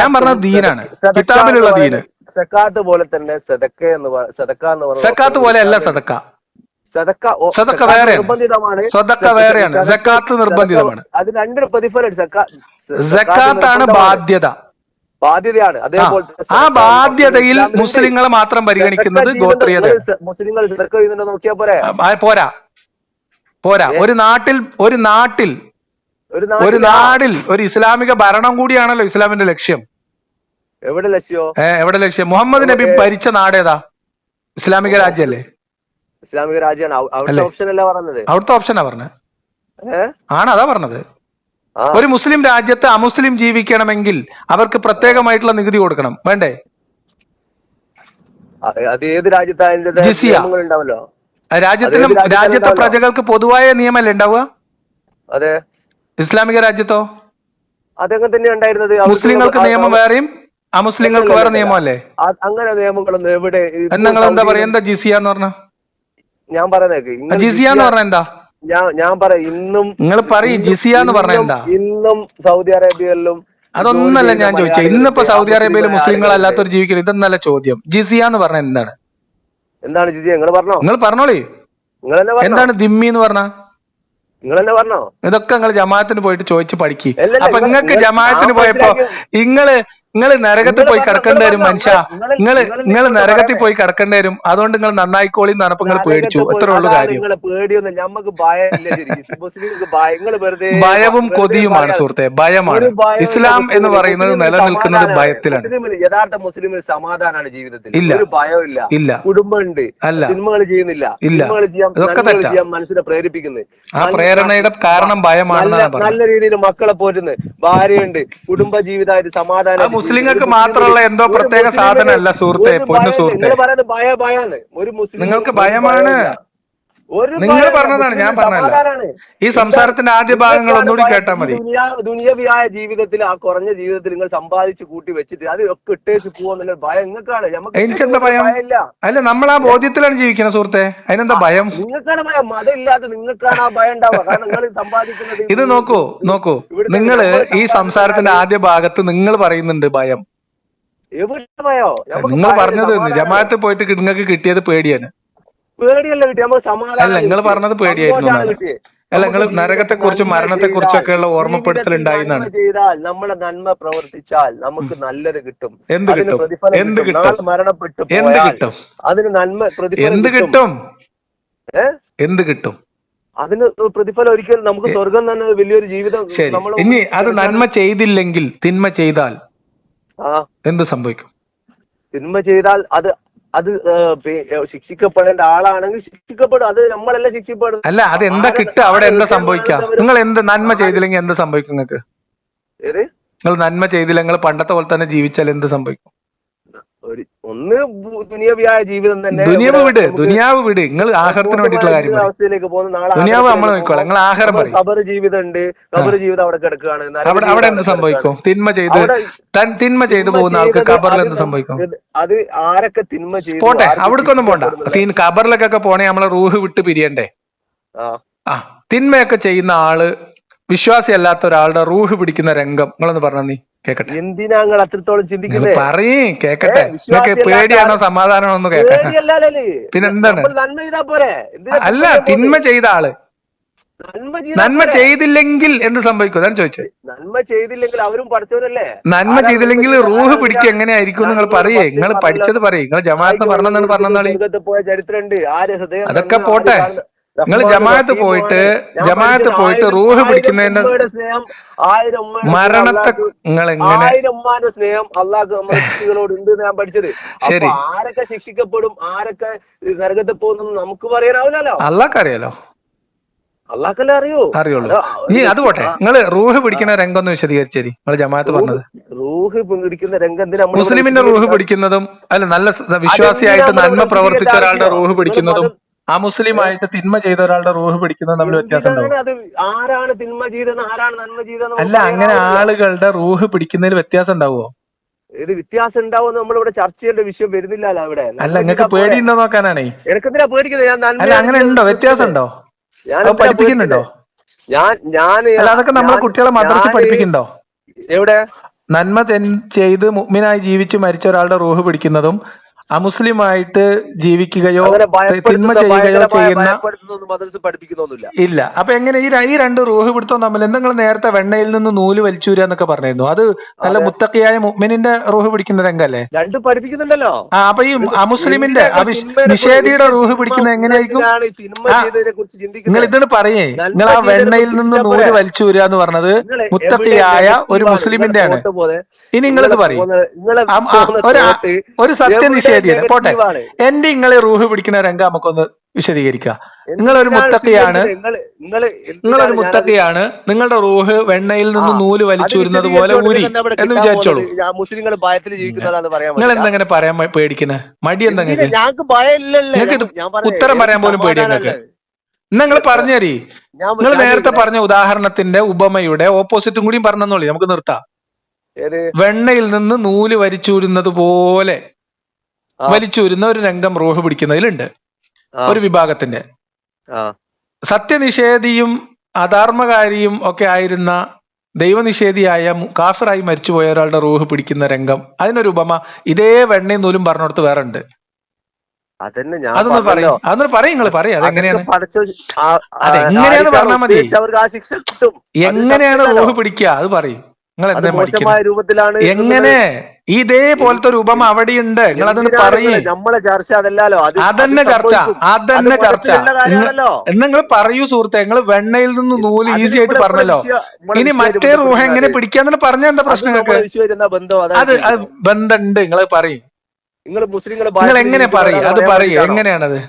ഞാൻ പറഞ്ഞത് ദീനാണ്, കിതാബിലുള്ള ദീന്. സക്കാത്ത് പോലെ തന്നെ സക്കാത്ത് പോലെയല്ല സദക്ക. സദക്ക വേറെയാണ്, സക്കാത്ത് നിർബന്ധിതമാണ്. അത് രണ്ടിനും പ്രതിഫലം. സക്കാത്താണ് ബാധ്യതയാണ്. അതേപോലെ ആ ബാധ്യതയിൽ മുസ്ലിങ്ങളെ മാത്രം പരിഗണിക്കുന്നത് ഗോത്രീയത. മുസ്ലിങ്ങൾ സദക്ക ചെയ്യുന്നുണ്ടോ നോക്കിയാ പോരാ. ഒരു നാടിൽ ഒരു ഇസ്ലാമിക ഭരണം കൂടിയാണല്ലോ ഇസ്ലാമിന്റെ ലക്ഷ്യം. എവിടെ ലക്ഷ്യം? മുഹമ്മദ് നബി ഭരിച്ച നാടേതാ? ഇസ്ലാമിക രാജ്യല്ലേ? ഇസ്ലാമിക രാജ്യമാണ്. അവിടുത്തെ ഓപ്ഷനാ പറഞ്ഞത്. അതാ പറഞ്ഞത്. ഒരു മുസ്ലിം രാജ്യത്ത് അമുസ്ലിം ജീവിക്കണമെങ്കിൽ അവർക്ക് പ്രത്യേകമായിട്ടുള്ള നികുതി കൊടുക്കണം, വേണ്ടേ? അത് ഏത് രാജ്യത്തായാലും രാജ്യത്തെ പ്രജകൾക്ക് പൊതുവായ നിയമമല്ലേ ഉണ്ടാവുക? അതെ. ഇസ്ലാമിക രാജ്യത്തോ? അതങ്ങനെ തന്നെ ഉണ്ടായിരുന്നത്. മുസ്ലിങ്ങൾക്ക് നിയമം വേറെയും അമുസ്ലിങ്ങൾക്ക് വേറെ നിയമമല്ലേ? അങ്ങനെ നിയമങ്ങളൊന്നും എവിടെ നിങ്ങൾ എന്താ പറയാ, എന്താ ജിസിയ എന്ന് പറഞ്ഞ? ഞാൻ പറയുന്നേക്ക് ജിസിയ എന്ന് പറഞ്ഞ എന്താ? ഞാൻ പറയാം, ഇന്നും നിങ്ങൾ പറയും ജിസിയ എന്ന് പറഞ്ഞ എന്താ? ഇന്നും സൗദി അറേബ്യയിലും അതൊന്നല്ല ഞാൻ ചോദിച്ചത്. ഇന്നിപ്പോ സൗദി അറേബ്യയിൽ മുസ്ലിങ്ങൾ അല്ലാത്തവർ ജീവിക്കുന്നത്, ഇതെന്നല്ല ചോദ്യം. ജിസിയ എന്ന് പറഞ്ഞ എന്താണ്? എന്താണ് ജിസിയ? നിങ്ങൾ പറഞ്ഞോ, നിങ്ങൾ പറഞ്ഞോളി. എന്താണ് ദിമ്മി എന്ന് പറഞ്ഞ? നിങ്ങൾ തന്നെ പറഞ്ഞോ. ഇതൊക്കെ നിങ്ങൾ ജമാഅത്തിന് പോയിട്ട് ചോദിച്ച് പഠിക്ക്. അപ്പൊ നിങ്ങൾക്ക് ജമാഅത്തിന് പോയപ്പോ നിങ്ങൾ നരകത്തിൽ പോയി കിടക്കേണ്ടി വരും മനുഷ്യ. നിങ്ങൾ നരകത്തിൽ പോയി കിടക്കേണ്ടി വരും. അതുകൊണ്ട് നിങ്ങൾ നന്നായിക്കോളി എന്നപ്പോ നിങ്ങൾ പേടിച്ചു. എത്ര ഉള്ളു കാര്യം. ഭയവും കൊതിയുമാണ് സുഹൃത്തെ, ഭയമാണ്. ഇസ്ലാം എന്ന് പറയുന്നത് നിലനിൽക്കുന്നത് ഭയത്തിലാണ്. യഥാർത്ഥ മുസ്ലിം സമാധാനമാണ് ജീവിതത്തിൽ. ഇല്ല, ഒരു ഭയമില്ല, ഇല്ല, കുടുംബമുണ്ട്, അല്ല, സിനിമകൾ ചെയ്യുന്നില്ല, സിനിമകൾ ചെയ്യാൻ മനസ്സിനെ പ്രേരിപ്പിക്കുന്നത്. ആ പ്രേരണയുടെ കാരണം ഭയമാണ്. നല്ല രീതിയിൽ മക്കളെ പോറ്റുന്നു, ഭാര്യയുണ്ട്, കുടുംബ ജീവിതമായിട്ട് സമാധാനം. മുസ്ലിങ്ങൾക്ക് മാത്രമുള്ള എന്തോ പ്രത്യേക സാധനമല്ല സുഹൃത്തെ, പൊന്നു സുഹൃത്തെ. ഒരു മുസ്ലിം നിങ്ങൾക്ക് ഭയമാണ്. നിങ്ങൾ പറഞ്ഞതാണ്, ഞാൻ പറഞ്ഞല്ല. ഈ സംസാരത്തിന്റെ ആദ്യ ഭാഗങ്ങൾ ഒന്നുകൂടി കേട്ടാൽ മതി. ദുനിയവിയായ ജീവിതത്തിൽ, ആ കുറഞ്ഞ ജീവിതത്തിൽ നിങ്ങൾ സമ്പാദിച്ച് കൂട്ടി വെച്ചിട്ട് അത് ഒക്കെ ഇട്ടേച്ച് പോകുന്ന ഭയം നിങ്ങൾക്കാണ്. എനിക്കെന്താ ഭയം? അല്ല, നമ്മൾ ആ ബോധ്യത്തിലാണ് ജീവിക്കുന്നത് സുഹൃത്തെ. അതിനെന്താ ഭയം? നിങ്ങൾക്കാണ് ഭയം. മതമില്ലാതെ നിങ്ങൾക്കാണ് ആ ഭയം ഉണ്ടാവുക. കാരണം നിങ്ങൾ സമ്പാദിക്കുന്നത്. ഇത് നോക്കൂ, നിങ്ങള് ഈ സംസാരത്തിന്റെ ആദ്യ ഭാഗത്ത് നിങ്ങൾ പറയുന്നുണ്ട് ഭയം. എവിടെ ഭയോ? നിങ്ങൾ പറഞ്ഞത് ജമാഅത്ത് പോയിട്ട് നിങ്ങൾക്ക് കിട്ടിയത് പേടിയാണ്. പേടിയല്ല കിട്ടി, നമുക്ക് സമാധാനം. അല്ല, നിങ്ങൾ പറഞ്ഞത് പേടിയായിരുന്നു. അല്ല, നിങ്ങൾ നരകത്തെ കുറിച്ചും മരണത്തെ കുറിച്ചൊക്കെയുള്ള ഓർമ്മപ്പെടുത്തൽ ഉണ്ടായിരുന്നാണ്. ചെയ്താൽ നമ്മളെ നന്മ പ്രവർത്തിച്ചാൽ നമുക്ക് നല്ലത് കിട്ടും. എന്ത് കിട്ടും? എന്ത് കിട്ടും? മരണപ്പെട്ടു എന്ത് കിട്ടും? അതിന് നന്മ പ്രതിഫലം. എന്ത് കിട്ടും? എന്ത് കിട്ടും? അതിന് പ്രതിഫലം ഒരിക്കലും നമുക്ക് സ്വർഗം തന്നെ വലിയൊരു ജീവിതം. ഇനി അത് നന്മ ചെയ്തില്ലെങ്കിൽ, തിന്മ ചെയ്താൽ എന്ത് സംഭവിക്കും? തിന്മ ചെയ്താൽ അത് ശിക്ഷിക്കപ്പെടേണ്ട ആളാണെങ്കിൽ ശിക്ഷിക്കപ്പെടും. അത് നമ്മളല്ല ശിക്ഷിക്കപ്പെടും. അല്ല, അത് എന്താ കിട്ടുക? അവിടെ എന്താ സംഭവിക്കാം? നിങ്ങൾ എന്ത് നന്മ ചെയ്തില്ലെങ്കിൽ എന്ത് സംഭവിക്കും? നിങ്ങൾക്ക് നിങ്ങൾ നന്മ ചെയ്തില്ല, നിങ്ങൾ പണ്ടത്തെ പോലെ തന്നെ ജീവിച്ചാൽ എന്ത് സംഭവിക്കും? ഒന്ന് ദുനിയാവിയായ ജീവിതം തന്നെ. ദുനിയാവ് വിട്. നിങ്ങൾ ആഹാരത്തിന് വേണ്ടിയിട്ടുള്ള കാര്യം. അവസ്ഥയിലേക്ക് പോകുന്ന ദുനിയാവ് നമ്മൾ നോക്കിക്കോളാം. നിങ്ങൾ ആഹാരം പറയും. ഖബർ ജീവിതം ഉണ്ട്, ഖബർ ജീവിതം അവിടെ കിടക്കുകയാണ്. അവിടെ എന്ത് സംഭവിക്കും? തിന്മ ചെയ്ത് പോകുന്ന ആൾക്ക് ഖബറിൽ എന്ത് സംഭവിക്കും? അത് ആരൊക്കെ തിന്മ ചെയ്തു, പോട്ടെ, അവിടേക്കൊന്നും പോണ്ട. ഖബറിലേക്കൊക്കെ പോണേ നമ്മളെ റൂഹ് വിട്ട് പിരിയണ്ടേ? തിന്മയൊക്കെ ചെയ്യുന്ന ആള്, വിശ്വാസി അല്ലാത്ത ഒരാളുടെ റൂഹ് പിടിക്കുന്ന രംഗം നിങ്ങളൊന്ന് പറഞ്ഞ നീ കേക്കട്ടെ. എന്തിനാ നിങ്ങൾ അത്രത്തോളം ചിന്തിക്കുന്നത്? പറയേ, കേക്കട്ടെ. നിങ്ങൾക്ക് പേടിയാണോ സമാധാനമാണോ ഒന്ന് കേക്കട്ടെ. പിന്നെ എന്താണ്? നന്മ ചെയ്താ പോരെ? അല്ല, തിന്മ ചെയ്ത ആള് നന്മ ചെയ്തില്ലെങ്കിൽ എന്ത് സംഭവിക്കും? അതാണ് ചോദിച്ചത്. നന്മ ചെയ്തില്ലെങ്കിൽ അവരും പഠിച്ചവരല്ലേ? നന്മ ചെയ്തില്ലെങ്കിൽ റൂഹ് പിടിക്കുക എങ്ങനെയായിരിക്കും നിങ്ങൾ പറയേ. നിങ്ങൾ പഠിച്ചത് പറയും. നിങ്ങൾ ജമാഅത്ത് പറഞ്ഞാളി. പോയ ചരിത്രമുണ്ട്. അതൊക്കെ പോട്ടെ. നിങ്ങൾ ജമാഅത്ത് പോയിട്ട് റൂഹ് പിടിക്കുന്നതിന്റെ മരണത്തെ നിങ്ങൾ എങ്ങനെ? 1000 ഉമ്മാന്റെ സ്നേഹം അള്ളാഹുകളോട് ഉണ്ട് ഞാൻ പഠിച്ചത്. അപ്പൊ ആരൊക്കെ ശിക്ഷിക്കപ്പെടും, ആരൊക്കെ നരകത്തിൽ പോകുന്നു നമുക്ക് പറയാനാവില്ലല്ലോ. അള്ളാഹ്ക്ക് അറിയാലോ. അള്ളാഹ്ക്കല്ലേ അറിയുള്ളൂ. നീ അത് പോട്ടെ. നിങ്ങൾ റൂഹ് പിടിക്കുന്ന രംഗം ഒന്ന് വിശദീകരിച്ചേരി. നിങ്ങൾ ജമാഅത്ത് പറഞ്ഞത് റൂഹ് പിടിക്കുന്ന രംഗം മുസ്ലിമിന്റെ റൂഹ് പിടിക്കുന്നതും, അല്ല, നല്ല വിശ്വാസിയായിട്ട് നന്മ പ്രവർത്തിച്ച ഒരാളുടെ റൂഹ് പിടിക്കുന്നതും അമുസ്ലിമായിട്ട് തിന്മ ചെയ്ത ഒരാളുടെ റൂഹ് പിടിക്കുന്നത് തമ്മിൽ വ്യത്യാസം ഉണ്ടാവും. ആരാണ് തിന്മ ചെയ്തെന്ന്, ആരാണ് നന്മ ചെയ്തെന്ന്? അല്ല, അങ്ങനെ ആളുകളുടെ റൂഹ് പിടിക്കുന്നതിൽ വ്യത്യാസം ഉണ്ടാവുമോ? ഇത് വ്യത്യാസം ഉണ്ടാവും. നമ്മളിവിടെ ചർച്ച ചെയ്യേണ്ട വിഷയം വരുന്നില്ലല്ലോ അവിടെ. അല്ല, നിങ്ങൾക്ക് പേടിയുണ്ടോ നോക്കാനാണേ. എനിക്കെന്തിനാ പേടിക്കുന്നത്? അല്ല, അങ്ങനെ ഉണ്ടോ? വ്യത്യാസം ഉണ്ടോ? പഠിപ്പിക്കുന്നുണ്ടോ? ഞാൻ അതൊക്കെ നമ്മളെ കുട്ടികളെ മദ്രസ പഠിപ്പിക്കുന്നുണ്ടോ? എവിടെ? നന്മ ചെയ്ത് മുഅ്മിനായി ജീവിച്ച് മരിച്ച ഒരാളുടെ റൂഹ് പിടിക്കുന്നതും അമുസ്ലിമായിട്ട് ജീവിക്കുകയോ തിന്മ ചെയ്യുകയോ ചെയ്യുന്ന ഇല്ല. അപ്പൊ എങ്ങനെ ഈ രണ്ട് റൂഹ് പിടുത്തം തമ്മിൽ? നിങ്ങൾ നേരത്തെ വെണ്ണയിൽ നിന്ന് നൂല് വലിച്ചൂര എന്നൊക്കെ പറഞ്ഞിരുന്നു. അത് നല്ല മുത്തക്കിയായ മുഅ്മിനിന്റെ റൂഹ് പിടിക്കുന്ന രംഗല്ലേ? രണ്ടും പഠിപ്പിക്കുന്നുണ്ടല്ലോ. അപ്പൊ ഈ അമുസ്ലിമിന്റെ നിഷേധിയുടെ റൂഹ് പിടിക്കുന്ന എങ്ങനെയായിരിക്കും? നിങ്ങൾ ഇതിന് പറയേ. നിങ്ങൾ ആ വെണ്ണയിൽ നിന്ന് നൂല് വലിച്ചൂര എന്ന് പറഞ്ഞത് മുത്തക്കിയായ ഒരു മുസ്ലിമിന്റെ ആണ്. ഇനി നിങ്ങളിത് പറയും. ഒരു സത്യനിഷേധി പോട്ടെ. എന്റെ നിങ്ങളെ റൂഹ് പിടിക്കുന്ന രംഗം നമുക്കൊന്ന് വിശദീകരിക്കാം. നിങ്ങളൊരു മുത്തക്കിയാണ്, നിങ്ങളുടെ റൂഹ് വെണ്ണയിൽ നിന്ന് നൂല് വലിച്ചൂരുന്നത് പോലെ ഊരി എന്ന് വിചാരിച്ചോളൂ. മുസ്ലിങ്ങൾ ഭയത്തിൽ ജീവിക്കുന്നതാണ് പറയാൻ. നിങ്ങൾ എന്തെങ്ങനെ പറയാൻ പേടിക്കുന്നത്? മടി എന്തെങ്കിലും? നിങ്ങൾക്ക് ഉത്തരം പറയാൻ പോലും പേടിയാ നിങ്ങൾക്ക്. നിങ്ങൾ പറഞ്ഞു തരി. ഞാൻ നിങ്ങൾ നേരത്തെ ചോദിക്കട്ടെ, പറഞ്ഞ ഉദാഹരണത്തിന്റെ ഉപമയുടെ ഓപ്പോസിറ്റും കൂടി പറഞ്ഞോളി, നമുക്ക് നിർത്താം. ഏത് വെണ്ണയിൽ നിന്ന് നൂല് വലിച്ചൂരുന്നത് പോലെ ആ വലിച്ചൂരുന്ന ഒരു രംഗം റൂഹ് പിടിക്കുന്നതിലുണ്ട് ആ ഒരു വിഭാഗത്തിന്റെ. ആ സത്യനിഷേധിയും അധാർമ്മകാരിയും ഒക്കെ ആയിരുന്ന ദൈവനിഷേധിയായ കാഫിറായി മരിച്ചുപോയ ഒരാളുടെ റൂഹ് പിടിക്കുന്ന രംഗം, അതിനൊരു ഉപമ ഇതേ വെണ്ണയും നൂലും പറഞ്ഞോടത്ത് വേറെ ഉണ്ട്. അതന്നെ ഞാൻ അതൊന്ന് പറഞ്ഞല്ലോ. പറയും, അതൊന്ന് പറയും, നിങ്ങൾ പറയും അതൊക്കെ അതെങ്ങനെയാണ്. പഠിച്ച അതെങ്ങനെയാന്ന് പറഞ്ഞാൽ മതി. അവർക്ക് ആ ശിക്ഷ കിട്ടും. അത് എങ്ങനെയാണ് സംശയമില്ലല്ലോ. റൂഹ് പിടിക്കുക അത് പറയും. നിങ്ങൾ അത് എന്താ മോശമായ പഠിക്കുന്നത്? രൂപത്തിലാണ് എങ്ങനെ ഇതേപോലത്തെ ഒരു ഉപമ അവിടെയുണ്ട്, നിങ്ങൾ അതൊന്ന് എന്തിനാണ് പറയേ. നമ്മളെ ചർച്ച അതല്ലല്ലോ. അത് അതന്നെ ചർച്ച, സംഭവിക്കും. അത് അതന്നെ ചർച്ച. മതത്തിലുള്ള കാര്യമാണല്ലോ. നിങ്ങൾ പറയൂ സുഹൃത്തെ, നിങ്ങൾ വെണ്ണയിൽ നിന്ന് നൂല് അതിന് ഈസി ആയിട്ട് പറഞ്ഞല്ലോ. ഇനി മറ്റേ റൂഹ എങ്ങനെ പിടിക്കാന്ന് പറഞ്ഞ എന്താ പ്രശ്നം നിങ്ങൾക്ക്? വിഷയമായിട്ട് ബന്ധം അത് ബന്ധമുണ്ട്, നിങ്ങൾ പറയും. നിങ്ങൾ മുസ്ലിങ്ങൾ നിങ്ങൾ എങ്ങനെ പറയും? അത് പറയും, എങ്ങനെയാണത്?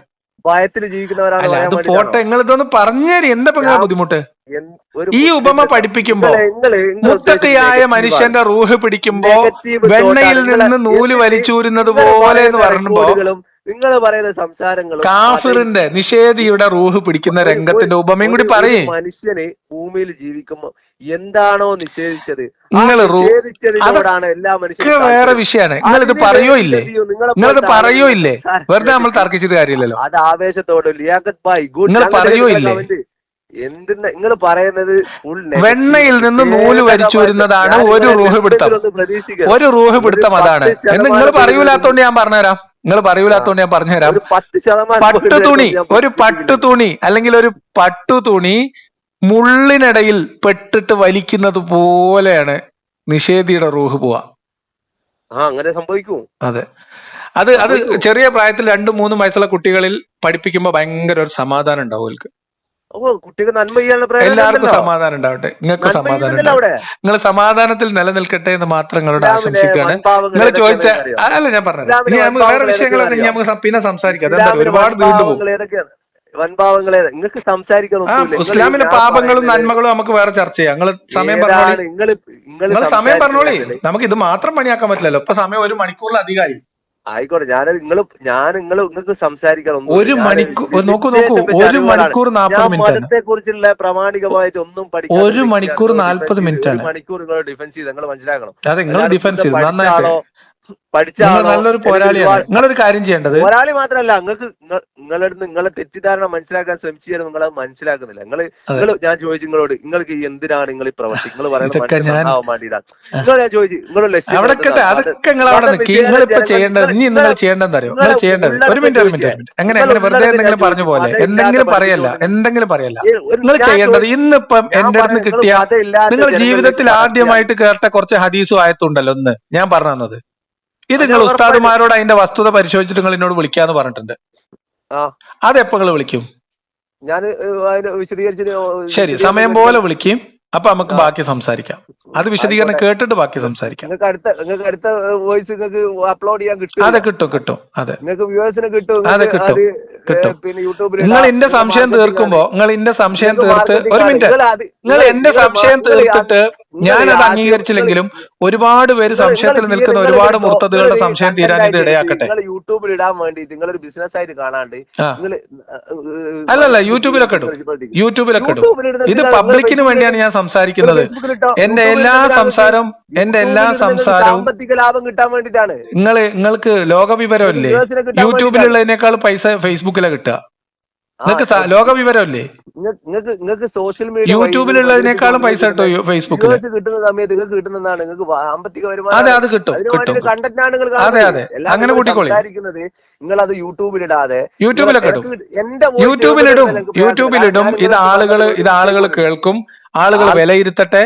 ഭയത്തിൽ ജീവിക്കുന്നവരാണ് അല്ല പറയാൻ അത് വേണ്ടിയിട്ടാണോ? പോട്ടെ, നിങ്ങൾ ഇതൊന്ന് പറഞ്ഞേരി. എന്താ നിങ്ങളെ ബുദ്ധിമുട്ട്? ഒരു ഈ ഉപമ പഠിപ്പിക്കുമ്പോ മുത്തക്കിയായ മനുഷ്യന്റെ റൂഹ് പിടിക്കുമ്പോ വെണ്ണയിൽ നിന്ന് നൂല് വലിച്ചൂരുന്നത് പോലെ എന്ന് പറയുമ്പോ നിങ്ങൾ പറയുന്ന സംസാരങ്ങളും കാഫിറിന്റെ നിഷേധിയുടെ റൂഹ് പിടിക്കുന്ന രംഗത്തിന്റെ ഉപമയും കൂടി പറയേ. മനുഷ്യന് ഭൂമിയിൽ ജീവിക്കുമ്പോ എന്താണോ നിഷേധിച്ചത്, നിഷേധിച്ചതിനോടാണ് എല്ലാ ഒക്കെ വേറെ വിഷയമാണ്. നിങ്ങൾ ഇത് പറയോ ഇല്ലേ? നിങ്ങളിത് പറയോ ഇല്ലേ? വെറുതെ നമ്മൾ തർക്കിച്ചിട്ട് കാര്യമില്ലല്ലോ. അത് ആവേശത്തോട് ലിയാഖത്ത് ഭായ് ഗുഡ്. നിങ്ങൾ പറയോ ഇല്ലേ? എന്തിനാ നിങ്ങൾ പറയുന്നത്? ഫുൾ വെണ്ണയിൽ നിന്ന് നൂല് വലിച്ചൂരുന്നതാണ് ഒരു റൂഹ് പിടുത്തം. ഒരു റൂഹ് പിടുത്തം അതാണ് എന്ന് നിങ്ങൾ പറയൂലാത്തോണ്ട് ഞാൻ പറഞ്ഞുതരാം. നിങ്ങൾ പറയൂലാത്തോണ്ട് ഞാൻ പറഞ്ഞുതരാം. 10% പട്ടുതുണി, ഒരു പട്ടുതുണി അല്ലെങ്കിൽ ഒരു പട്ടുതുണി മുള്ളിനിടയിൽ പെട്ടിട്ട് വലിക്കുന്നത് പോലെയാണ് നിഷേധിയുടെ റൂഹ് പോവാ. അങ്ങനെ സംഭവിക്കും. അതെ, അത് അത് ചെറിയ പ്രായത്തിൽ 2-3 വയസ്സുള്ള കുട്ടികളിൽ പഠിപ്പിക്കുമ്പോ ഭയങ്കര ഒരു സമാധാനം ഉണ്ടാവും അവർക്ക്. കുട്ടിക്ക് നന്മ ചെയ്യാനുള്ള എല്ലാവർക്കും സമാധാനം ഉണ്ടാവട്ടെ, നിങ്ങൾക്ക് സമാധാനം ഉണ്ടാവട്ടെ. നിങ്ങൾ സമാധാനത്തിൽ നിലനിൽക്കട്ടെ എന്ന് മാത്രം നിങ്ങളോട് ആശംസിക്കുകയാണ്. നിങ്ങൾ ചോദിച്ച അല്ല ഞാൻ പറഞ്ഞത്. ഇനി നമുക്ക് വേറെ വിഷയങ്ങളൊക്കെ ഇനി നമുക്ക് പിന്നെ സംസാരിക്കാം. അതെന്താ ഒരുപാട് നീണ്ടുപോകും. വൻപാവങ്ങളെ നിങ്ങൾക്ക് സംസാരിക്കാൻ ഇസ്ലാമിന്റെ പാപങ്ങളും നന്മകളും നമുക്ക് വേറെ ചർച്ച ചെയ്യാം. നിങ്ങൾ സമയം പറഞ്ഞോളി, നിങ്ങൾ സമയം പറഞ്ഞോളി. നമുക്ക് ഇത് മാത്രം പണിയാക്കാൻ പറ്റില്ലല്ലോ. ഇപ്പൊ സമയം 1 മണിക്കൂറിലധികമായി. ആയിക്കോട്ടെ, നിങ്ങൾക്ക് സംസാരിക്കാൻ 1 മണിക്കൂർ നോക്കൂ 1 മണിക്കൂർ 40 മിനിറ്റ്. മതത്തെ കുറിച്ചുള്ള പ്രാമാണികമായിട്ട് ഒന്നും പഠിക്കാൻ 1 മണിക്കൂർ 40 മിനിറ്റ് ആണ്. 1 മണിക്കൂർ നിങ്ങൾ ഡിഫെൻസ് ചെയ്ത് നിങ്ങൾ മനസ്സിലാക്കണം. അതെ, നിങ്ങൾ ഡിഫെൻസ് ചെയ്തു നന്നായിട്ട്. പഠിച്ചാലോ നല്ലൊരു പോരാളിയാണ്. നിങ്ങളൊരു കാര്യം ചെയ്യേണ്ടത്, പോരാളി മാത്രമല്ല, നിങ്ങളെ തെറ്റിദ്ധാരണ മനസ്സിലാക്കാൻ ശ്രമിച്ചാൽ നിങ്ങളത് മനസ്സിലാക്കുന്നില്ല. ഞാൻ ചോദിച്ചു നിങ്ങളോട്, നിങ്ങൾക്ക് എന്തിനാണ് നിങ്ങൾ ഈ പ്രവർത്തി നിങ്ങൾ പറയുന്നത് മനസ്സിലാവാൻ വേണ്ടിയിട്ടാണ്. ഞാൻ ചോദിച്ചു നിങ്ങളുടെ ലക്ഷ്യം അതൊക്കെ നിങ്ങൾ അവിടെ നിൽക്കി. നിങ്ങളിപ്പോ ചെയ്യേണ്ടത്, ഇനി നിങ്ങൾ ചെയ്യേണ്ടതെന്ന് അറിയോ? നിങ്ങൾ ചെയ്യേണ്ടത് ഒരു മിനിറ്റ് എങ്ങനെ വെറുതെ എന്തെങ്കിലും പറഞ്ഞു പോലെ എന്തെങ്കിലും പറയല്ല. നിങ്ങൾ ചെയ്യേണ്ടത്, ഇന്നിപ്പം എന്റെ അടുത്ത് കിട്ടിയ നിങ്ങൾ ജീവിതത്തിൽ ആദ്യമായിട്ട് കേട്ട കുറച്ച് ഹദീസും ആയത്തുണ്ടല്ലോ ഒന്ന് ഞാൻ പറഞ്ഞു തന്നത്. ഇത് നിങ്ങൾ ഉസ്താദുമാരോട് അതിന്റെ വസ്തുത പരിശോധിച്ചിട്ട് നിങ്ങൾ എന്നോട് വിളിക്കാന്ന് പറഞ്ഞിട്ടുണ്ട്. അതെപ്പോ നിങ്ങൾ വിളിക്കും? ഞാൻ വിശദീകരിച്ചു. ശരി, സമയം പോലെ വിളിക്കും. അപ്പൊ നമുക്ക് ബാക്കി സംസാരിക്കാം. അത് വിശദീകരണം കേട്ടിട്ട് ബാക്കി സംസാരിക്കാം. നിങ്ങൾക്ക് അടുത്ത വോയിസ് നിങ്ങൾക്ക് അപ്ലോഡ് ചെയ്യാൻ കിട്ടും. അതെ, കിട്ടും. അതെ, നിങ്ങൾക്ക് വ്യൂവേഴ്സിന് കിട്ടും. അതെ, കിട്ടും. പിന്നെ യൂട്യൂബിൽ നിങ്ങൾ എന്റെ സംശയം തീർക്കുമ്പോ, നിങ്ങൾ എന്റെ സംശയം തീർത്ത് ഒരു മിനിറ്റ്, നിങ്ങൾ എന്റെ സംശയം തീർത്തിട്ട് ഞാനത് അംഗീകരിച്ചില്ലെങ്കിലും ഒരുപാട് പേര് സംശയത്തിൽ നിൽക്കുന്ന ഒരുപാട് മുർത്തതുകളുടെ സംശയം തീരാൻ ഇത് ഇടയാക്കട്ടെ. നിങ്ങൾ യൂട്യൂബിൽ ഇടാൻ വേണ്ടിട്ട് നിങ്ങളൊരു ബിസിനസ് ആയിട്ട് കാണാണ്ട് അല്ലല്ല യൂട്യൂബിലൊക്കെ ഇടും. ഇത് പബ്ലിക്കിന് വേണ്ടിയാണ് ഞാൻ സംസാരിക്കുന്നത്. എന്റെ എല്ലാ സംസാരവും സാമ്പത്തിക ലാഭം കിട്ടാൻ വേണ്ടിട്ടാണ്. നിങ്ങൾക്ക് ലോകവിവരമില്ലേ? യൂട്യൂബിലുള്ളതിനേക്കാൾ പൈസ ഫേസ്ബുക്കിലെ കിട്ടുക. നിങ്ങൾക്ക് ലോകവിവരമില്ലേ? നിങ്ങൾക്ക് സോഷ്യൽ മീഡിയ യൂട്യൂബിലുള്ളതിനേക്കാളും പൈസ കിട്ടോ ഫേസ്ബുക്കിൽ കിട്ടുന്ന സമയത്ത് നിങ്ങൾക്ക് കിട്ടുന്നതാണ്. നിങ്ങൾക്ക് സാമ്പത്തിക വരുമാനം. അതെ, അത് കിട്ടും. കണ്ടന്റ് ആണ് നിങ്ങൾ അതെ, അങ്ങനെ കൂട്ടിക്കോളി. നിങ്ങൾ അത് യൂട്യൂബിലിടാതെ യൂട്യൂബിലൊക്കെ ഇടും. യൂട്യൂബിലിടും. ഇത് ആളുകൾ കേൾക്കും, ആളുകൾ വിലയിരുത്തട്ടെ,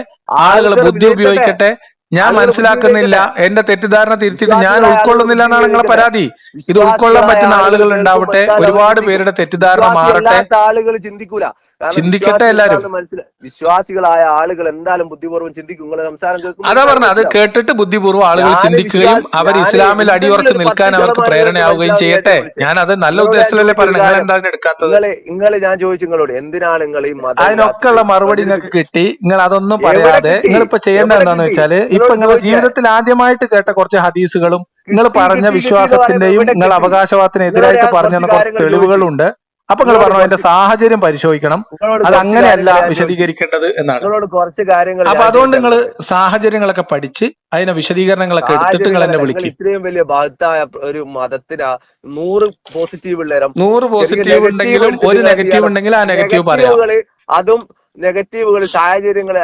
ആളുകൾ ബുദ്ധി ഉപയോഗിക്കട്ടെ. ഞാൻ മനസ്സിലാക്കുന്നില്ല, എന്റെ തെറ്റിദ്ധാരണ തിരിച്ചിട്ട് ഞാൻ ഉൾക്കൊള്ളുന്നില്ല എന്നാണ് നിങ്ങളെ പരാതി. ഇത് ഉൾക്കൊള്ളാൻ പറ്റുന്ന ആളുകൾ ഉണ്ടാവട്ടെ, ഒരുപാട് പേരുടെ തെറ്റിദ്ധാരണ മാറട്ടെ. ആളുകൾ ചിന്തിക്കൂല, ചിന്തിക്കട്ടെ എല്ലാരും. വിശ്വാസികളായ ആളുകൾ എന്തായാലും ബുദ്ധിപൂർവ്വം ചിന്തിക്കും. നിങ്ങളെ സംസാരം കേൾക്കും. അതാ പറഞ്ഞത്, അത് കേട്ടിട്ട് ബുദ്ധിപൂർവ്വം ആളുകൾ ചിന്തിക്കുകയും അവർ ഇസ്ലാമിൽ അടിയുറച്ച് നിൽക്കാൻ അവർക്ക് പ്രേരണയാവുകയും ചെയ്യട്ടെ. ഞാൻ അത് നല്ല ഉദ്ദേശത്തിലല്ലേ പറഞ്ഞത്. നിങ്ങൾ എന്താ എടുക്കാത്തത്? ഞാൻ ചോദിച്ചു നിങ്ങളോട്, എന്തിനാണ് നിങ്ങൾ ഈ അതിനൊക്കെ ഉള്ള മറുപടി നിങ്ങൾക്ക് കിട്ടി. നിങ്ങൾ അതൊന്നും പറയാതെ നിങ്ങളിപ്പോ ചെയ്യേണ്ടത് എന്താന്ന് വെച്ചാല്, ഇപ്പൊ നിങ്ങളുടെ ജീവിതത്തിൽ ആദ്യമായിട്ട് കേട്ട കുറച്ച് ഹദീസുകളും നിങ്ങൾ പറഞ്ഞ വിശ്വാസത്തിന്റെയും നിങ്ങൾ അവകാശവാദത്തിനെതിരായിട്ട് പറഞ്ഞ കുറച്ച് തെളിവുകളുണ്ട്. അപ്പൊ നിങ്ങൾ നിങ്ങളോട് പറഞ്ഞു അതിന്റെ കുറച്ച് സാഹചര്യം പരിശോധിക്കണം, നിങ്ങളോട് അത് കുറച്ച് അങ്ങനെയല്ല കാര്യങ്ങൾ ഞാൻ ചോദിച്ചു. വിശദീകരിക്കേണ്ടത് എന്നാണ്. നിങ്ങളോട് കുറച്ച് കാര്യങ്ങൾ അപ്പൊ ഞാൻ അതുകൊണ്ട് നിങ്ങൾ ചോദിക്കാനുള്ളത്. സാഹചര്യങ്ങളൊക്കെ പഠിച്ച് അതിന്റെ വിശദീകരണങ്ങളൊക്കെ എടുത്തിട്ട് നിങ്ങൾ എന്നെ സാഹചര്യങ്ങളല്ല, നിങ്ങൾ വിളിക്കും. ഇത്രയും വലിയ ഭാഗത്തായ ഒരു മതത്തിന് 100 പോസിറ്റീവ് ഉള്ളേരം 100 ശരിക്കും പോസിറ്റീവ് ഉണ്ടെങ്കിലും നെഗറ്റീവ് ഒരു എടുത്തിട്ട് എന്ത് നെഗറ്റീവ് ചെയ്യണം? ഉണ്ടെങ്കിൽ ആ നെഗറ്റീവ് പറയാം. നെഗറ്റീവുകള് അതും നെഗറ്റീവുകൾ സാഹചര്യങ്ങളെ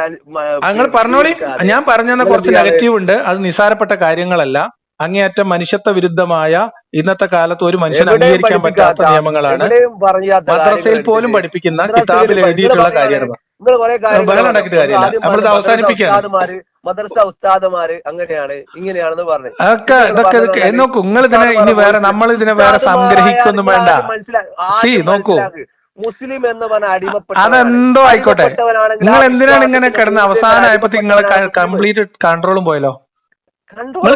നിങ്ങൾ പറഞ്ഞോളി. വിശദീകരിക്കാതെ ഞാൻ പറഞ്ഞെന്ന നിങ്ങൾ എന്ത് കുറച്ച് ചെയ്യാണ്? നെഗറ്റീവ് ഉണ്ട്, അത് നിസാരപ്പെട്ട കാര്യങ്ങളല്ല. അങ്ങേയറ്റം മനുഷ്യത്വ വിരുദ്ധമായ ഇന്നത്തെ കാലത്ത് ഒരു മനുഷ്യൻ എവിടെയും അംഗീകരിക്കാൻ പറ്റാത്ത പഠിപ്പിക്കാത്ത, നിയമങ്ങളാണ്. എവിടെയും പറയാത്ത കാര്യങ്ങൾ മദ്രസയിൽ പോലും എടുത്തിട്ട് പഠിപ്പിക്കുന്ന മദ്രസയിൽ കിതാബിൽ നിങ്ങൾ എഴുതിയിട്ടുള്ള പറയാണ്, കാര്യമാണ്. നിങ്ങൾ കുറെ കാര്യങ്ങൾ ബഹളം പറഞ്ഞു. ഉണ്ടാക്കിയിട്ട് നിങ്ങൾ കാര്യമില്ല, ആദ്യം നമ്മളിത് പറഞ്ഞ മദ്രസ അവസാനിപ്പിക്കുകയാണ്. ഉസ്താദുമാര് അങ്ങനെയാണ് ഇങ്ങനെയാണെന്ന് പറഞ്ഞു. അതൊക്കെ ഇതൊക്കെ നോക്കൂ, നിങ്ങൾ ഇതിനെ ഇനി വേറെ നമ്മൾ ഇതിനെ വേറെ സംഗ്രഹിക്കൊന്നും വേണ്ട. നോക്കൂ, മുസ്ലിം എന്ന് പറഞ്ഞ അതെന്തോ ആയിക്കോട്ടെ. നിങ്ങൾ എന്തിനാണ് ഇങ്ങനെ കിടന്ന് അവസാനമായപ്പോ നിങ്ങൾ അടിമപ്പെട്ടവനാണ് കംപ്ലീറ്റ് കൺട്രോളും പോയല്ലോ. കൺട്രോൾ നിങ്ങൾ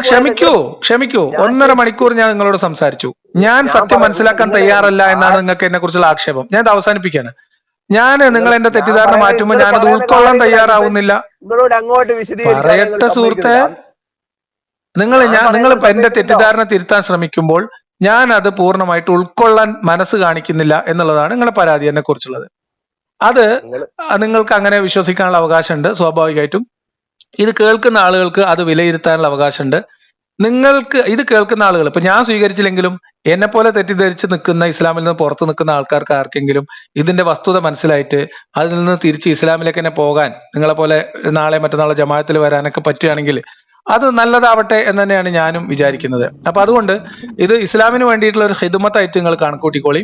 ക്ഷമിക്കൂ. 1.5 മണിക്കൂർ ഞാൻ നിങ്ങളോട് സംസാരിച്ചു. ഞാൻ സത്യം മനസ്സിലാക്കാൻ തയ്യാറല്ല എന്നാണ് നിങ്ങൾക്ക് എന്നെ കുറിച്ചുള്ള ആക്ഷേപം. ഞാൻ ഇത് അവസാനിപ്പിക്കാണ്. നിങ്ങൾ എന്റെ തെറ്റിദ്ധാരണ മാറ്റുമ്പോൾ ഞാനത് ഉൾക്കൊള്ളാൻ തയ്യാറാവുന്നില്ല. നിങ്ങളോട് അങ്ങോട്ട് പറയട്ടെ സുഹൃത്തെ, നിങ്ങൾ എന്റെ തെറ്റിദ്ധാരണ തിരുത്താൻ ശ്രമിക്കുമ്പോൾ ഞാൻ അത് പൂർണ്ണമായിട്ട് ഉൾക്കൊള്ളാൻ മനസ്സ് കാണിക്കുന്നില്ല എന്നുള്ളതാണ് നിങ്ങളെ പരാതി എന്നെ കുറിച്ചുള്ളത്. അത് നിങ്ങൾക്ക് അങ്ങനെ വിശ്വസിക്കാനുള്ള അവകാശമുണ്ട്. സ്വാഭാവികമായിട്ടും ഇത് കേൾക്കുന്ന ആളുകൾക്ക് അത് വിലയിരുത്താനുള്ള അവകാശമുണ്ട്. നിങ്ങൾക്ക് ഇത് കേൾക്കുന്ന ആളുകൾ, ഇപ്പൊ ഞാൻ സ്വീകരിച്ചില്ലെങ്കിലും എന്നെ പോലെ തെറ്റിദ്ധരിച്ച് നിൽക്കുന്ന, ഇസ്ലാമിൽ നിന്ന് പുറത്തു നിൽക്കുന്ന ആൾക്കാർക്ക് ആർക്കെങ്കിലും ഇതിന്റെ വസ്തുത മനസ്സിലായിട്ട് അതിൽ നിന്ന് തിരിച്ച് ഇസ്ലാമിലേക്ക് തന്നെ പോകാൻ, നിങ്ങളെ പോലെ നാളെ മറ്റന്നാളെ ജമാഅത്തിൽ വരാനൊക്കെ പറ്റുകയാണെങ്കിൽ അത് നല്ലതാവട്ടെ എന്ന് തന്നെയാണ് ഞാനും വിചാരിക്കുന്നത്. അപ്പൊ അതുകൊണ്ട് ഇത് ഇസ്ലാമിന് വേണ്ടിയിട്ടുള്ള ഒരു ഹിദ്മത്തായിട്ട് നിങ്ങൾ കണക്കൂട്ടിക്കോളി.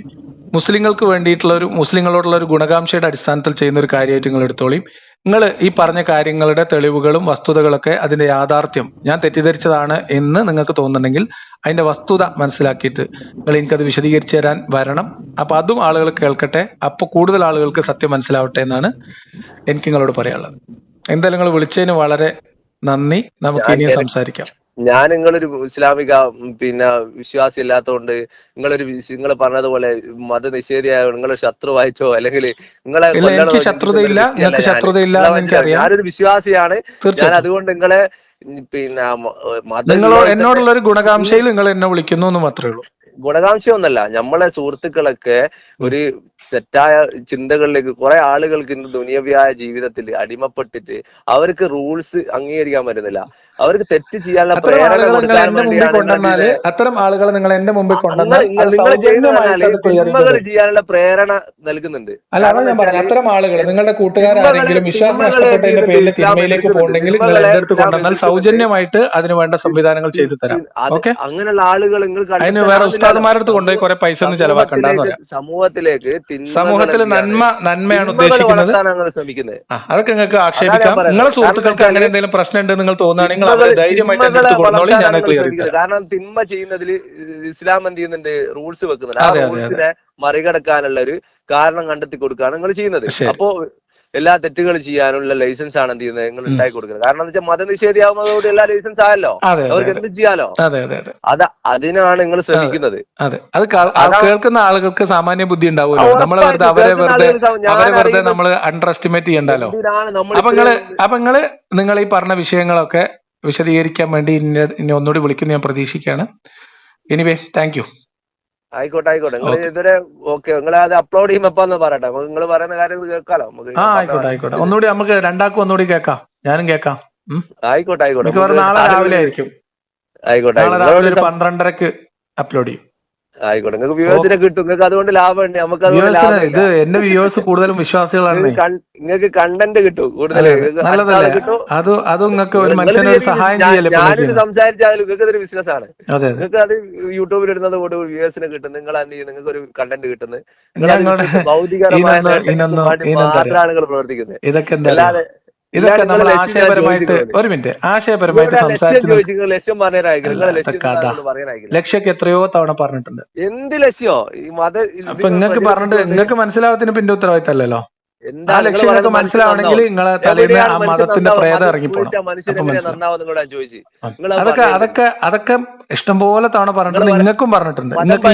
മുസ്ലിങ്ങൾക്ക് വേണ്ടിയിട്ടുള്ള മുസ്ലിങ്ങളോടുള്ള ഒരു ഗുണകാംക്ഷയുടെ അടിസ്ഥാനത്തിൽ ചെയ്യുന്ന ഒരു കാര്യമായിട്ട് നിങ്ങൾ എടുത്തോളി. നിങ്ങൾ ഈ പറഞ്ഞ കാര്യങ്ങളുടെ തെളിവുകളും വസ്തുതകളൊക്കെ അതിന്റെ യാഥാർത്ഥ്യം ഞാൻ തെറ്റിദ്ധരിച്ചതാണ് എന്ന് നിങ്ങൾക്ക് തോന്നുന്നുണ്ടെങ്കിൽ അതിന്റെ വസ്തുത മനസ്സിലാക്കിയിട്ട് നിങ്ങൾ എനിക്കത് വിശദീകരിച്ചു തരാൻ വരണം. അപ്പൊ അതും ആളുകൾ കേൾക്കട്ടെ. അപ്പൊ കൂടുതൽ ആളുകൾക്ക് സത്യം മനസ്സിലാവട്ടെ എന്നാണ് എനിക്ക് നിങ്ങളോട് പറയാനുള്ളത്. എന്തായാലും നിങ്ങൾ വിളിച്ചതിന് വളരെ നന്ദി. നമുക്ക് ഇനിയും സംസാരിക്കാം. ഞാൻ നിങ്ങളൊരു ഇസ്ലാമിക വിശ്വാസി ഇല്ലാത്തതുകൊണ്ട് നിങ്ങൾ പറഞ്ഞതുപോലെ മതനിഷേധിയായ നിങ്ങളൊരു ശത്രുവായിട്ടോ അല്ലെങ്കിൽ നിങ്ങളെ എനിക്ക് ശത്രുതയില്ല, നിങ്ങൾക്ക് ശത്രുതയില്ല എന്ന് എനിക്കറിയാം. ഞാനൊരു വിശ്വാസിയാണ്. ഞാൻ അതുകൊണ്ട് നിങ്ങളെ എന്നോടുള്ള ഒരു ഗുണകാംക്ഷയിൽ നിങ്ങൾ എന്നെ വിളിക്കുന്നു എന്ന് മാത്രമേ ഉള്ളൂ. ഗുണകാംക്ഷയൊന്നല്ല. നമ്മളെ സുഹൃത്തുക്കളൊക്കെ ഒരു തെറ്റായ ചിന്തകളിലേക്ക് കുറെ ആളുകൾക്ക് ഇന്ന് ദുനിയവ്യായ ജീവിതത്തിൽ അടിമപ്പെട്ടിട്ട് അവർക്ക് റൂൾസ് അംഗീകരിക്കാൻ പറ്റുന്നില്ല. അവർക്ക് തെറ്റ് ചെയ്യാനുള്ള പ്രേരണ കൊടുക്കാൻ വേണ്ടിയാണ് അത്തരം ആളുകളെ നിങ്ങൾ എന്റെ മുമ്പിൽ തിന്മകൾ ചെയ്യാനുള്ള പ്രേരണ നൽകുന്നുണ്ട്. അല്ലാതെ ഞാൻ പറഞ്ഞു, അത്തരം ആളുകൾ നിങ്ങളുടെ കൂട്ടുകാരെങ്കിലും വിശ്വാസം നഷ്ടപ്പെട്ടതിന്റെ പേരിൽ തിന്മയിലേക്ക് പോകണമെങ്കിൽ നിങ്ങൾ എന്റെ അടുത്ത് കൊണ്ടുവന്നാൽ സൗജന്യമായിട്ട് അതിന് വേണ്ട സംവിധാനങ്ങൾ ചെയ്തു തരാം. ഓക്കെ, അങ്ങനെയുള്ള ആളുകൾ അതിന് വേറെ ഉസ്താദുമാരുടെ അടുത്ത് കൊണ്ടുപോയി കുറെ പൈസ ഒന്നും ചെലവാക്കണ്ടെന്ന് പറയാം. സമൂഹത്തിൽ നന്മയാണ് ഉദ്ദേശിക്കുന്നത്. ശ്രമിക്കുന്നത് അതൊക്കെ നിങ്ങൾക്ക് ആക്ഷേപിക്കാം. നിങ്ങളെ സുഹൃത്തുക്കൾക്ക് അങ്ങനെ എന്തെങ്കിലും പ്രശ്നം ഉണ്ട് നിങ്ങൾ തോന്നുകയാണെങ്കിൽ അവരെ ധൈര്യമായിട്ട് എന്റെ അടുത്ത് കൊണ്ടുപോയി ഞാൻ ക്ലിയർ ചെയ്തു. കാരണം തിന്മ ചെയ്യുന്നതിൽ ഇസ്ലാം എന്ത് ചെയ്യുന്നുണ്ട്? റൂൾസ് വെക്കുന്നുണ്ട്. ആ റൂൾസിനെ മറികടക്കാനുള്ള ഒരു കാരണം കണ്ടെത്തി കൊടുക്കുകയാണ് നിങ്ങൾ ചെയ്യുന്നത്. അപ്പോ എല്ലാ തെറ്റുകളും ചെയ്യാനുള്ള ലൈസൻസ് ആണ് എന്ത് ചെയ്യുന്നത് നിങ്ങൾ ഉണ്ടാക്കി കൊടുക്കുന്നത്. കാരണം എന്താ വെച്ചാൽ മതനിഷേധിയാവുന്നതോടെ എല്ലാ ലൈസൻസ് ആയല്ലോ, അവർക്ക് എന്ത് ചെയ്യാലോ. അതിനാണ് നിങ്ങൾ ശ്രമിക്കുന്നത്. അതെ, അത് കേൾക്കുന്ന ആളുകൾക്ക് സാമാന്യ ബുദ്ധി ഉണ്ടാവുമല്ലോ. അവരെ വെറുതെ നമ്മൾ അണ്ടർ എസ്റ്റിമേറ്റ് ചെയ്യണ്ടല്ലോ. അപ്പൊ നിങ്ങൾ ഈ പറഞ്ഞ വിഷയങ്ങളൊക്കെ വിശദീകരിക്കാൻ വേണ്ടി ഇനി ഒന്നുകൂടി വിളിക്കുന്ന ഞാൻ പ്രതീക്ഷിക്കുകയാണ്. Anyway, thank you. ആയിക്കോട്ടെ. നിങ്ങൾ ഇതുവരെ ഓക്കെ, നിങ്ങൾ അത് അപ്ലോഡ് ചെയ്യുമ്പോ പറയട്ടെ, നിങ്ങൾ പറയുന്ന കാര്യം കേൾക്കാലോ. ആയിക്കോട്ടെ. ഒന്നുകൂടി നമുക്ക് രണ്ടാക്കും ഒന്നുകൂടി കേൾക്കാം, ഞാനും കേൾക്കാം. ആയിക്കോട്ടെ. നാളെ രാവിലെ ആയിരിക്കും. നാളെ രാവിലെ ഒരു 12:30 അപ്ലോഡ് ചെയ്യും. ആയിക്കോട്ടെ. നിങ്ങൾക്ക് വ്യൂവേഴ്സിനെ കിട്ടും. നിങ്ങൾക്ക് അതുകൊണ്ട് ലാഭമുണ്ട്. നമുക്ക് ഇത് എന്റെ വ്യൂവേഴ്സ് കൂടുതലും വിശ്വാസികളാണ്. നിങ്ങൾക്ക് കണ്ടന്റ് കിട്ടും കൂടുതൽ. അതും നിങ്ങൾക്ക് ഒരു മനുഷ്യനെ സഹായം ചെയ്യല്ലേ. ഞാനിത് സംസാരിച്ചാലും നിങ്ങൾക്ക് ഇതൊരു ബിസിനസ് ആണ്. നിങ്ങൾക്ക് അത് യൂട്യൂബിൽ ഇടുന്നത് കൊണ്ട് വ്യൂവേഴ്സിനെ കിട്ടും. നിങ്ങൾ നിങ്ങൾക്ക് ഒരു കണ്ടന്റ് കിട്ടുന്നത്. ഭൗതികരമായ മാത്രമാണ് നിങ്ങൾ പ്രവർത്തിക്കുന്നത്. ഇതൊക്കെ നമ്മൾ ആശയപരമായിട്ട് ലക്ഷ്യൊക്കെ എത്രയോ തവണ പറഞ്ഞിട്ടുണ്ട്. എന്ത് ലക്ഷ്യോ? അപ്പൊ നിങ്ങൾക്ക് മനസ്സിലാവത്തിന് പിന്നെ ഉത്തരവാദിത്തമല്ലല്ലോ. ആ ലക്ഷ്യങ്ങളൊക്കെ മനസ്സിലാവണമെങ്കിൽ നിങ്ങളെ തലേന്ന് ആ മതത്തിന്റെ പ്രേതം ഇറങ്ങിപ്പോണം. അതൊക്കെ ഇഷ്ടംപോലെ തവണ പറഞ്ഞിട്ടുണ്ട്. നിങ്ങൾക്കും പറഞ്ഞിട്ടുണ്ട്. നിങ്ങൾക്ക്